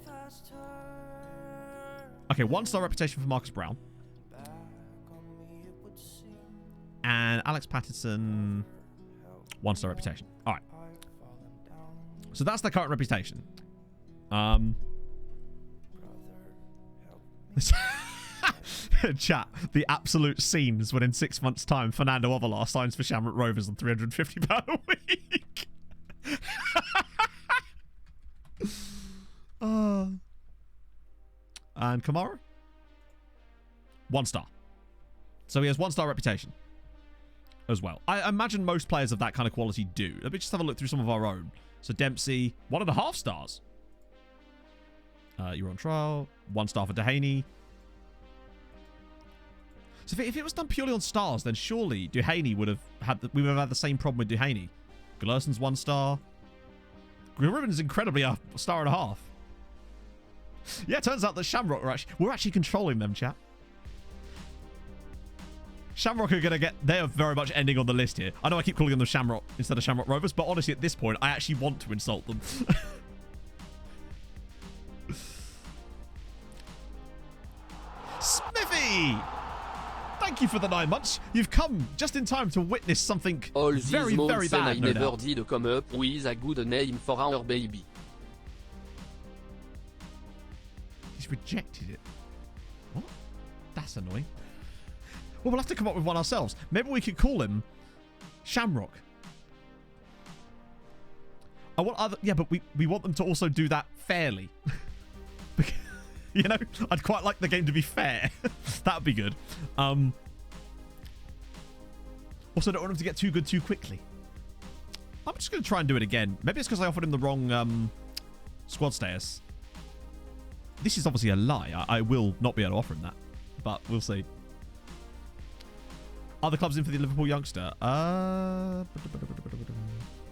Okay, 1-star reputation for Marcus Brown. And Alex Patterson, 1-star reputation. All right. So that's their current reputation. Chat, the absolute scenes when in 6 months' time Fernando Ovalar signs for Shamrock Rovers on £350 a week. And Kamara? 1 star. So he has 1-star reputation as well. I imagine most players of that kind of quality do. Let me just have a look through some of our own. So Dempsey, 1.5 stars. You're on trial. 1 star for Dehaney. So if it was done purely on stars, then surely Duhaney would have had we would have had the same problem with Duhaney. Glerson's 1 star. Ribbon's incredibly a 1.5 stars. Yeah, it turns out that Shamrock we're actually controlling them, chat. Shamrock are going to get... They are very much ending on the list here. I know I keep calling them Shamrock instead of Shamrock Rovers, but honestly, at this point, I actually want to insult them. Smithy! Thank you for the 9 months. You've come just in time to witness something All very, very bad, I no never doubt. did come up with a good name for our baby. He's rejected it. What? That's annoying. Well, we'll have to come up with one ourselves. Maybe we could call him Shamrock. I want other... Yeah, but we want them to also do that fairly. You know? I'd quite like the game to be fair. That would be good. Also, I don't want him to get too good too quickly. I'm just going to try and do it again. Maybe it's because I offered him the wrong squad status. This is obviously a lie. I will not be able to offer him that. But we'll see. Are the clubs in for the Liverpool youngster?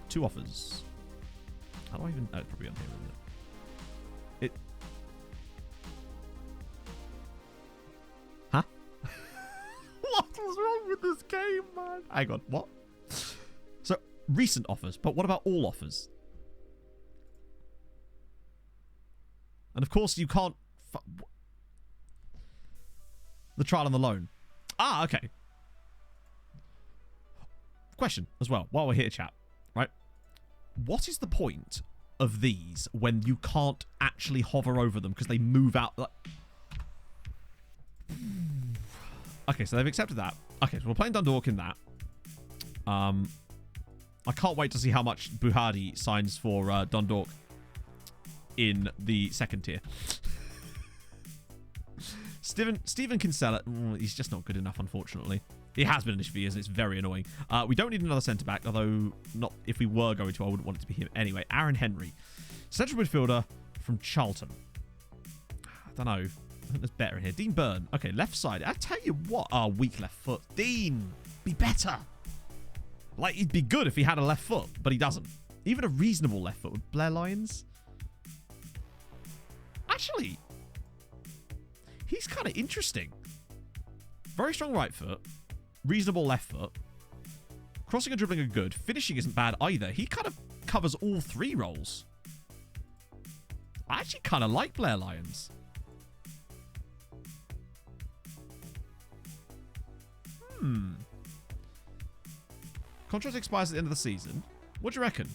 2 offers. How do I even... Oh, it's probably on here, isn't it? Huh? What was wrong with this game, man? Hang on, what? So, recent offers, but what about all offers? And of course, you can't... The trial and the loan. Ah, okay. Question as well, while we're here, chat. Right? What is the point of these when you can't actually hover over them because they move out? Like... Okay, so they've accepted that. Okay, so we're playing Dundalk in that. I can't wait to see how much Buhadi signs for Dundalk in the second tier. Steven Kinsella, he's just not good enough, unfortunately. He has been an issue for years, and it's very annoying. We don't need another centre-back, although not if we were going to, I wouldn't want it to be him. Anyway, Aaron Henry. Central midfielder from Charlton. I don't know. I think there's better in here. Dean Byrne. Okay, left side. I tell you what. Oh, weak left foot. Dean, be better. Like, he'd be good if he had a left foot, but he doesn't. Even a reasonable left foot with Blair Lyons. Actually, he's kind of interesting. Very strong right foot. Reasonable left foot. Crossing and dribbling are good. Finishing isn't bad either. He kind of covers all 3 roles. I actually kind of like Blair Lyons. Contract expires at the end of the season. What do you reckon?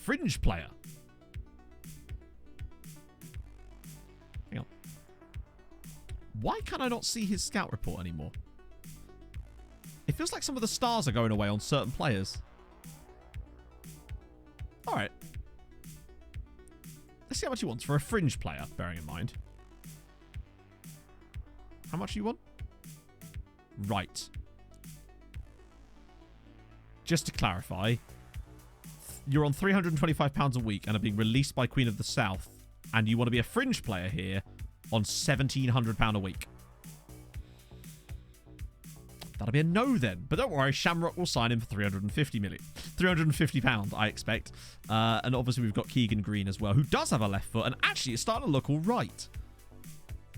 Fringe player. Hang on. Why can I not see his scout report anymore? It feels like some of the stars are going away on certain players. Alright. Let's see how much he wants for a fringe player, bearing in mind. How much do you want? Right. Just to clarify, you're on £325 a week and are being released by Queen of the South, and you want to be a fringe player here on £1,700 a week. That'll be a no then. But don't worry, Shamrock will sign him for £350, I expect. And obviously we've got Keegan Green as well, who does have a left foot, and actually it's starting to look all right.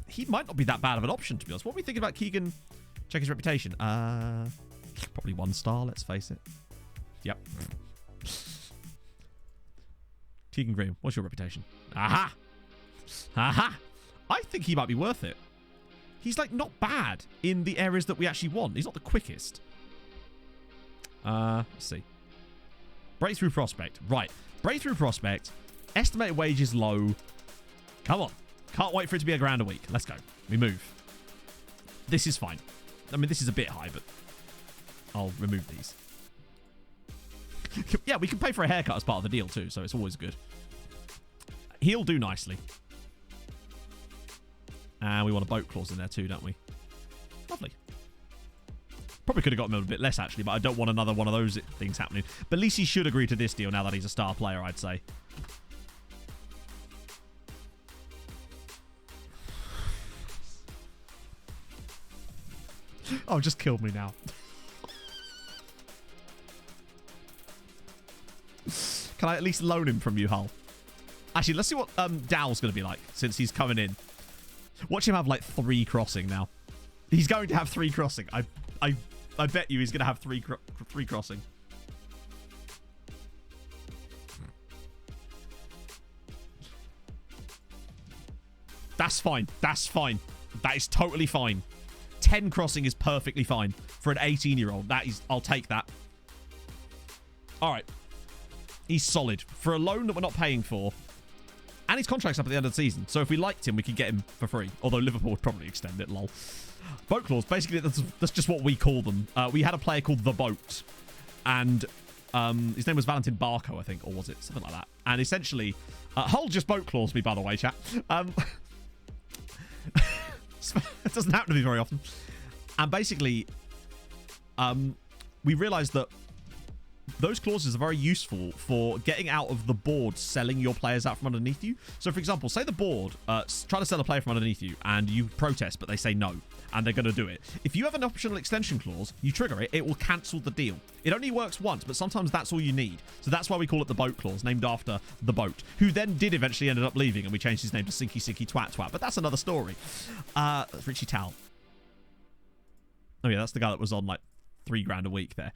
He might not be that bad of an option, to be honest. What are we thinking about Keegan? Check his reputation. Probably 1 star, let's face it. Yep. Keegan Green, what's your reputation? Aha! Aha! I think he might be worth it. He's, like, not bad in the areas that we actually want. He's not the quickest. Let's see. Breakthrough prospect. Right. Breakthrough prospect. Estimated wage is low. Come on. Can't wait for it to be £1,000 a week. Let's go. We move. This is fine. I mean, this is a bit high, but I'll remove these. Yeah, we can pay for a haircut as part of the deal, too, so it's always good. He'll do nicely. And we want a boat clause in there too, don't we? Lovely. Probably could have got him a bit less, actually, but I don't want another one of those things happening. But at least he should agree to this deal now that he's a star player, I'd say. Oh, just killed me now. Can I at least loan him from you, Hull? Actually, let's see what Dowell's going to be like since he's coming in. Watch him have like 3 crossing now. He's going to have 3 crossing. I bet you he's going to have 3 crossing. That's fine. That's fine. That is totally fine. 10 crossing is perfectly fine for an 18-year-old. That is, I'll take that. All right. He's solid. For a loan that we're not paying for. And his contract's up at the end of the season. So if we liked him, we could get him for free. Although Liverpool would probably extend it, lol. Boat clause. Basically, that's just what we call them. We had a player called The Boat. And his name was Valentin Barco, I think. Or was it? Something like that. And essentially... Hull just boat clause me, by the way, chat. It doesn't happen to me very often. And basically, we realized that those clauses are very useful for getting out of the board selling your players out from underneath you. So, for example, say the board try to sell a player from underneath you and you protest, but they say no, and they're going to do it. If you have an optional extension clause, you trigger it, it will cancel the deal. It only works once, but sometimes that's all you need. So that's why we call it the boat clause, named after the boat, who then did eventually ended up leaving, and we changed his name to Sinky Sinky Twat Twat. But that's another story. Richie Tal. Oh yeah, that's the guy that was on like $3,000 a week there.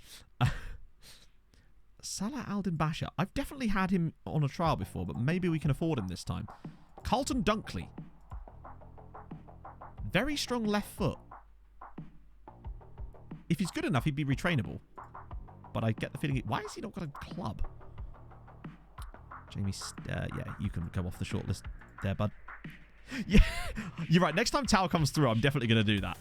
Salah Aldin Basha. I've definitely had him on a trial before, but maybe we can afford him this time. Carlton Dunkley. Very strong left foot. If he's good enough, he'd be retrainable. But I get the feeling... Why has he not got a club? Jamie... yeah, you can go off the shortlist there, bud. Yeah, you're right. Next time Tao comes through, I'm definitely going to do that.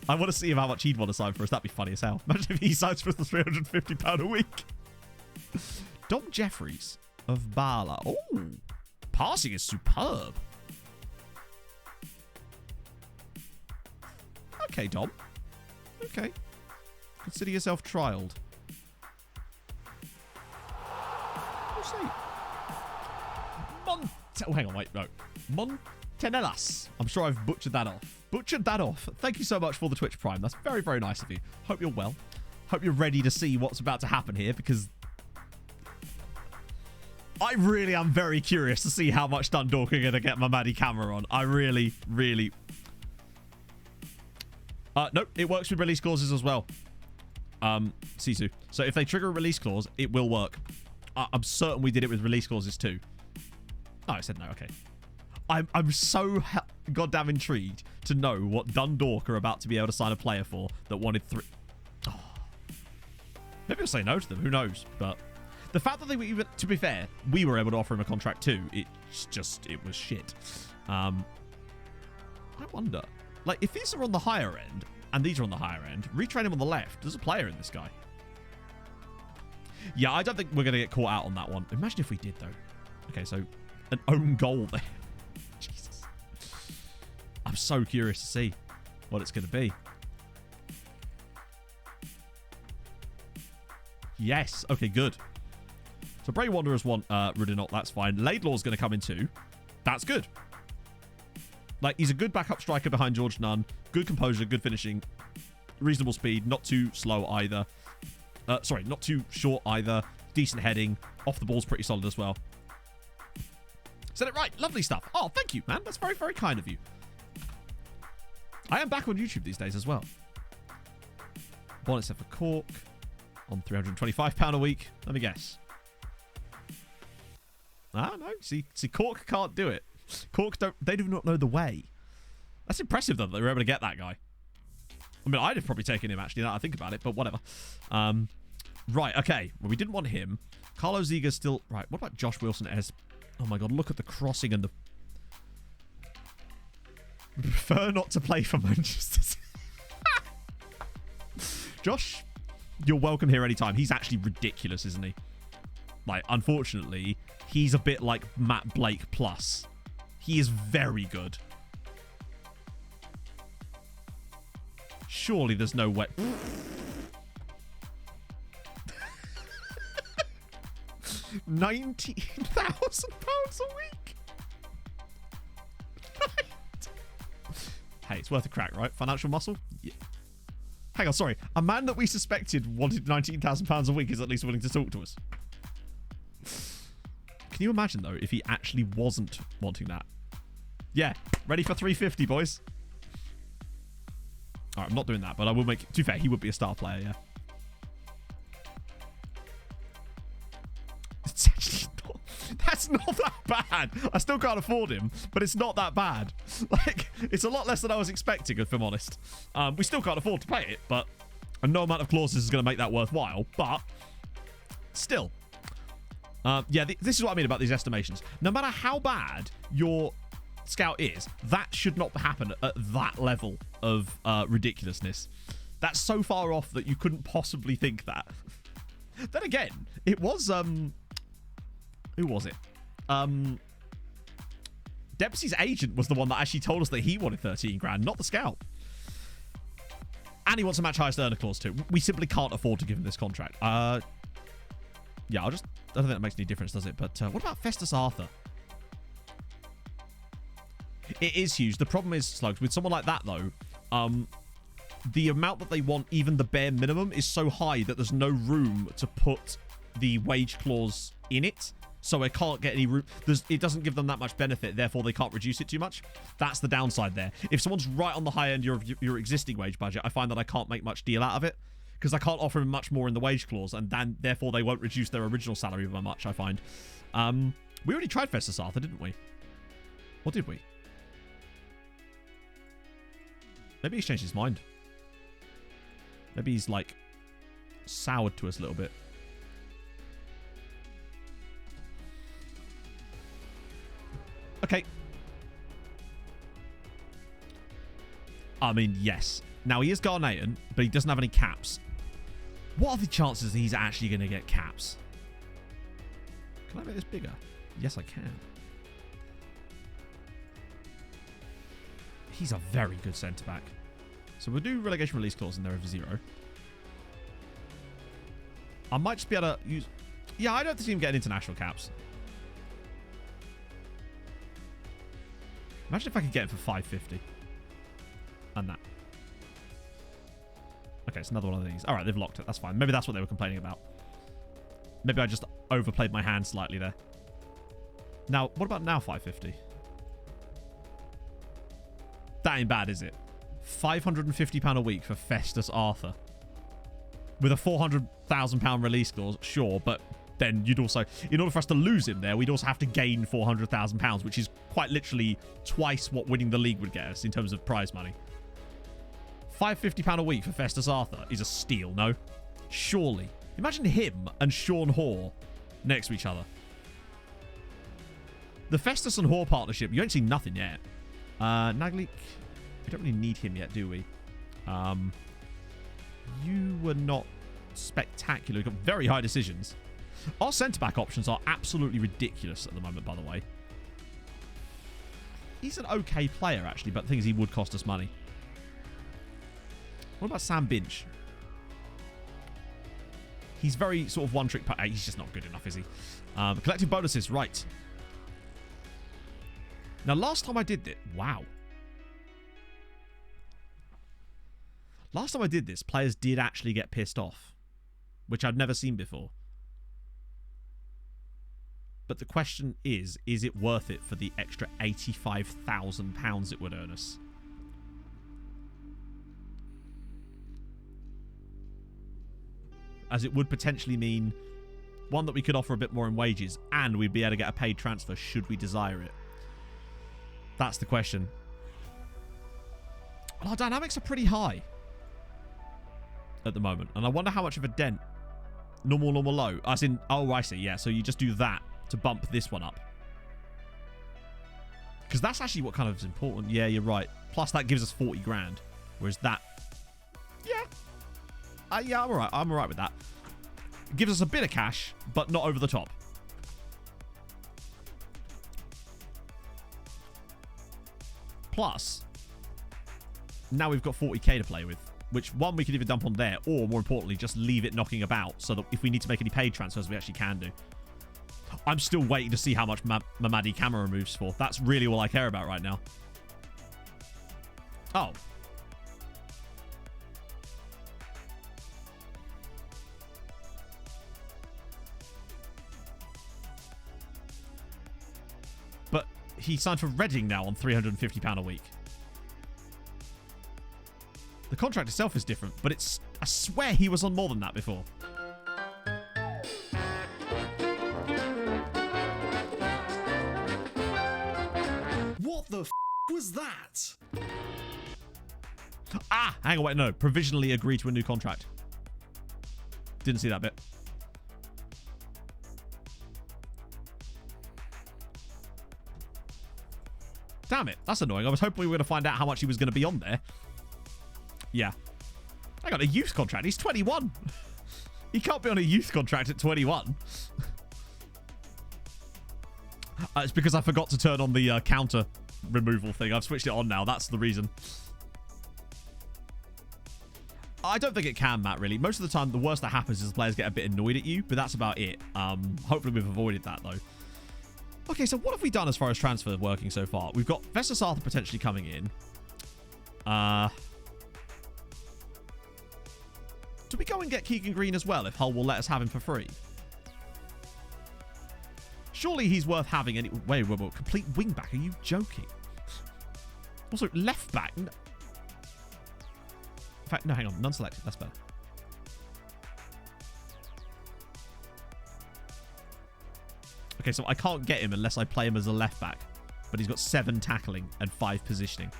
I want to see how much he'd want to sign for us. That'd be funny as hell. Imagine if he signs for us for £350 a week. Dom Jeffries of Bala. Oh, passing is superb. Okay, Dom. Okay. Consider yourself trialed. We'll see. Oh, hang on, wait, no. Montanellas. I'm sure I've butchered that off. Thank you so much for the Twitch Prime. That's very, very nice of you. Hope you're well. Hope you're ready to see what's about to happen here, because I really am very curious to see how much Dundalk are going to get my Maddie camera on. I really, really... nope, it works with release clauses as well. Sisu. So if they trigger a release clause, it will work. I'm certain we did it with release clauses too. Oh, I said no, okay. I'm so goddamn intrigued to know what Dundalk are about to be able to sign a player for that wanted 3... Oh. Maybe I'll say no to them, who knows, but... The fact that they were even, to be fair, we were able to offer him a contract too. It was shit. I wonder, like, if these are on the higher end and these are on the higher end, retrain him on the left. There's a player in this guy. Yeah, I don't think we're going to get caught out on that one. Imagine if we did, though. Okay, so an own goal there. Jesus. I'm so curious to see what it's going to be. Yes. Okay, good. So Bray Wanderers want Rudinot. That's fine. Laidlaw's going to come in too. That's good. Like, he's a good backup striker behind George Nunn. Good composure, good finishing. Reasonable speed. Not too slow either. Sorry, not too short either. Decent heading. Off the ball's pretty solid as well. Said it right. Lovely stuff. Oh, thank you, man. That's very, very kind of you. I am back on YouTube these days as well. Bonnet set for Cork. On £325 a week. Let me guess. Ah, no. See, Cork can't do it. Cork they do not know the way. That's impressive, though, that they were able to get that guy. I mean, I'd have probably taken him, actually, now that I think about it, but whatever. Right, okay. Well, we didn't want him. Carlo Ziga's still... Right, what about Josh Wilson as... Oh, my God, look at the crossing and the... I prefer not to play for Manchester City. Josh, you're welcome here anytime. He's actually ridiculous, isn't he? Like, unfortunately, he's a bit like Matt Blake plus. He is very good. Surely there's no way... £19,000 a week? Hey, it's worth a crack, right? Financial muscle? Yeah. Hang on, sorry. A man that we suspected wanted £19,000 a week is at least willing to talk to us. Can you imagine, though, if he actually wasn't wanting that? Yeah. Ready for 350, boys. All right, I'm not doing that, but I will make... To be fair, he would be a star player, yeah. It's actually not... That's not that bad. I still can't afford him, but it's not that bad. Like, it's a lot less than I was expecting, if I'm honest. We still can't afford to pay it, but no amount of clauses is going to make that worthwhile. But still... yeah, this is what I mean about these estimations. No matter how bad your scout is, that should not happen at that level of ridiculousness. That's so far off that you couldn't possibly think that. Then again, it was... who was it? Dempsey's agent was the one that actually told us that he wanted 13 grand, not the scout. And he wants a match highest earner clause too. We simply can't afford to give him this contract. Yeah, I don't think that makes any difference, does it? But what about Festus Arthur? It is huge. The problem is, Slugs, with someone like that, though, the amount that they want, even the bare minimum, is so high that there's no room to put the wage clause in it. So I can't get any room. It doesn't give them that much benefit, therefore they can't reduce it too much. That's the downside there. If someone's right on the high end of your existing wage budget, I find that I can't make much deal out of it, because I can't offer them much more in the wage clause, and then therefore they won't reduce their original salary by much, I find. We already tried Festus Arthur, didn't we? Or did we? Maybe he's changed his mind. Maybe he's, like, soured to us a little bit. Okay. I mean, yes. Now, he is Ghanaian, but he doesn't have any caps. What are the chances that he's actually going to get caps? Can I make this bigger? Yes, I can. He's a very good centre-back. So we'll do relegation release clause in there of 0. I might just be able to use... Yeah, I don't see him getting international caps. Imagine if I could get him for 550. And that. Okay, it's another one of these. All right, they've locked it. That's fine. Maybe that's what they were complaining about. Maybe I just overplayed my hand slightly there. Now, what about now 550? That ain't bad, is it? £550 a week for Festus Arthur. With a £400,000 release clause, sure, but then you'd also... In order for us to lose him there, we'd also have to gain £400,000, which is quite literally twice what winning the league would get us in terms of prize money. £550 a week for Festus Arthur is a steal, no? Surely. Imagine him and Sean Hoare next to each other. The Festus and Hoare partnership, you ain't seen nothing yet. Naglik, we don't really need him yet, do we? You were not spectacular. We've got very high decisions. Our centre-back options are absolutely ridiculous at the moment, by the way. He's an okay player, actually, but the thing is he would cost us money. What about Sam Binch? He's very sort of one-trick... He's just not good enough, is he? Collective bonuses, right. Now, last time I did it... Wow. Last time I did this, players did actually get pissed off, which I've never seen before. But the question is it worth it for the extra £85,000 it would earn us? As it would potentially mean, one, that we could offer a bit more in wages, and we'd be able to get a paid transfer should we desire it. That's the question. Well, our dynamics are pretty high at the moment, and I wonder how much of a dent normal, low. As in, oh, I see, yeah. So you just do that to bump this one up. Because that's actually what kind of is important. Yeah, you're right. Plus, that gives us 40 grand. Whereas that... Yeah. Yeah, I'm alright. I'm alright with that. It gives us a bit of cash, but not over the top. Plus, now we've got 40k to play with. Which, one, we could either dump on there, or, more importantly, just leave it knocking about so that if we need to make any paid transfers, we actually can do. I'm still waiting to see how much Mamadi Camera moves for. That's really all I care about right now. Oh. But he signed for Reading now on £350 a week. The contract itself is different, but it's... I swear he was on more than that before. What the f was that? Ah! Hang on, wait, no. Provisionally agree to a new contract. Didn't see that bit. Damn it. That's annoying. I was hoping we were going to find out how much he was going to be on there. Yeah. I got a youth contract. He's 21. He can't be on a youth contract at 21. It's because I forgot to turn on the counter removal thing. I've switched it on now. That's the reason. I don't think it can, Matt, really. Most of the time, the worst that happens is the players get a bit annoyed at you, but that's about it. Hopefully, we've avoided that, though. Okay, so what have we done as far as transfer working so far? We've got Festus Arthur potentially coming in. Do we go and get Keegan Green as well if Hull will let us have him for free? Surely he's worth having any... Wait, complete wing back? Are you joking? Also, left back... In fact, no, hang on. None selected. That's better. Okay, so I can't get him unless I play him as a left back. But he's got 7 tackling and 5 positioning.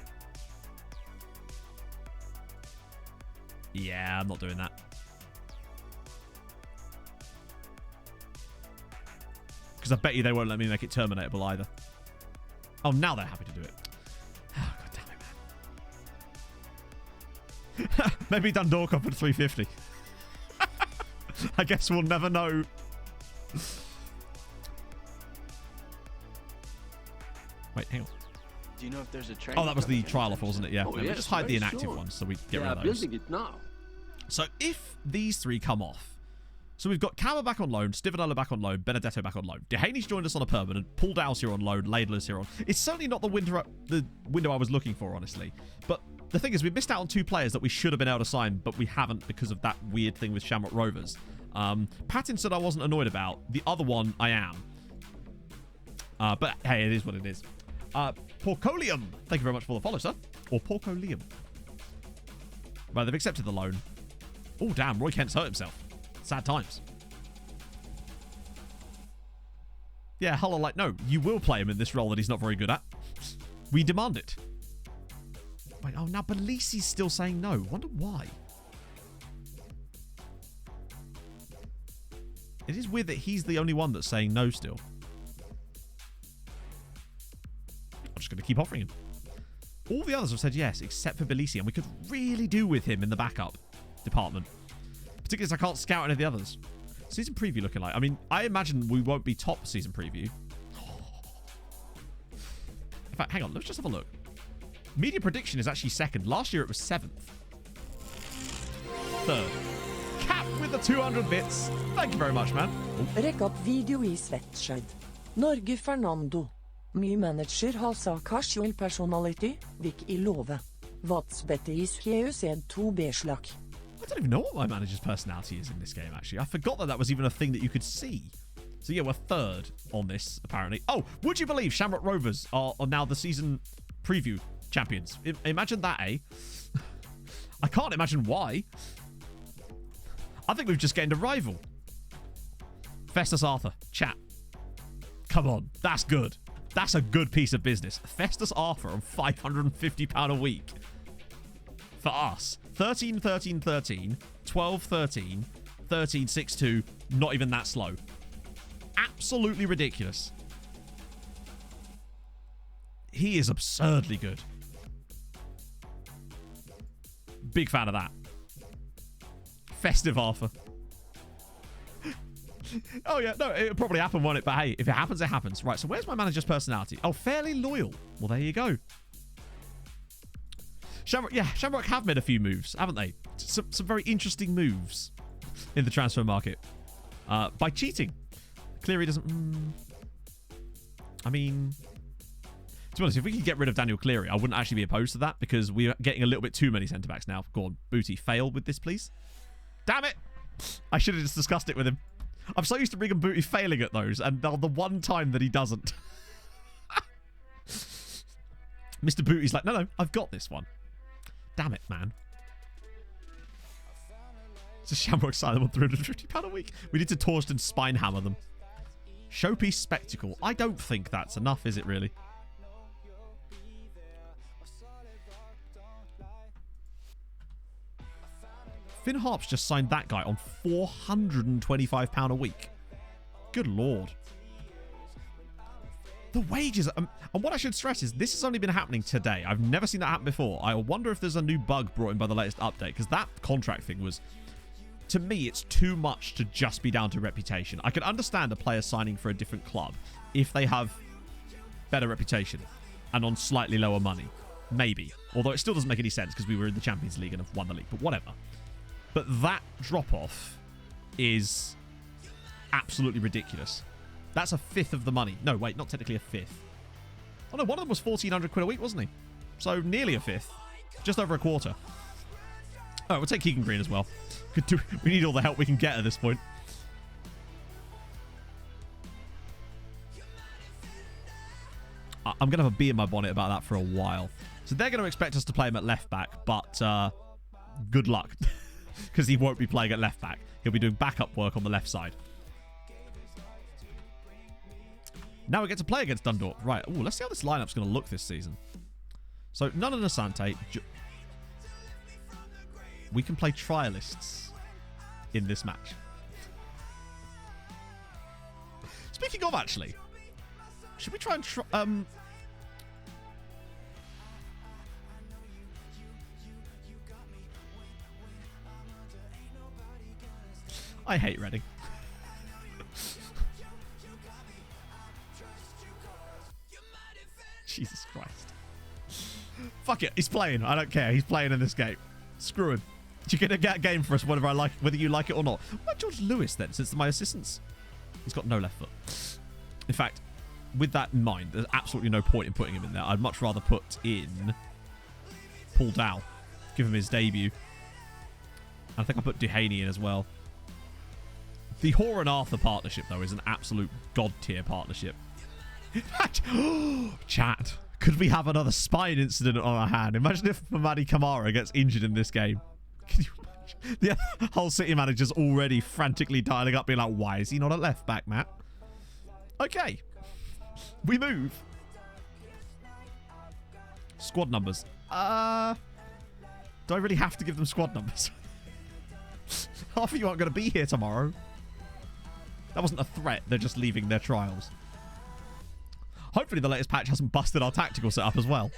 Yeah, I'm not doing that. Because I bet you they won't let me make it terminatable either. Oh, now they're happy to do it. Oh, God damn it, man. Maybe Dundalk offered 350. I guess we'll never know. Wait, hang on. Do you know if there's a trade? Oh, that was the trial offer, wasn't it? Yeah. Oh, No, yes, we'll just hide the very inactive sure. ones so we get They rid are of those. building it now. So if these 3 come off, so we've got Kammer back on loan, Stivanello back on loan, Benedetto back on loan. Dehaney's joined us on a permanent, Paul Dow's here on loan, Laidler's here on. It's certainly not the window I was looking for, honestly. But the thing is, we missed out on 2 players that we should have been able to sign, but we haven't because of that weird thing with Shamrock Rovers. Pattinson I wasn't annoyed about. The other one I am. But hey, it is what it is. Porcolium. Thank you very much for the follow, sir. Or Porcolium. Right, they've accepted the loan. Oh, damn. Roy Kent's hurt himself. Sad times. Yeah, Hull are like, no, you will play him in this role that he's not very good at. We demand it. Wait, oh, now Belisi's still saying no. Wonder why. It is weird that he's the only one that's saying no still. I'm just going to keep offering him. All the others have said yes, except for Belisi, and we could really do with him in the backup department. Particularly as I can't scout any of the others. Season preview looking like. I mean, I imagine we won't be top season preview. In fact, hang on. Let's just have a look. Media prediction is actually 2nd. Last year it was 7th. 3rd. Cap with the 200 bits. Thank you very much, man. Rekk opp video I sweatshirt. Norge Fernando. My manager has a casual personality, Vik I love. What's better is he said 2 B-slag. I don't even know what my manager's personality is in this game, actually. I forgot that was even a thing that you could see. So yeah, we're 3rd on this, apparently. Oh, would you believe Shamrock Rovers are now the season preview champions? Imagine that, eh? I can't imagine why. I think we've just gained a rival. Festus Arthur, chat. Come on, that's good. That's a good piece of business. Festus Arthur on £550 a week. For us. 13, 13, 13, 12, 13, 13, 6, 2. Not even that slow. Absolutely ridiculous. He is absurdly good. Big fan of that. Festive Arthur. Oh, yeah. No, it'll probably happen, won't it? But hey, if it happens, it happens. Right, so where's my manager's personality? Oh, fairly loyal. Well, there you go. Shamrock have made a few moves, haven't they? Some very interesting moves in the transfer market. By cheating. Cleary doesn't... I mean... To be honest, if we could get rid of Daniel Cleary, I wouldn't actually be opposed to that because we're getting a little bit too many centre-backs now. Go on, Booty, fail with this, please. Damn it! I should have just discussed it with him. I'm so used to Regan Booty failing at those, and the one time that he doesn't. Mr. Booty's like, no, I've got this one. Damn it, man. It's a Shamrock sign them on £350 a week. We need to Torsten spine hammer them. Showpiece spectacle. I don't think that's enough, is it really? Finn Harps just signed that guy on £425 a week. Good lord. The wages... and what I should stress is this has only been happening today. I've never seen that happen before. I wonder if there's a new bug brought in by the latest update, because that contract thing was... To me, it's too much to just be down to reputation. I can understand a player signing for a different club if they have better reputation and on slightly lower money. Maybe. Although it still doesn't make any sense because we were in the Champions League and have won the league. But whatever. But that drop-off is absolutely ridiculous. That's a fifth of the money. No, wait, not technically a fifth. Oh no, one of them was 1,400 quid a week, wasn't he? So nearly a fifth. Just over a quarter. Oh, we'll take Keegan Green as well. We need all the help we can get at this point. I'm going to have a bee in my bonnet about that for a while. So they're going to expect us to play him at left back, but good luck. Because he won't be playing at left back. He'll be doing backup work on the left side. Now we get to play against Dundalk. Right. Ooh, let's see how this lineup's going to look this season. So, none of Asante. We can play trialists in this match. Speaking of, actually, should we try and try... I hate Reading. Jesus Christ. Fuck it, he's playing. I don't care. He's playing in this game. Screw him. You get a game for us whether you like it or not. Why George Lewis then, since my assistants? He's got no left foot. In fact, with that in mind, there's absolutely no point in putting him in there. I'd much rather put in Paul Dow. Give him his debut. I think I put Dehaney in as well. The Hoare and Arthur partnership, though, is an absolute god-tier partnership. Chat. Could we have another spine incident on our hand? Imagine if Mamadi Kamara gets injured in this game. Can you imagine? The whole City manager's already frantically dialing up, being like, why is he not at left back, Matt? Okay. We move. Squad numbers. Do I really have to give them squad numbers? Half of you aren't going to be here tomorrow. That wasn't a threat. They're just leaving their trials. Hopefully the latest patch hasn't busted our tactical setup as well.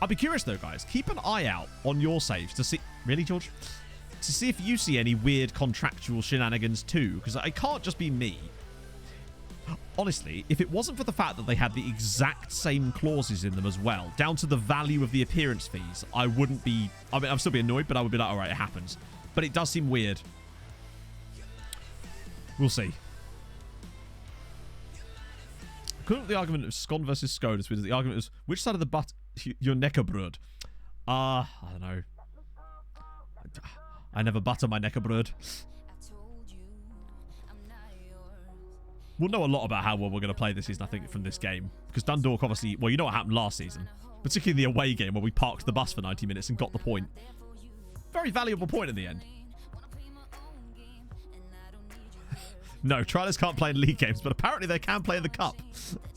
I'll be curious though, guys. Keep an eye out on your saves to see... Really, George? To see if you see any weird contractual shenanigans too, because it can't just be me. Honestly, if it wasn't for the fact that they had the exact same clauses in them as well, down to the value of the appearance fees, I wouldn't be... I mean, I'd still be annoyed, but I would be like, all right, it happens. But it does seem weird. We'll see. Couldn't the argument of Scone versus Scone as the argument was which side of the butt your knekkebrød? I don't know. I never butter my knekkebrød. We'll know a lot about how well we're going to play this season, I think, from this game. Because Dundalk, obviously... Well, you know what happened last season. Particularly the away game where we parked the bus for 90 minutes and got the point. Very valuable point in the end. No, trialists can't play in league games, but apparently they can play in the cup.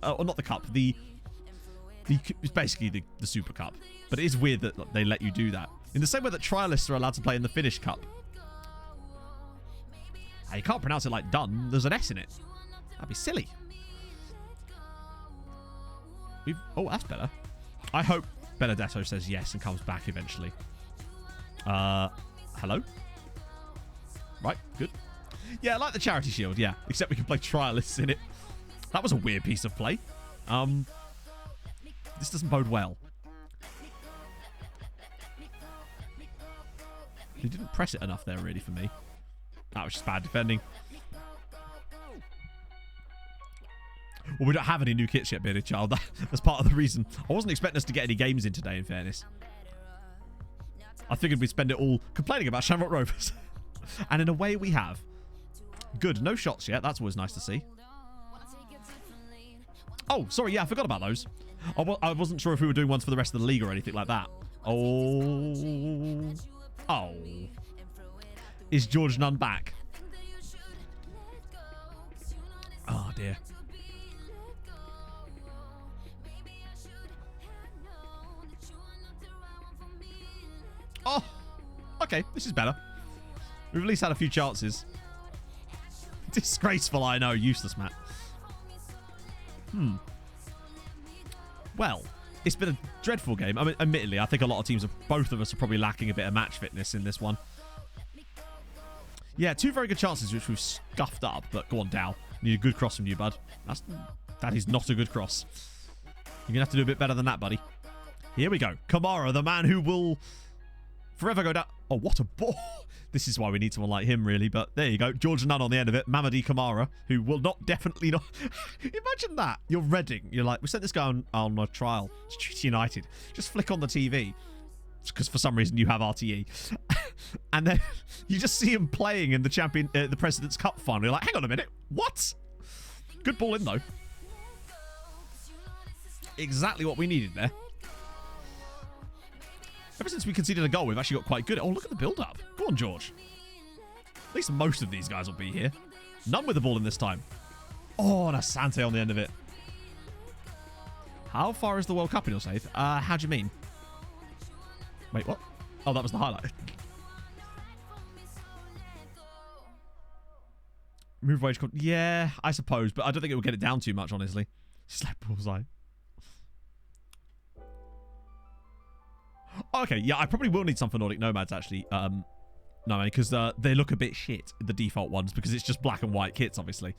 Or not the cup, it's basically the Super Cup. But it is weird that they let you do that. In the same way that trialists are allowed to play in the Finnish Cup. You can't pronounce it like done. There's an S in it. That'd be silly. Oh, that's better. I hope Benedetto says yes and comes back eventually. Hello? Right, good. Yeah, I like the Charity Shield, yeah. Except we can play trialists in it. That was a weird piece of play. This doesn't bode well. He didn't press it enough there, really, for me. That was just bad defending. Well, we don't have any new kits yet, Bearded Child. That's part of the reason. I wasn't expecting us to get any games in today, in fairness. I figured we'd spend it all complaining about Shamrock Rovers. And in a way, we have. Good. No shots yet. That's always nice to see. Oh, sorry. Yeah, I forgot about those. I wasn't sure if we were doing ones for the rest of the league or anything like that. Oh. Oh. Is George Nunn back? Oh, dear. Oh, okay. This is better. We've at least had a few chances. Disgraceful, I know. Useless, Matt. Well, it's been a dreadful game. I mean, admittedly, I think a lot of teams, both of us are probably lacking a bit of match fitness in this one. Yeah, 2 very good chances, which we've scuffed up. But go on, Dow. Need a good cross from you, bud. That is not a good cross. You're going to have to do a bit better than that, buddy. Here we go. Kamara, the man who will forever go down. Oh, what a ball. This is why we need someone like him, really. But there you go. George Nunn on the end of it. Mamadi Kamara, who will definitely not... Imagine that. You're Reading. You're like, we sent this guy on a trial. It's United. Just flick on the TV. Because for some reason you have RTE. And then you just see him playing in the President's Cup final. You're like, hang on a minute. What? Good ball in, though. Exactly what we needed there. Ever since we conceded a goal, we've actually got quite good. Oh, look at the build-up. Go on, George. At least most of these guys will be here. None with the ball in this time. Oh, and Asante on the end of it. How far is the World Cup in your save? How do you mean? Wait, what? Oh, that was the highlight. Move wage. Yeah, I suppose, but I don't think it will get it down too much, honestly. Slap bullseye. Okay, yeah, I probably will need some for Nordic Nomads, actually. No, because they look a bit shit, the default ones, because it's just black and white kits, obviously.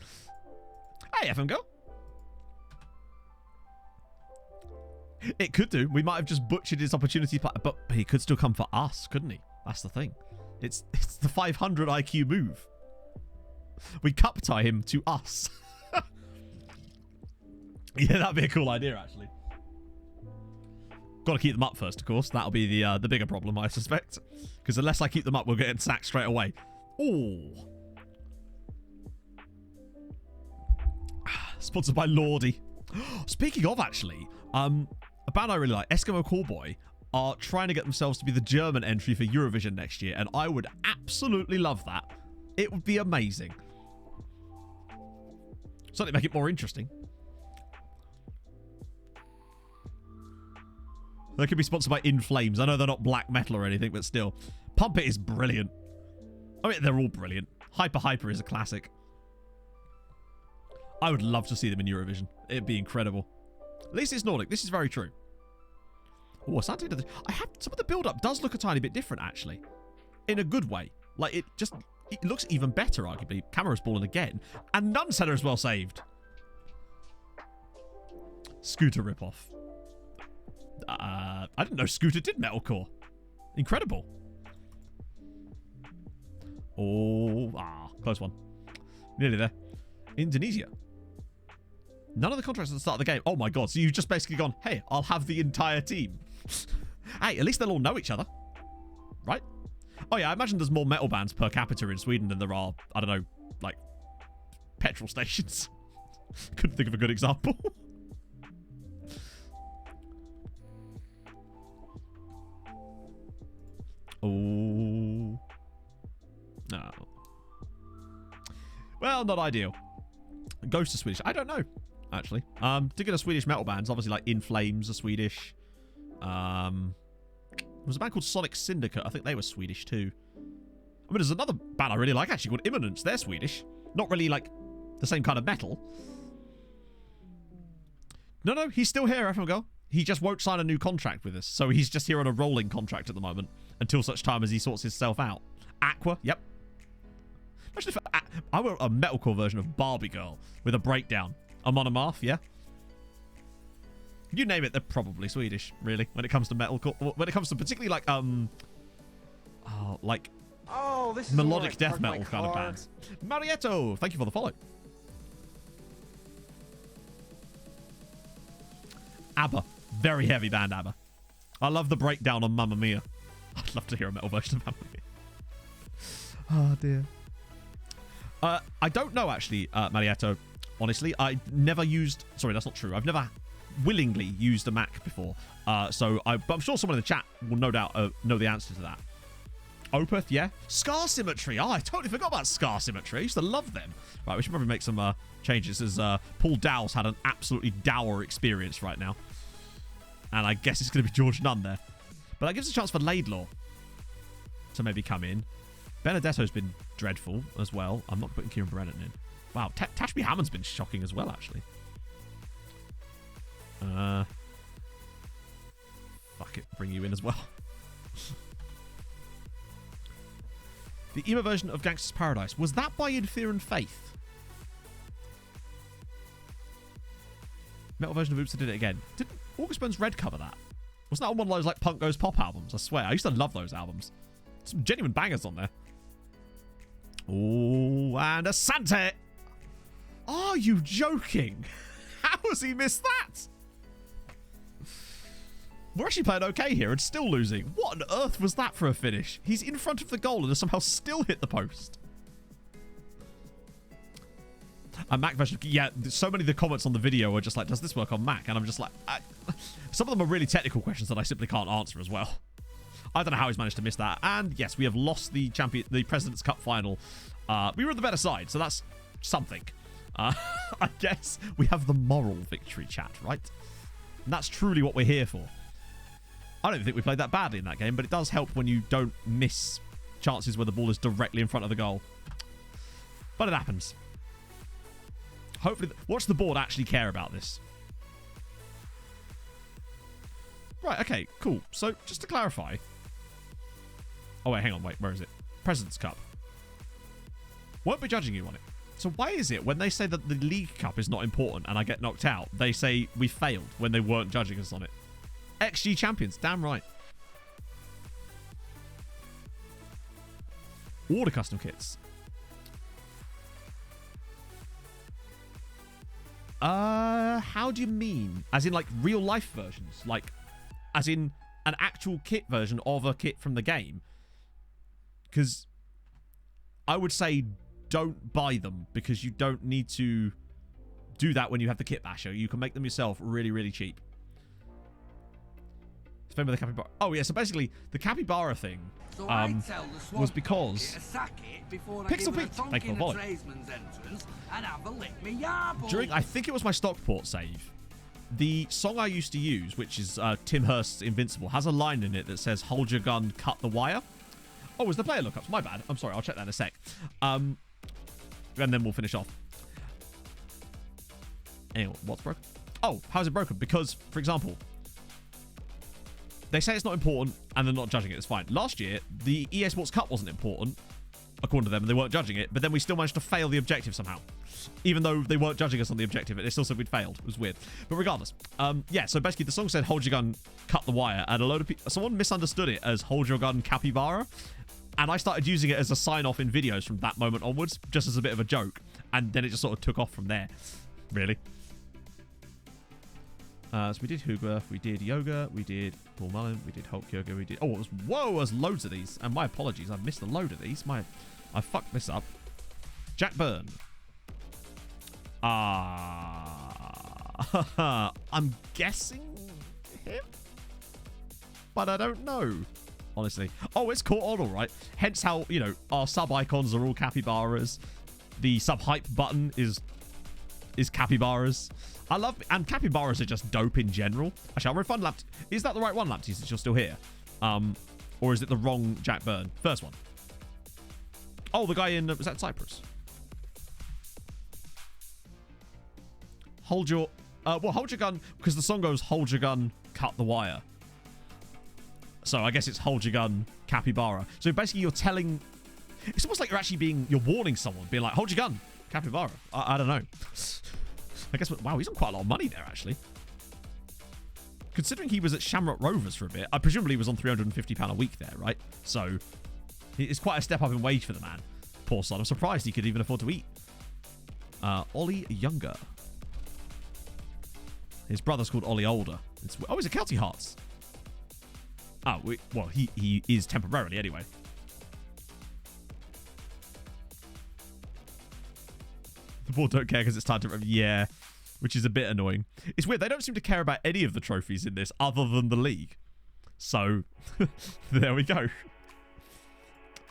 Hey, FM Girl. It could do. We might have just butchered his opportunity, but he could still come for us, couldn't he? That's the thing. It's the 500 IQ move. We cup tie him to us. Yeah, that'd be a cool idea, actually. Got to keep them up first, of course. That'll be the bigger problem, I suspect. Because unless I keep them up, we'll get sacked straight away. Ooh. Sponsored by Lordy. Speaking of, actually, a band I really like, Eskimo Callboy, are trying to get themselves to be the German entry for Eurovision next year, and I would absolutely love that. It would be amazing. Certainly make it more interesting. They could be sponsored by In Flames. I know they're not black metal or anything, but still. Pump It is brilliant. I mean, they're all brilliant. Hyper is a classic. I would love to see them in Eurovision. It'd be incredible. At least it's Nordic. This is very true. Oh, Asante. I have some of the build-up does look a tiny bit different, actually. In a good way. Like, it looks even better, arguably. Camera's balling again. And Nunn Center is well saved. Scooter ripoff. I didn't know Scooter did metalcore. Incredible. Oh, close one. Nearly there. Indonesia. None of the contracts at the start of the game. Oh my god, so you've just basically gone, hey, I'll have the entire team. Hey, at least they'll all know each other. Right? Oh yeah, I imagine there's more metal bands per capita in Sweden than there are, I don't know, like, petrol stations. Couldn't think of a good example. Oh. No. Well, not ideal. Ghost is Swedish. I don't know, actually. Thinking of Swedish metal bands, obviously like In Flames are Swedish. There was a band called Sonic Syndicate. I think they were Swedish too. I mean, there's another band I really like actually called Imminence. They're Swedish. Not really like the same kind of metal. No, he's still here, FMGO. He just won't sign a new contract with us. So he's just here on a rolling contract at the moment until such time as he sorts himself out. Aqua, yep. Imagine if I were a metalcore version of Barbie Girl with a breakdown. A monomarth, yeah. You name it, they're probably Swedish, really, when it comes to metalcore. When it comes to particularly like this is melodic death metal kind of bands. Marietto, thank you for the follow. ABBA, very heavy band, ABBA. I love the breakdown on Mamma Mia. I'd love to hear a metal version of Mamma Mia. Oh dear. I don't know actually, Marietto. Honestly, I never used. Sorry, that's not true. I've never willingly used a Mac before. But I'm sure someone in the chat will no doubt know the answer to that. Opeth, yeah. Scar Symmetry. Oh, I totally forgot about Scar Symmetry. I used to love them. Right, we should probably make some changes as Paul Dow's had an absolutely dour experience right now. And I guess it's going to be George Nunn there. But that gives a chance for Laidlaw to maybe come in. Benedetto's been dreadful as well. I'm not putting Kieran Brennan in. Wow, Tashby Hammond's been shocking as well, actually. Fuck it, bring you in as well. The emo version of Gangster's Paradise. Was that by In Fear and Faith? Metal version of Oops, I Did It Again. Did August Burns Red cover that? Wasn't that on one of those like Punk Goes Pop albums? I swear. I used to love those albums. Some genuine bangers on there. Oh, and Asante. Are you joking? How has he missed that? We're actually playing okay here and still losing. What on earth was that for a finish? He's in front of the goal and has somehow still hit the post. A Mac version. Yeah, so many of the comments on the video are just like, does this work on Mac? And I'm just like, some of them are really technical questions that I simply can't answer as well. I don't know how he's managed to miss that. And yes, we have lost the President's Cup final. We were the better side, so that's something. I guess we have the moral victory, chat, right? And that's truly what we're here for. I don't think we played that badly in that game, but it does help when you don't miss chances where the ball is directly in front of the goal. But it happens. Hopefully, what's the board actually care about this? Right, okay, cool. So, just to clarify. Oh, wait, hang on, wait, where is it? President's Cup. Won't be judging you on it. So why is it when they say that the League Cup is not important and I get knocked out, they say we failed when they weren't judging us on it? XG champions, damn right. Order custom kits. How do you mean? As in like real life versions? Like, as in an actual kit version of a kit from the game? Because I would say don't buy them because you don't need to do that when you have the kit basher. You can make them yourself really, really cheap. Remember the capybara? Oh yeah, so basically the capybara thing was because Pixel Pete, thank you for during, I think it was my Stockport save, the song I used to use, which is Tim Hurst's Invincible, has a line in it that says "Hold your gun, cut the wire." Oh, was the player lookups? My bad. I'm sorry. I'll check that in a sec. And then we'll finish off. Anyway, what's broken? Oh, how's it broken? Because, for example, they say it's not important and they're not judging it. It's fine. Last year, the EA Sports Cup wasn't important, according to them, and they weren't judging it, but then we still managed to fail the objective somehow. Even though they weren't judging us on the objective, they still said we'd failed. It was weird. But regardless, yeah, so basically the song said, "Hold your gun, cut the wire," and a load of people, someone misunderstood it as "Hold your gun, capybara," and I started using it as a sign-off in videos from that moment onwards, just as a bit of a joke, and then it just sort of took off from there, really. So we did Hoover, we did Yoga, we did Paul Mullen, we did Hulk Yoga, we did... Oh, it was... Whoa, there's loads of these. And my apologies, I've missed a load of these. I fucked this up. Jack Byrne. I'm guessing him? But I don't know, honestly. Oh, it's caught on all right. Hence how, you know, our sub-icons are all capybaras. The sub-hype button is capybaras. I love... And capybaras are just dope in general. Actually, I'll refund Lap... Is that the right one, Lapties, that you're still here? Or is it the wrong Jack Byrne? First one. Oh, the guy in... was that Cyprus? Hold your... well, hold your gun... Because the song goes, "Hold your gun, cut the wire." So I guess it's "Hold your gun, capybara." So basically you're telling... It's almost like you're warning someone. Being like, "Hold your gun, capybara." I don't know. I guess, wow, he's on quite a lot of money there, actually. Considering he was at Shamrock Rovers for a bit, I presumably he was on £350 a week there, right? So, it's quite a step up in wage for the man. Poor son. I'm surprised he could even afford to eat. Ollie Younger. His brother's called Ollie Older. Oh, he's a Kelty Hearts. Oh, well, he is temporarily, anyway. The board don't care because it's time to... Yeah, which is a bit annoying. It's weird. They don't seem to care about any of the trophies in this other than the league. So, there we go.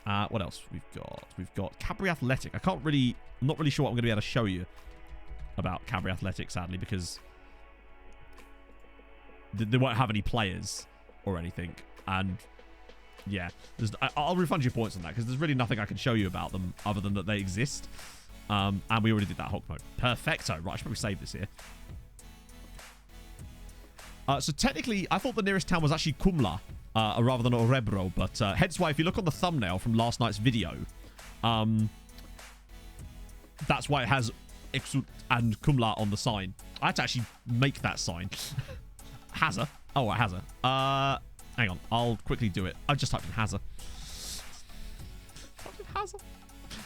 What else we've got? We've got Cadbury Athletic. I'm not really sure what I'm going to be able to show you about Cadbury Athletic, sadly, because they won't have any players or anything. And yeah, I'll refund your points on that because there's really nothing I can show you about them other than that they exist. And we already did that Hulk mode. Perfecto. Right, I should probably save this here. So technically, I thought the nearest town was actually Kumla rather than Orebro, but hence why if you look on the thumbnail from last night's video, that's why it has Exut and Kumla on the sign. I had to actually make that sign. Hazza. Oh, right, Hazza. Hang on, I'll quickly do it. I've just typed in Hazza.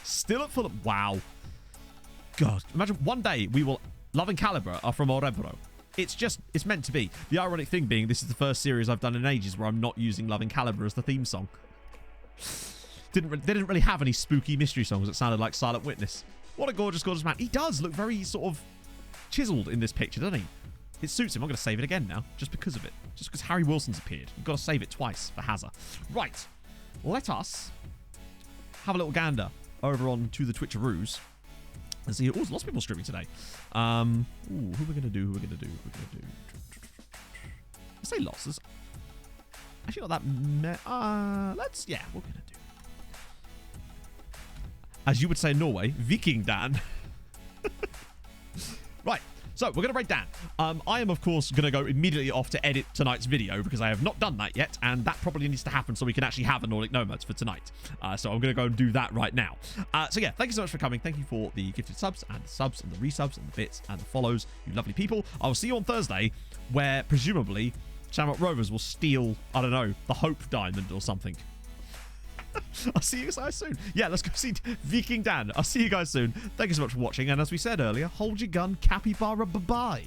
Still at Fulham. Wow. God, imagine one day we will... Love and Calibre are from Orebro. It's meant to be. The ironic thing being, this is the first series I've done in ages where I'm not using Love and Calibre as the theme song. They didn't really have any spooky mystery songs that sounded like Silent Witness. What a gorgeous, gorgeous man. He does look very sort of chiseled in this picture, doesn't he? It suits him. I'm going to save it again now, just because of it. Just because Harry Wilson's appeared. You've got to save it twice for Hazza. Right. Let us have a little gander over on to the Twitcheroos. And see, there's lots of people streaming today. Who are we going to do? I say lots. There's actually not that many. Yeah, we're going to do. As you would say in Norway, Viking Dan. Right. So, we're going to break down. I am, of course, going to go immediately off to edit tonight's video because I have not done that yet, and that probably needs to happen so we can actually have a Nordic Nomads for tonight. So, I'm going to go and do that right now. So, yeah, thank you so much for coming. Thank you for the gifted subs and the resubs and the bits and the follows, you lovely people. I will see you on Thursday, where, presumably, Shamrock Rovers will steal, I don't know, the Hope Diamond or something. I'll see you guys soon. Yeah, let's go see Viking Dan. I'll see you guys soon. Thank you so much for watching. And as we said earlier, hold your gun, capybara, bye-bye.